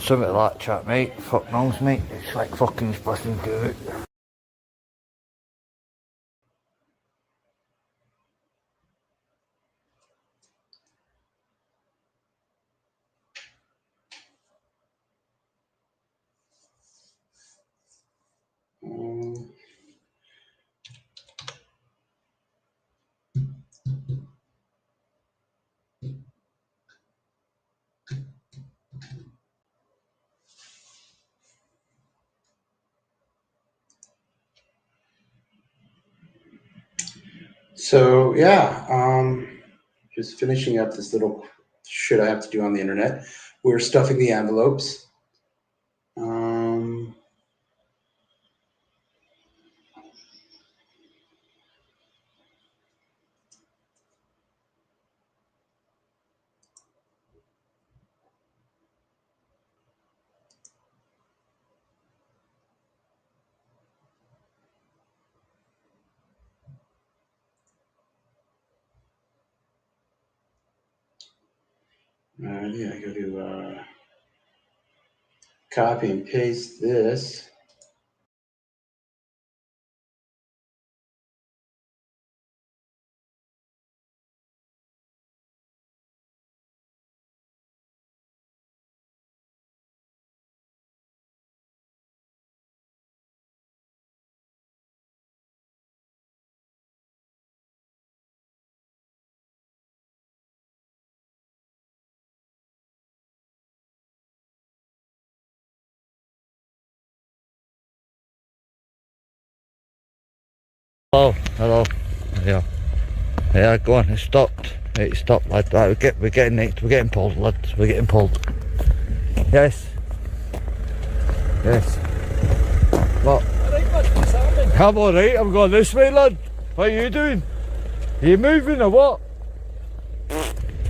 Something like that, chap, mate. Fuck knows, mate. It's like fucking busting good. So yeah, just finishing up this little shit I have to do on the internet. We're stuffing the envelopes. Yeah, I go to copy and paste this. Hello, hello. Yeah, go on, it stopped. It stopped, lad. Right, we're getting pulled, lads. We're getting pulled. Yes. Yes. What? I'm alright, I'm going this way, lad. What are you doing? Are you moving or what?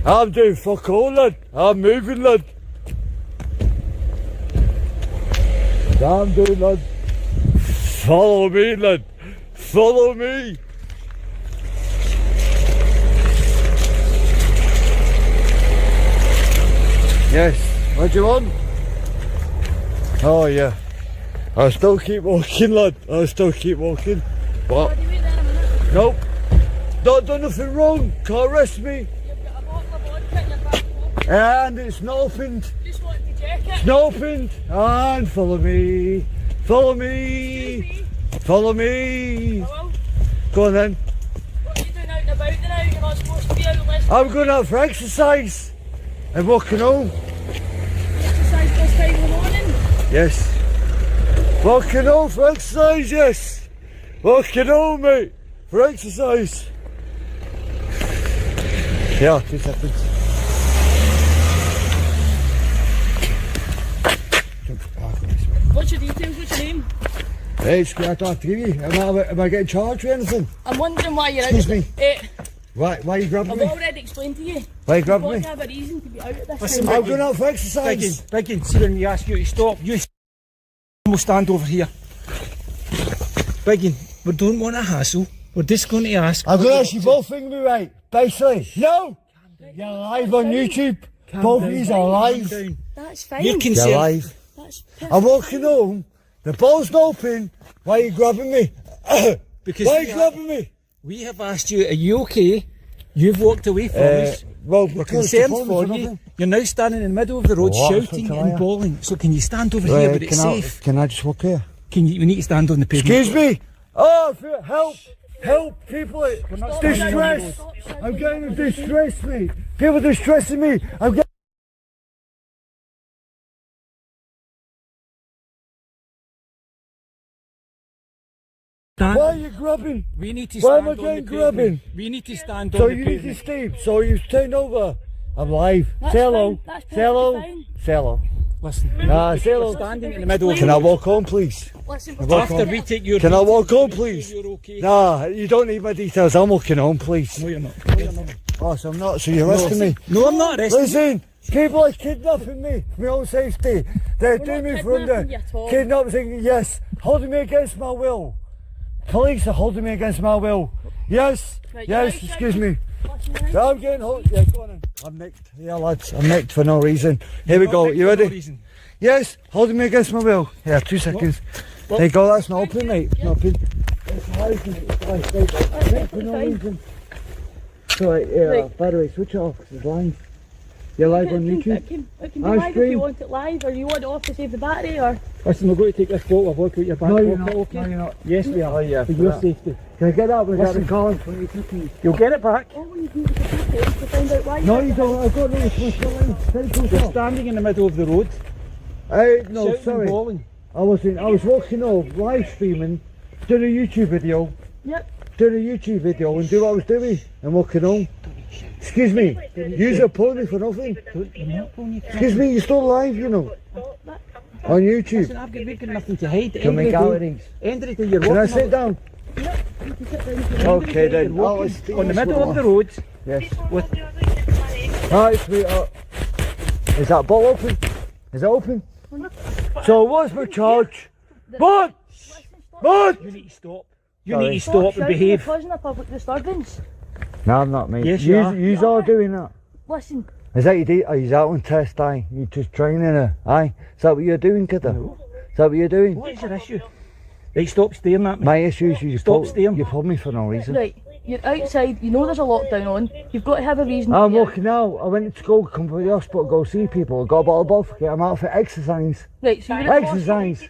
I'm doing fuck all, lad. I'm moving, lad. I'm doing, lad. Follow me, lad. Follow me! Yes, what do you want? Oh yeah. I'll still keep walking, lad. I'll still keep walking. What? Nope. Not done nothing wrong. Can't arrest me. And it's not opened. It's not opened. And follow me. Follow me. Follow me! Hello? Go on then. What are you doing out and about now? You're not supposed to be out listening. I'm going out for exercise and walking home. Exercise this time in the morning? Yes. Walking home for exercise, yes. Walking home, mate, for exercise. Yeah, 2 seconds. What's your details? What's your name? Hey, I don't have to give you. Am I getting charged for anything? I'm wondering why you're Excuse out. me. Why are you grabbing me? I've already explained to you. Why are you grabbing me? You have a reason to be out at this Listen, time. I'm going out for exercise. Begging, see when we ask you to stop, you will stand over here. Begging, we don't want a hassle. We're just going to ask. I'm going to ask you both things me right. Basically, no! You're live on YouTube. Both of you are live. That's fine. You're live. That's I'm walking home The ball's not open. Why are you grabbing me? Because why are you grabbing me? We have asked you, are you okay? You've walked away from us. Well, we're because concerned the for phone's you. nothing. You're now standing in the middle of the road What? shouting That's and a bawling. So can you stand over here where it's safe? Can I just walk here? We need to stand on the pavement. Excuse me. Oh, help! Help! People are distressed. I'm getting distressed, mate. People are distressing me. I'm getting. Why are you grabbing? We need to Why stand am I on the getting pavement. grabbing? We need to stand So on the you need pavement. to stay. So you've turned over. I'm live. That's Say hello. fine. That's Say hello. perfectly Say hello. Listen. Say hello. We're standing in the middle of Can the I road. walk home, please? Listen, Can I walk after home? we take your Can I details, walk home, make please? sure you're okay. Nah, you don't need my details. I'm walking home, please. No, you're not. No, you're not. Oh, so I'm not. So you're arresting me? No, I'm not arresting you. Listen, people are kidnapping me for my own safety. They're doing me for under kidnapping. Yes, holding me against my will. Police are holding me against my will. Yes, Right, yes. Excuse me. I'm getting hold. Yeah, go on. Then. I'm nicked. Yeah, lads, I'm nicked for no reason. Here we go. You ready? Yes, holding me against my will. Yeah, 2 seconds. There you go. That's not open, mate. It's not open. It's live, mate. It's live. Nicked for no reason. Sorry, yeah, by the way, switch it off, 'cause it's live. You're live on YouTube? It can be I live if stream. you want it live, or you want it off to save the battery, or... Listen, we're going to take this photo of look at your back. No, you're pocket, not. okay? No, you're not. Yes, we are. Oh, yeah, For for your that. safety. Can I get that without the Listen. car? You'll get it back. All we need to do is to find out why No, you don't. I've got no responsibility. You're standing in the middle of the road. No, shouting sorry. and bawling. I was walking off, live streaming, doing a YouTube video. Yep. Doing a YouTube video and do what I was doing and walking home. Excuse me, you're pulling me for nothing. Excuse me, you're still live, you know. On YouTube. Listen, we've got nothing to hide. Can we galleries? End of the day, you're Can I walking sit on- down? Okay then. You're walking on the middle of the road. Yes. With Alright, sweetheart. Is that bottle open? Is it open? So what's my charge? What? What? You need to stop. You need to stop and shouting behave. and causing a public disturbance. No, I'm not, mate. Yes, you are. You's all doing that. Listen, Is that your are you out on test, aye? You just training her, aye? Is that what you're doing, kiddo? No. Is that what you're doing? What is your issue? Right, stop staring at me. My issue is you Stop staring. You pulled me for no reason. right, you're outside, you know there's a lockdown on, you've got to have a reason I'm to be walking out. I went to school, come from the hospital, go see people. I got a bottle of vodka. I'm out for exercise. Right, so you're at the Exercise.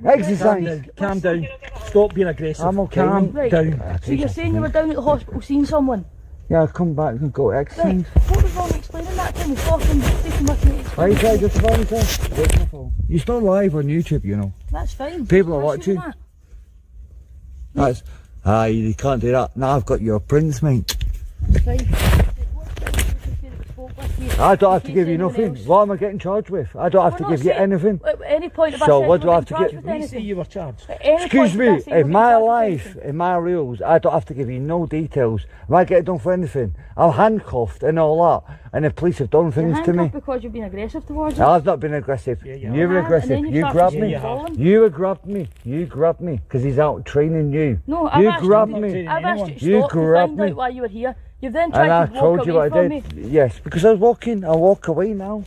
Exercise. Calm down. Stop being aggressive. I'm okay. Calm Right. down. So you're saying you were down at the hospital seeing someone? Yeah, I come back and go Right, exercise. what was wrong explaining that to me? Talking, taking my Why you say just phone yourself? Where's my phone? You're still live on YouTube, you know. That's fine. People are What's wrong watching. with That's. Aye, you can't do that. Now I've got your prints, mate. that? That's fine. I don't have to give you nothing. What am I getting charged with? I don't have to give you anything. At any point have I So said what you do I were have to charged get? with anything? You were charged. At any Excuse point have I me, said you in were my charged with life, anything? in my rules, I don't have to give you no details. If I get done for anything, I'm handcuffed and all that, and the police have done You're things to me. handcuffed because you've been aggressive towards I've not been aggressive. you You have. were And then aggressive. you You started grabbed to me. get involved. You grabbed me. You grabbed me because he's out training you. No, I've You asked grabbed you, me. I've asked you to You stop to grabbed find me. out why you were here. You've then And tried I to walk told you away what I from did. me. Yes, because I was walking. I walk away now.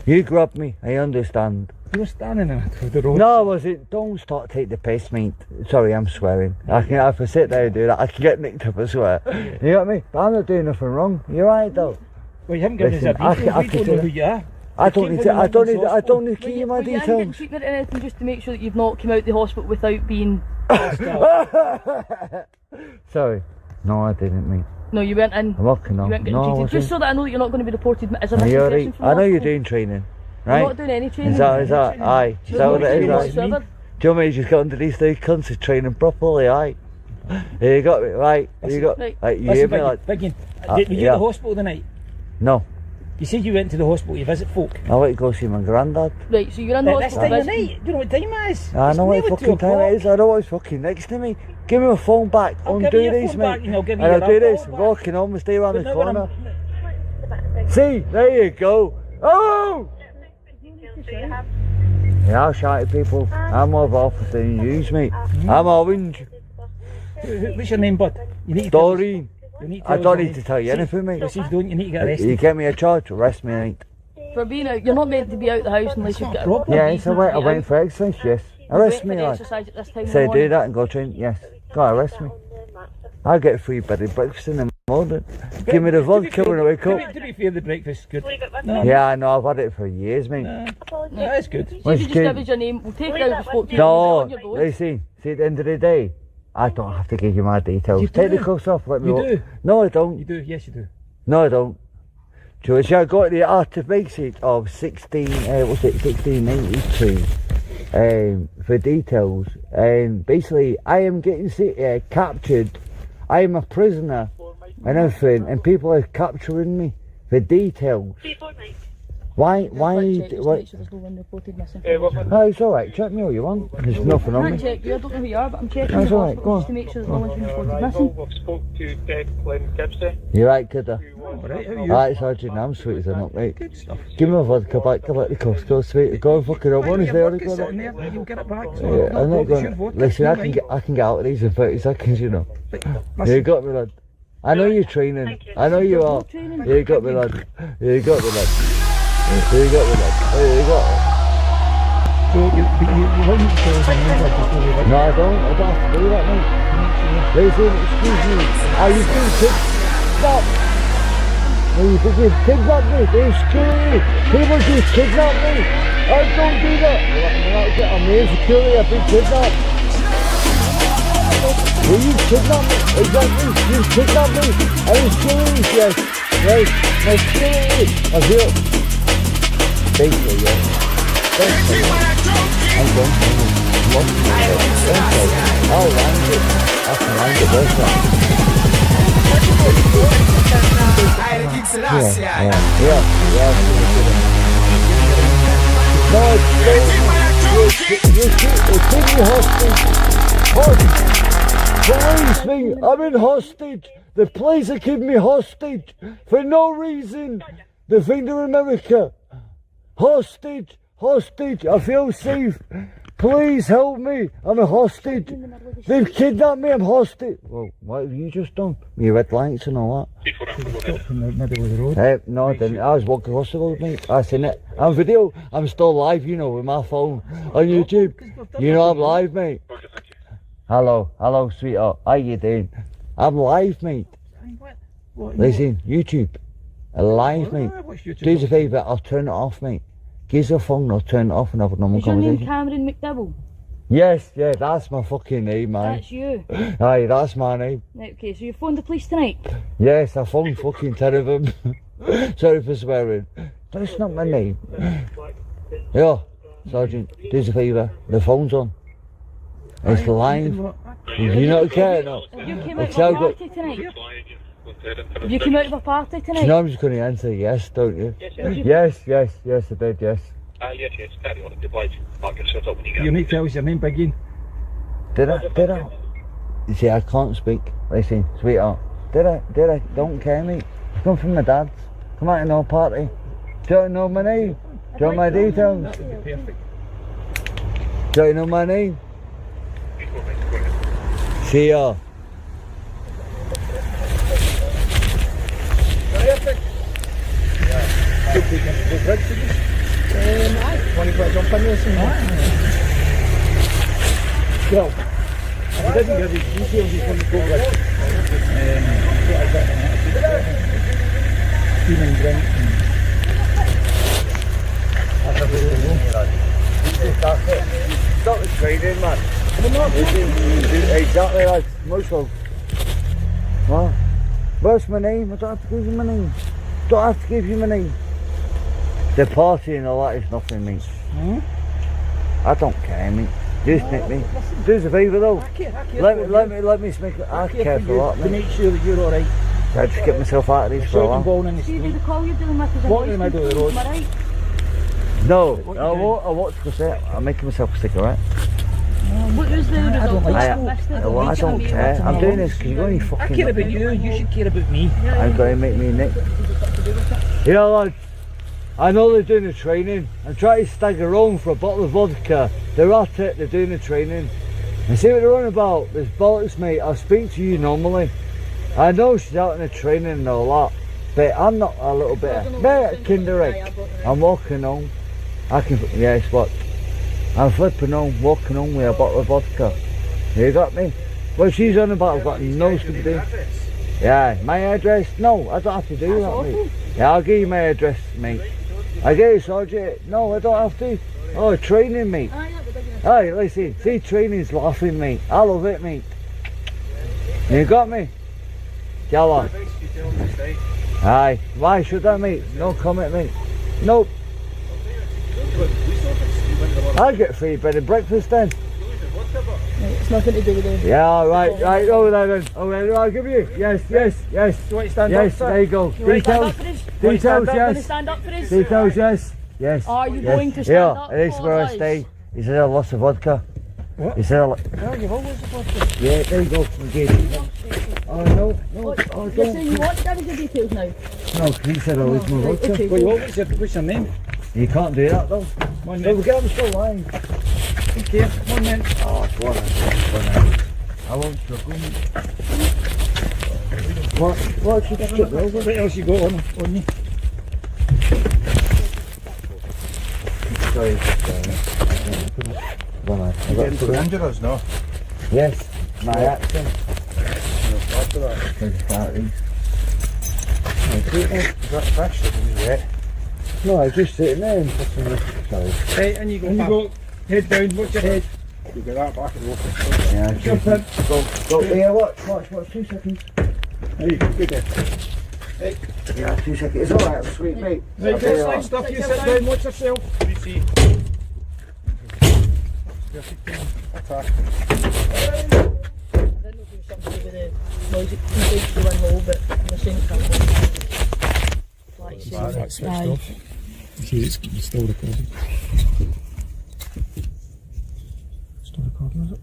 You grabbed me. I understand. You were standing in the road. No, was it? Don't start take the piss, mate. Sorry, I'm swearing. I can if I sit there and do that, I can get nicked up as well. You know what I mean? But I'm not doing nothing wrong. You're right though. Well, you haven't given us a Listen, I detail. can- We don't know who you are. I don't need to. I don't need. I don't need to Were give you, you my were you in getting details. treatment or anything just to make sure that you've not come out the hospital without being... Sorry. No, I didn't, mate. No, you weren't in. I'm walking You on. weren't getting No, I treated. wasn't. Just so that I know that you're not going to be reported as a No, missing you're person right. from I know you're hospital. doing training, You're right? not doing any training. Is that aye? Is You're that not what it is? training Right? whatsoever. Do you want me to just get under these three cunts and train them properly, aye? Here you got me, right? You got, Right. right, you hear me like? Biggin, Uh, were you yeah. at the hospital tonight? No, You said you went to the hospital to visit folk. I want to go see my granddad. Right, so you're in the This hospital. time of visiting- night, do you know what time it is? I know what nearly fucking 2 time it o'clock. is. I know what's fucking next to me. Give me my phone back. I'll Undo give you your this, phone mate. back and I'll give you And your I'll do alcohol this. back. Walking home and stay around But the now when corner. See, there you go. Oh! Yeah, I'll shout at people. I'm more of an officer than you, mate. I'm orange. What's your name, bud? You need to tell us- Doreen. you need to I tell us don't your need to name. tell you See, anything, mate. If you don't, you need to get You arrested. get me a charge, arrest me, mate. For being out, you're not meant to be out the house unless you've got a proper Yes, I went for exercise, yes. Arrest me, for lad. exercise at this time of Say the do morning. that and go train, yes. Go arrest me. I get free bloody breakfast in the morning. Give me the vodka when I wake up. To be fair, the breakfast's good. Yeah, I know, I've had it for years, mate. No, that's good. See if What's you just good? give us your name, we'll take it out and spoke to you. No, on your road. listen, see at the end of the day, I don't have to give you my details. You Take the do. cuffs off, let me You walk. do. No, I don't. You do, yes you do. No, I don't. George, I got the artifact of 1692 for details. Basically, I am getting captured. I am a prisoner and everything, and people are capturing me for details. Why? Check, just What? make sure there's no one reported missing. Oh, it's alright, check me all you want. There's nothing on I can't me. check you, I don't know who you are, but I'm checking That's the all right, hospital go on. just to make sure there's no one's been reported missing. We've spoke to Declan Gibbsy. You're right, kidder. Alright, how are you? Alright, Sergeant, I'm sweet as a nut, mate. Give me my vodka back, come back the cuffs, go sweet, go and fuck it up, honestly, Your I vodka's got sitting it. there, you'll get it back. So Yeah, I'm not it's your going. vodka, Listen, it's I not can get out of these in 30 seconds, you know. You got me, lad. I know you're training. I know you are. You got me, lad. You got me, lad. You got me, lad. You got me. So you wouldn't tell us your name before we went. No, I don't have to do that, mate. Listen, excuse me. Are you being kidnapped? No, you think you've kidnapped me? They're scary. People just kidnap me. I don't do that. I'm the insecurity. I've been kidnapped. Will you kidnap me? Exactly. You kidnapped me. Are you serious? Yes. Yes. No, serious. I feel. Basically, yes. Basically, yes. I'm going to I'll land it. I can land it this time. Yeah. No, it's keep me hostage. Police me, I'm in hostage. The police are keeping me hostage for no reason. The thing to America. Hostage. I feel safe. Please help me. I'm a hostage. They've kidnapped me. I'm hostage. Well, what have you just done? Your red lights and all that. Stopped in the middle of the road. No, I didn't. I was walking across the road, mate. I seen it. I'm video. I'm still live, you know, with my phone on YouTube. You know I'm live, mate. Hello, sweetheart. How you doing? I'm live, mate. Listen, YouTube. Live, mate. Do us a favour. I'll turn it off, mate. Give us a phone. I'll turn it off and have a normal Is your name conversation. Cameron McDowell? Yes, yeah, that's my fucking name, man. That's you. Aye, that's my name. Right, okay, so you phoned the police tonight? Yes, I phoned fucking 10 of them. Sorry for swearing. That's not my name. Yeah, Sergeant, do us a favour. The phone's on. It's live. You not care, no? You came out of a party tonight? You came out of a party tonight? You know I'm just going to answer yes, don't you? Yes, I did, yes. Yes, carry on. Oblige. Mark yourself up when you get You need to tell us your name again. Did I? You see, I can't speak. Listen, sweetheart. Did I? Don't care, mate. I come from my dad's. Come out to no party. Do you know my name? Do you want my details? That would be perfect. Do you know my name? See ya. Perfect. Want to put a jump in this? Well, I didn't give you details, he's going to go with steam and drink. That's it. Stop the trading, man. Exactly, like most of. What? What's my name? I don't have to give you my name. The party and all that is nothing, mate. I don't care, mate. Just nick me. Do us a favour though. I care Let me speak. I care for that, to mate. make sure that you're alright. I just get myself out of this for a Shouting while. ball in the See, street. the call you're dealing with is a Walking in the middle of the road. Am I right? No, I won't say I'm making myself a cigarette. What was the result? I don't like I smoke. don't care. I'm doing this because you're only I fucking. care about you, you should care about me. I'm going to make me nick. You know, lads, I know they're doing the training. I'm trying to stagger home for a bottle of vodka. They're at it, they're doing the training. And see what they're on about? There's bollocks, mate. I'll speak to you normally. I know she's out in the training and all that. bit. I'm not a little bit. Bit Kinder Egg. I'm walking home. I can. Yes, what? I'm flipping home, walking home with a bottle of vodka. You got me? Well, she's on about. I've got no sympathy. Yeah, my address? No, I don't have to do that, mate. Yeah, I'll give you my address, mate. I get it, Sergeant. No, I don't have to. Oh, training, mate. Hey, listen, see, training's laughing, mate. I love it, mate. You got me? Yalla. Aye. Why should I, mate? No comment, mate. Nope. I get free bed and breakfast then. It's nothing to do with it. Yeah, right. Oh, then. Oh, then. I'll give you. Yes. You want to stand up, sir? There you go. You want to stand up for us? Details, Want to yes. stand up for us? Details, yes. Are you going to stand up? Yeah, this is where I stay. He said I lost the vodka. What? He said I lost. No, you've always supposed to. Yeah, there you go. Oh, no. Oh, You're don't. saying you want to give us the details now? No, he said I lost my vodka. Okay. What's your name? You can't do that, though. One No, name. we get him still lying. Okay, one name. Oh, go on then. I won't struggle. What should I strip over? What else you got on you? Sorry. Go on, You getting dangerous, no? Yes, my accent. After that. No, I just sitting there and sorry. Right, and you go. Head down, watch your head. You get that back and walk. Yeah, Jump in. Go. Yeah, watch, 2 seconds. There you go, good there. Hey. Yeah, 2 seconds. It's alright, sweet mate. Right, I'll get be slide alright. stuff, you sit down, watch yourself. You see. Attack. I don't know if it was something to do with the noise it contains to one low, but I'm assuming it can't. Like you say. That's switched off. See, it's still recording. Still recording, is it?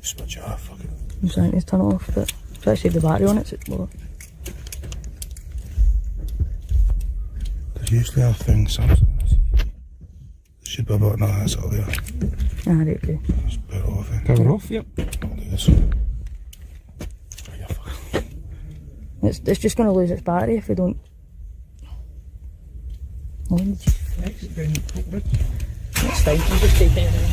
Switch it off, fuck it. I'm trying to turn it off, but try to save the battery on it, so it's more. There's usually a thing, Samsung. There should be a button on that, there. Ah, right, okay. Just put it off. Power off, yep. I'll do this. It's just going to lose its battery if we don't. Oh, Exit down the cockpit. it's fine, we'll just take it anyway.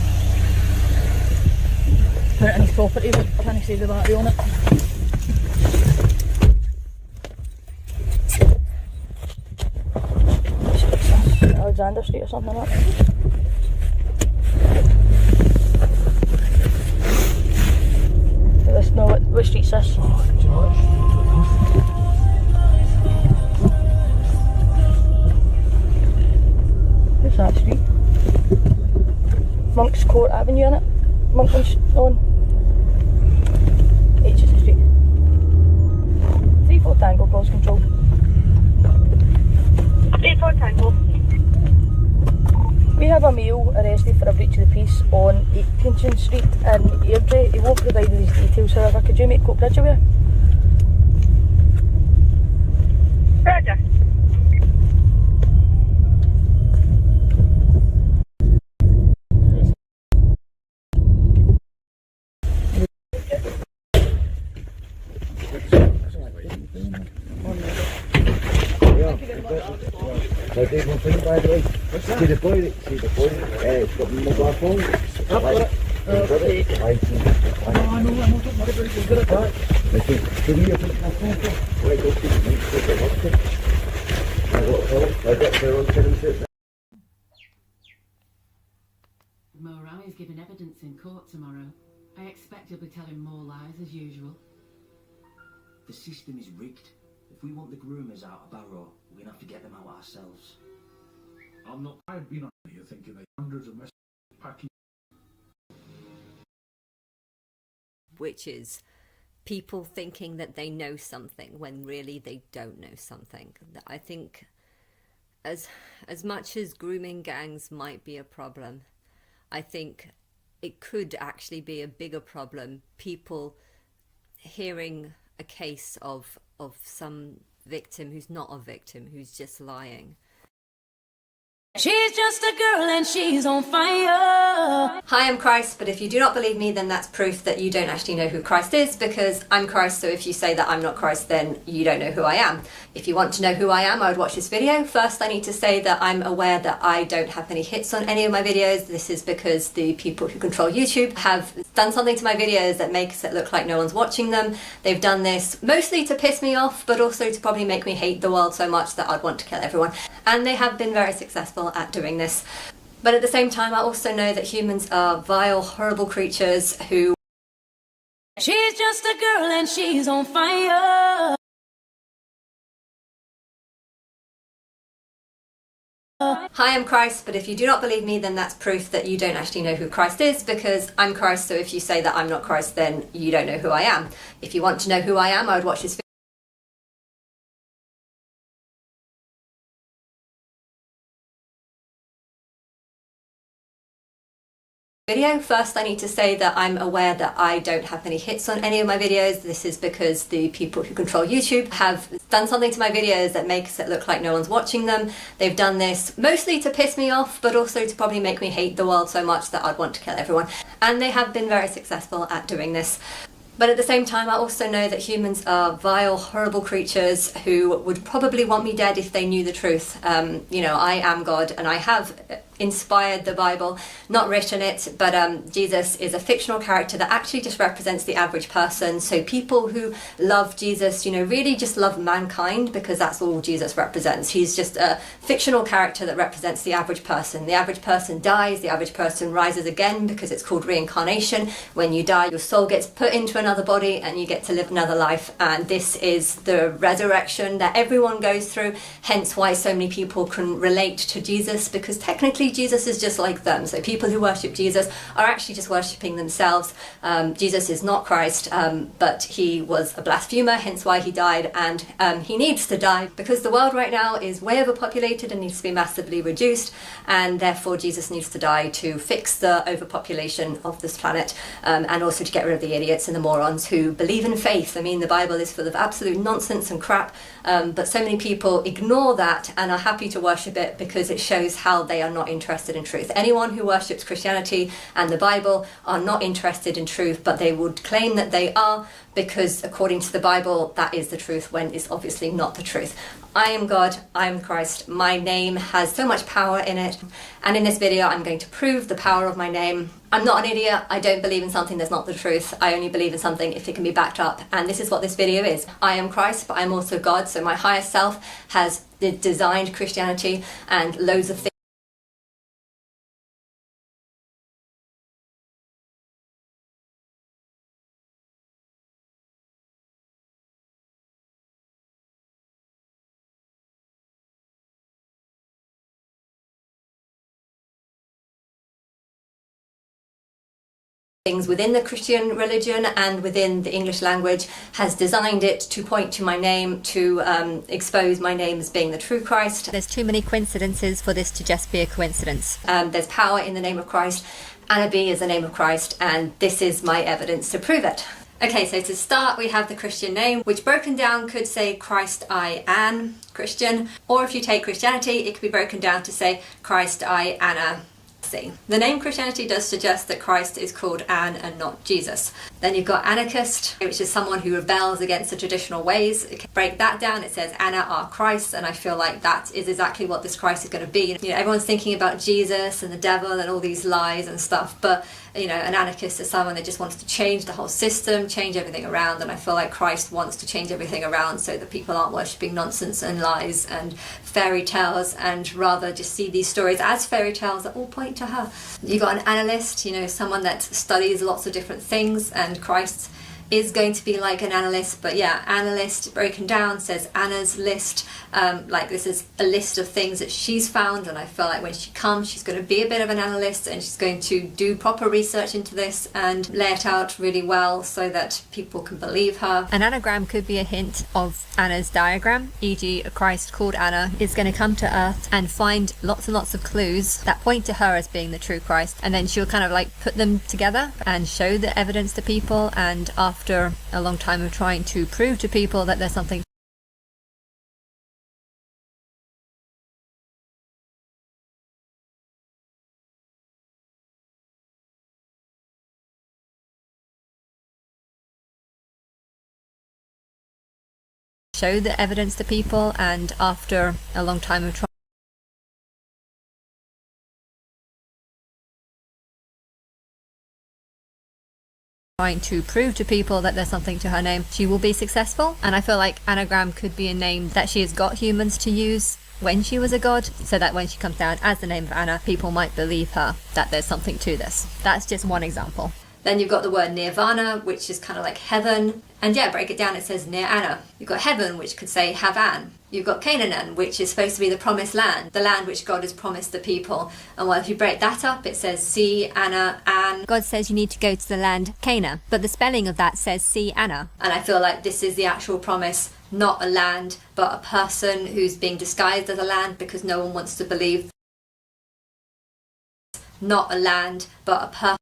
Put it in his property, but can he save the battery on it? Alexander Street or something like that. This, no, which street's this? Where's that street? Monk's Court Avenue in it? Monkland's on Aitchison Street. 34 Tango, calls control. 34 Tango. We have a male arrested for a breach of the peace on Aitchison Street in Airdrie. He won't provide these details, however, could you make Coatbridge aware? Roger. I did one thing, by the way. See the boy? It's got mobile phone. Okay. I know, I'm not very good at that. Listen, can you put my phone for? Right, go see the next bit of work. I got her on tennis. Morai is giving evidence in court tomorrow. I expect he'll be telling more lies as usual. The system is rigged. If we want the groomers out of Barrow, we're gonna have to get them out ourselves. I've been on here thinking that hundreds of messages packing. Which is people thinking that they know something when really they don't know something. I think as much as grooming gangs might be a problem, I think it could actually be a bigger problem. People hearing a case of some victim who's not a victim, who's just lying, She's just a girl and she's on fire. Hi, I'm Christ, but if you do not believe me, then that's proof that you don't actually know who Christ is, because I'm Christ, so if you say that I'm not Christ, then you don't know who I am. If you want to know who I am, I would watch this video. First, I need to say that I'm aware that I don't have any hits on any of my videos. This is because the people who control YouTube have done something to my videos that makes it look like no one's watching them. They've done this mostly to piss me off, but also to probably make me hate the world so much that I'd want to kill everyone. And they have been very successful at doing this. But at the same time, I also know that humans are vile, horrible creatures who... She's just a girl and she's on fire. Hi, I'm Christ, but if you do not believe me, then that's proof that you don't actually know who Christ is, because I'm Christ, so if you say that I'm not Christ, then you don't know who I am. If you want to know who I am, I would watch this video. First, I need to say that I'm aware that I don't have any hits on any of my videos. This is because the people who control YouTube have done something to my videos that makes it look like no one's watching them. They've done this mostly to piss me off, but also to probably make me hate the world so much that I'd want to kill everyone. And they have been very successful at doing this. But at the same time, I also know that humans are vile, horrible creatures who would probably want me dead if they knew the truth. You know, I am God, and I have inspired the Bible, not written it, but Jesus is a fictional character that actually just represents the average person. So people who love Jesus, you know, really just love mankind, because that's all Jesus represents. He's just a fictional character that represents the average person. The average person dies, the average person rises again, because it's called reincarnation. When you die, your soul gets put into another body and you get to live another life. And this is the resurrection that everyone goes through, hence why so many people can relate to Jesus, because technically Jesus is just like them. So people who worship Jesus are actually just worshipping themselves. Jesus is not Christ, but he was a blasphemer, hence why he died, and he needs to die because the world right now is way overpopulated and needs to be massively reduced, and therefore Jesus needs to die to fix the overpopulation of this planet, and also to get rid of the idiots and the morons who believe in faith. I mean, the Bible is full of absolute nonsense and crap, but so many people ignore that and are happy to worship it because it shows how they are not interested in truth. Anyone who worships Christianity and the Bible are not interested in truth, but they would claim that they are, because according to the Bible, that is the truth, when it's obviously not the truth. I am God, I am Christ, my name has so much power in it, and in this video I'm going to prove the power of my name. I'm not an idiot, I don't believe in something that's not the truth, I only believe in something if it can be backed up, and this is what this video is. I am Christ, but I'm also God, so my higher self has designed Christianity and loads of things within the Christian religion and within the English language, has designed it to point to my name, to expose my name as being the true Christ. There's too many coincidences for this to just be a coincidence. There's power in the name of Christ. Anna B is the name of Christ, and this is my evidence to prove it. Okay, so to start we have the Christian name, which broken down could say Christ I An Christian, or if you take Christianity it could be broken down to say Christ I Anna. The name Christianity does suggest that Christ is called An and not Jesus. Then you've got anarchist, which is someone who rebels against the traditional ways. It can break that down, it says Anna are Christ, and I feel like that is exactly what this Christ is going to be. You know, everyone's thinking about Jesus and the devil and all these lies and stuff, but you know, an anarchist is someone that just wants to change the whole system, change everything around, and I feel like Christ wants to change everything around so that people aren't worshipping nonsense and lies and fairy tales, and rather just see these stories as fairy tales that all point to her. You've got an analyst, you know, someone that studies lots of different things, and Christ is going to be like an analyst, but yeah, analyst broken down says Anna's list, like this is a list of things that she's found, and I feel like when she comes she's going to be a bit of an analyst and she's going to do proper research into this and lay it out really well so that people can believe her. An anagram could be a hint of Anna's diagram, e.g. a Christ called Anna is going to come to earth and find lots and lots of clues that point to her as being the true Christ, and then she'll kind of like put them together and show the evidence to people, and after a long time of trying to prove to people that there's something show the evidence to people, and after a long time of trying to prove to people that there's something to her name, she will be successful. And I feel like Anagram could be a name that she has got humans to use when she was a god, so that when she comes down as the name of Anna, people might believe her that there's something to this. That's just one example. Then you've got the word Nirvana, which is kind of like heaven. And yeah, break it down, it says Nir Anna. You've got heaven, which could say Havan. You've got Canaan, which is supposed to be the promised land, the land which God has promised the people. And well, if you break that up, it says See, Anna, An. God says you need to go to the land Cana, but the spelling of that says See, Anna. And I feel like this is the actual promise, not a land, but a person who's being disguised as a land because no one wants to believe. Not a land, but a person.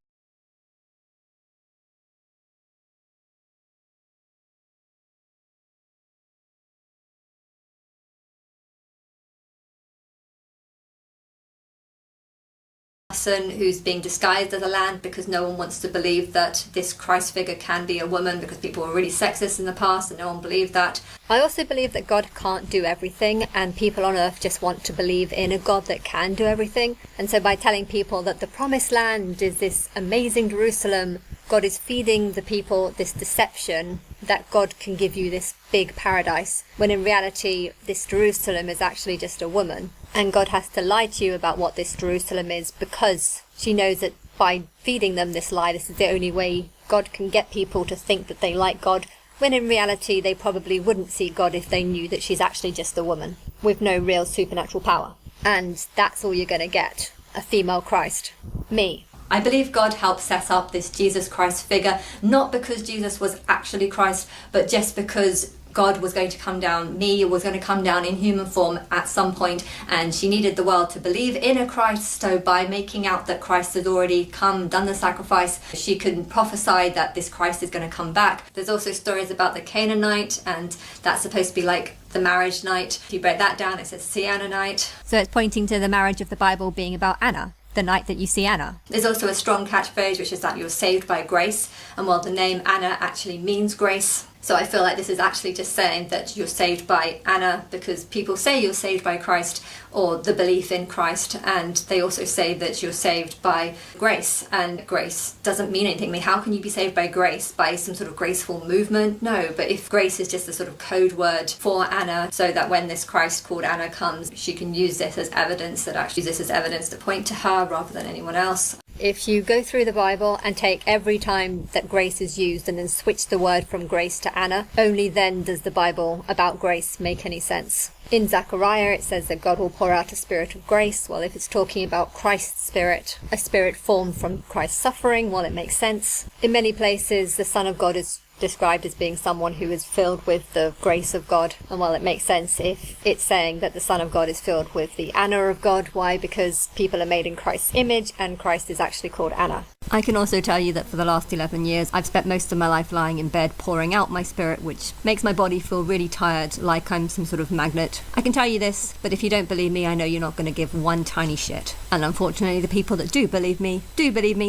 Who's being disguised as a land because no one wants to believe that this Christ figure can be a woman, because people were really sexist in the past and no one believed that. I also believe that God can't do everything, and people on earth just want to believe in a God that can do everything. And so by telling people that the promised land is this amazing Jerusalem, God is feeding the people this deception that God can give you this big paradise, when in reality this Jerusalem is actually just a woman. And God has to lie to you about what this Jerusalem is, because she knows that by feeding them this lie, this is the only way God can get people to think that they like God, when in reality they probably wouldn't see God if they knew that she's actually just a woman with no real supernatural power. And that's all you're going to get, a female Christ. Me. I believe God helped set up this Jesus Christ figure, not because Jesus was actually Christ, but just because God was going to come down, me was going to come down in human form at some point, and she needed the world to believe in a Christ. So by making out that Christ has already come, done the sacrifice, she can prophesy that this Christ is going to come back. There's also stories about the Canaanite, and that's supposed to be like the marriage night. If you break that down, it says See Anna night. So it's pointing to the marriage of the Bible being about Anna, the night that you see Anna. There's also a strong catchphrase, which is that you're saved by grace, and while the name Anna actually means grace, so I feel like this is actually just saying that you're saved by Anna, because people say you're saved by Christ or the belief in Christ, and they also say that you're saved by grace, and grace doesn't mean anything. I mean, how can you be saved by grace? By some sort of graceful movement? No, but if grace is just a sort of code word for Anna, so that when this Christ called Anna comes, she can use this as evidence, that actually this is evidence to point to her rather than anyone else. If you go through the Bible and take every time that grace is used and then switch the word from grace to Anna, only then does the Bible about grace make any sense. In Zechariah it says that God will pour out a spirit of grace. Well, if it's talking about Christ's spirit, a spirit formed from Christ's suffering, well, it makes sense. In many places the Son of God is described as being someone who is filled with the grace of God, and well, it makes sense if it's saying that the Son of God is filled with the Anna of God. Why? Because people are made in Christ's image, and Christ is actually called Anna. I can also tell you that for the last 11 years I've spent most of my life lying in bed pouring out my spirit, which makes my body feel really tired, like I'm some sort of magnet. I can tell you this, but if you don't believe me, I know you're not going to give one tiny shit. And unfortunately the people that do believe me,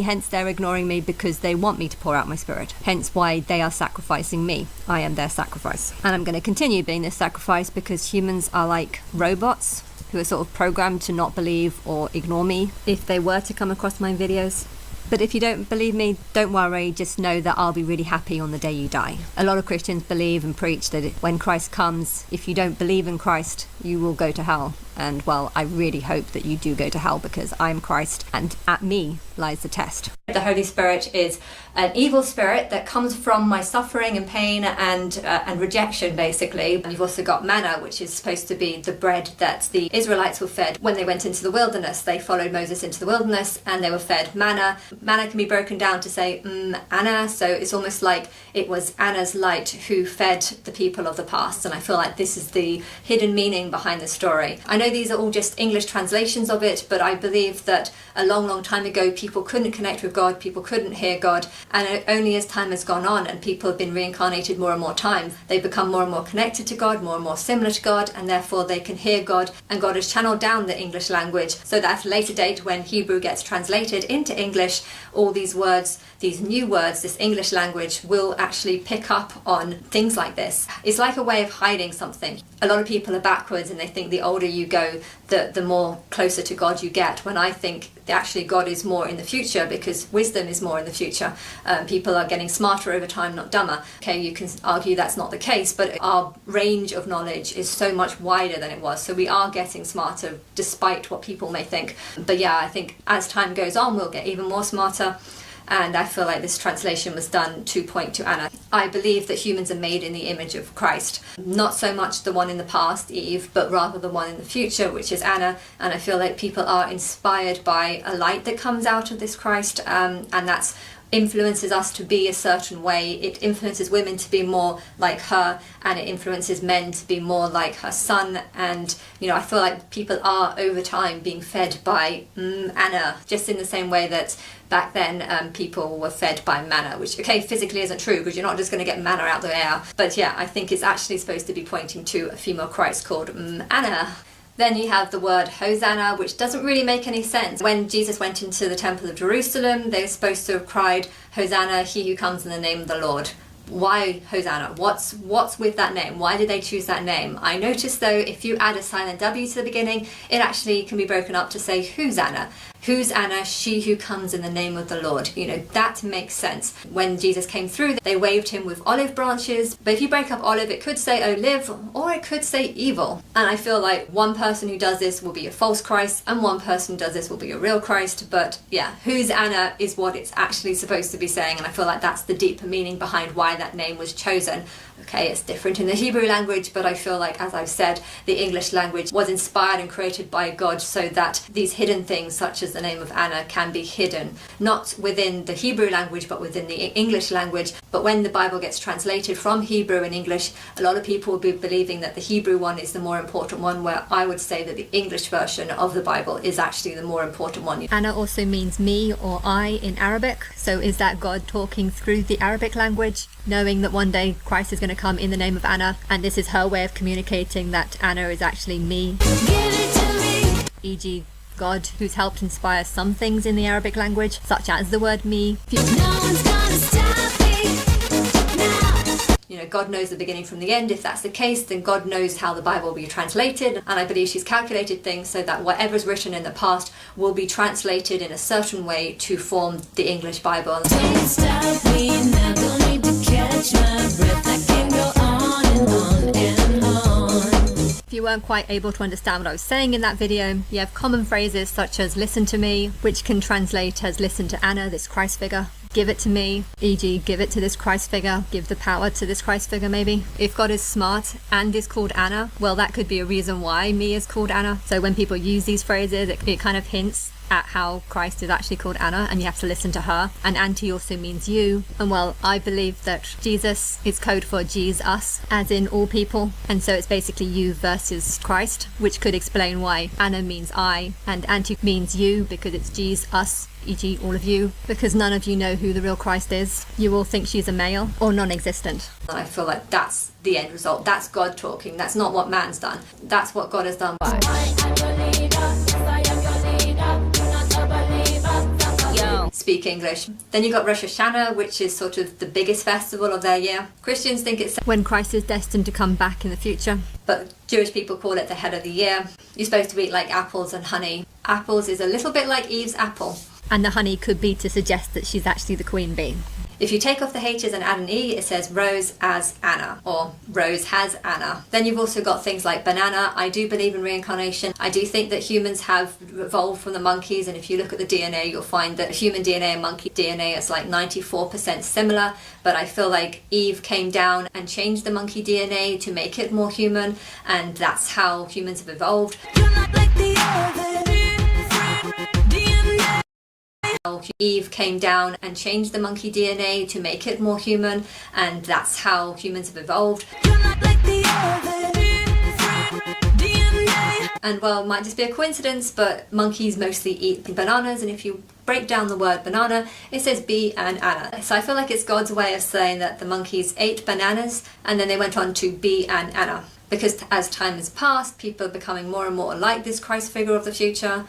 hence they're ignoring me because they want me to pour out my spirit. Hence why they are sacrificing me. I am their sacrifice. And I'm going to continue being this sacrifice because humans are like robots who are sort of programmed to not believe or ignore me if they were to come across my videos. But if you don't believe me, don't worry, just know that I'll be really happy on the day you die. A lot of Christians believe and preach that when Christ comes, if you don't believe in Christ, you will go to hell. And well, I really hope that you do go to hell, because I'm Christ and at me lies the test. The Holy Spirit is an evil spirit that comes from my suffering and pain and rejection, basically. And you've also got manna, which is supposed to be the bread that the Israelites were fed when they went into the wilderness. They followed Moses into the wilderness and they were fed manna. Manna can be broken down to say Anna, so it's almost like it was Anna's light who fed the people of the past. And I feel like this is the hidden meaning behind the story. I know say these are all just English translations of it, but I believe that a long time ago people couldn't connect with God, people couldn't hear God, and only as time has gone on and people have been reincarnated more and more times, they've become more and more connected to God, more and more similar to God, and therefore they can hear God, and God has channeled down the English language so that at a later date when Hebrew gets translated into English, all these words, these new words, this English language will actually pick up on things like this. It's like a way of hiding something. A lot of people are backwards and they think the older you go, the more closer to God you get, when I think actually God is more in the future because wisdom is more in the future. People are getting smarter over time, not dumber. Okay, you can argue that's not the case, but our range of knowledge is so much wider than it was. So we are getting smarter despite what people may think. But yeah, I think as time goes on, we'll get even more smarter. And I feel like this translation was done to point to Anna. I believe that humans are made in the image of Christ. Not so much the one in the past, Eve, but rather the one in the future, which is Anna. And I feel like people are inspired by a light that comes out of this Christ, and that's influences us to be a certain way. It influences women to be more like her, and it influences men to be more like her son. And I feel like people are over time being fed by Anna, just in the same way that back then people were fed by manna, which physically isn't true because you're not just going to get manna out the air, but yeah, I think it's actually supposed to be pointing to a female Christ called Anna. Then you have the word Hosanna, which doesn't really make any sense. When Jesus went into the Temple of Jerusalem, they were supposed to have cried, Hosanna, he who comes in the name of the Lord. Why Hosanna? What's with that name? Why did they choose that name? I noticed though, if you add a silent W to the beginning, it actually can be broken up to say Hosanna. Who's Anna? She who comes in the name of the Lord. That makes sense. When Jesus came through, they waved him with olive branches. But if you break up olive, it could say olive or it could say evil. And I feel like one person who does this will be a false Christ and one person who does this will be a real Christ. But yeah, who's Anna is what it's actually supposed to be saying. And I feel like that's the deeper meaning behind why that name was chosen. Okay, it's different in the Hebrew language, but I feel like, as I've said, the English language was inspired and created by God so that these hidden things, such as the name of Anna, can be hidden, not within the Hebrew language, but within the English language. But when the Bible gets translated from Hebrew and English, a lot of people will be believing that the Hebrew one is the more important one, where I would say that the English version of the Bible is actually the more important one. Anna also means me or I in Arabic. So is that God talking through the Arabic language, knowing that one day Christ is going to come in the name of Anna, and this is her way of communicating that Anna is actually me? E.g. God, who's helped inspire some things in the Arabic language, such as the word me. God knows the beginning from the end. If that's the case, then God knows how the Bible will be translated, and I believe she's calculated things so that whatever's written in the past will be translated in a certain way to form the English Bible. Don't stop me now, don't need to catch my breath, I can go on and on and on. If you weren't quite able to understand what I was saying in that video, you have common phrases such as listen to me, which can translate as listen to Anna, this Christ figure. Give it to me, e.g. give it to this Christ figure, give the power to this Christ figure maybe. If God is smart and is called Anna, well, that could be a reason why me is called Anna. So when people use these phrases, it kind of hints at how Christ is actually called Anna, and you have to listen to her. And Anti also means you. And well, I believe that Jesus is code for Jesus, as in all people. And so it's basically you versus Christ, which could explain why Anna means I and Anti means you, because it's Jesus, e.g. all of you, because none of you know who the real Christ is. You all think she's a male or non-existent. I feel like that's the end result. That's God talking. That's not what man's done. That's what God has done by. Speak English. Then you got Rosh Hashanah, which is sort of the biggest festival of their year. Christians think it's when Christ is destined to come back in the future, but Jewish people call it the head of the year. You're supposed to eat like apples and honey. Apples is a little bit like Eve's apple, and the honey could be to suggest that she's actually the queen bee. If you take off the H's and add an E, it says Rose as Anna, or Rose has Anna. Then you've also got things like banana. I do believe in reincarnation. I do think that humans have evolved from the monkeys, and if you look at the DNA, you'll find that human DNA and monkey DNA is like 94% similar, but I feel like Eve came down and changed the monkey DNA to make it more human, and that's how humans have evolved. Eve came down and changed the monkey DNA to make it more human, and that's how humans have evolved. And well, it might just be a coincidence, but monkeys mostly eat bananas, and if you break down the word banana, it says B and Anna. So I feel like it's God's way of saying that the monkeys ate bananas and then they went on to be and Anna. Because as time has passed, people are becoming more and more like this Christ figure of the future.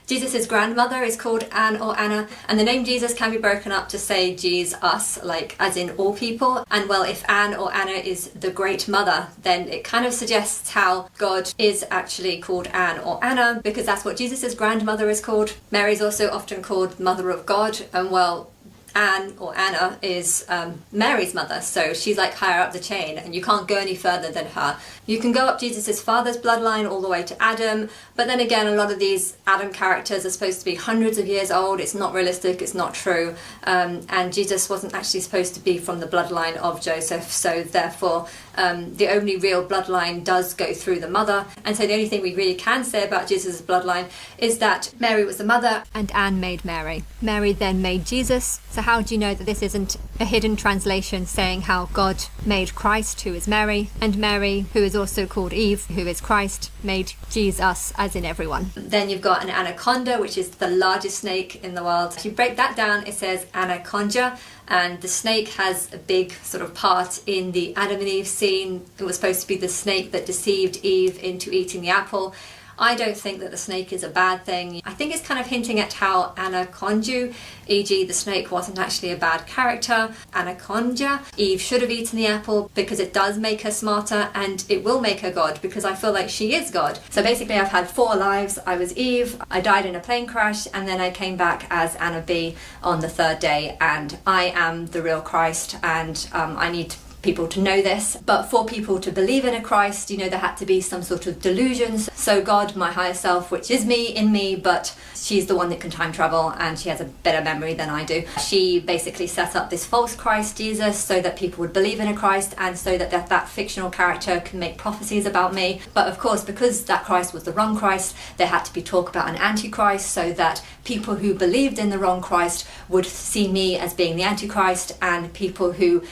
Jesus' grandmother is called Anne or Anna, and the name Jesus can be broken up to say Jesus, like as in all people. And well, if Anne or Anna is the great mother, then it kind of suggests how God is actually called Anne or Anna, because that's what Jesus' grandmother is called. Mary's also often called Mother of God, and well, Anne or Anna is Mary's mother, so she's like higher up the chain and you can't go any further than her. You can go up Jesus' father's bloodline all the way to Adam, but then again a lot of these Adam characters are supposed to be hundreds of years old. It's not realistic, it's not true, and Jesus wasn't actually supposed to be from the bloodline of Joseph, so therefore the only real bloodline does go through the mother. And so the only thing we really can say about Jesus' bloodline is that Mary was the mother and Anne made Mary. Mary then made Jesus. So how do you know that this isn't a hidden translation saying how God made Christ, who is Mary, and Mary, who is also called Eve, who is Christ, made Jesus, as in everyone. Then you've got an anaconda, which is the largest snake in the world. If you break that down, it says anaconda, and the snake has a big sort of part in the Adam and Eve scene. It was supposed to be the snake that deceived Eve into eating the apple. I don't think that the snake is a bad thing. I think it's kind of hinting at how anaconda, e.g. the snake wasn't actually a bad character. Anaconda, Eve should have eaten the apple because it does make her smarter and it will make her God, because I feel like she is God. So basically I've had 4 lives. I was Eve, I died in a plane crash, and then I came back as Anna B on the 3rd day, and I am the real Christ, and I need people to know this. But for people to believe in a Christ, you know, there had to be some sort of delusions. So God, my higher self, which is me in me, but she's the one that can time travel and she has a better memory than I do. She basically set up this false Christ Jesus so that people would believe in a Christ, and so that that fictional character can make prophecies about me. But of course, because that Christ was the wrong Christ, there had to be talk about an antichrist, so that people who believed in the wrong Christ would see me as being the antichrist, and people who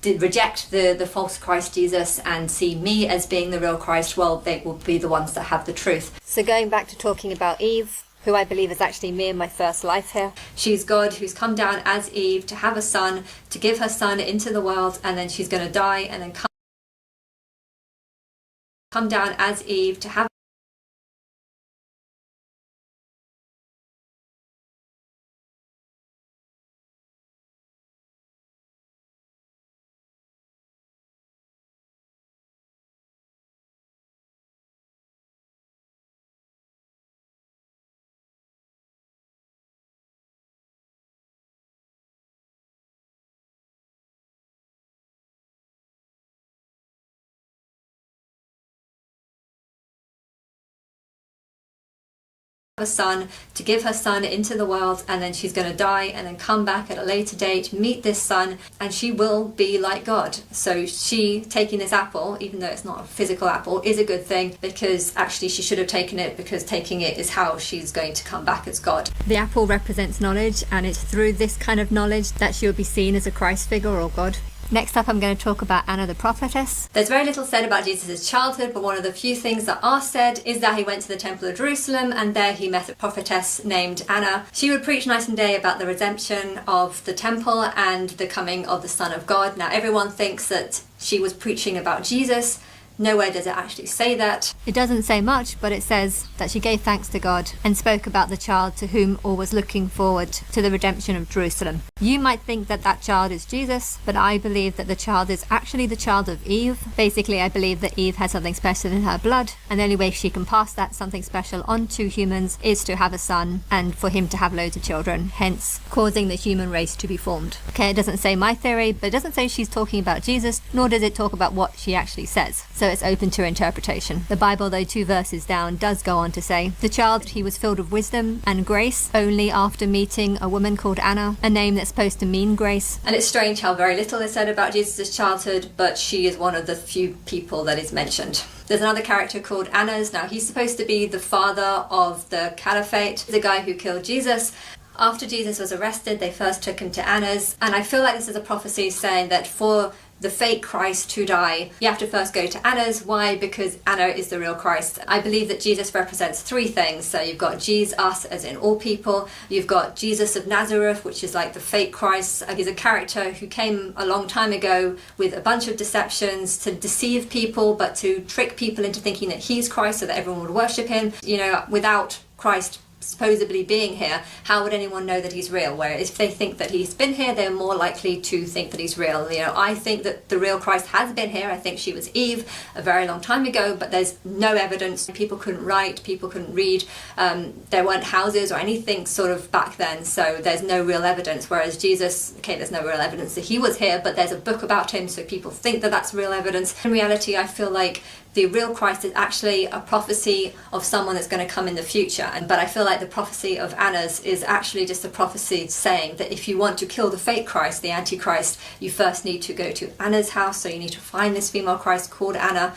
did reject the false Christ Jesus and see me as being the real Christ, well, they will be the ones that have the truth. So going back to talking about Eve, who I believe is actually me in my first life here. She's God who's come down as Eve to have a son, to give her son into the world, and then she's going to die and then come down as Eve to have a son, to give her son into the world, and then she's going to die and then come back at a later date, meet this son, and she will be like God. So she taking this apple, even though it's not a physical apple, is a good thing, because actually she should have taken it, because taking it is how she's going to come back as God. The apple represents knowledge, and it's through this kind of knowledge that she will be seen as a Christ figure or God. Next up, I'm going to talk about Anna the prophetess. There's very little said about Jesus' childhood, but one of the few things that are said is that he went to the Temple of Jerusalem, and there he met a prophetess named Anna. She would preach night and day about the redemption of the temple and the coming of the Son of God. Now, everyone thinks that she was preaching about Jesus. Nowhere does it actually say that. It doesn't say much, but it says that she gave thanks to God and spoke about the child to whom all was looking forward to the redemption of Jerusalem. You might think that that child is Jesus, but I believe that the child is actually the child of Eve. Basically, I believe that Eve has something special in her blood, and the only way she can pass that something special on to humans is to have a son and for him to have loads of children, hence causing the human race to be formed. Okay, it doesn't say my theory, but it doesn't say she's talking about Jesus, nor does it talk about what she actually says. So it's open to interpretation. The Bible, though 2 verses down, does go on to say, the child, he was filled with wisdom and grace only after meeting a woman called Anna, a name that's supposed to mean grace. And it's strange how very little is said about Jesus' childhood, but she is one of the few people that is mentioned. There's another character called Annas. Now, he's supposed to be the father of the caliphate, the guy who killed Jesus. After Jesus was arrested, they first took him to Annas, and I feel like this is a prophecy saying that for the fake Christ to die, you have to first go to Anna's. Why? Because Anna is the real Christ. I believe that Jesus represents three things. So you've got Jesus, us, as in all people. You've got Jesus of Nazareth, which is like the fake Christ. He's a character who came a long time ago with a bunch of deceptions to deceive people, but to trick people into thinking that he's Christ so that everyone would worship him. You know, without Christ supposedly being here, how would anyone know that he's real? Whereas if they think that he's been here, they're more likely to think that he's real. You know, I think that the real Christ has been here. I think she was Eve a very long time ago, but there's no evidence. People couldn't write, people couldn't read. There weren't houses or anything sort of back then, so there's no real evidence. Whereas Jesus, okay, there's no real evidence that he was here, but there's a book about him, so people think that that's real evidence. In reality, I feel like the real Christ is actually a prophecy of someone that's going to come in the future. But I feel like the prophecy of Anna's is actually just a prophecy saying that if you want to kill the fake Christ, the Antichrist, you first need to go to Anna's house. So you need to find this female Christ called Anna,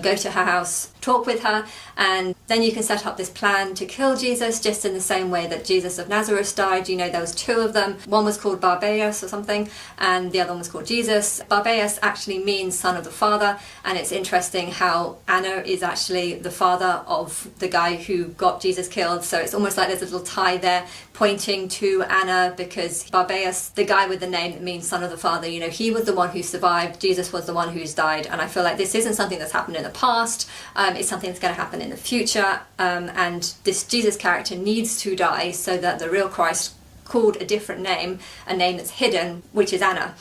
go to her house, talk with her, and then you can set up this plan to kill Jesus, just in the same way that Jesus of Nazareth died. You know, there was two of them. One was called Barabbas or something, and the other one was called Jesus. Barabbas actually means son of the father, and it's interesting how Anna is actually the father of the guy who got Jesus killed. So it's almost like there's a little tie there pointing to Anna, because Barabbas, the guy with the name that means son of the father, you know, he was the one who survived. Jesus was the one who's died. And I feel like this isn't something that's happened in the past. It's something that's going to happen in the future. And this Jesus character needs to die so that the real Christ, called a different name, a name that's hidden, which is Anna,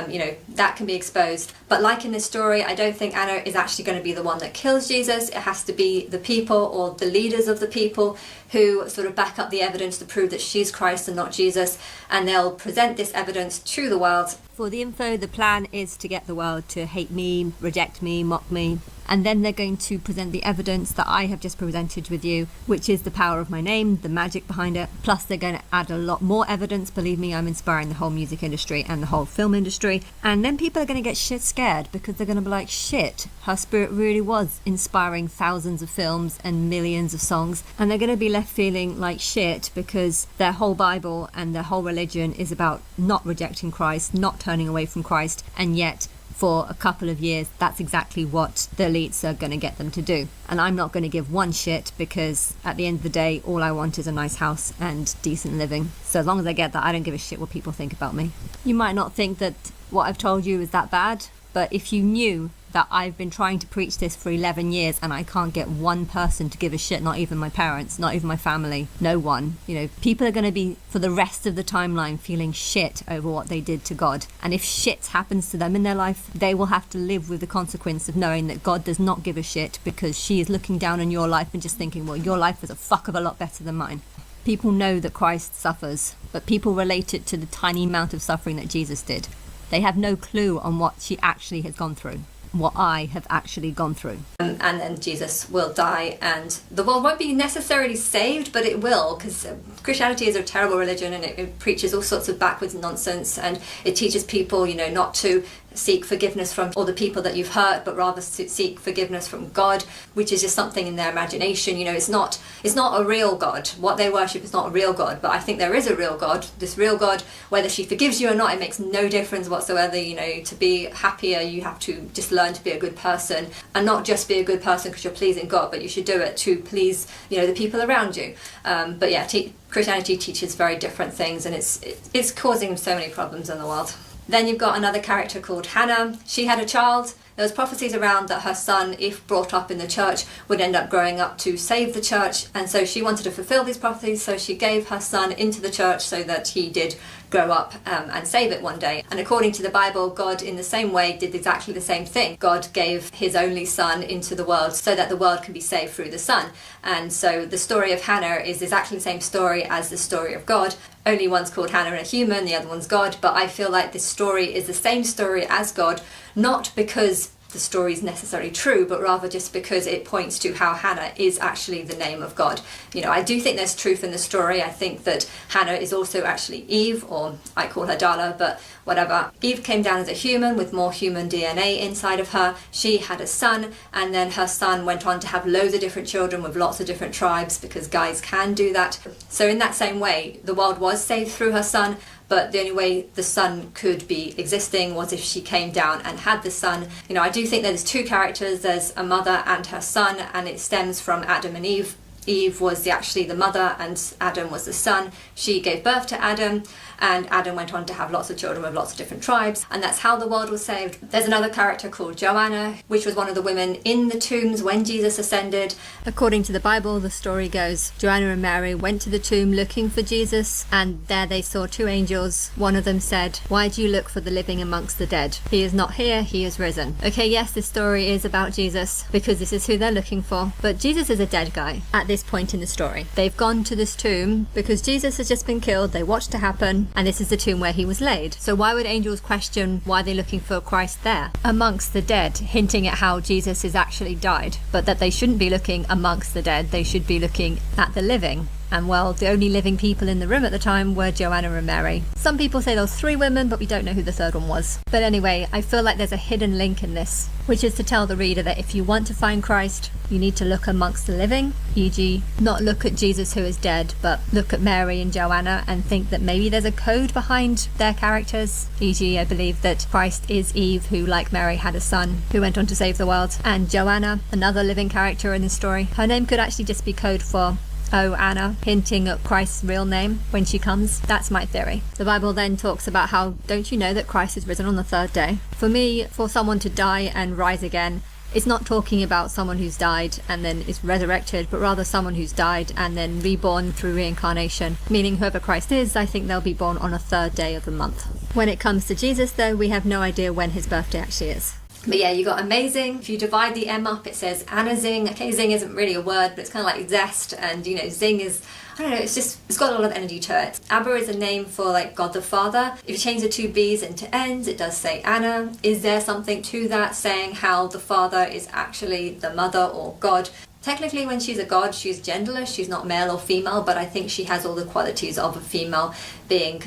you know, that can be exposed. But like in this story, I don't think Anna is actually going to be the one that kills Jesus. It has to be the people, or the leaders of the people, who sort of back up the evidence to prove that she's Christ and not Jesus, and they'll present this evidence to the world. For the info, the plan is to get the world to hate me, reject me, mock me, and then they're going to present the evidence that I have just presented with you, which is the power of my name, the magic behind it. Plus they're going to add a lot more evidence. Believe me, I'm inspiring the whole music industry and the whole film industry. And then people are going to get shit scared, because they're going to be like, shit, her spirit really was inspiring thousands of films and millions of songs. And they're going to be left feeling like shit, because their whole Bible and their whole religion is about not rejecting Christ, not turning away from Christ, and yet for a couple of years, that's exactly what the elites are going to get them to do. And I'm not going to give one shit, because at the end of the day, all I want is a nice house and decent living. So as long as I get that, I don't give a shit what people think about me. You might not think that what I've told you is that bad, but if you knew that I've been trying to preach this for 11 years and I can't get one person to give a shit, not even my parents, not even my family, no one. You know, people are going to be, for the rest of the timeline, feeling shit over what they did to God. And if shit happens to them in their life, they will have to live with the consequence of knowing that God does not give a shit, because she is looking down on your life and just thinking, well, your life is a fuck of a lot better than mine. People know that Christ suffers, but people relate it to the tiny amount of suffering that Jesus did. They have no clue on what she actually has gone through, what I have actually gone through. And then Jesus will die, and the world won't be necessarily saved, but it will, because Christianity is a terrible religion, and it preaches all sorts of backwards nonsense, and it teaches people, you know, not to seek forgiveness from all the people that you've hurt, but rather seek forgiveness from God, which is just something in their imagination. You know, it's not a real God. What they worship is not a real God, but I think there is a real God. This real God, whether she forgives you or not, it makes no difference whatsoever. You know, to be happier, you have to just learn to be a good person, and not just be a good person because you're pleasing God, but you should do it to please, you know, the people around you. But yeah, Christianity teaches very different things, and it's causing so many problems in the world. Then you've got another character called Hannah. She had a child. There was prophecies around that her son, if brought up in the church, would end up growing up to save the church. And so she wanted to fulfill these prophecies, so she gave her son into the church so that he did grow up and save it one day. And according to the Bible, God in the same way did exactly the same thing. God gave his only son into the world so that the world can be saved through the son. And so the story of Hannah is exactly the same story as the story of God. Only one's called Hannah and a human, the other one's God. But I feel like this story is the same story as God, not because the story is necessarily true, but rather just because it points to how Hannah is actually the name of God. You know, I do think there's truth in the story. I think that Hannah is also actually Eve, or I call her Dala, but whatever. Eve came down as a human with more human DNA inside of her. She had a son, and then her son went on to have loads of different children with lots of different tribes, because guys can do that. So in that same way, the world was saved through her son, but the only way the son could be existing was if she came down and had the son. You know, I do think there's two characters, there's a mother and her son, and it stems from Adam and Eve. Eve was actually the mother and Adam was the son. She gave birth to Adam, and Adam went on to have lots of children with lots of different tribes, and that's how the world was saved. There's another character called Joanna, which was one of the women in the tombs when Jesus ascended. According to the Bible, the story goes, Joanna and Mary went to the tomb looking for Jesus, and there they saw two angels. One of them said, "Why do you look for the living amongst the dead? He is not here, he is risen." Okay, yes, this story is about Jesus, because this is who they're looking for, but Jesus is a dead guy at this point in the story. They've gone to this tomb because Jesus has just been killed, they watched it happen, and this is the tomb where he was laid. So why would angels question why they're looking for Christ there amongst the dead, hinting at how Jesus has actually died, but that they shouldn't be looking amongst the dead, they should be looking at the living. And well, the only living people in the room at the time were Joanna and Mary. Some people say there was 3 women, but we don't know who the third one was. But anyway, I feel like there's a hidden link in this, which is to tell the reader that if you want to find Christ, you need to look amongst the living, e.g. not look at Jesus who is dead, but look at Mary and Joanna and think that maybe there's a code behind their characters. E.g. I believe that Christ is Eve, who like Mary had a son who went on to save the world, and Joanna, another living character in this story, her name could actually just be code for "Oh, Anna," hinting at Christ's real name when she comes. That's my theory. The Bible then talks about how, don't you know that Christ is risen on the 3rd day? For me, for someone to die and rise again, it's not talking about someone who's died and then is resurrected, but rather someone who's died and then reborn through reincarnation, meaning whoever Christ is, I think they'll be born on a 3rd day of the month. When it comes to Jesus, though, we have no idea when his birthday actually is. But yeah, you got amazing. If you divide the M up, it says Anna Zing. Okay, zing isn't really a word, but it's kind of like zest, and you know, zing is, I don't know, it's got a lot of energy to it. Abba is a name for like God the Father. If you change the 2 B's into N's, it does say Anna. Is there something to that, saying how the Father is actually the mother or God? Technically, when she's a god, she's genderless, she's not male or female, but I think she has all the qualities of a female, being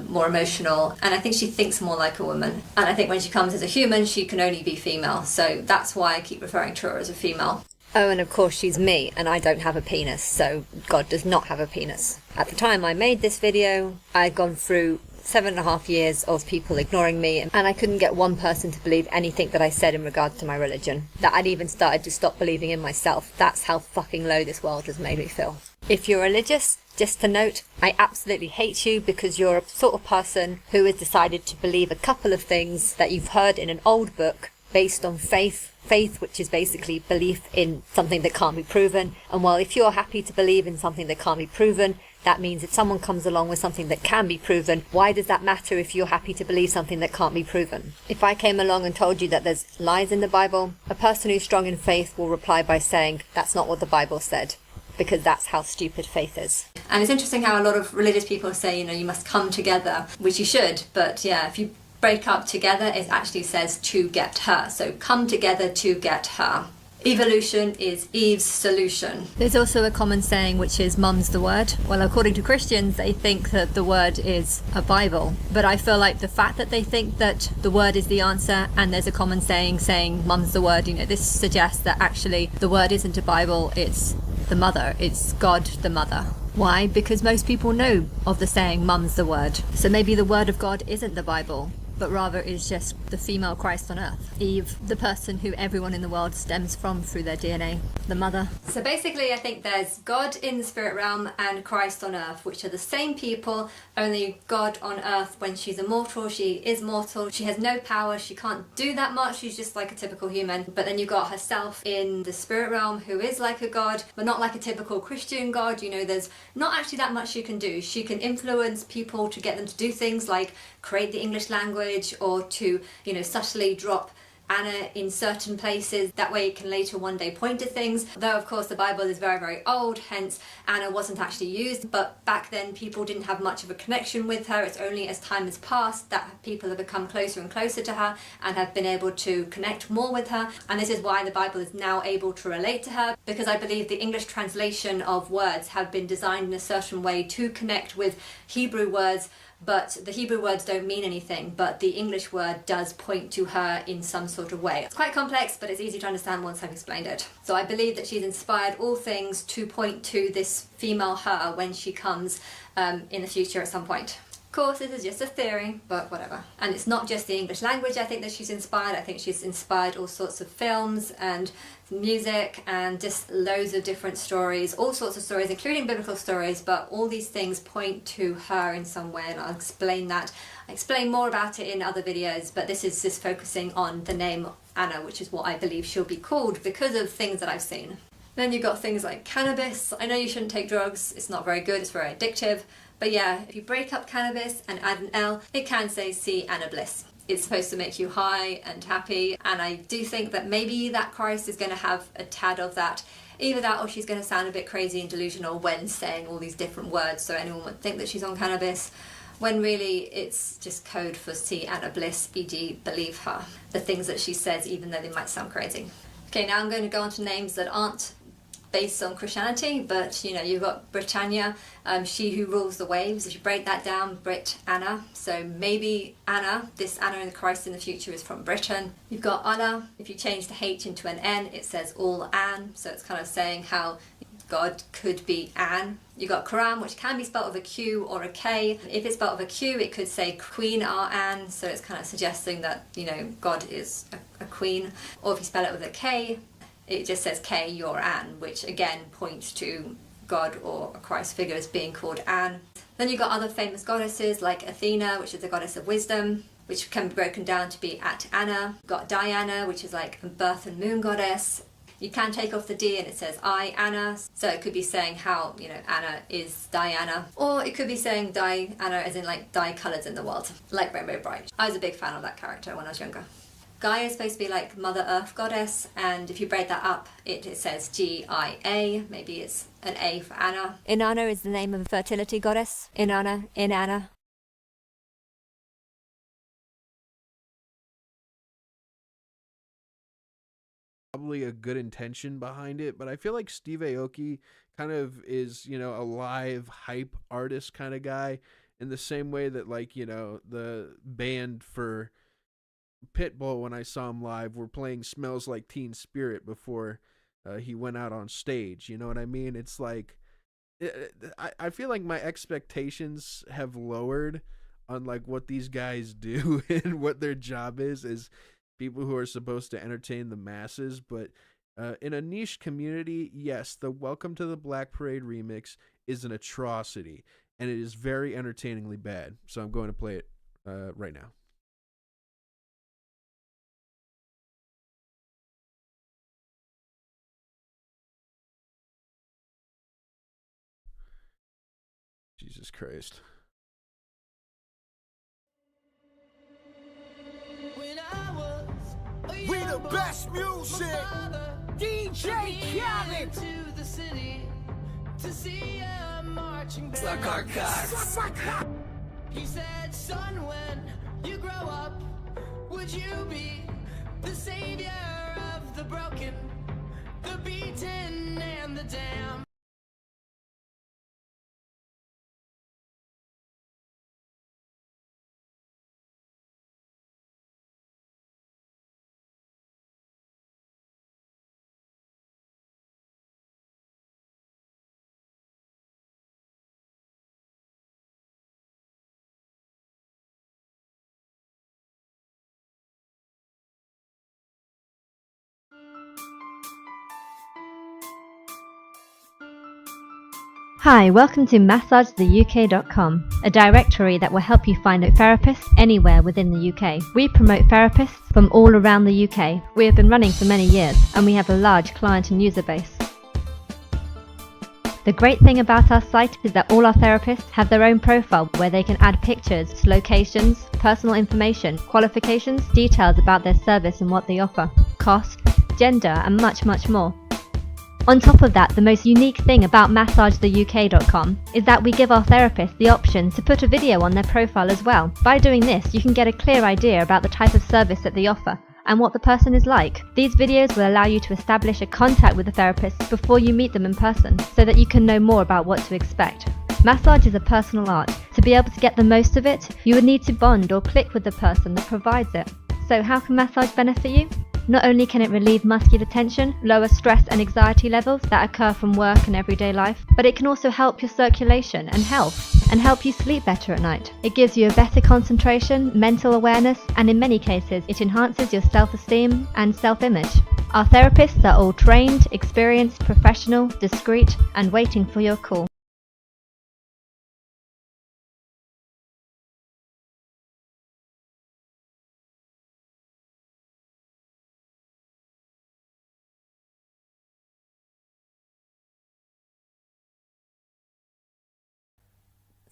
more emotional, and I think she thinks more like a woman. And I think when she comes as a human, she can only be female, so that's why I keep referring to her as a female. Oh, and of course she's me, and I don't have a penis, so God does not have a penis. At the time I made this video, I'd gone through 7.5 years of people ignoring me, and I couldn't get one person to believe anything that I said in regards to my religion. That I'd even started to stop believing in myself. That's how fucking low this world has made me feel. If you're religious, just to note, I absolutely hate you because you're a sort of person who has decided to believe a couple of things that you've heard in an old book based on faith, which is basically belief in something that can't be proven. And well, if you're happy to believe in something that can't be proven, that means if someone comes along with something that can be proven, why does that matter if you're happy to believe something that can't be proven? If I came along and told you that there's lies in the Bible, a person who's strong in faith will reply by saying, that's not what the Bible said, because that's how stupid faith is. And it's interesting how a lot of religious people say, you know, you must come together, which you should, but yeah, if you break up together, it actually says to get her. So come together to get her. Evolution is Eve's solution. There's also a common saying which is mum's the word. Well, according to Christians, they think that the word is a Bible. But I feel like the fact that they think that the word is the answer and there's a common saying mum's the word, you know, this suggests that actually the word isn't a Bible, it's the mother, it's God the mother. Why? Because most people know of the saying mum's the word. So maybe the word of God isn't the Bible, but rather is just the female Christ on earth. Eve, the person who everyone in the world stems from through their DNA, the mother. So basically I think there's God in the spirit realm and Christ on earth, which are the same people, only God on earth, when she's immortal, she is mortal, she has no power, she can't do that much, she's just like a typical human. But then you got herself in the spirit realm who is like a god, but not like a typical Christian god. You know, there's not actually that much she can do. She can influence people to get them to do things like create the English language, or to, you know, subtly drop Anna in certain places. That way it can later one day point to things. Though of course the Bible is very, very old, hence Anna wasn't actually used. But back then people didn't have much of a connection with her. It's only as time has passed that people have become closer and closer to her and have been able to connect more with her. And this is why the Bible is now able to relate to her, because I believe the English translation of words have been designed in a certain way to connect with Hebrew words. But the Hebrew words don't mean anything, but the English word does point to her in some sort of way. It's quite complex, but it's easy to understand once I've explained it. So I believe that she's inspired all things to point to this female her when she comes in the future at some point. course, this is just a theory, but whatever. And it's not just the English language I think that she's inspired. I think she's inspired all sorts of films and music and just loads of different stories, all sorts of stories, including biblical stories, but all these things point to her in some way, and I'll explain that. I explain more about it in other videos, but this is just focusing on the name Anna, which is what I believe she'll be called because of things that I've seen. Then you've got things like cannabis. I know you shouldn't take drugs, it's not very good, it's very addictive, but yeah, if you break up cannabis and add an L, it can say see Anna Bliss. It's supposed to make you high and happy, and I do think that maybe that Christ is going to have a tad of that. Either that or she's going to sound a bit crazy and delusional when saying all these different words, so anyone would think that she's on cannabis, when really it's just code for see Anna Bliss, e.g. believe her. The things that she says, even though they might sound crazy. Okay, now I'm going to go on to names that aren't based on Christianity, but you know, you've got Britannia, she who rules the waves. If you break that down, Brit Anna, so maybe Anna, this Anna in the Christ in the future is from Britain. You've got Anna, if you change the H into an N, it says all Anne, so it's kind of saying how God could be Anne. You've got Quran, which can be spelled with a Q or a K. If it's spelled with a Q, it could say Queen our Anne, so it's kind of suggesting that, you know, God is a queen. Or if you spell it with a K, it just says K, your Anne, which again points to God or a Christ figure as being called Anne. Then you've got other famous goddesses like Athena, which is the goddess of wisdom, which can be broken down to be at Anna. You've got Diana, which is like a birth and moon goddess. You can take off the D and it says I, Anna, so it could be saying how, you know, Anna is Diana. Or it could be saying Diana as in like dye colours in the world, like Rainbow Bright. I was a big fan of that character when I was younger. Gaia is supposed to be like Mother Earth goddess, and if you break that up, it says G-I-A, maybe it's an A for Anna. Inanna is the name of a fertility goddess. Inanna. Probably a good intention behind it, but I feel like Steve Aoki kind of is, you know, a live hype artist kind of guy, in the same way that, like, you know, the band for Pitbull, when I saw him live, were playing Smells Like Teen Spirit before he went out on stage. You know what I mean? It's like, I feel like my expectations have lowered on like what these guys do and what their job is as people who are supposed to entertain the masses. But in a niche community, yes, the Welcome to the Black Parade remix is an atrocity, and it is very entertainingly bad. So I'm going to play it right now. Jesus Christ. We the best music. DJ Khaled. To the city to see a marching band. Suck our cocks. He said, son, when you grow up, would you be the savior of the broken, the beaten, and the damned? Hi, welcome to MassageTheUK.com, a directory that will help you find a therapist anywhere within the UK. We promote therapists from all around the UK. We have been running for many years, and we have a large client and user base. The great thing about our site is that all our therapists have their own profile where they can add pictures, locations, personal information, qualifications, details about their service and what they offer, cost, gender, and much, much more. On top of that, the most unique thing about MassageTheUK.com is that we give our therapists the option to put a video on their profile as well. By doing this, you can get a clear idea about the type of service that they offer and what the person is like. These videos will allow you to establish a contact with the therapist before you meet them in person, so that you can know more about what to expect. Massage is a personal art. To be able to get the most of it, you would need to bond or click with the person that provides it. So how can massage benefit you? Not only can it relieve muscular tension, lower stress and anxiety levels that occur from work and everyday life, but it can also help your circulation and health and help you sleep better at night. It gives you a better concentration, mental awareness, and in many cases, it enhances your self-esteem and self-image. Our therapists are all trained, experienced, professional, discreet, and waiting for your call.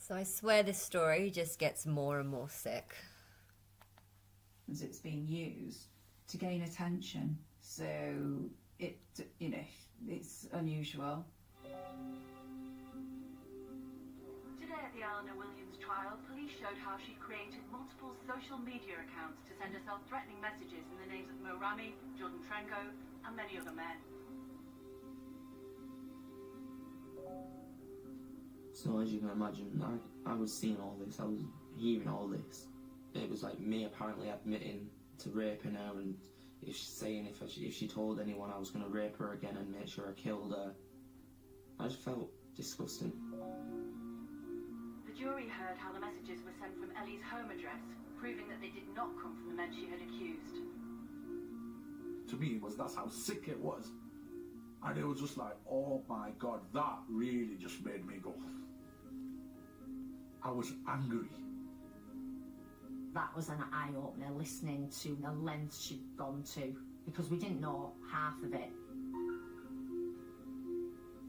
So I swear this story just gets more and more sick. As it's being used to gain attention, so it, you know, it's unusual. Today at the Eleanor Williams trial, police showed how she created multiple social media accounts to send herself threatening messages in the names of Mo Rami, Jordan Trengo, and many other men. So as you can imagine, I was seeing all this, I was hearing all this. It was like me apparently admitting to raping her, and if she told anyone I was going to rape her again and make sure I killed her. I just felt disgusting. The jury heard how the messages were sent from Ellie's home address, proving that they did not come from the men she had accused. To me, that's how sick it was. And it was just like, oh my God, that really just made me go. I was angry. That was an eye-opener, listening to the lengths she'd gone to, because we didn't know half of it.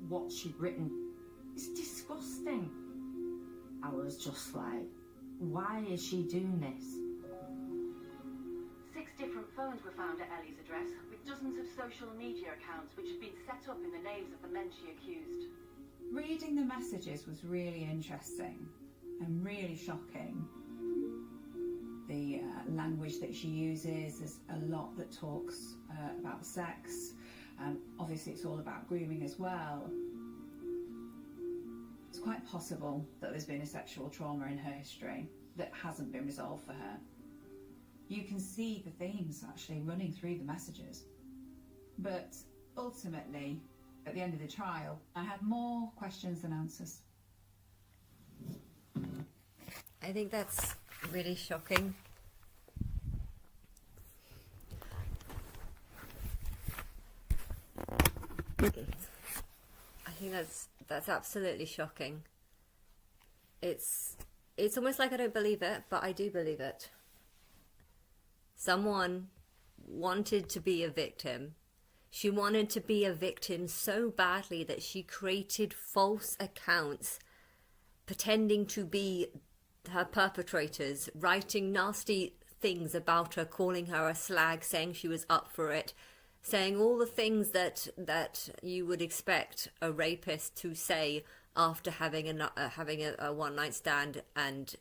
What she'd written, it's disgusting. I was just like, why is she doing this? 6 different phones were found at Ellie's address, with dozens of social media accounts which had been set up in the names of the men she accused. Reading the messages was really interesting and really shocking. The language that she uses is a lot that talks about sex. Obviously it's all about grooming as well. It's quite possible that there's been a sexual trauma in her history that hasn't been resolved for her. You can see the themes actually running through the messages. But ultimately, at the end of the trial, I had more questions than answers. I think that's really shocking. I think that's absolutely shocking. It's almost like I don't believe it, but I do believe it. Someone wanted to be a victim. She wanted to be a victim so badly that she created false accounts pretending to be her perpetrators, writing nasty things about her, calling her a slag, saying she was up for it, saying all the things that you would expect a rapist to say after having a one-night stand and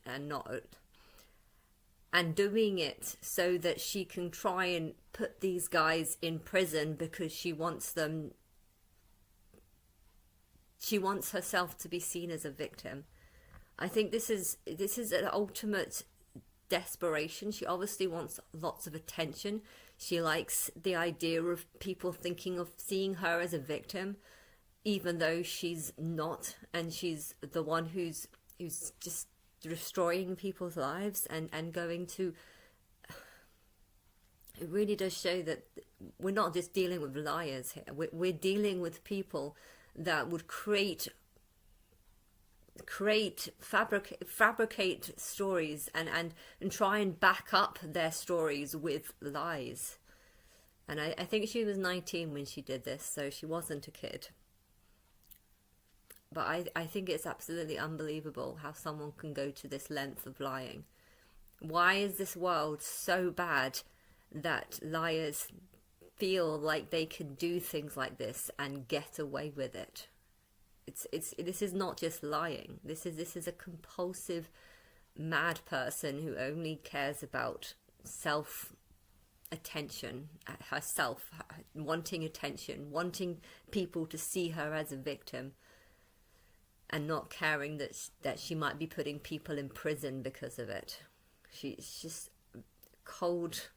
doing it so that she can try and put these guys in prison because she wants herself to be seen as a victim. I think this is an ultimate desperation. She obviously wants lots of attention. She likes the idea of people thinking of seeing her as a victim, even though she's not, and she's the one who's just destroying people's lives and going to. It really does show that we're not just dealing with liars here. We're dealing with people that would fabricate stories and try and back up their stories with lies. And I think she was 19 when she did this, so she wasn't a kid. But I think it's absolutely unbelievable how someone can go to this length of lying. Why is this world so bad that liars feel like they can do things like this and get away with it? This is not just lying. This is a compulsive, mad person who only cares about attention, herself, wanting attention, wanting people to see her as a victim, and not caring that she might be putting people in prison because of it. She's just cold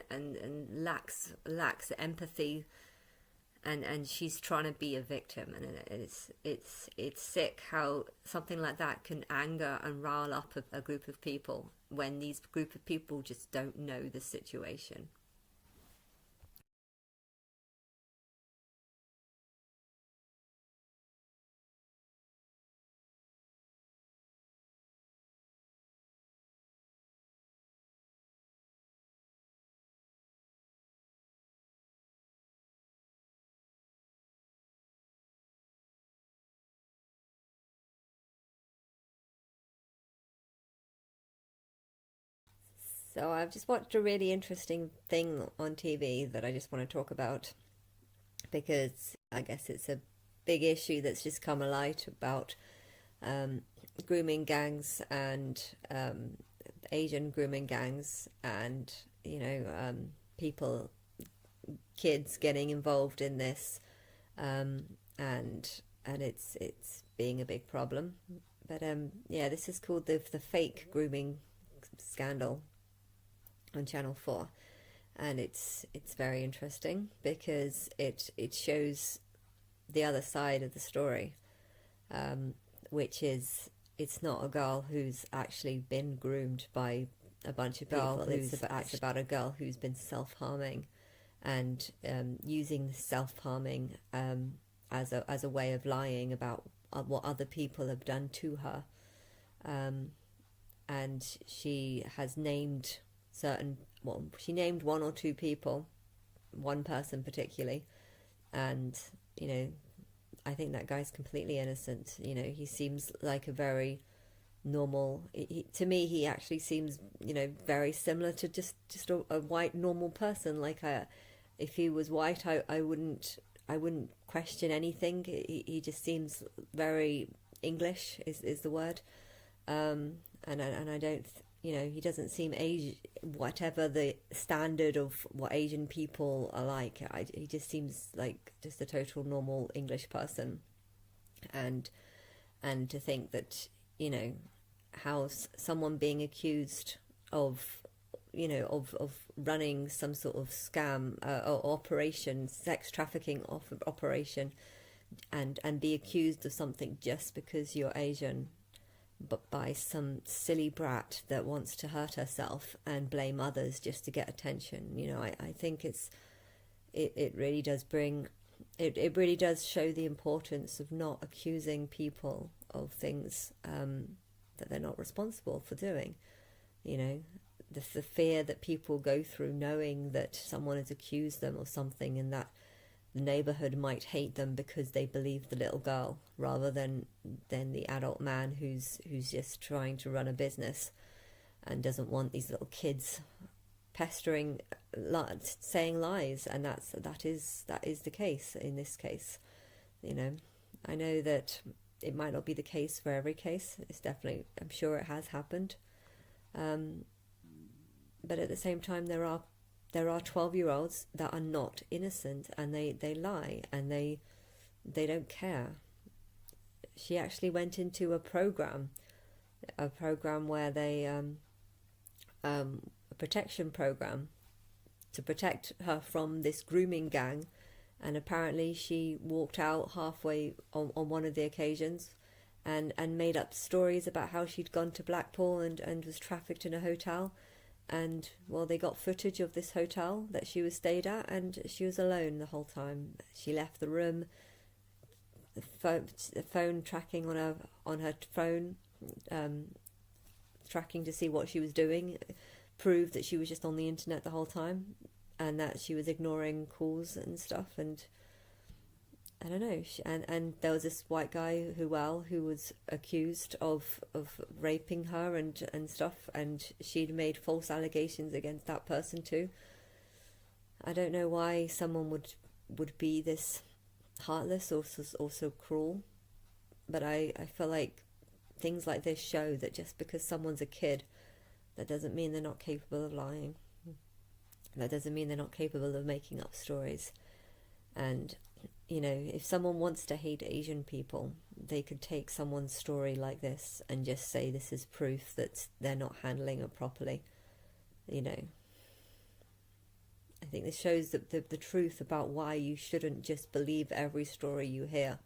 and lacks empathy and she's trying to be a victim, and it's sick how something like that can anger and rile up a group of people when these group of people just don't know the situation. So I've just watched a really interesting thing on TV that I just want to talk about, because I guess it's a big issue that's just come alight about grooming gangs and Asian grooming gangs, and people, kids getting involved in this, and it's being a big problem. But yeah, this is called the fake grooming scandal on Channel 4, and it's very interesting because it shows the other side of the story, which is it's not a girl who's actually been groomed by a bunch of people. It's about a girl who's been self-harming and using the self-harming as a way of lying about what other people have done to her, and she has named she named one or two people, one person particularly, and I think that guy's completely innocent. He seems like a very normal, to me he actually seems very similar to just a white normal person. Like if he was white, I wouldn't question anything. He just seems very English is the word, and I don't he doesn't seem whatever the standard of what Asian people are like. He just seems like just a total normal English person, and to think that how someone being accused of running some sort of scam or operation, sex trafficking operation, and be accused of something just because you're Asian, but by some silly brat that wants to hurt herself and blame others just to get attention. I think it really does it really does show the importance of not accusing people of things that they're not responsible for doing. The fear that people go through knowing that someone has accused them of something, and that the neighborhood might hate them because they believe the little girl rather than the adult man who's just trying to run a business and doesn't want these little kids pestering, saying lies. And that is the case in this case. I know that it might not be the case for every case. It's definitely, I'm sure it has happened, but at the same time there are 12-year-olds that are not innocent, and they lie, and they don't care. She actually went into a program where they a protection program to protect her from this grooming gang, and apparently she walked out halfway on one of the occasions and made up stories about how she'd gone to Blackpool and was trafficked in a hotel. And well, they got footage of this hotel that she was stayed at, and she was alone the whole time. She left the room. The phone tracking on her phone, tracking to see what she was doing, proved that she was just on the internet the whole time, and that she was ignoring calls and stuff. And I don't know. And there was this white guy who was accused of raping her and stuff, and she'd made false allegations against that person too. I don't know why someone would be this heartless or so cruel, but I feel like things like this show that just because someone's a kid, that doesn't mean they're not capable of lying. That doesn't mean they're not capable of making up stories. And if someone wants to hate Asian people, they could take someone's story like this and just say this is proof that they're not handling it properly. think this shows the truth about why you shouldn't just believe every story you hear.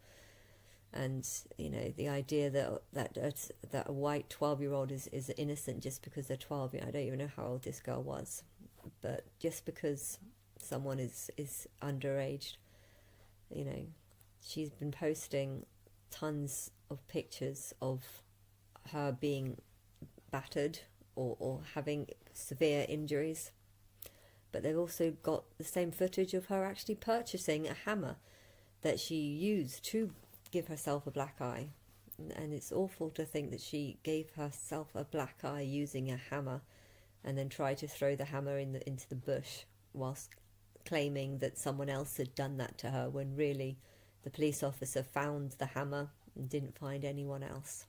And, you know, the idea that a white 12-year-old is innocent just because they're 12. You know, I don't even know how old this girl was. But just because someone is underage, you know, she's been posting tons of pictures of her being battered or having severe injuries. But they've also got the same footage of her actually purchasing a hammer that she used to give herself a black eye. And it's awful to think that she gave herself a black eye using a hammer and then tried to throw the hammer into the bush whilst claiming that someone else had done that to her, when really the police officer found the hammer and didn't find anyone else.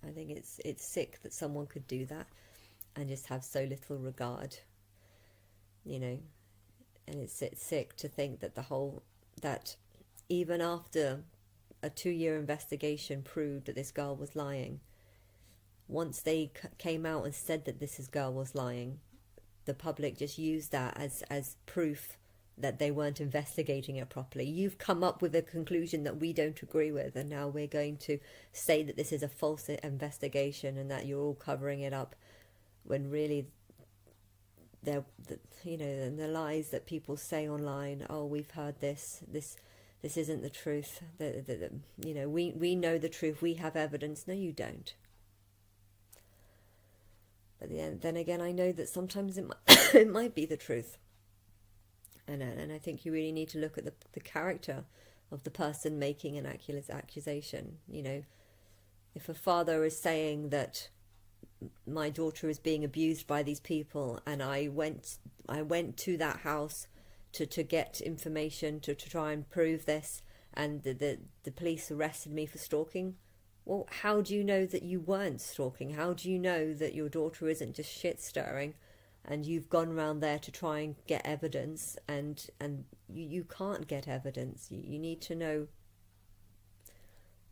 I think it's sick that someone could do that and just have so little regard, you know. And it's sick to think that that even after a 2-year investigation proved that this girl was lying, once they came out and said that this girl was lying, the public just used that as proof that they weren't investigating it properly. You've come up with a conclusion that we don't agree with, and now we're going to say that this is a false investigation and that you're all covering it up, when really you know, and the lies that people say online, oh, we've heard this isn't the truth, you know, we know the truth, we have evidence. No, you don't. But then again, I know that sometimes it might be the truth. And I think you really need to look at the character of the person making an accusation. You know, if a father is saying that my daughter is being abused by these people, and I went to that house to get information to try and prove this, and the police arrested me for stalking. Well, how do you know that you weren't stalking? How do you know that your daughter isn't just shit stirring, and you've gone around there to try and get evidence, and you can't get evidence? You need to know.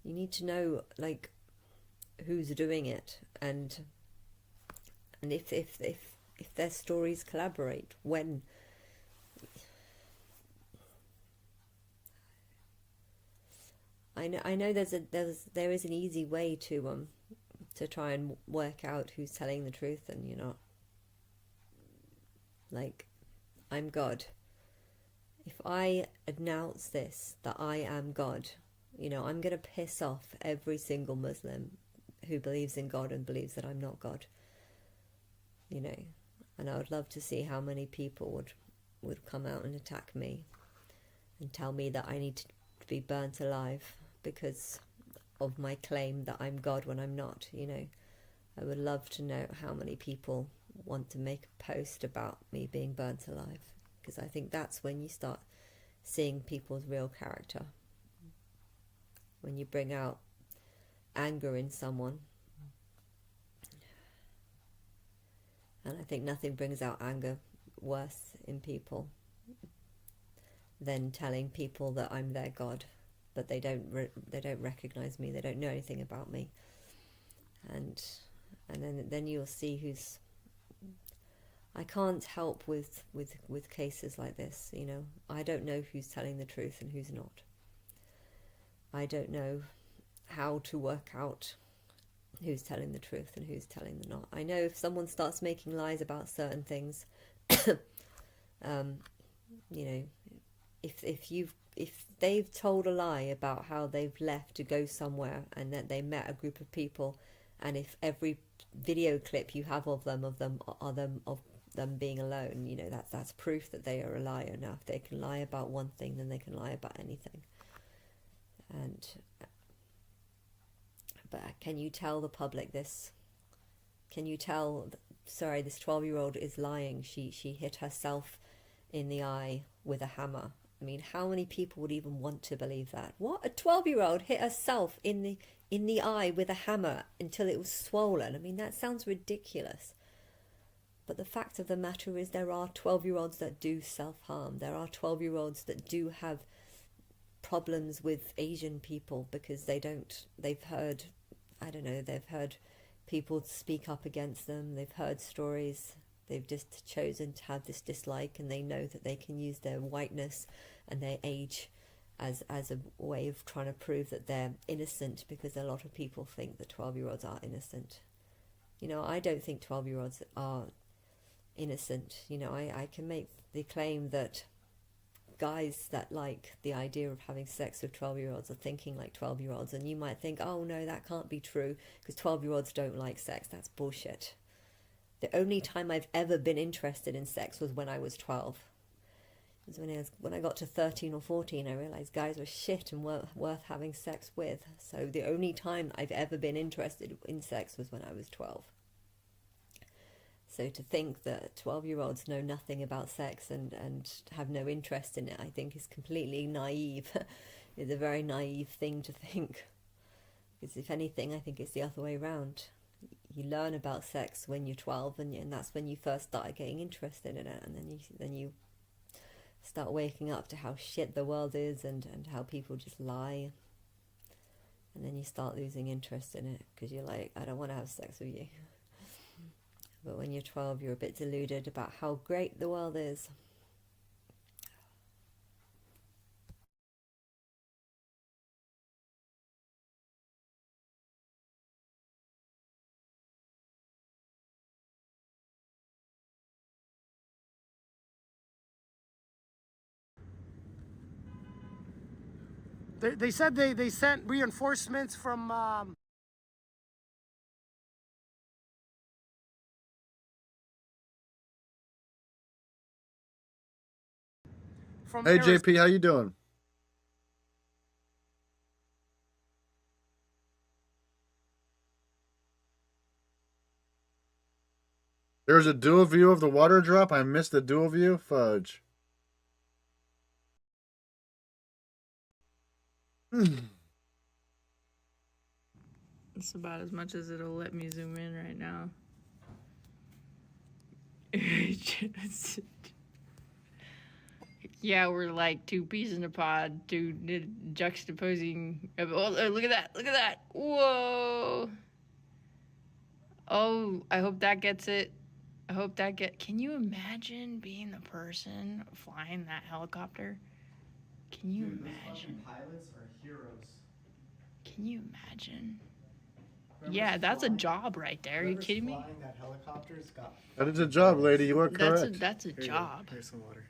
You need to know, like, who's doing it, and if their stories collaborate. When I know there is an easy way to try and work out who's telling the truth and you're not. Like, I'm God. If I announce this, that I am God, you know, I'm going to piss off every single Muslim who believes in God and believes that I'm not God. You know, and I would love to see how many people would come out and attack me and tell me that I need to be burnt alive because of my claim that I'm God when I'm not, you know. I would love to know how many people want to make a post about me being burnt alive, because I think that's when you start seeing people's real character. When you bring out anger in someone. And I think nothing brings out anger worse in people than telling people that I'm their God, but they don't recognize me, they don't know anything about me, and then you'll see who's. I can't help with cases like this, you know. I don't know who's telling the truth and who's not. I don't know how to work out who's telling the truth and who's telling the not. I know if someone starts making lies about certain things, you know, if they've told a lie about how they've left to go somewhere and that they met a group of people, and if every video clip you have of them being alone, you know, that's proof that they are a liar. Now, if they can lie about one thing, then they can lie about anything. But can you tell the public this? Can you tell, sorry, this 12-year-old is lying. She hit herself in the eye with a hammer. I mean, how many people would even want to believe that? What? A 12-year-old hit herself in the eye with a hammer until it was swollen? I mean, that sounds ridiculous. But the fact of the matter is there are 12-year-olds that do self-harm. There are 12-year-olds that do have problems with Asian people because they've heard people speak up against them. They've heard stories They've just chosen to have this dislike, and they know that they can use their whiteness and their age as a way of trying to prove that they're innocent, because a lot of people think that 12-year-olds are innocent. You know, I don't think 12-year-olds are innocent. You know, I can make the claim that guys that like the idea of having sex with 12-year-olds are thinking like 12-year-olds, and you might think, oh no, that can't be true because 12-year-olds don't like sex. That's bullshit. The only time I've ever been interested in sex was when I was 12. It was when I got to 13 or 14, I realised guys were shit and weren't worth having sex with. So the only time I've ever been interested in sex was when I was 12. So to think that 12-year-olds know nothing about sex and have no interest in it, I think is completely naive. It's a very naive thing to think. Because if anything, I think it's the other way around. You learn about sex when you're 12, and that's when you first start getting interested in it, and then you start waking up to how shit the world is and how people just lie, and then you start losing interest in it because you're like, I don't want to have sex with you. But when you're 12, you're a bit deluded about how great the world is. They said they sent reinforcements from Hey JP, how you doing? There's a dual view of the water drop. I missed the dual view. Fudge. It's about as much as it'll let me zoom in right now. Yeah, we're like two peas in a pod, two juxtaposing. Oh, look at that! Look at that! Whoa! Oh, I hope that gets it. I hope that Can you imagine being the person flying that helicopter? Can you imagine? Pilots are heroes. Can you imagine? Yeah, that's a job right there. Are you kidding me? Flying that helicopter's got. That is a job, lady. You are correct. That's a job. Here's some water.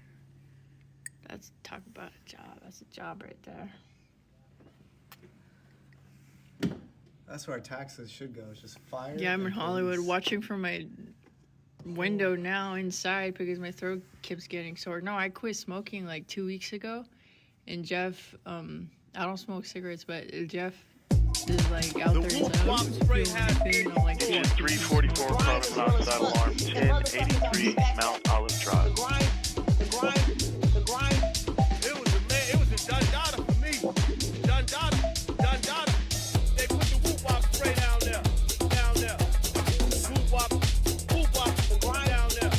That's talk about a job. That's a job right there. That's where our taxes should go. It's just fire. Yeah, I'm in and Hollywood police. watching from my window now inside because my throat keeps getting sore. No, I quit smoking like 2 weeks ago, and Jeff, I don't smoke cigarettes, but Jeff is like out there. I'm like, 344 Providence outside alarm 1083 Mount Olive Drive. The grind, it was a done data for me. Done data. They put the whoop wop spray down there. Whoop wop, the grind down there.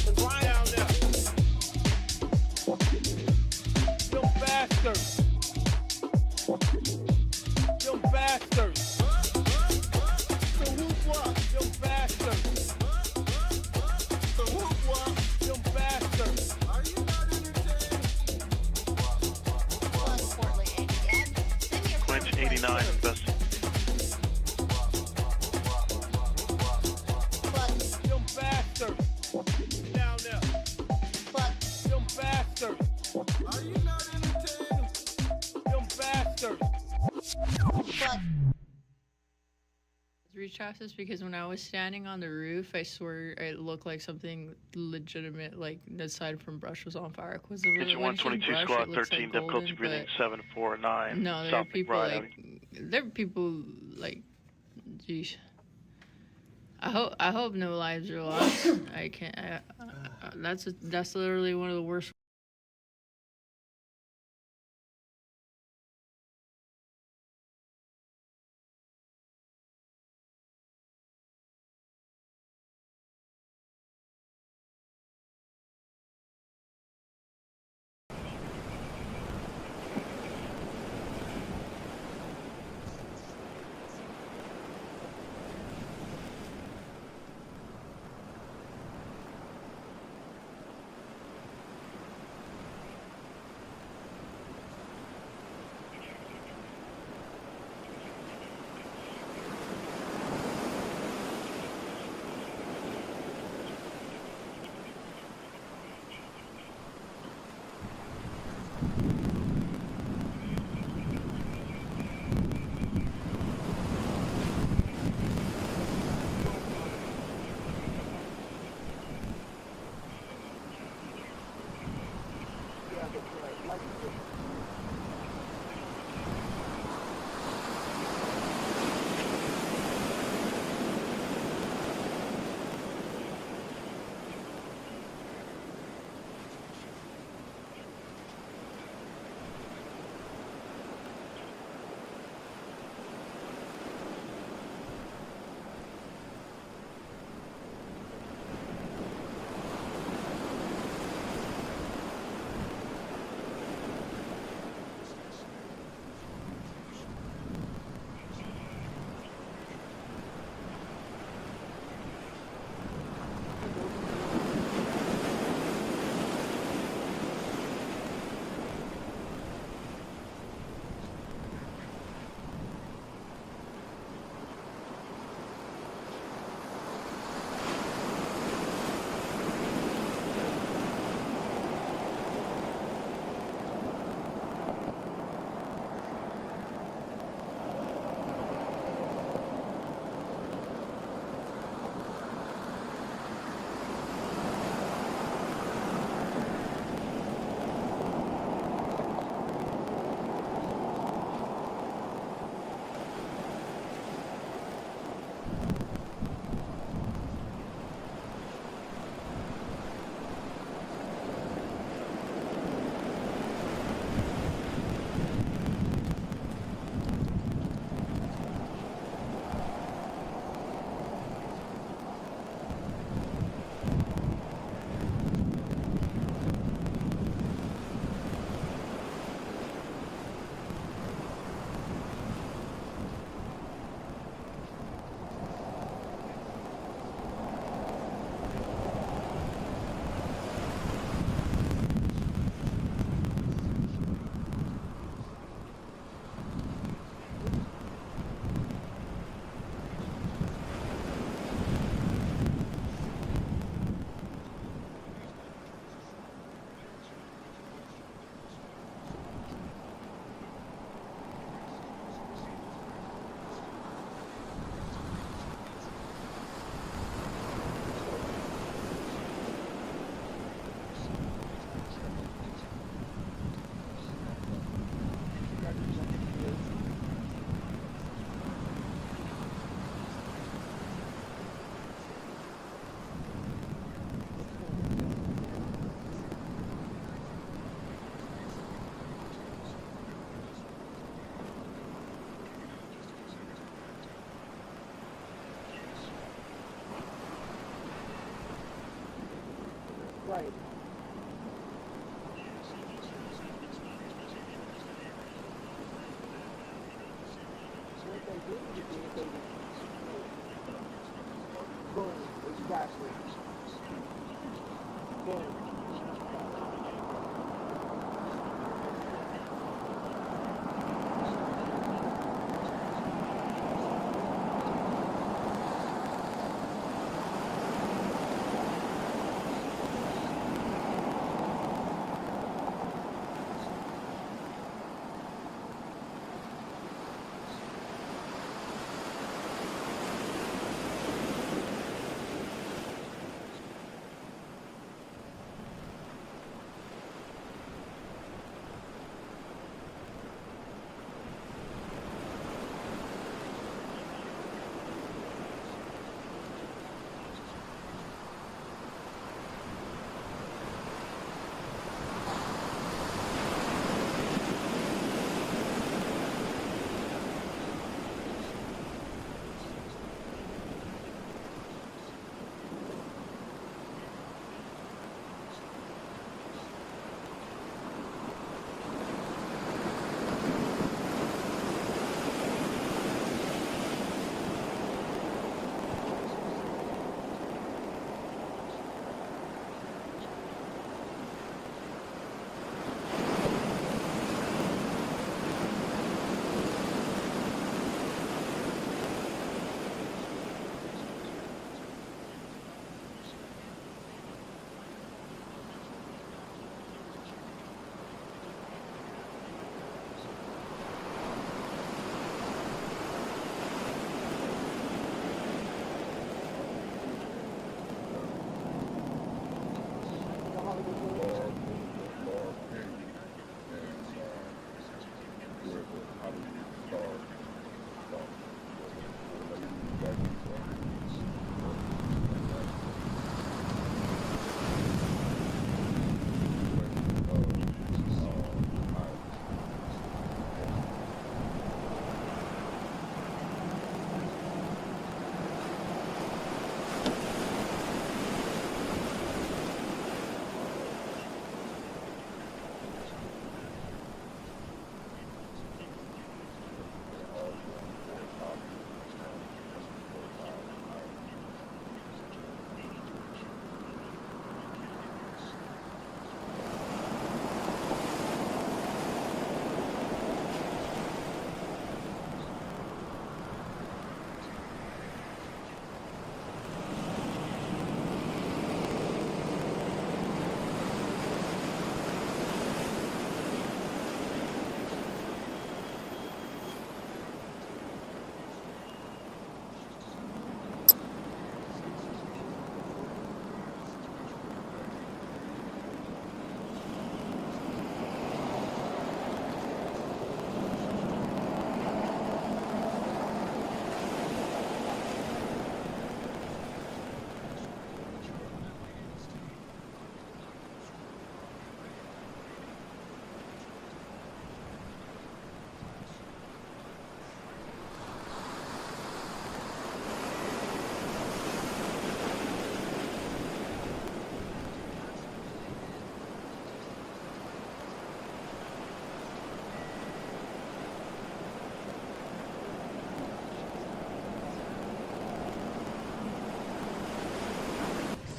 Them bastards. The whoop wop, them bastards. Are you not entertained? Clinch 89 invest. Them bastards. Down there. Them bastards. Are you not entertained? Them bastards. reach out this because when I was standing on the roof, I swear it looked like something legitimate, like aside from brush was on fire. Cause Kitchen 122 squad 13, difficulty breathing 749. No, there are people like, geez. I hope no lives are lost. I can't. That's literally one of the worst. right. What they did is they boom, exactly. Boom.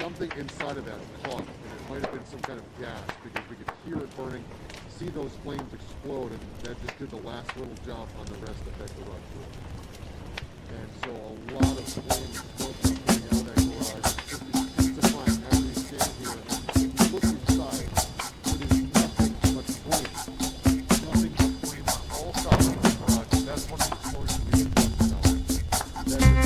something inside of that caught, and it might have been some kind of gas because we could hear it burning, see those flames explode, and that just did the last little job on the rest that garage door. And so a lot of flames exploded coming out of that garage. Just intensifying as we stand here. And if you look inside, it is nothing but flame. Nothing but flame on all sides of the garage. And that's one of the explosions we get talking about. That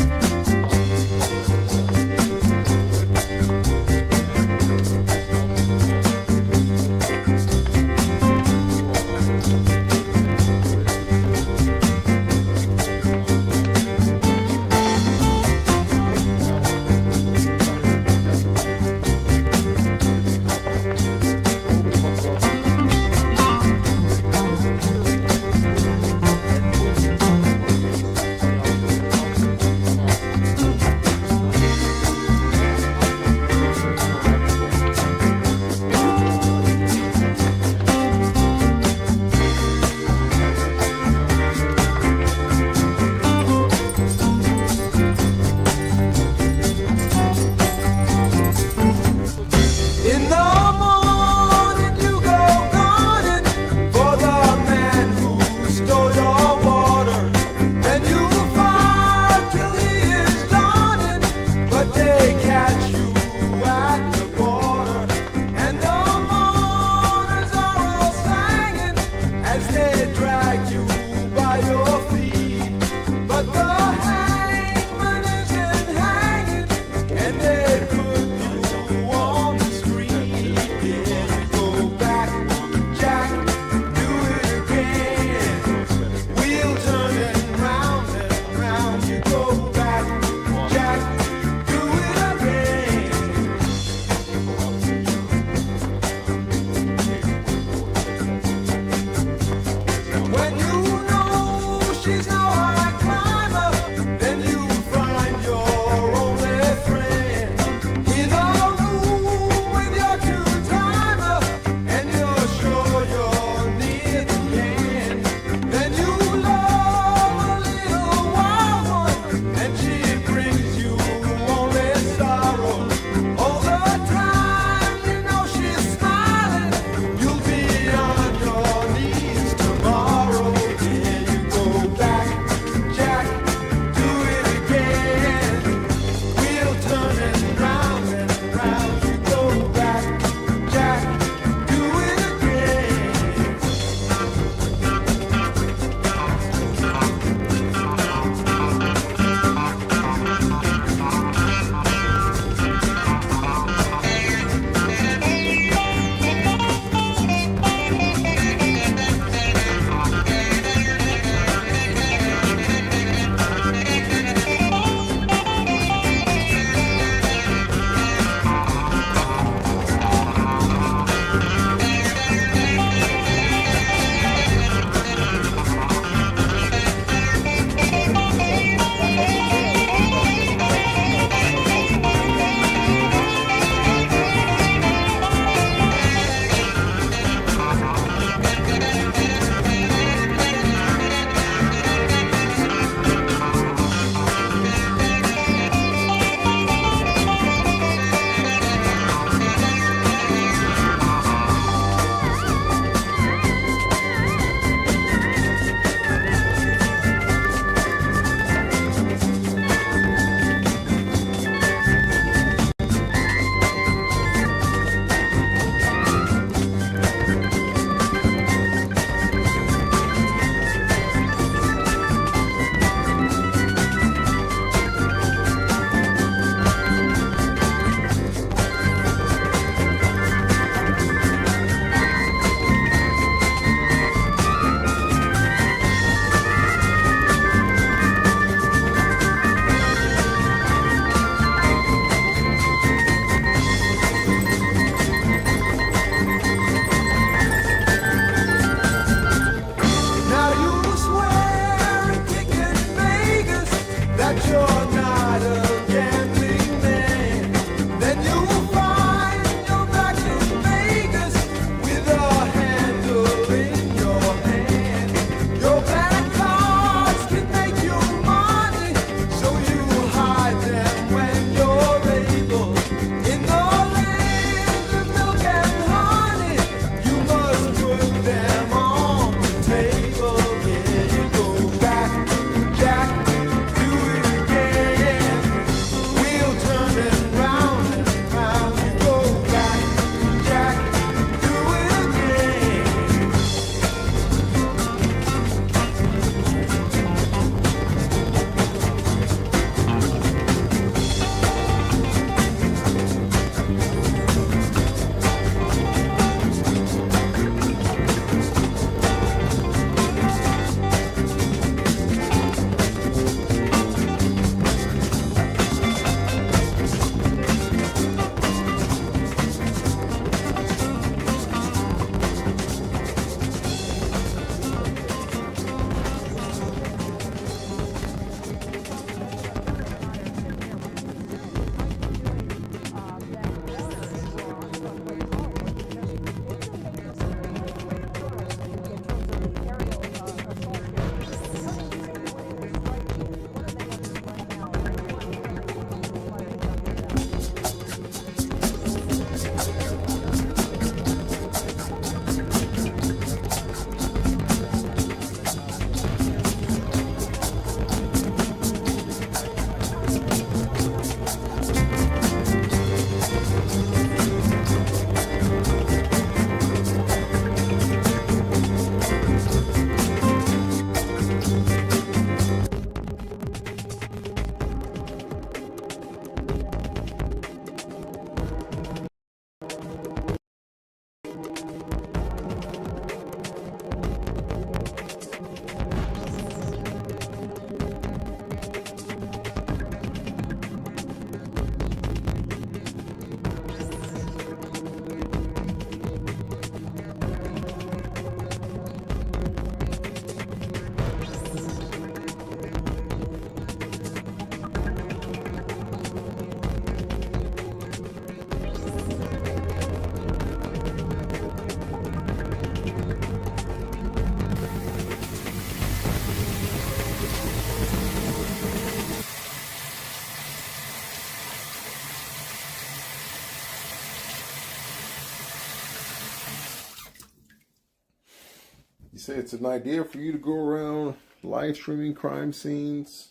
say it's an idea for you to go around live streaming crime scenes.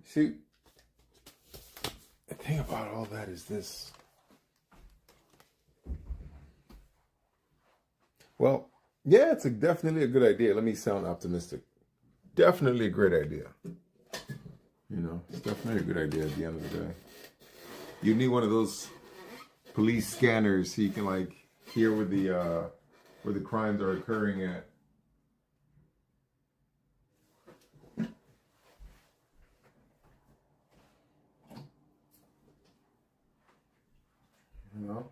See, the thing about all that is this. Well, yeah, it's definitely a good idea. Let me sound optimistic. Definitely a great idea. You know, it's definitely a good idea at the end of the day. You need one of those police scanners so you can like hear where the crimes are occurring at. You know?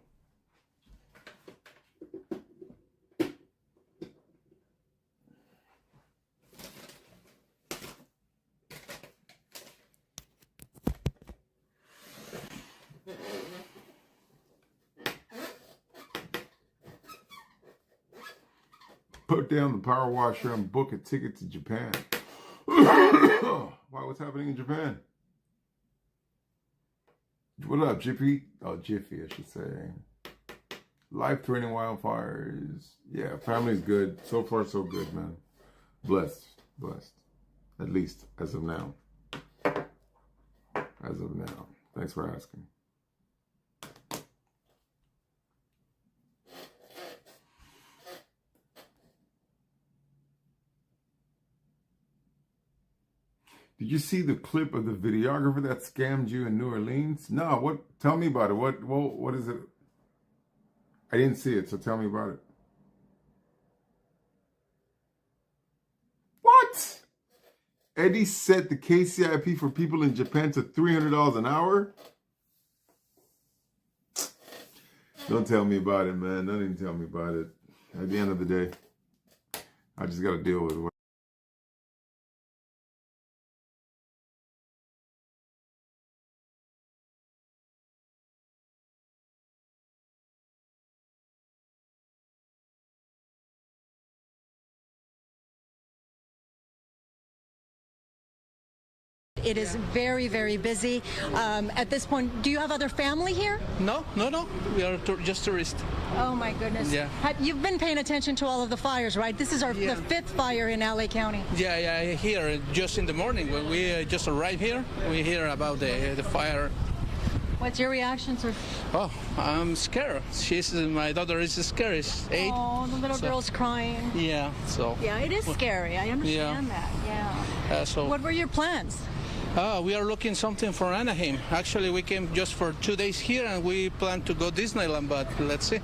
Put down the power washer and book a ticket to Japan. Why? What's happening in Japan? What up, Jiffy? Oh, Jiffy, I should say. Life-threatening wildfires. Yeah, family's good. So far, so good, man. Blessed. Blessed. At least, as of now. As of now. Thanks for asking. Did you see the clip of the videographer that scammed you in New Orleans? No, what? Tell me about it. What is it? I didn't see it, so tell me about it. What? Eddie set the KCIP for people in Japan to $300 an hour? Don't tell me about it, man. Don't even tell me about it. At the end of the day, I just got to deal with it. It is very, very busy. At this point, do you have other family here? No. We are just tourists. Oh my goodness. Yeah. You've been paying attention to all of the fires, right? This is the fifth fire in LA County. Yeah. Here, just in the morning when we just arrived here, we hear about the fire. What's your reaction, sir? Oh, I'm scared. My daughter is scared. She's 8. Oh, the little girl's crying. Yeah. So. Yeah, it is scary. I understand that. Yeah. What were your plans? We are looking something for Anaheim. Actually, we came just for 2 days here, and we plan to go Disneyland, but let's see.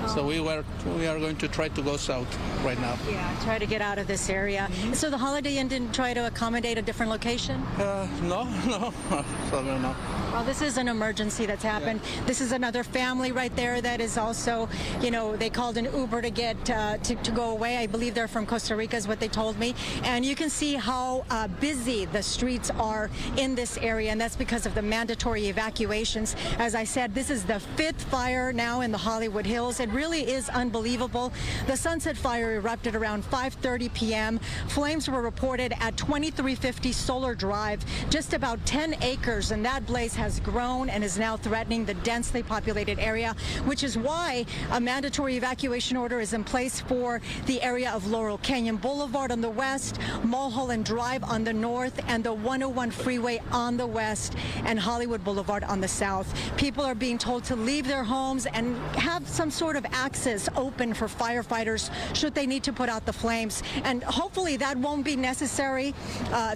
So we are going to try to go south right now. Yeah, try to get out of this area. So the Holiday Inn didn't try to accommodate a different location? No. No. Well, this is an emergency that's happened. Yeah. This is another family right there that is also, they called an Uber to get to go away. I believe they're from Costa Rica is what they told me. And you can see how busy the streets are in this area, and that's because of the mandatory evacuations. As I said, this is the 5th fire now in the Hollywood Hills. It really is unbelievable. The Sunset Fire erupted around 5:30 p.m. Flames were reported at 2350 Solar Drive, just about 10 acres, and that blaze has grown and is now threatening the densely populated area, which is why a mandatory evacuation order is in place for the area of Laurel Canyon Boulevard on the west, Mulholland Drive on the north, and the 101 freeway on the west, and Hollywood Boulevard on the south. People are being told to leave their homes and have some sort of access open for firefighters should they need to put out the flames, and hopefully that won't be necessary.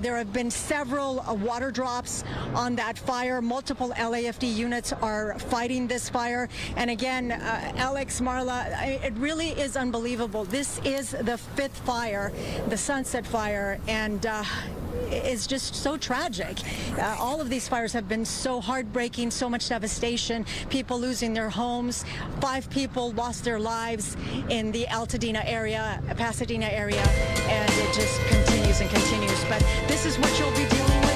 There have been several water drops on that fire. Multiple LAFD units are fighting this fire, and again, Alex, Marla, it really is unbelievable. This is the 5th fire, the Sunset Fire, and it's just so tragic. All of these fires have been so heartbreaking, so much devastation, people losing their homes. 5 people lost their lives in the Altadena area, Pasadena area, and it just continues and continues. But this is what you'll be dealing with.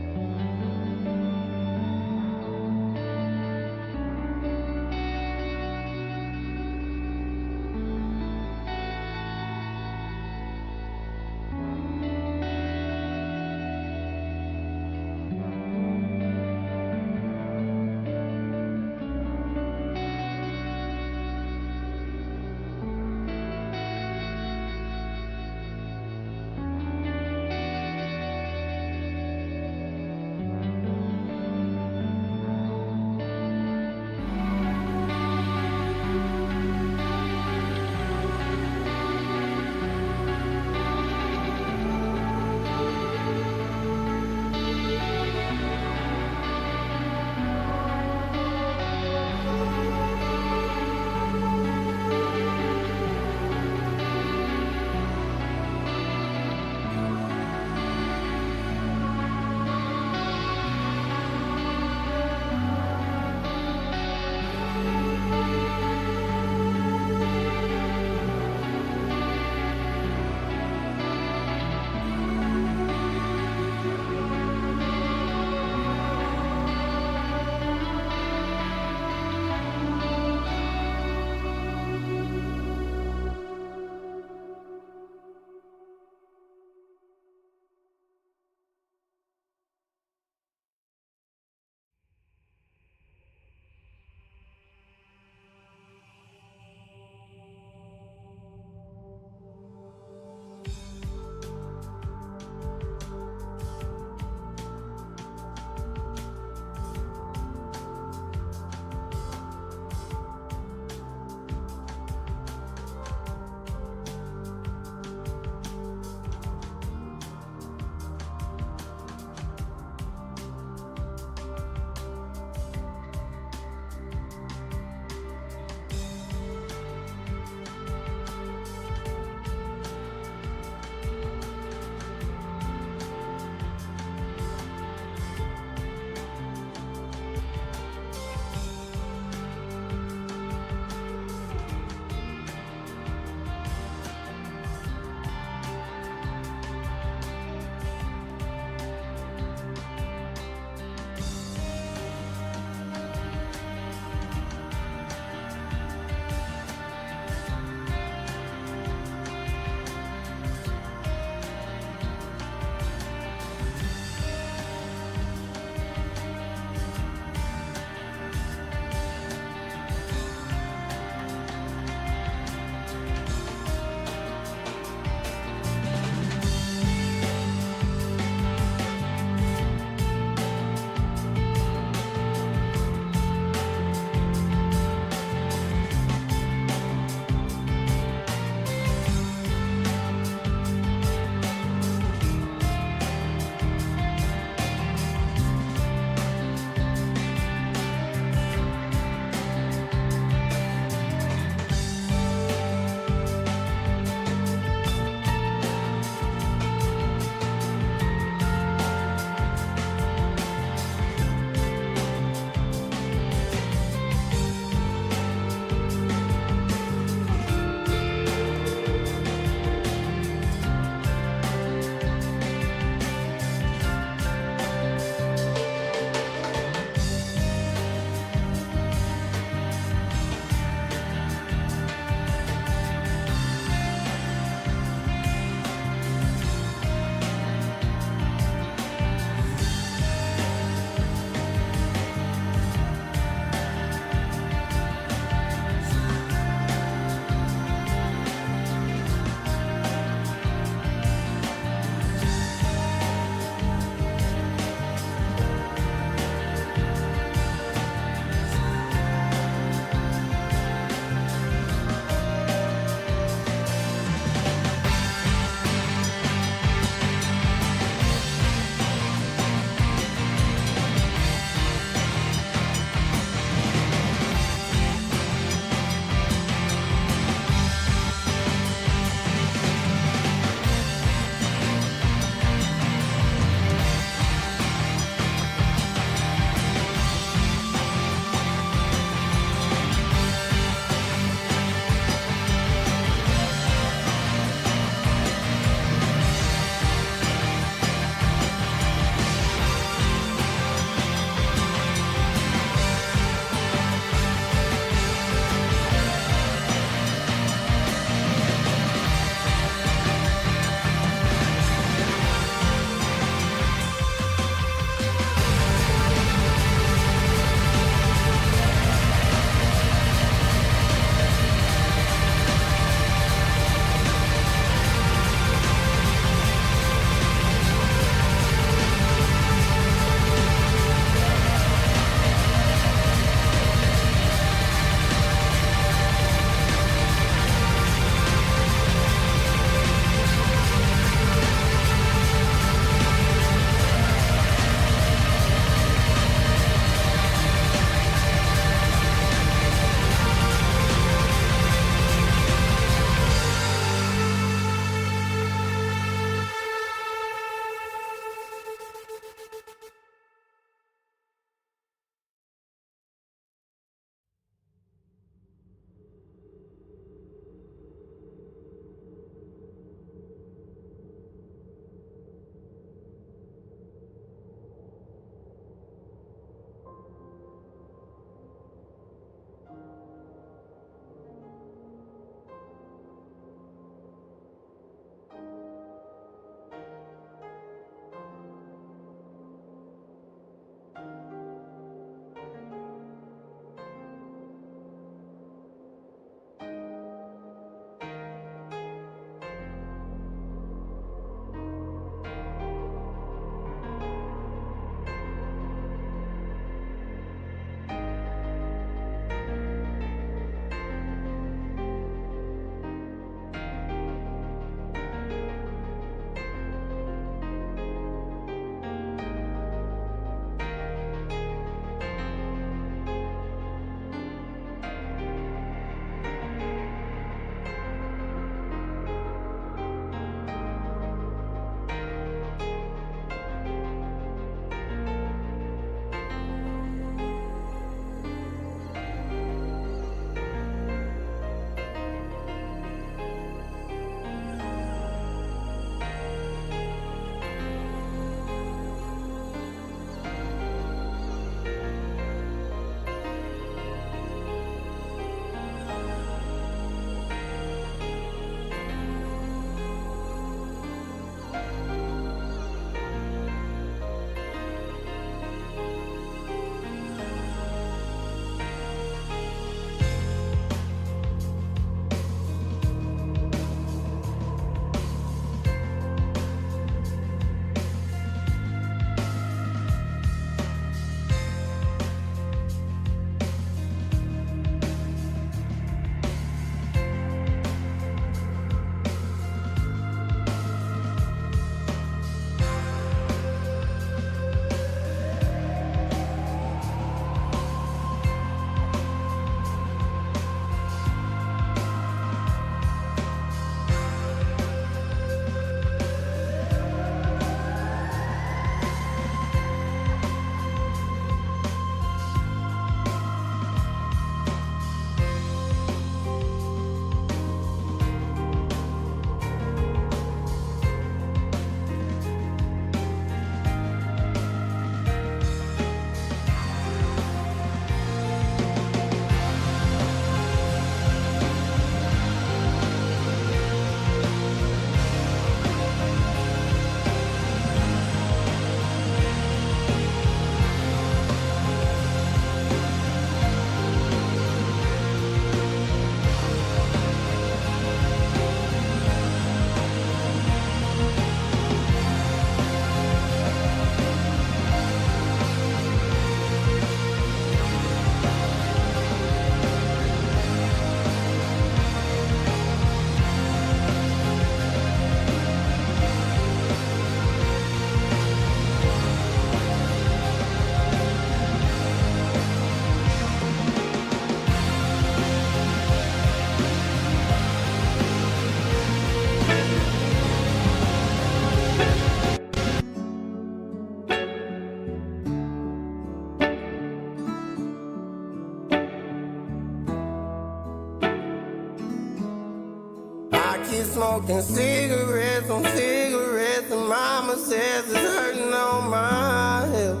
keep smoking cigarettes on cigarettes, and mama says it's hurting on my health.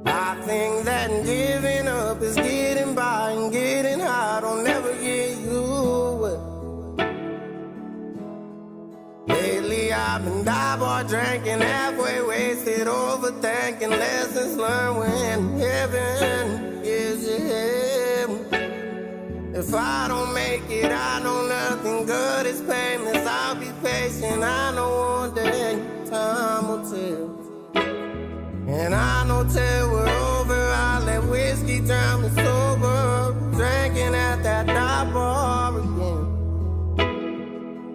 I think that giving up is getting by and getting high. Don't never get you well. Lately I've been die-bar drinking, halfway wasted, overthinking, lessons learned when heaven is your heaven. If I don't make it, I know nothing good is painless. I'll be patient, I know one day time will tell. And I know till we're over, I'll let whiskey drown me sober. Drinking at that dive bar again.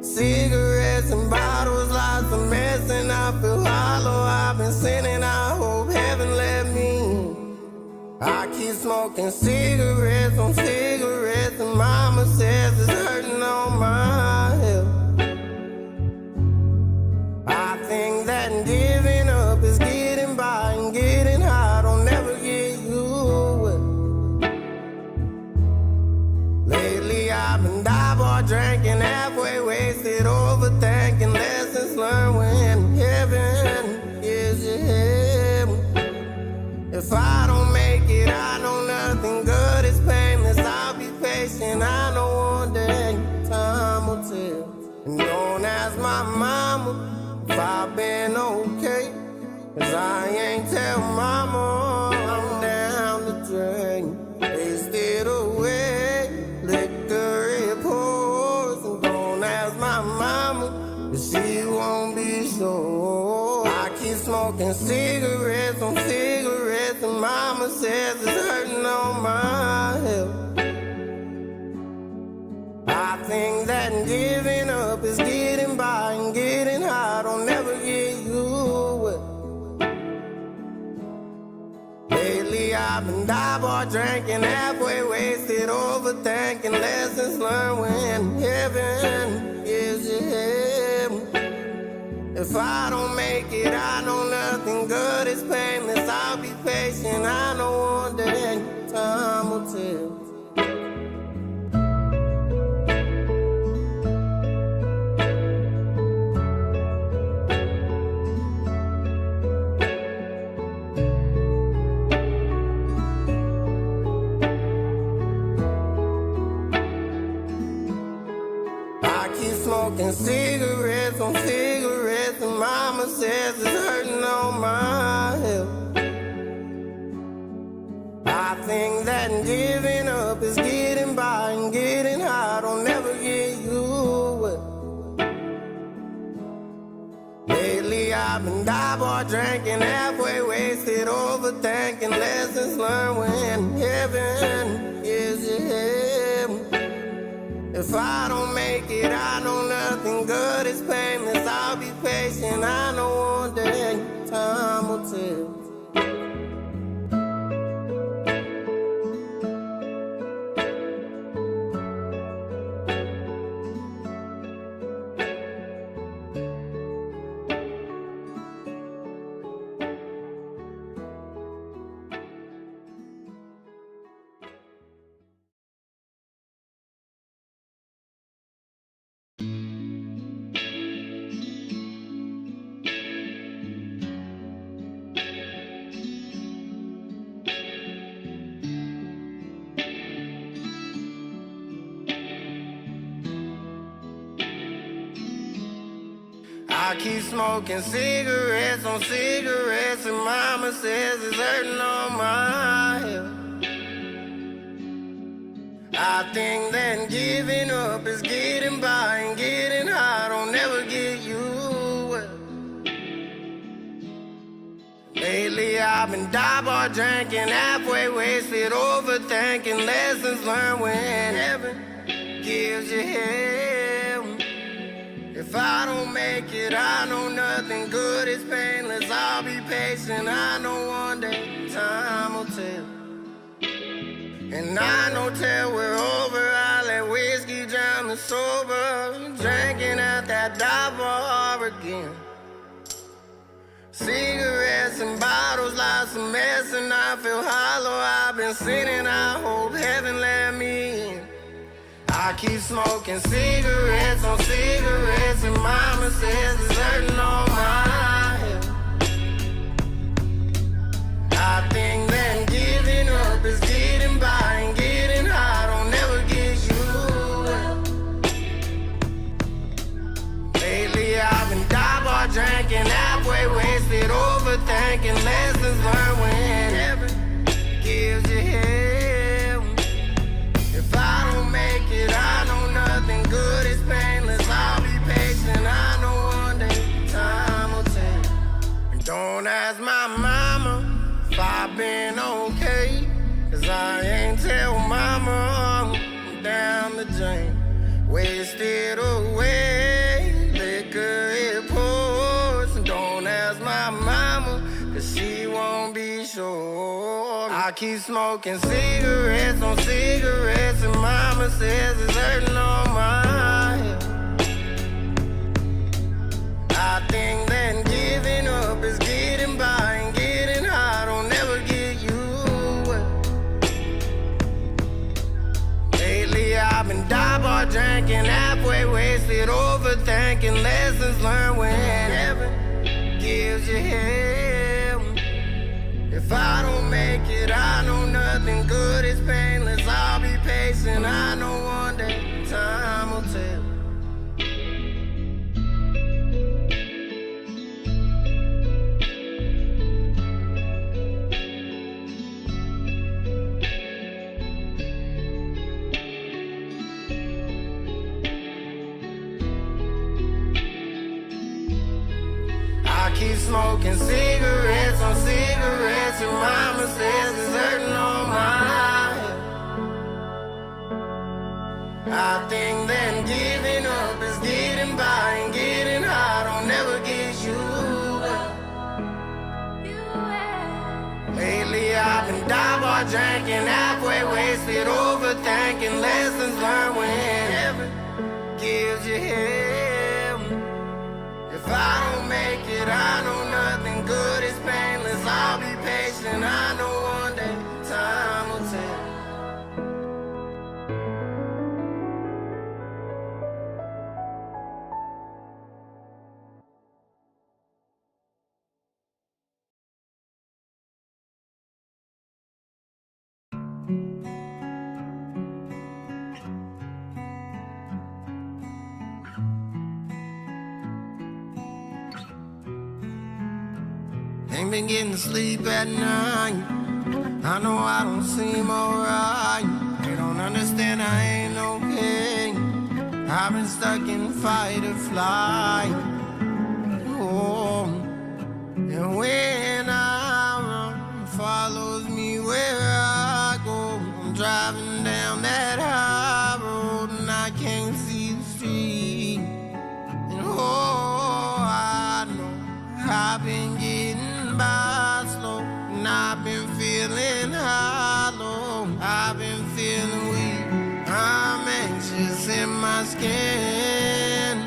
Cigarettes and bottles, lots of mess, and I feel hollow. I've been sinning, I hope heaven let me in. I keep smoking cigarettes on cigarettes, and mama says it's hurting on my health. I think that giving up is getting by and getting high. Don't never get you well. Lately I've been die-bar drinking, halfway wasted, overthinking, lessons learned when heaven is your heaven. If I don't make it, I know nothing good is painless. I'll be patient, I know one day time will tell. And don't ask my mama if I've been okay, 'cause I ain't tell mama I'm down the drain. Wasted away, liquor it pours. And don't ask my mama, 'cause she won't be sure. I keep smoking cigarettes on cigarettes, and mama says it's hurting on my health. I think that giving up is getting by and getting high. Don't never get you well. Lately I've been die-bar drinking, halfway wasted, overthinking, lessons learned when heaven is your heaven. If I don't make it, I know nothing good is painless. I'll be patient, I know one day time will tell. Smoking cigarettes on cigarettes, and mama says it's hurting on my health. I think that giving up is getting by and getting high. Don't never get you well. Lately I've been die-bar drinking, halfway wasted, overthinking, lessons learned when heaven is your heaven. If I don't make it, I know nothing good is painless. I'll be patient, I know one day time will tell. I keep smoking cigarettes on cigarettes, and mama says it's hurting on my health. I think that giving up is getting by and getting high. Don't never get you well. Lately I've been die-bar drinking, halfway wasted, overthinking, lessons learned when heaven gives you heaven. If I don't make it, I know nothing good is painless. I'll be patient, I know one day time will tell. And I know till we're over, I'll let whiskey drown me sober. Drinking at that dive bar again. Cigarettes and bottles, lots of mess, and I feel hollow. I've been sinning, I hope heaven let me in. I I keep smoking cigarettes on cigarettes, and mama says it's hurting on my head. I think that giving up is getting by, and getting high don't never get you well. Lately I've been die bar drinking, halfway wasted, overthinking, lessons learned when heaven gives you hell. If I don't make it, I know nothing good is painless. I'll be patient, I know one day time will tell. And don't ask my mama if I've been okay, 'cause I ain't tell mama I'm down the drain. Wasted away, liquor it pours. And don't ask my mama, 'cause she won't be sure. I keep smoking cigarettes on cigarettes, and mama says it's hurting on my head. I think that giving up is getting by, and getting high don't never get you well. Lately I've been die bar drinking, halfway wasted, overthinking, lessons learned when heaven gives you hell. If I don't make it, I know nothing good is painless. I'll be patient, I know one day time will tell. I keep smoking cigarettes on cigarettes, and mama says it's hurting on my head. I think that giving up is getting by, and getting high don't never get you well. Lately I've been die bar drinking, halfway wasted, overthinking, lessons learned when heaven gives you hell. If I don't make it, I know nothing good is painless. I'll be patient, I know one day time will tell. Ain't been getting sleep at night. I know I don't seem alright. They don't understand I ain't okay. I've been stuck in fight or flight. Oh, and when I run, it follows me where I go. I'm driving down that high road and I can't see the street. And oh, I know I've been getting by slow, and I've been feeling hollow. I've been feeling weak. I'm anxious in my skin.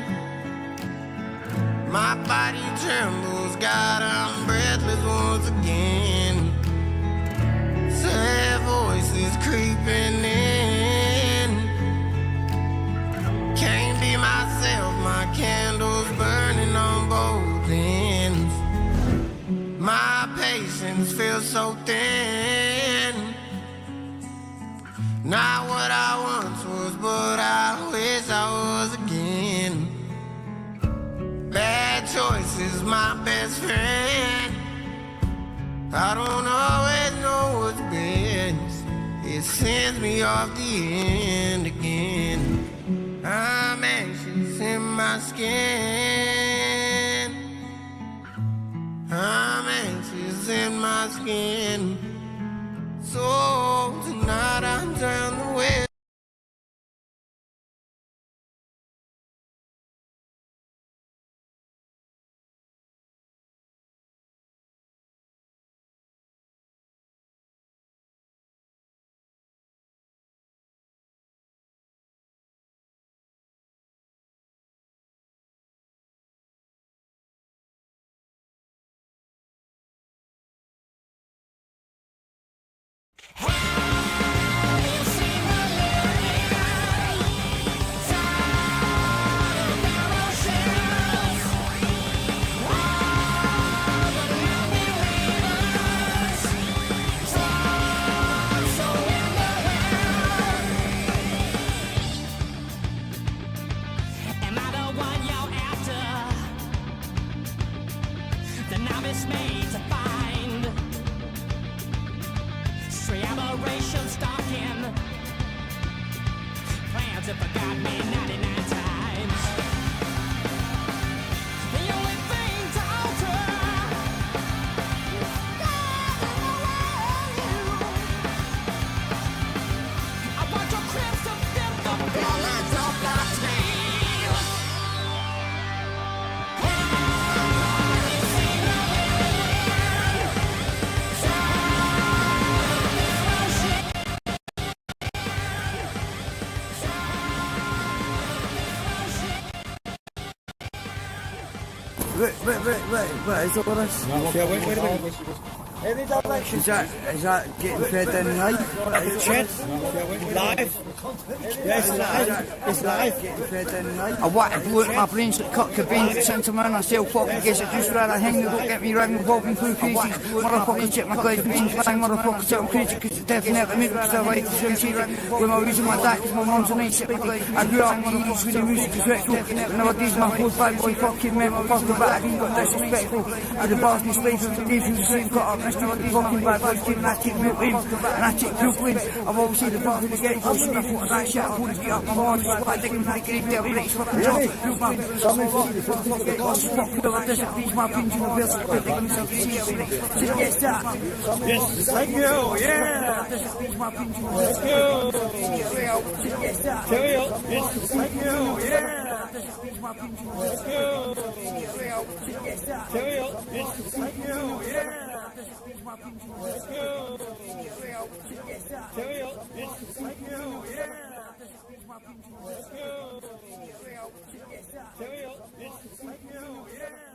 My body trembles, God, I'm breathless once again. Sad voices creeping in. Can't be myself, my candles burning on both ends. My patience feels so thin. Not what I once was, but I wish I was again. Bad choices, my best friend. I don't always know what's best. It sends me off the end again. I'm anxious in my skin. I'm anxious in my skin. So tonight I'm down the way. Hey, you see me? generation stalking. Plans have forgot me 99 times. The only thing to alter is standing around you. I want your crimson to feel the bullets of the team. Wait, is it with us? Yeah, wait a minute. Is that getting fed in live? Chet? Live? Yes, it's live. Getting fed in live? I want to blow up my brains like Kurt Cobain, Sentiment, I sell fucking guess it just rather hang, don't get me wrong, revolving through crazy. Motherfucker, check my guys, beans flying, motherfucker, check I'm crazy, cause it's definitely me, because I like to swim shady. With my reason my dad, cause my mom's a nice shit. I grew up in the East with the music is retro. Nowadays my whole bad boy fucking men, fucking but I didn't got disrespectful. I the bars me slaves with the days who the same cut up, Mr. Nowadays fucking bad boys keep and I take real wins, and I take proof wins. I've always said the bar from the get-go, so I thought that shit, I wanted to get up my horn, so I digging my grave there, British fucking job. Proof man, fuck whoever disagrees my opinion of this, but they can see it, so yes that. Yes, thank you, yeah. Let's go. Yes that. Carry on. Yes, thank you, yeah. Let's go. Carry on. Yes, thank you, yeah. Let's go. Carry on. Yes, thank you, yeah. Let's go. Carry on. Yes, thank you, yeah. Let's go. Carry on. Yes, thank you, yeah.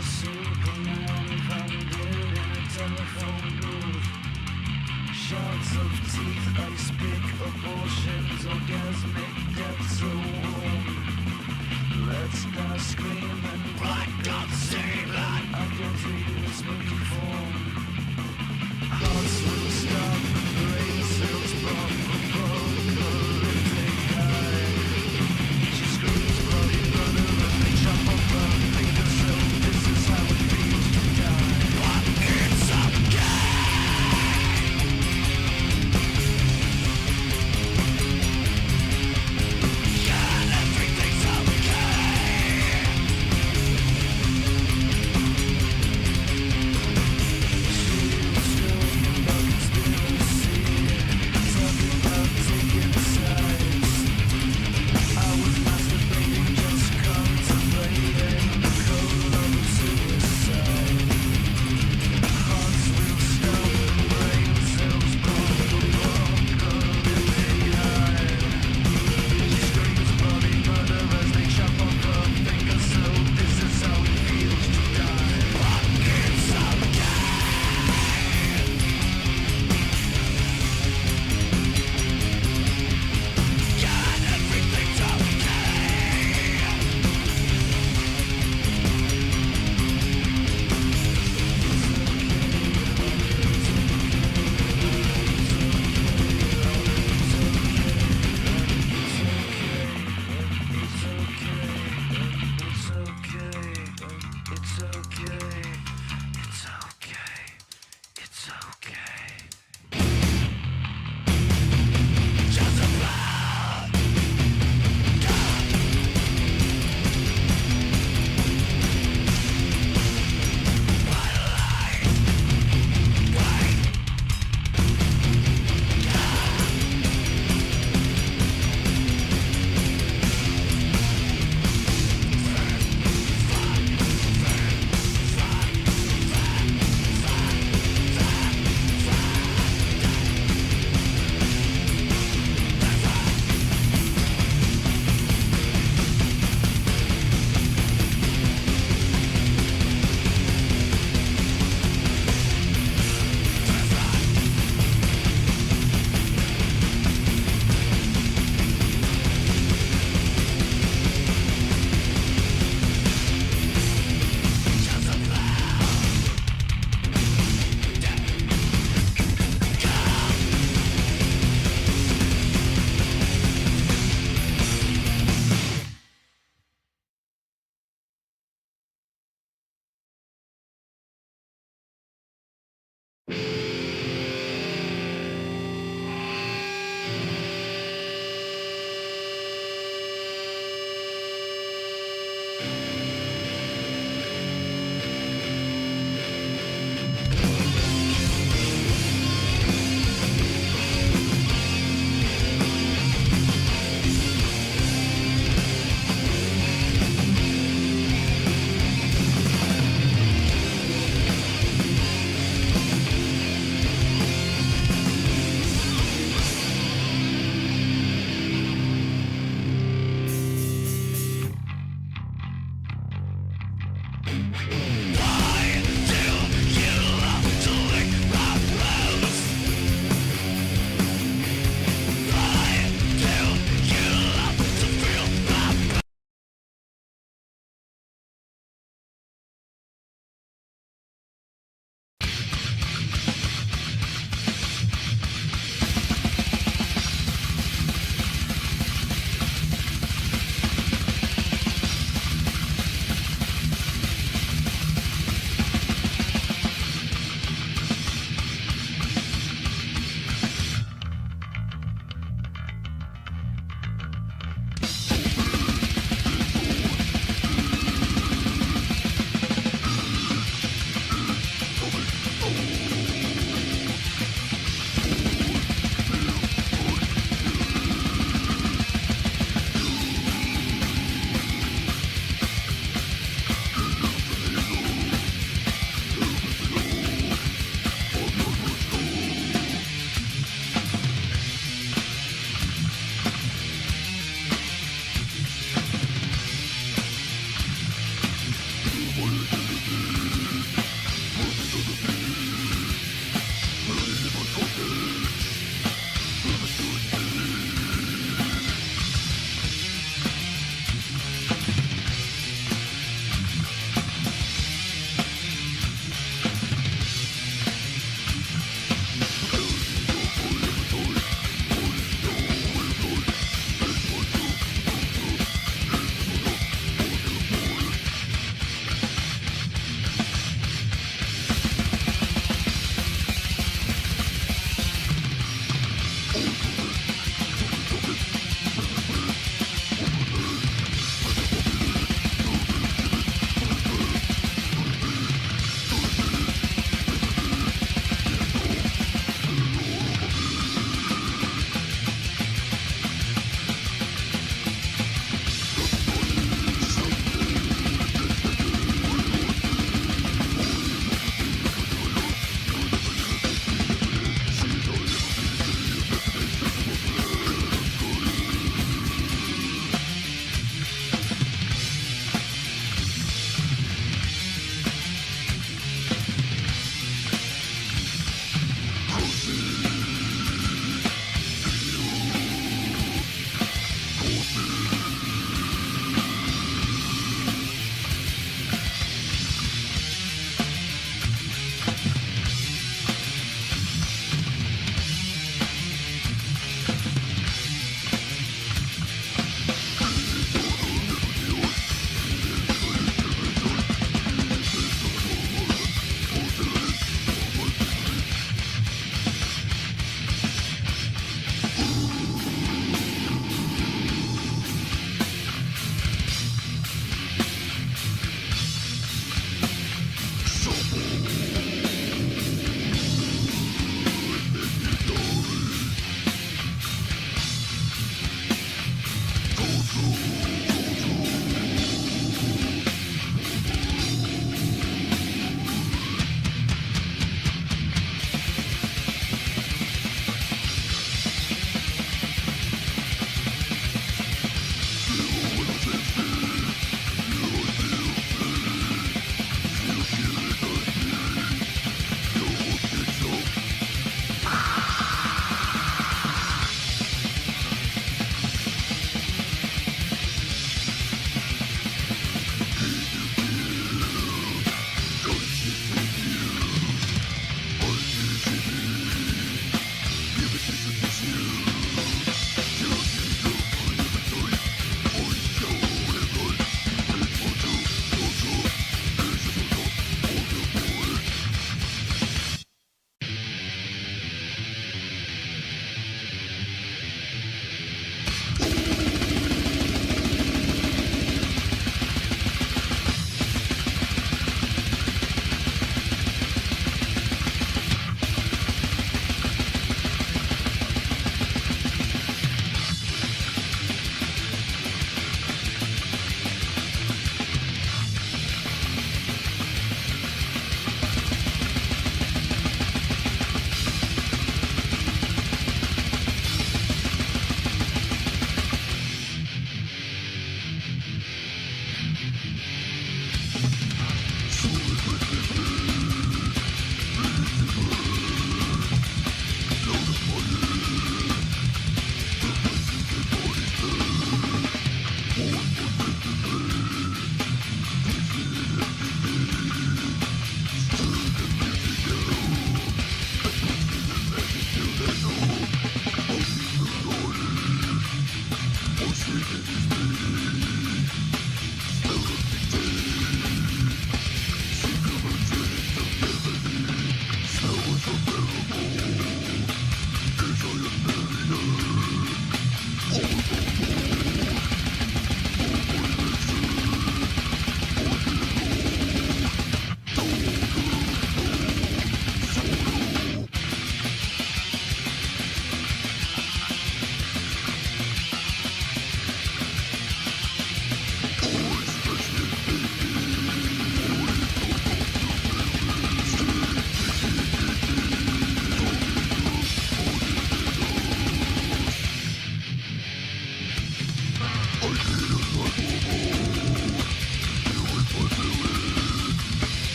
Superman founded in a telephone booth. Shards of teeth, ice pick abortions, orgasmic depths of womb. Let's not scream and black God save that. I can see the smoky form. Hearts will stop, brain cells pop, apocalyptic eye. She screams bloody brother and they chop off her herself. This is how it feels to die. But it's okay. Yeah, everything's okay.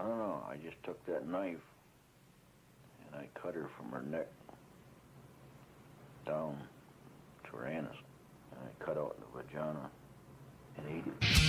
I don't know. I just took that knife and I cut her from her neck down to her anus. And I cut out the vagina and ate it.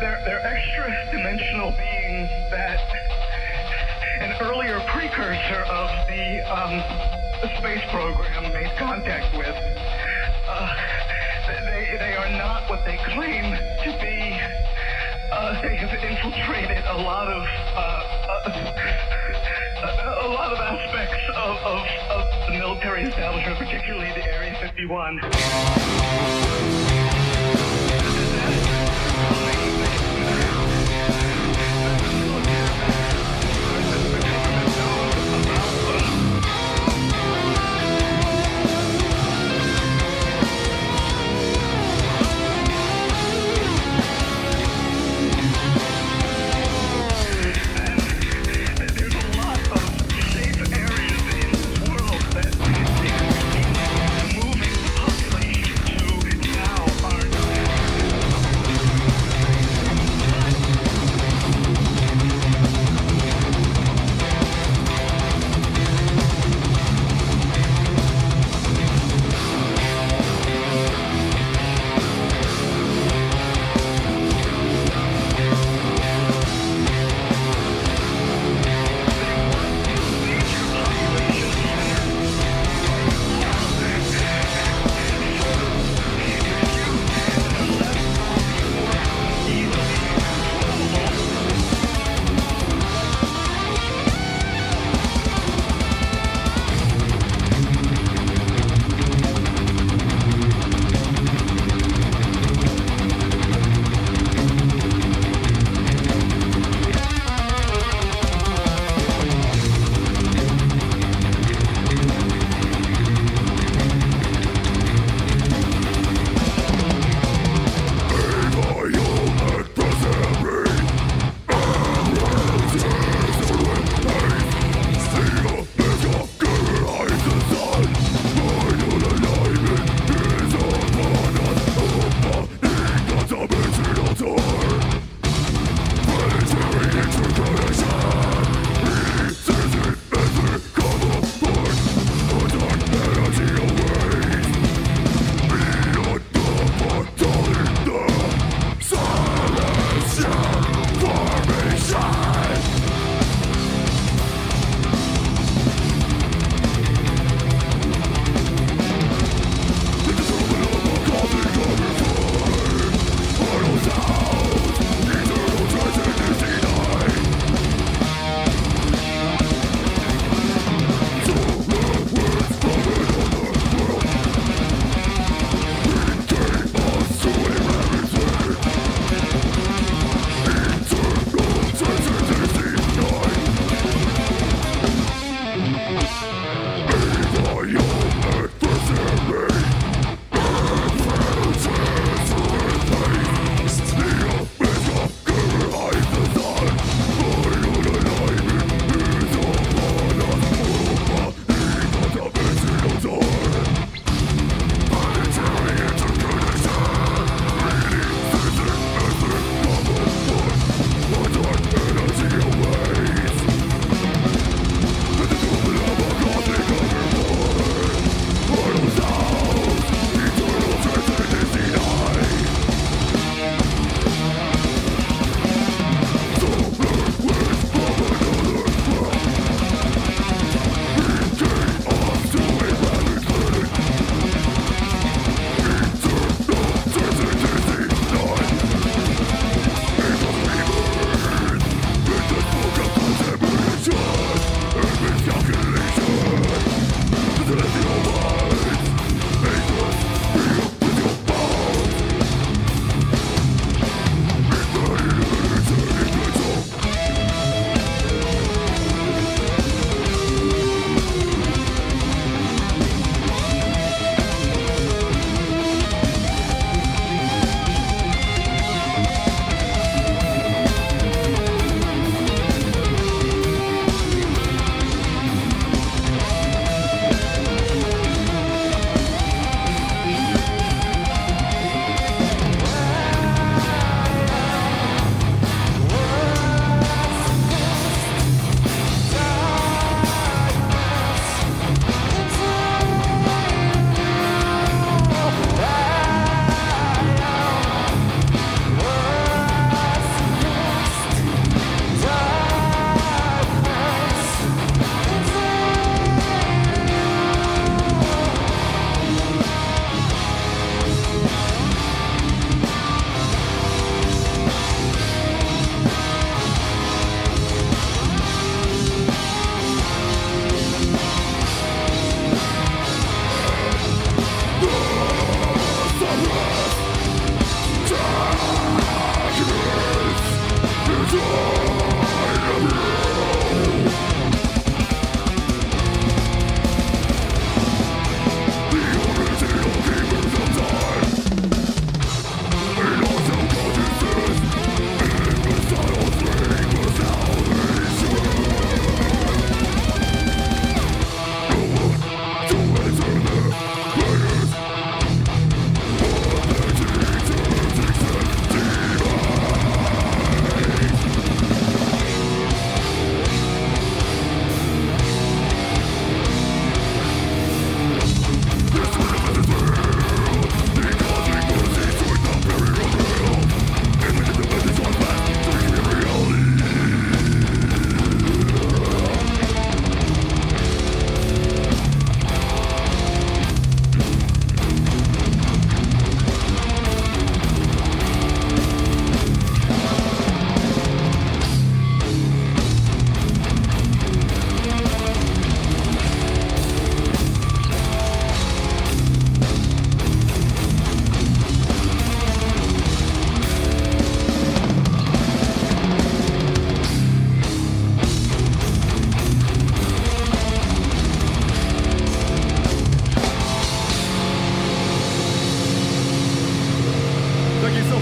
They're extra-dimensional beings that an earlier precursor of the space program made contact with. They are not what they claim to be. They have infiltrated a lot of aspects of the military establishment, particularly the Area 51.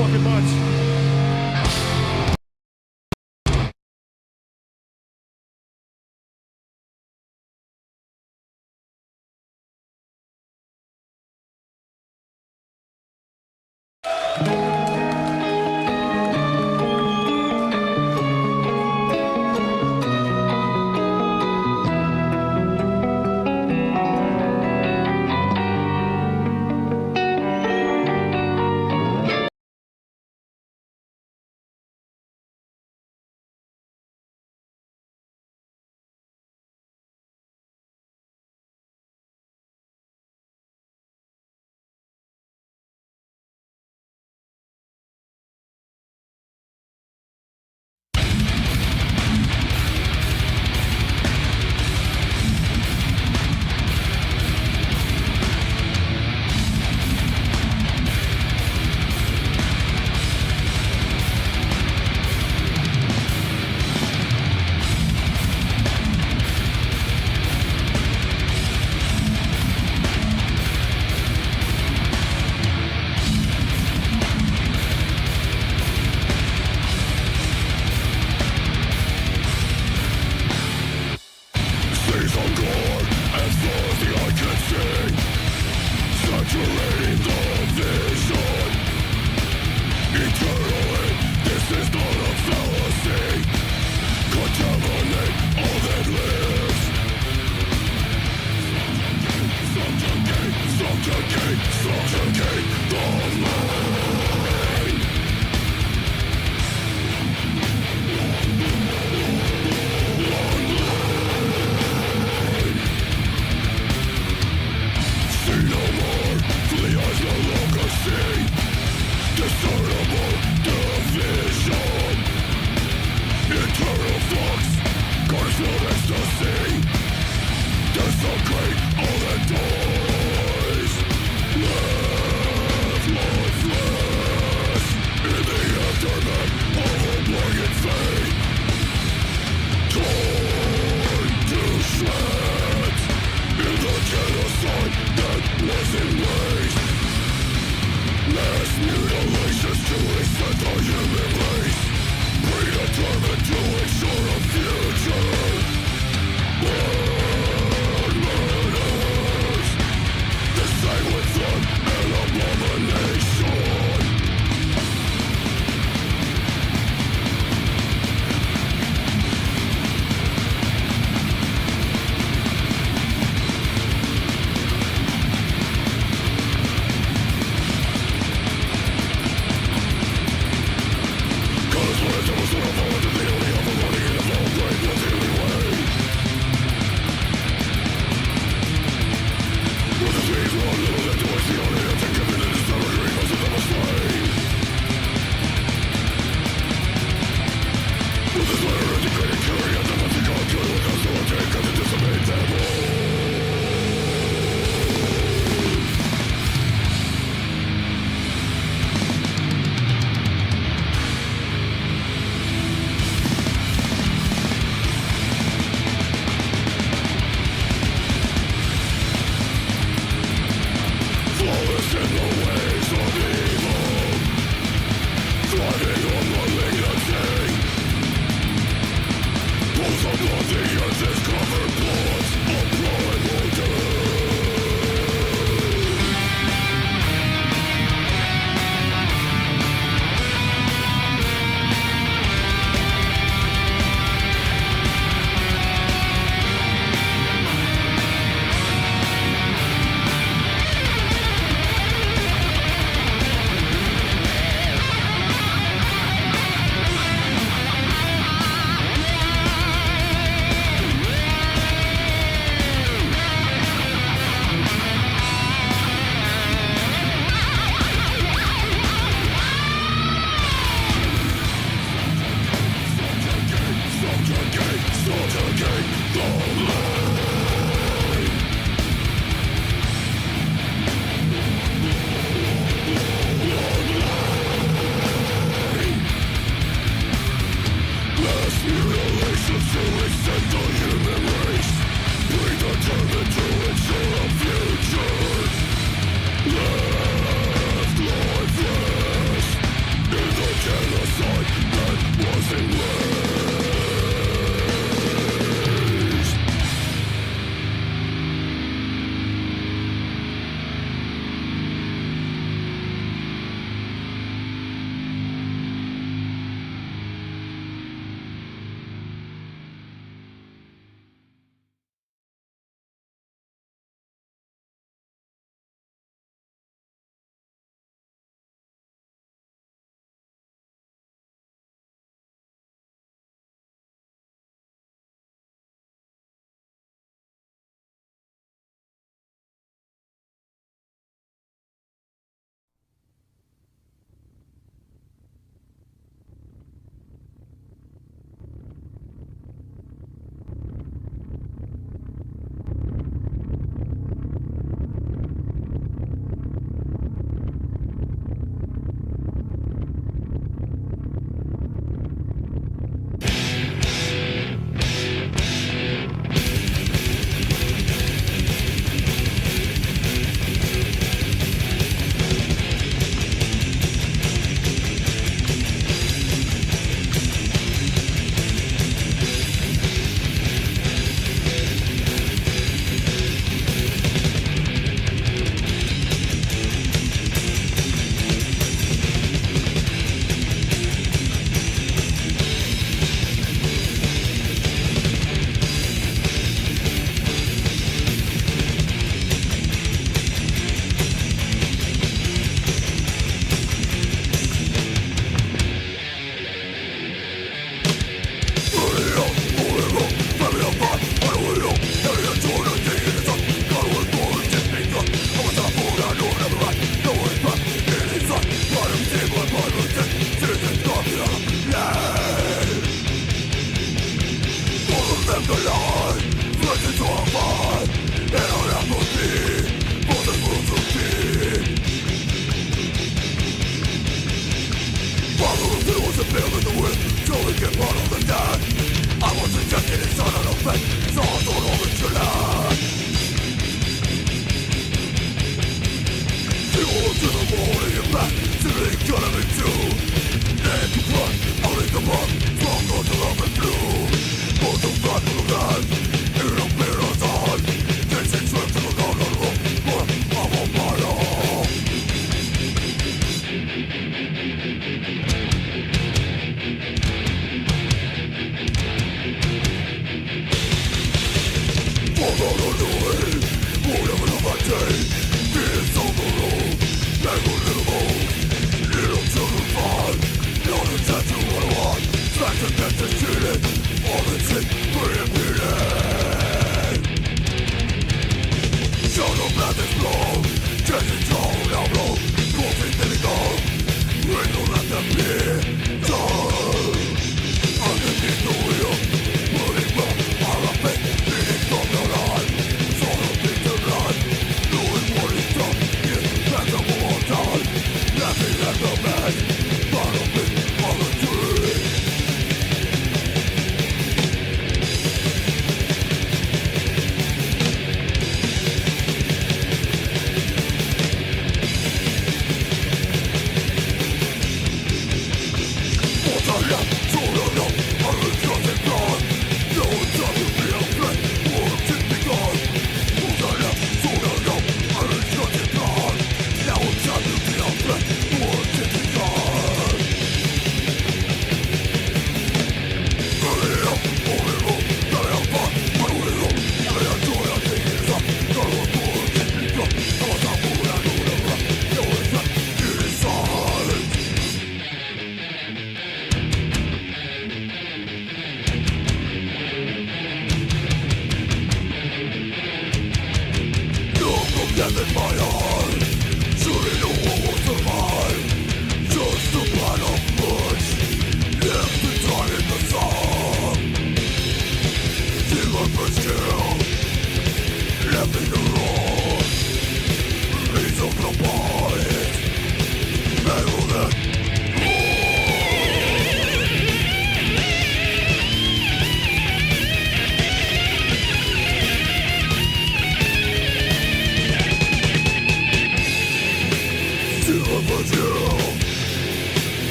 fucking much.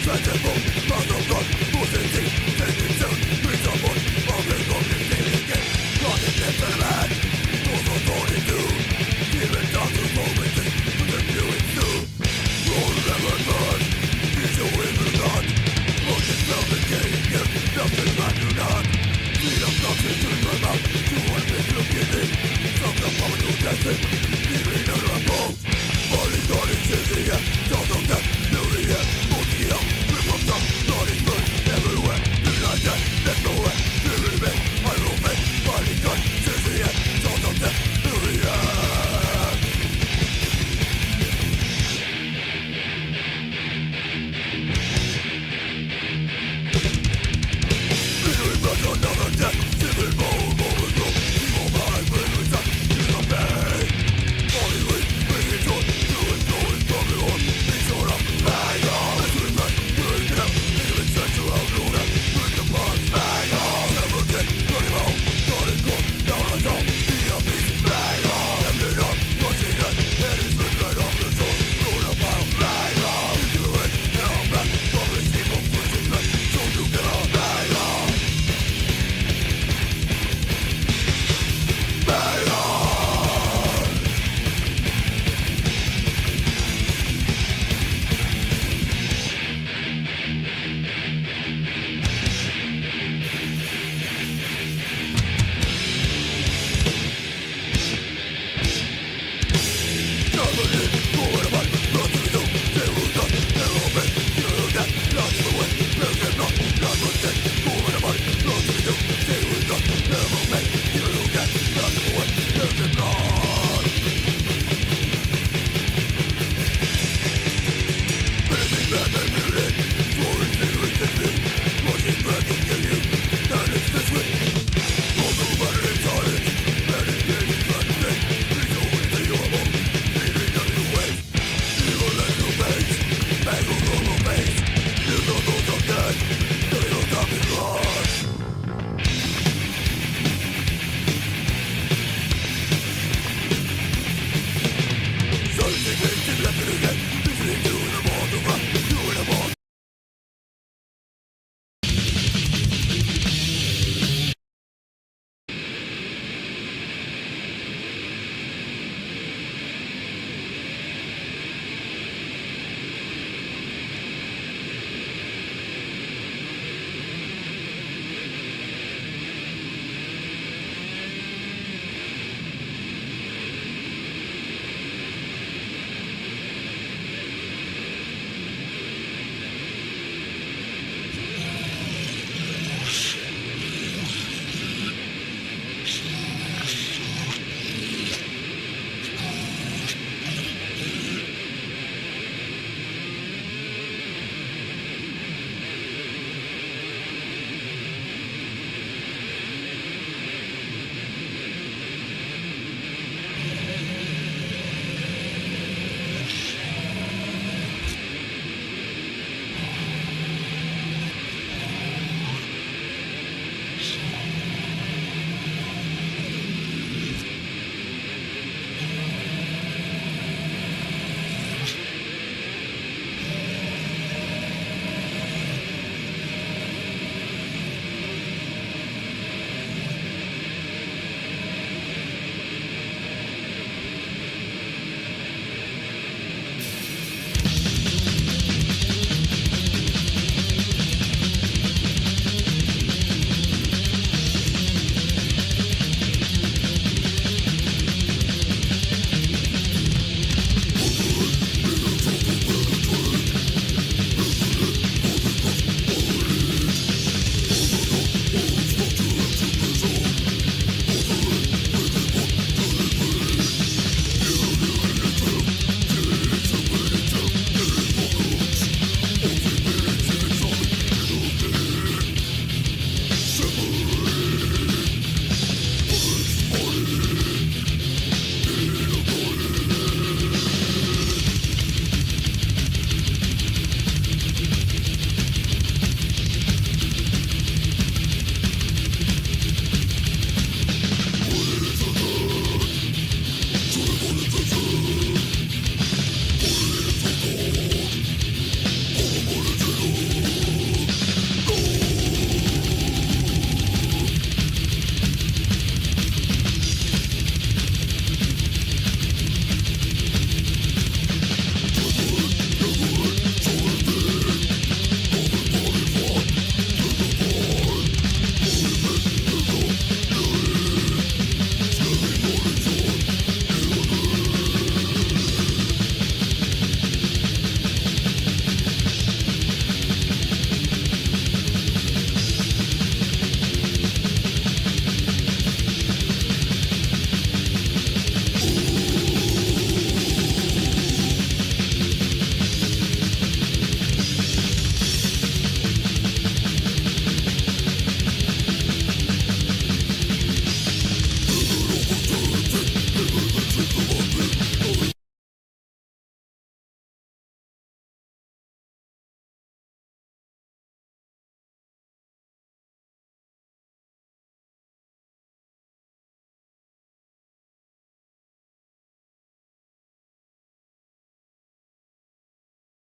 Try to